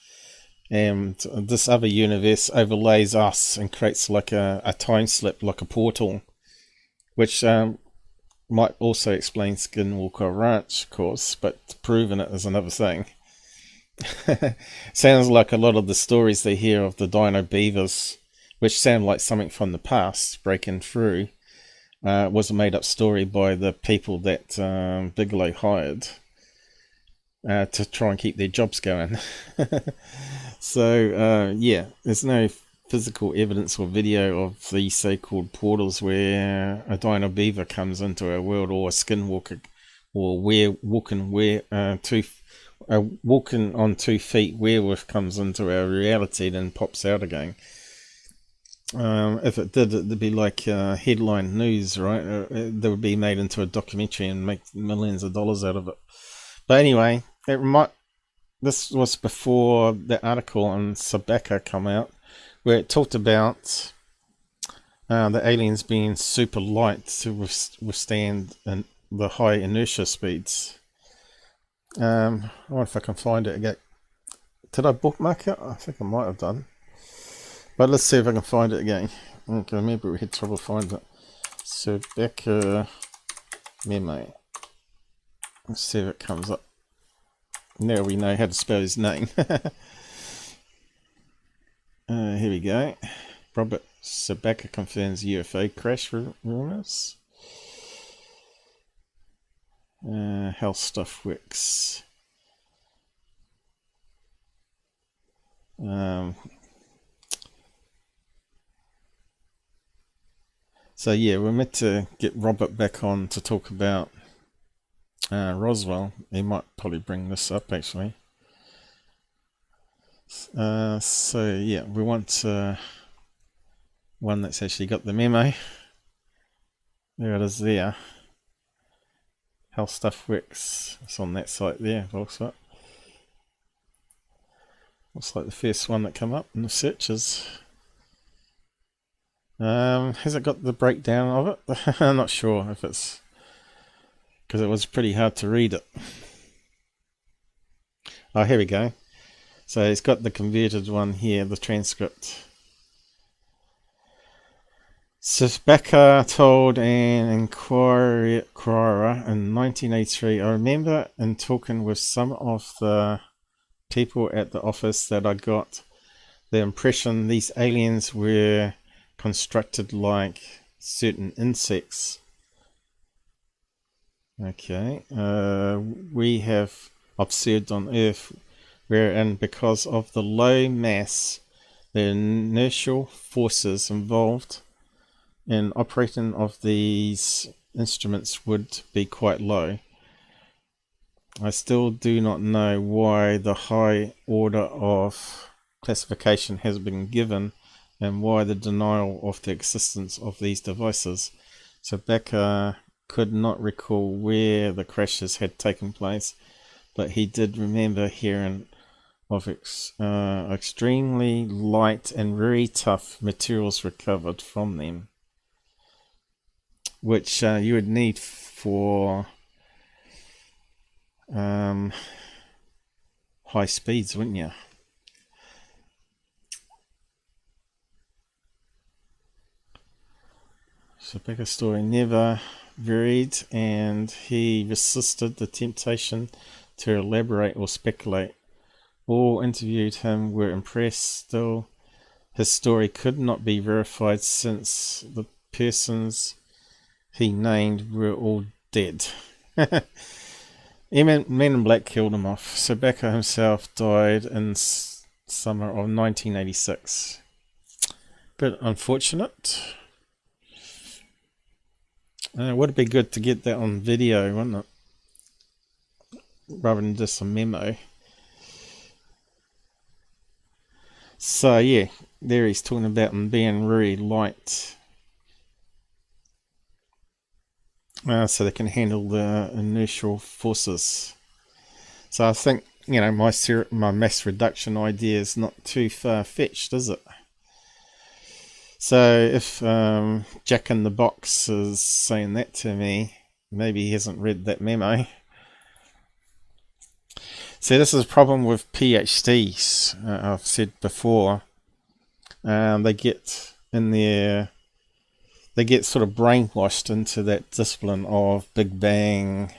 S3: And this other universe overlays us and creates like a time slip, like a portal, which might also explain Skinwalker Ranch, of course, but proving it is another thing. Sounds like a lot of the stories they hear of the Dino Beavers, which sound like something from the past breaking through, was a made-up story by the people that Bigelow hired to try and keep their jobs going. So, yeah, there's no physical evidence or video of these so-called portals where a Dino Beaver comes into our world, or a Skinwalker, or walking on 2 feet werewolf comes into our reality then pops out again. If it did, it'd be like headline news, right? That would be made into a documentary and make millions of dollars out of it. But anyway, this was before the article on Sabaka come out, where it talked about the aliens being super light to withstand the high inertia speeds. I wonder if I can find it again. Did I bookmark it? I think I might have done. But let's see if I can find it again. Okay, maybe we had trouble finding it. Sabaka memo. Let's see if it comes up. Now we know how to spell his name. Here we go. Robert Sabaka confirms UFO crash rumors. How stuff works. So yeah, we're meant to get Robert back on to talk about Roswell. He might probably bring this up actually. So yeah, we want one that's actually got the memo. There it is there. How stuff works. It's on that site there, looks like. Looks like the first one that come up in the searches. Has it got the breakdown of it? I'm not sure if it's, because it was pretty hard to read it. Oh, here we go. So he's got the converted one here, the transcript. Becker told an inquirer in 1983, I remember in talking with some of the people at the office that I got the impression these aliens were constructed like certain insects. Okay, we have observed on Earth wherein because of the low mass, the inertial forces involved in operating of these instruments would be quite low. I still do not know why the high order of classification has been given and why the denial of the existence of these devices. So Becker could not recall where the crashes had taken place, but he did remember hearing of extremely light and very tough materials recovered from them, which you would need for high speeds, wouldn't you? So Becker's story never varied, and he resisted the temptation to elaborate or speculate. All interviewed him were impressed. Still, his story could not be verified since the persons he named were all dead. Men in Black killed him off. So Becker himself died in summer of 1986. Bit unfortunate. Would it be good to get that on video, wouldn't it? Rather than just a memo. So yeah, there he's talking about them being very light. So they can handle the inertial forces. So I think, you know, my mass reduction idea is not too far-fetched, is it? So if Jack in the Box is saying that to me, maybe he hasn't read that memo. See, this is a problem with PhDs. I've said before, they get in there. They get sort of brainwashed into that discipline of Big Bang,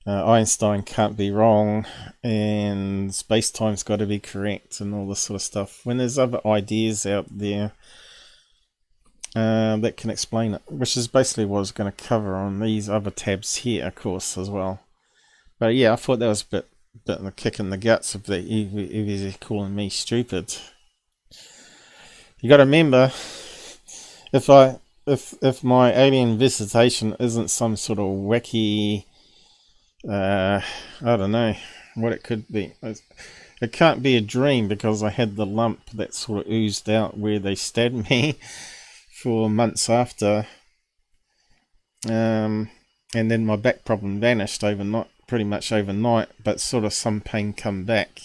S3: Einstein can't be wrong, and space-time's got to be correct, and all this sort of stuff. When there's other ideas out there that can explain it, which is basically what I was going to cover on these other tabs here, of course, as well. But yeah, I thought that was a bit of a kick in the guts if they're calling me stupid. You got to remember, if my alien visitation isn't some sort of wacky, I don't know what it could be. It can't be a dream because I had the lump that sort of oozed out where they stabbed me for months after. And then my back problem vanished overnight, pretty much overnight, but sort of some pain come back.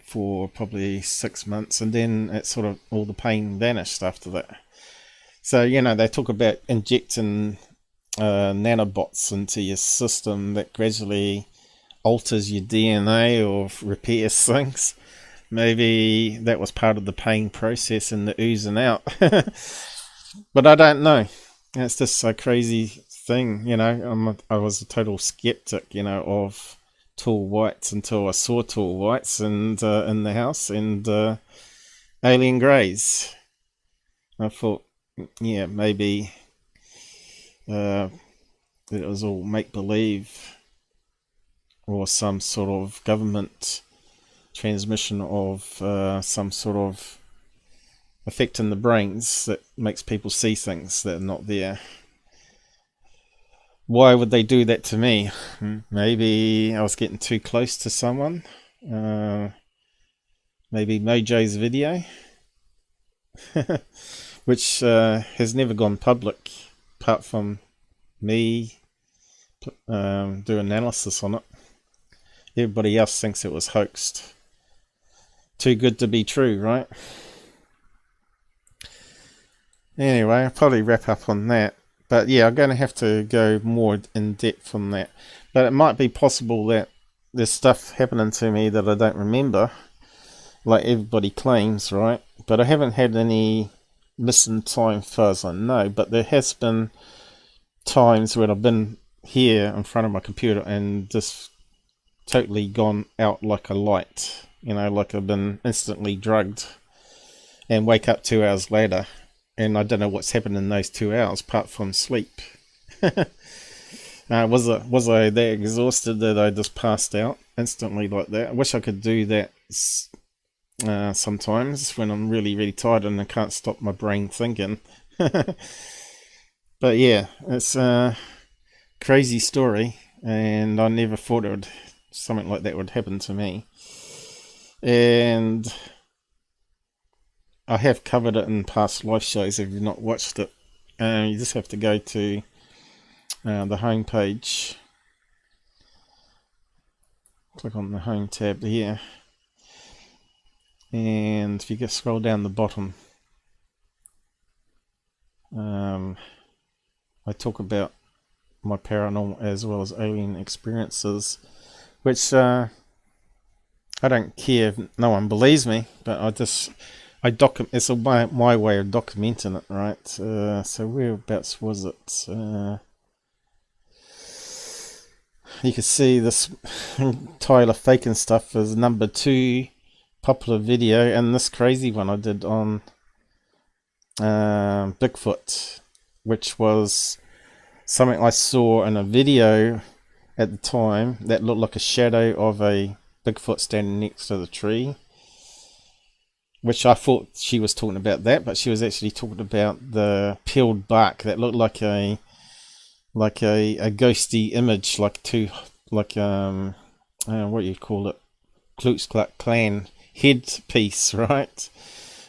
S3: For probably 6 months, and then it sort of all the pain vanished after that. So, you know, they talk about injecting nanobots into your system that gradually alters your DNA or repairs things. Maybe that was part of the pain process and the oozing out. But I don't know. It's just a crazy thing, you know. I was a total skeptic, you know, of tall whites until I saw tall whites and in the house and alien greys. I thought, yeah, maybe it was all make-believe or some sort of government transmission of some sort of effect in the brains that makes people see things that are not there. Why would they do that to me? Maybe I was getting too close to someone. Maybe Mojo's video, which has never gone public, apart from me do analysis on it. Everybody else thinks it was hoaxed. Too good to be true, right? Anyway, I'll probably wrap up on that. But yeah, I'm going to have to go more in depth on that. But it might be possible that there's stuff happening to me that I don't remember, like everybody claims, right? But I haven't had any missing time as far as I know, but there has been times when I've been here in front of my computer and just totally gone out like a light, you know, like I've been instantly drugged, and wake up 2 hours later and I don't know what's happened in those 2 hours apart from sleep. Was I that exhausted that I just passed out instantly like that? I wish I could do that sometimes when I'm really, really tired and I can't stop my brain thinking. But yeah, it's a crazy story, and I never thought something like that would happen to me. And I have covered it in past live shows. If you've not watched it, you just have to go to the home page, click on the home tab here, and if you just scroll down the bottom, I talk about my paranormal as well as alien experiences, which I don't care if no one believes me, but it's my way of documenting it, right? So whereabouts was it? You can see this Tyler faking stuff is number 2 popular video, and this crazy one I did on Bigfoot, which was something I saw in a video at the time that looked like a shadow of a Bigfoot standing next to the tree, which I thought she was talking about that, but she was actually talking about the peeled bark that looked like a ghosty image, what do you call it, Ku Klux Klan headpiece, right?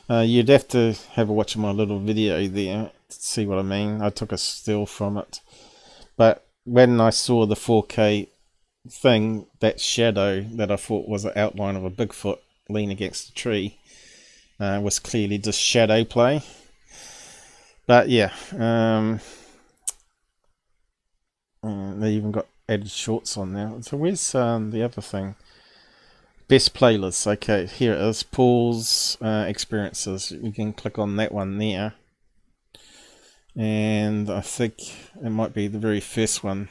S3: You'd have to have a watch of my little video there to see what I mean. I took a still from it, but when I saw the 4K thing, that shadow that I thought was an outline of a Bigfoot leaning against the tree was clearly just shadow play. But yeah, they even got added shorts on there. So where's the other thing? Best playlists. Okay, here it is. Paul's experiences. You can click on that one there, and I think it might be the very first one.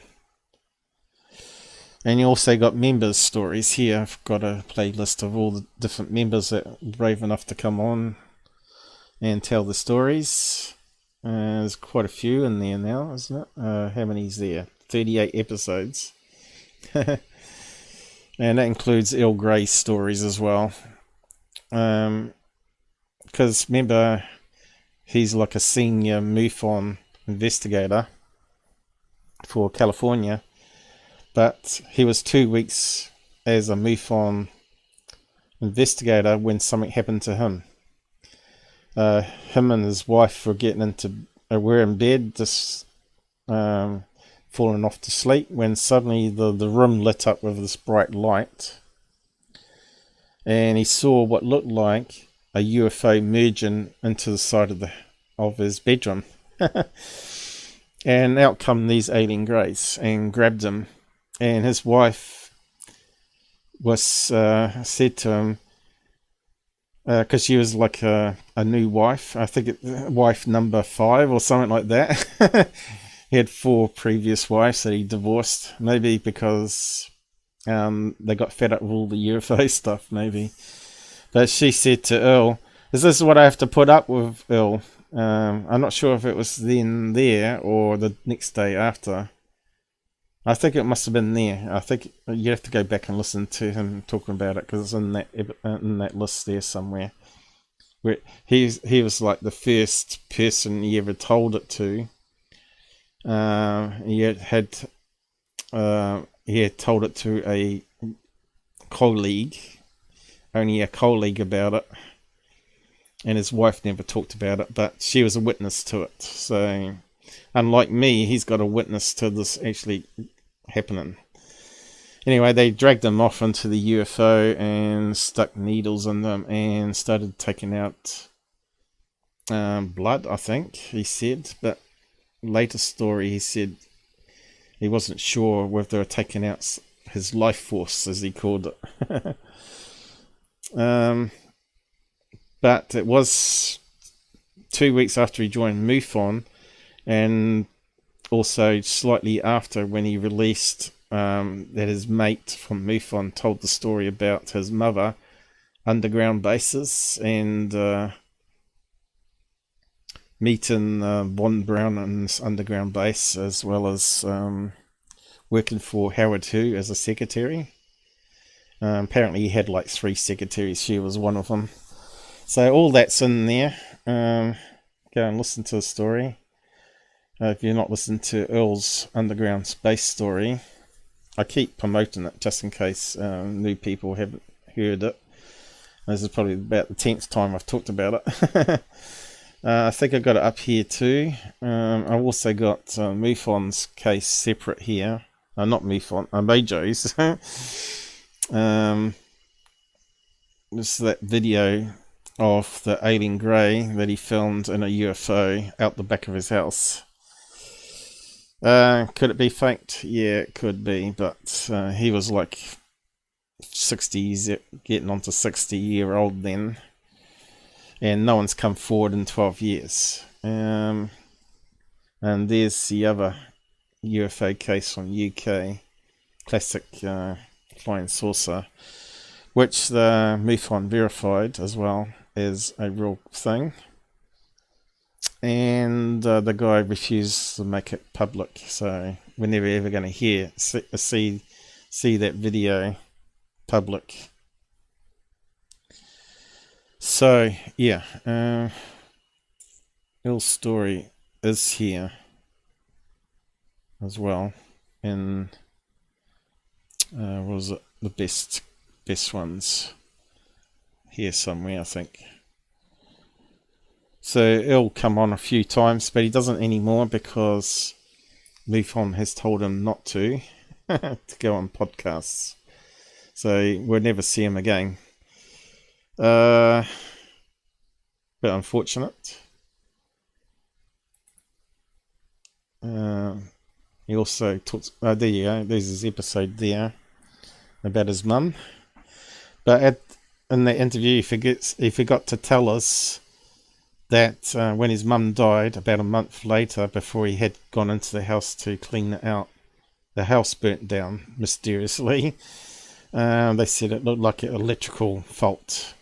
S3: And you also got members' stories here. I've got a playlist of all the different members that are brave enough to come on and tell the stories. There's quite a few in there now, isn't it? How many's there? 38 episodes. And that includes Earl Grey's stories as well. Because remember, he's like a senior MUFON investigator for California. But he was 2 weeks as a MUFON investigator when something happened to him. Him and his wife were in bed, just falling off to sleep, when suddenly the room lit up with this bright light. And he saw what looked like a UFO merging into the side of his bedroom. And out come these alien greys and grabbed him. And his wife was said to him, because she was like a new wife, I think wife number 5 or something like that. He had 4 previous wives that he divorced, maybe because they got fed up with all the UFO stuff, maybe. But she said to Earl, "Is this what I have to put up with, Earl?" I'm not sure if it was then there or the next day after. I think it must have been there. I think you have to go back and listen to him talking about it, because it's in that list there somewhere. Where he was like the first person he ever told it to. He had told it to a colleague, only a colleague about it, and his wife never talked about it, but she was a witness to it. So, unlike me, he's got a witness to this actually happening. Anyway, they dragged him off into the UFO and stuck needles in them and started taking out blood, I think he said. But later story, he said he wasn't sure whether they were taking out his life force, as he called it. But it was 2 weeks after he joined MUFON, and also slightly after when he released that his mate from MUFON told the story about his mother, underground bases, and meeting Von Braun's underground base, as well as working for Howard Hu as a secretary. Apparently he had like 3 secretaries. She was one of them. So all that's in there. Go and listen to the story. If you're not listening to Earl's underground space story, I keep promoting it just in case new people haven't heard it. This is probably about the 10th time I've talked about it. I think I got it up here too. I've also got MUFON's case separate here. Not MUFON, Majo's. This is that video of the alien grey that he filmed in a UFO out the back of his house. Could it be faked? Yeah, it could be, but he was like 60s, getting on to 60-year-old then, and no one's come forward in 12 years. And there's the other UFO case from UK, classic flying saucer, which the MUFON verified as well as a real thing. And the guy refused to make it public, so we're never ever going to see that video public. So yeah, Ill's story is here as well, and was it the best ones here somewhere, I think. So Ill come on a few times, but he doesn't anymore because MUFON has told him not to to go on podcasts. So we'll never see him again. But unfortunate. He also talks. There you go. There's his episode there about his mum. But in the interview, he forgot to tell us that when his mum died, about a month later, before he had gone into the house to clean it out, the house burnt down mysteriously. They said it looked like an electrical fault.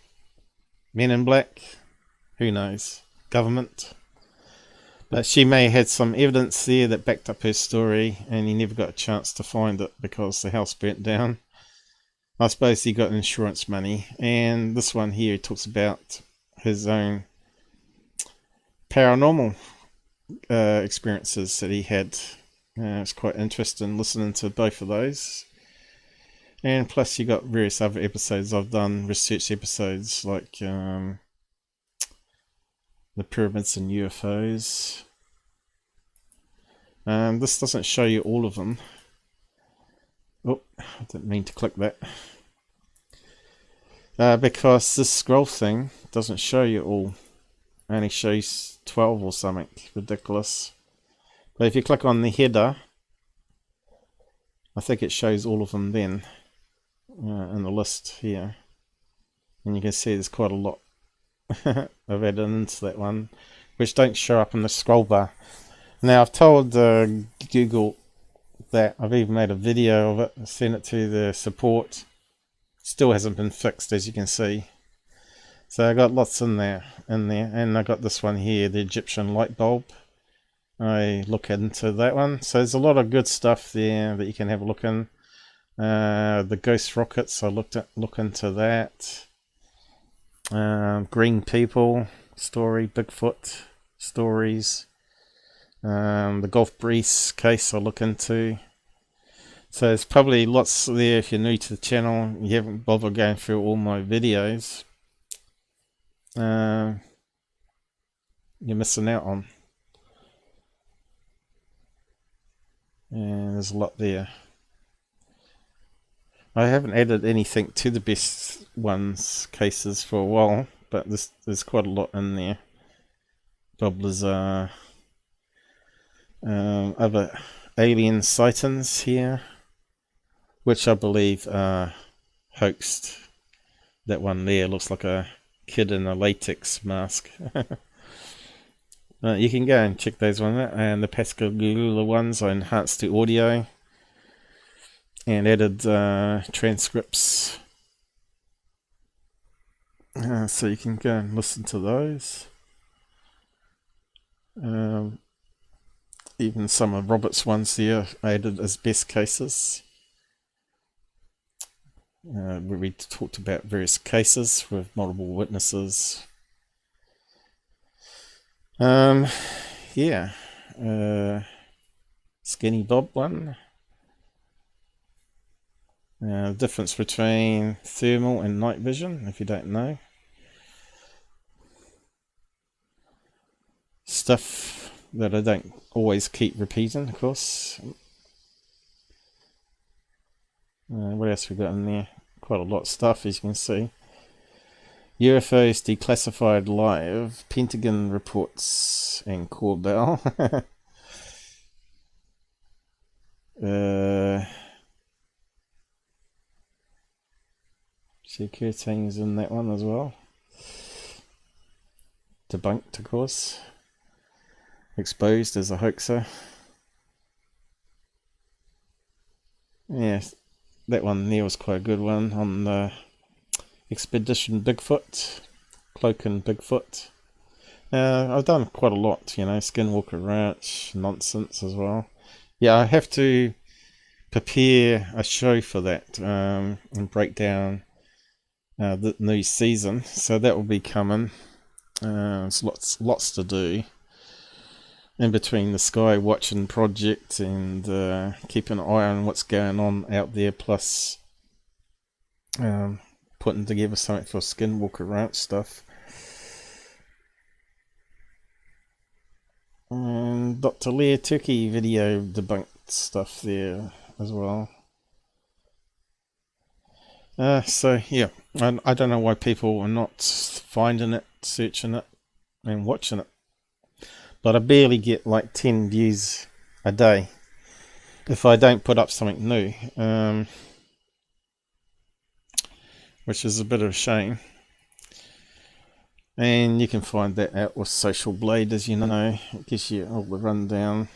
S3: Men in Black? Who knows? Government? But she may have had some evidence there that backed up her story, and he never got a chance to find it because the house burnt down. I suppose he got insurance money. And this one here talks about his own paranormal experiences that he had. It's quite interesting listening to both of those. And plus you got various other episodes I've done, research episodes like the pyramids and UFOs. This doesn't show you all of them. Oh, I didn't mean to click that. Because this scroll thing doesn't show you all. It only shows 12 or something ridiculous. But if you click on the header, I think it shows all of them then in the list here. And you can see there's quite a lot I've added into that one, which don't show up in the scroll bar. Now I've told Google that I've even made a video of it, sent it to the support. Still hasn't been fixed, as you can see. So I got lots in there, and I got this one here, the Egyptian light bulb. I look into that one. So there's a lot of good stuff there that you can have a look in. The ghost rockets, I look into that. Green people story, Bigfoot stories. The Gulf Breeze case I look into. So there's probably lots there. If you're new to the channel, you haven't bothered going through all my videos, you're missing out on. And there's a lot there. I haven't added anything to the best ones cases for a while, but there's quite a lot in there. Bob Lazar, other alien sightings here, which I believe are hoaxed. That one there looks like a kid in a latex mask. You can go and check those ones out. And the Pascagoula ones I enhanced the audio and added transcripts. So you can go and listen to those. Even some of Robert's ones there added as best cases. Where we talked about various cases with multiple witnesses. Yeah. Skinny Bob one. The difference between thermal and night vision, if you don't know. Stuff that I don't always keep repeating, of course. What else we got in there? Quite a lot of stuff, as you can see. UFOs declassified live, Pentagon reports, and Corbell. Secureteam is in that one as well. Debunked, of course. Exposed as a hoaxer. Yeah, that one there was quite a good one on the Expedition Bigfoot, Cloaking Bigfoot. I've done quite a lot, you know, Skinwalker Ranch, nonsense as well. Yeah, I have to prepare a show for that and break down the new season, so that will be coming. There's lots to do in between the Sky Watching project and keeping an eye on what's going on out there, plus putting together something for Skinwalker Ranch stuff. And Dr. Lear Turkey video debunked stuff there as well. So yeah, I don't know why people are not finding it, searching it, and watching it. But I barely get like 10 views a day if I don't put up something new, which is a bit of a shame. And you can find that out with Social Blade, as you know. It gives you all the rundown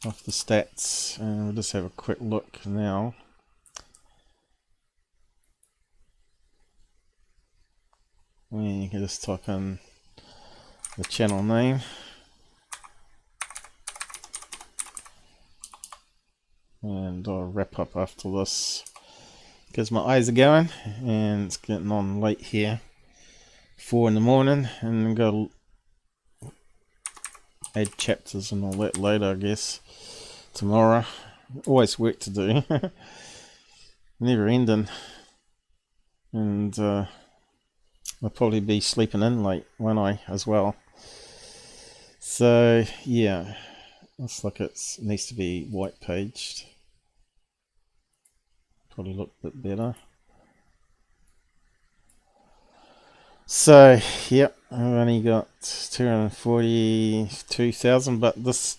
S3: of the stats, and we'll just have a quick look now. And you can just type in the channel name, and I'll wrap up after this because my eyes are going and it's getting on late here, 4 in the morning, and I'm going to add chapters and all that later, I guess, tomorrow. Always work to do. Never ending. And I'll probably be sleeping in late, won't I, as well. So yeah, looks like it needs to be white paged. Probably look a bit better. So yep, I've only got 242,000, but this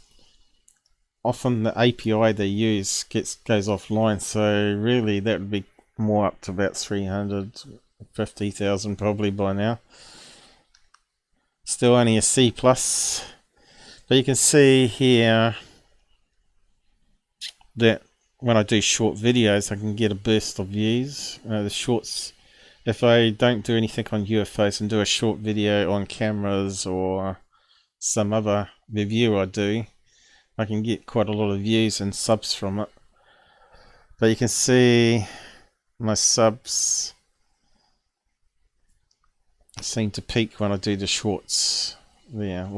S3: often the API they use goes offline, so really that would be more up to about 350,000 probably by now. Still only a C+, but you can see here that when I do short videos I can get a burst of views. The shorts, if I don't do anything on UFOs and do a short video on cameras or some other review I do, I can get quite a lot of views and subs from it. But you can see my subs seem to peak when I do the shorts there,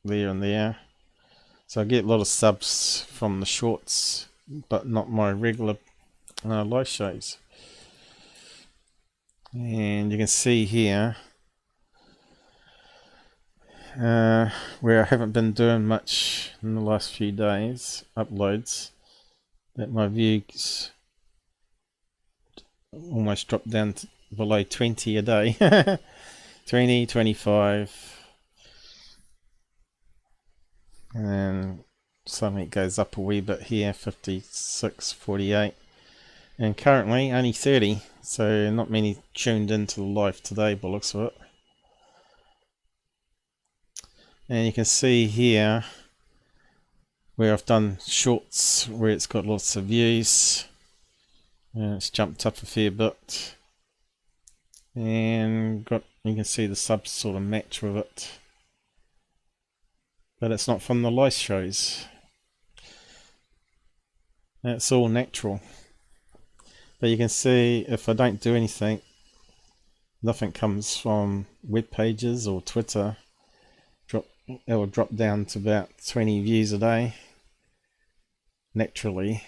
S3: there and there. So I get a lot of subs from the shorts, but not my regular live shows. And you can see here where I haven't been doing much in the last few days, uploads, that my views almost dropped down to below 20 a day. 20, 25. and then suddenly it goes up a wee bit here, 56, 48, and currently only 30, so not many tuned into the live today by the looks of it. And you can see here where I've done shorts where it's got lots of views, and it's jumped up a fair bit, and you can see the subs sort of match with it, but it's not from the live shows. It's all natural. But you can see if I don't do anything, nothing comes from web pages or Twitter. It will drop down to about 20 views a day naturally.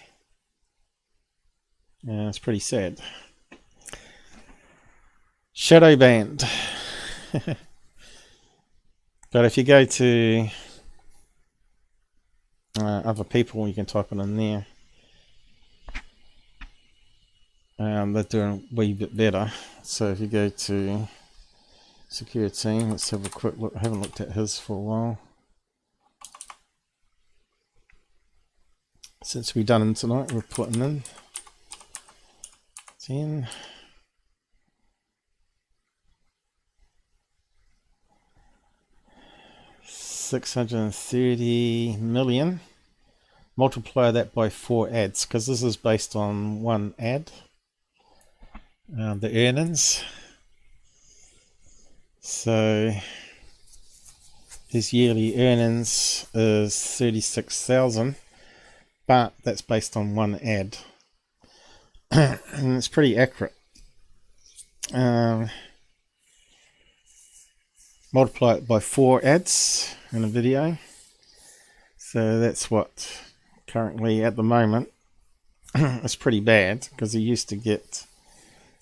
S3: Yeah, it's pretty sad. Shadow banned. But if you go to other people, you can type it in there. They're doing a wee bit better. So if you go to Secureteam, let's have a quick look. I haven't looked at his for a while since we've done him tonight. We're putting in 10. $630 million. Multiply that by 4 ads, because this is based on one ad. The earnings. So his yearly earnings is 36,000, but that's based on one ad, and it's pretty accurate. Multiply it by 4 ads in a video, so that's what currently at the moment it's pretty bad, because he used to get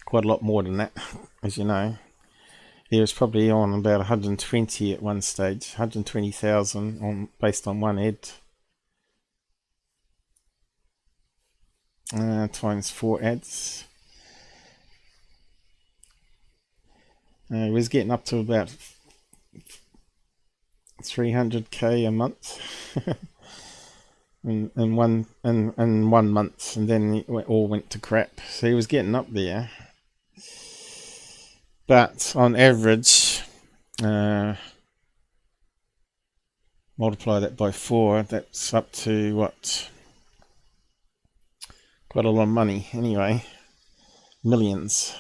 S3: quite a lot more than that, as you know. He was probably on about 120 at one stage, 120,000 on based on one ad. Times 4 ads. He was getting up to about 300k a month in 1 month, and then it all went to crap. So he was getting up there. But on average, multiply that by 4, that's up to what? Quite a lot of money anyway. Millions.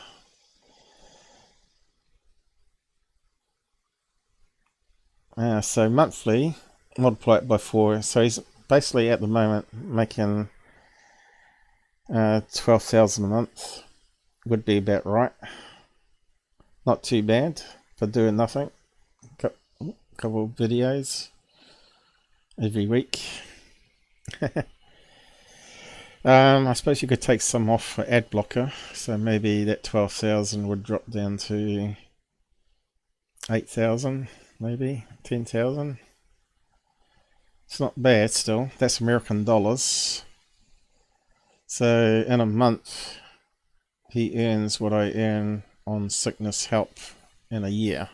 S3: So monthly, multiply it by 4. So he's basically at the moment making 12,000 a month. Would be about right. Not too bad for doing nothing. Couple of videos every week. I suppose you could take some off for ad blocker, so maybe that 12,000 would drop down to 8,000, maybe 10,000. It's not bad still. That's American dollars. So in a month, he earns what I earn on sickness help in a year.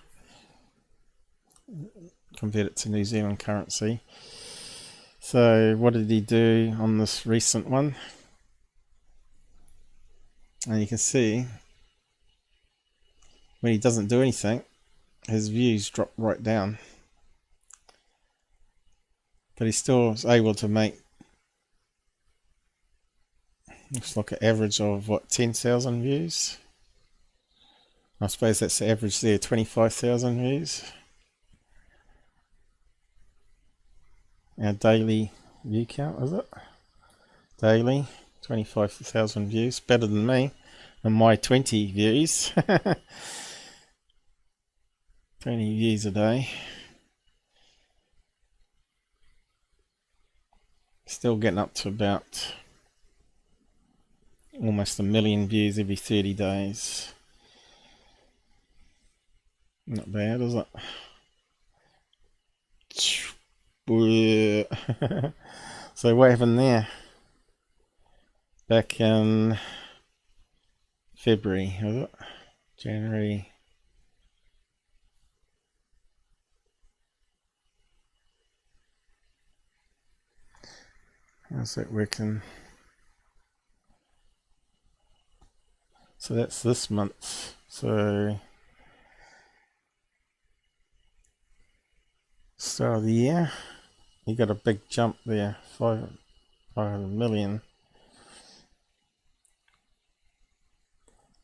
S3: Convert it to New Zealand currency. So what did he do on this recent one? And you can see when he doesn't do anything, his views drop right down. But he still is able to make, looks like an average of what, 10,000 views? I suppose that's the average there, 25,000 views. Our daily view count, is it? Daily, 25,000 views. Better than me and my 20 views. 20 views a day. Still getting up to about almost 1 million views every 30 days. Not bad, is it? So what happened there? Back in February, was it? January. How's that working? So that's this month. So start of the year, you got a big jump there, 500 million.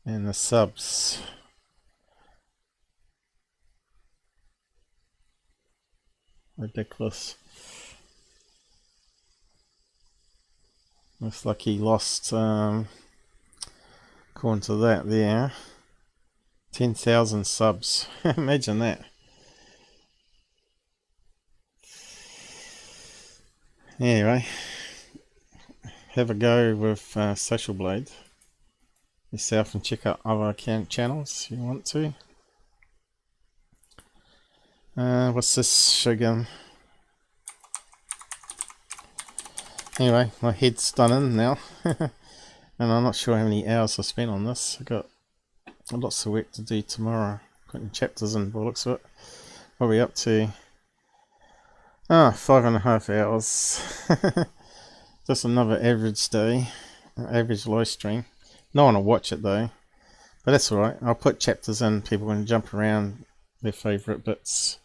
S3: And the subs. Ridiculous. Looks like he lost, according to that there, 10,000 subs. Imagine that. Anyway, have a go with Social Blade yourself and check out other channels if you want to. What's this sugar? Anyway, my head's done in now. And I'm not sure how many hours I spent on this. I've got lots of work to do tomorrow, putting chapters in by the looks of it. Probably up to 5.5 hours. Just another average day, average live stream. No one will watch it though, but that's alright. I'll put chapters in, people can jump around their favourite bits.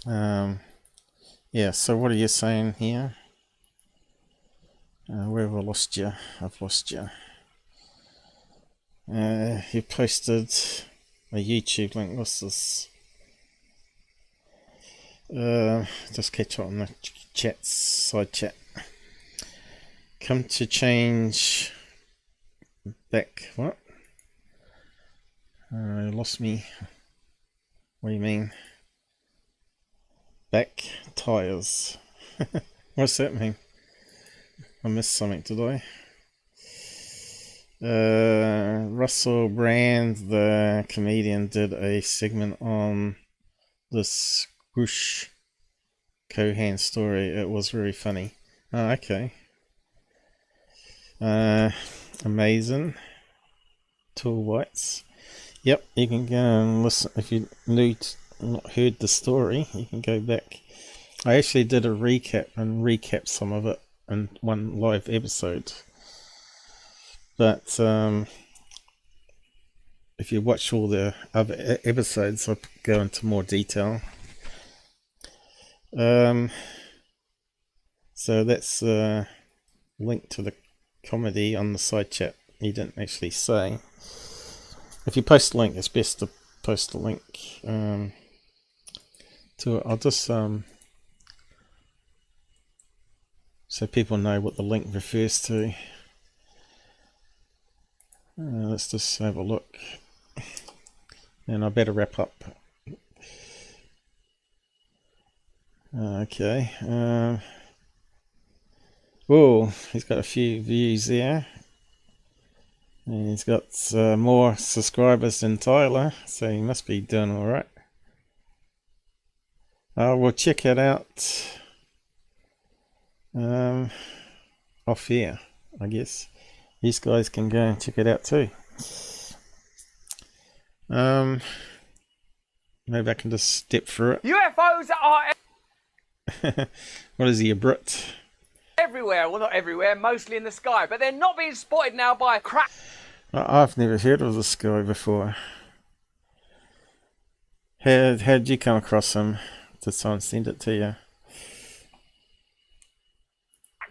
S3: Yeah, so what are you saying here? Where have I lost you? I've lost you. You posted a YouTube link. What's this? Just catch up on the chats, side chat. Come to change back. What? Lost me. What do you mean? Back tires. What's that mean? I missed something, did I? Russell Brand, the comedian, did a segment on this Grusch Cohan story. It was very funny. Oh, okay. Amazing. Tool Whites. Yep, you can go and listen if you not heard the story. You can go back. I actually did a recap and recapped some of it in one live episode. But if you watch all the other episodes, I'll go into more detail. So that's a link to the comedy on the side chat. He didn't actually say. If you post a link, it's best to post a link to it. I'll just so people know what the link refers to. Let's just have a look, and I better wrap up. Okay. Whoa, he's got a few views there. And he's got more subscribers than Tyler, so he must be doing alright. We'll check it out off here, I guess. These guys can go and check it out too. Maybe I can just step through it.
S17: UFOs are
S3: What is he, a Brit?
S17: everywhere. Well, not everywhere, mostly in the sky, but they're not being spotted now by crap.
S3: I've never heard of this guy before. How did you come across him? Did someone send it to you?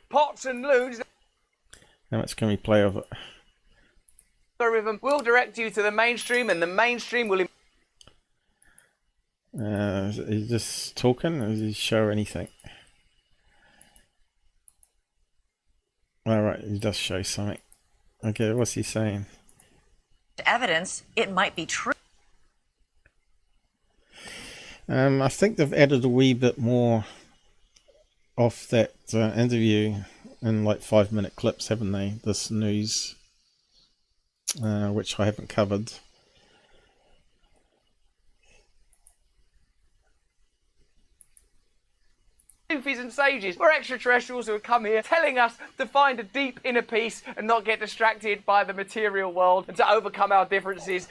S17: Pots and loons.
S3: How much can we play of it?
S17: Algorithm will direct you to the mainstream, and the mainstream will.
S3: Is he just talking, or does he show anything? Alright, he does show something. Okay, what's he saying?
S18: Evidence, it might be true.
S3: I think they've added a wee bit more off that interview in like 5-minute clips, haven't they? This news, which I haven't covered.
S17: Sufis and sages. We're extraterrestrials who have come here telling us to find a deep inner peace and not get distracted by the material world and to overcome our differences.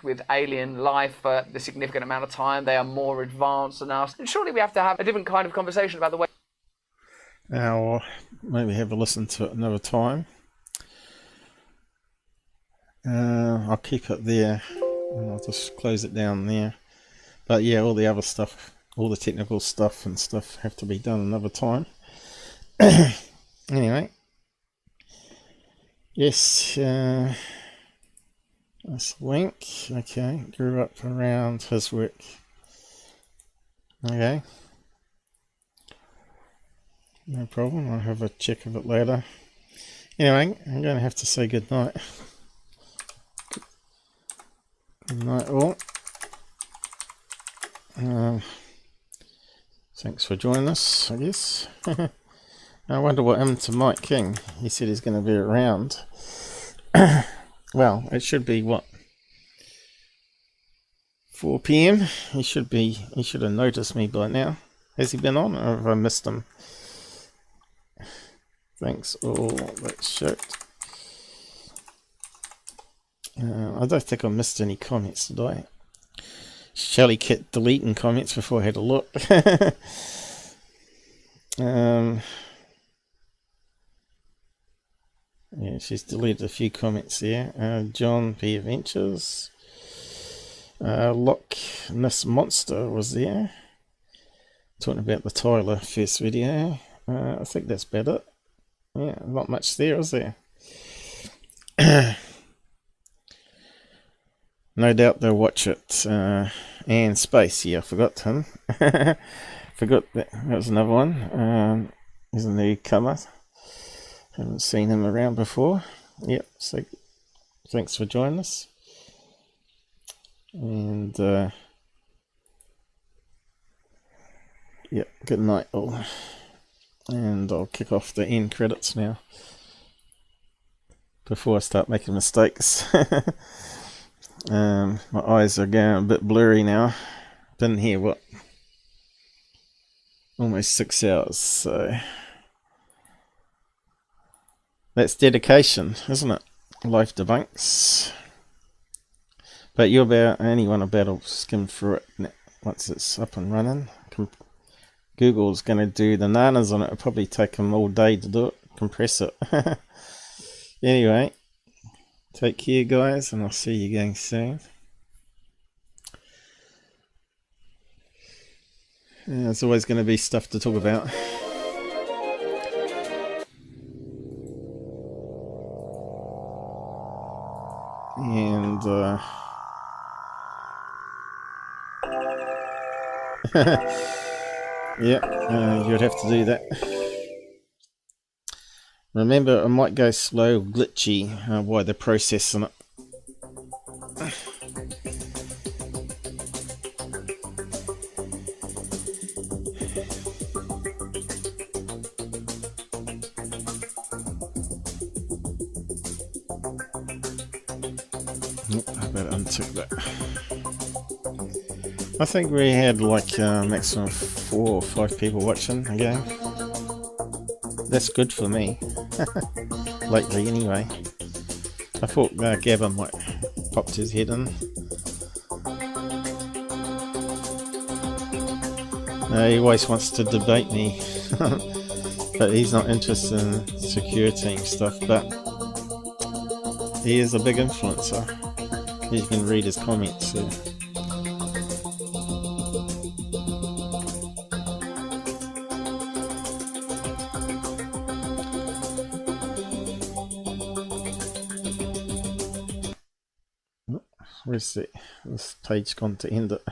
S17: with alien life for a significant amount of time. They are more advanced than us. And surely we have to have a different kind of conversation about the way...
S3: Now, maybe have a listen to it another time. I'll keep it there, and I'll just close it down there. But yeah, all the other stuff, all the technical stuff and stuff have to be done another time. Anyway, yes, that's Link. Okay, grew up around his work. Okay, no problem. I'll have a check of it later. Anyway, I'm going to have to say good night. Good night, all. Thanks for joining us, I guess. I wonder what happened to Mike King. He said he's going to be around. Well, it should be what? 4 PM? He should have noticed me by now. Has he been on, or have I missed him? Thanks all, that's shit. I don't think I missed any comments, did I? Shelly kept deleting comments before I had a look. Yeah, she's deleted a few comments there. John P. Adventures. Loch Ness Monster was there. Talking about the Tyler first video. I think that's about it. Yeah, not much there, is there? No doubt they'll watch it. And Space, yeah, I forgot him. Forgot that was another one. He's a newcomer. Haven't seen him around before. Yep, so thanks for joining us. And yep, good night all. And I'll kick off the end credits now before I start making mistakes. My eyes are going a bit blurry now. Been here, what? Almost 6 hours, so that's dedication, isn't it? Life debunks. But anyone about to skim through it once it's up and running. Google's going to do the nanas on it. It'll probably take them all day to do it, compress it. Anyway, take care, guys, and I'll see you again soon. Yeah, there's always going to be stuff to talk about. And yeah, you'd have to do that. Remember, it might go slow, glitchy, while they're processing it. I better untick that. I think we had like maximum 4 or 5 people watching again. That's good for me. Lately anyway. I thought Gavin might popped his head in. He always wants to debate me. But he's not interested in Secureteam stuff, but he is a big influencer. You can read his comments. So. Where's this page gone to end it?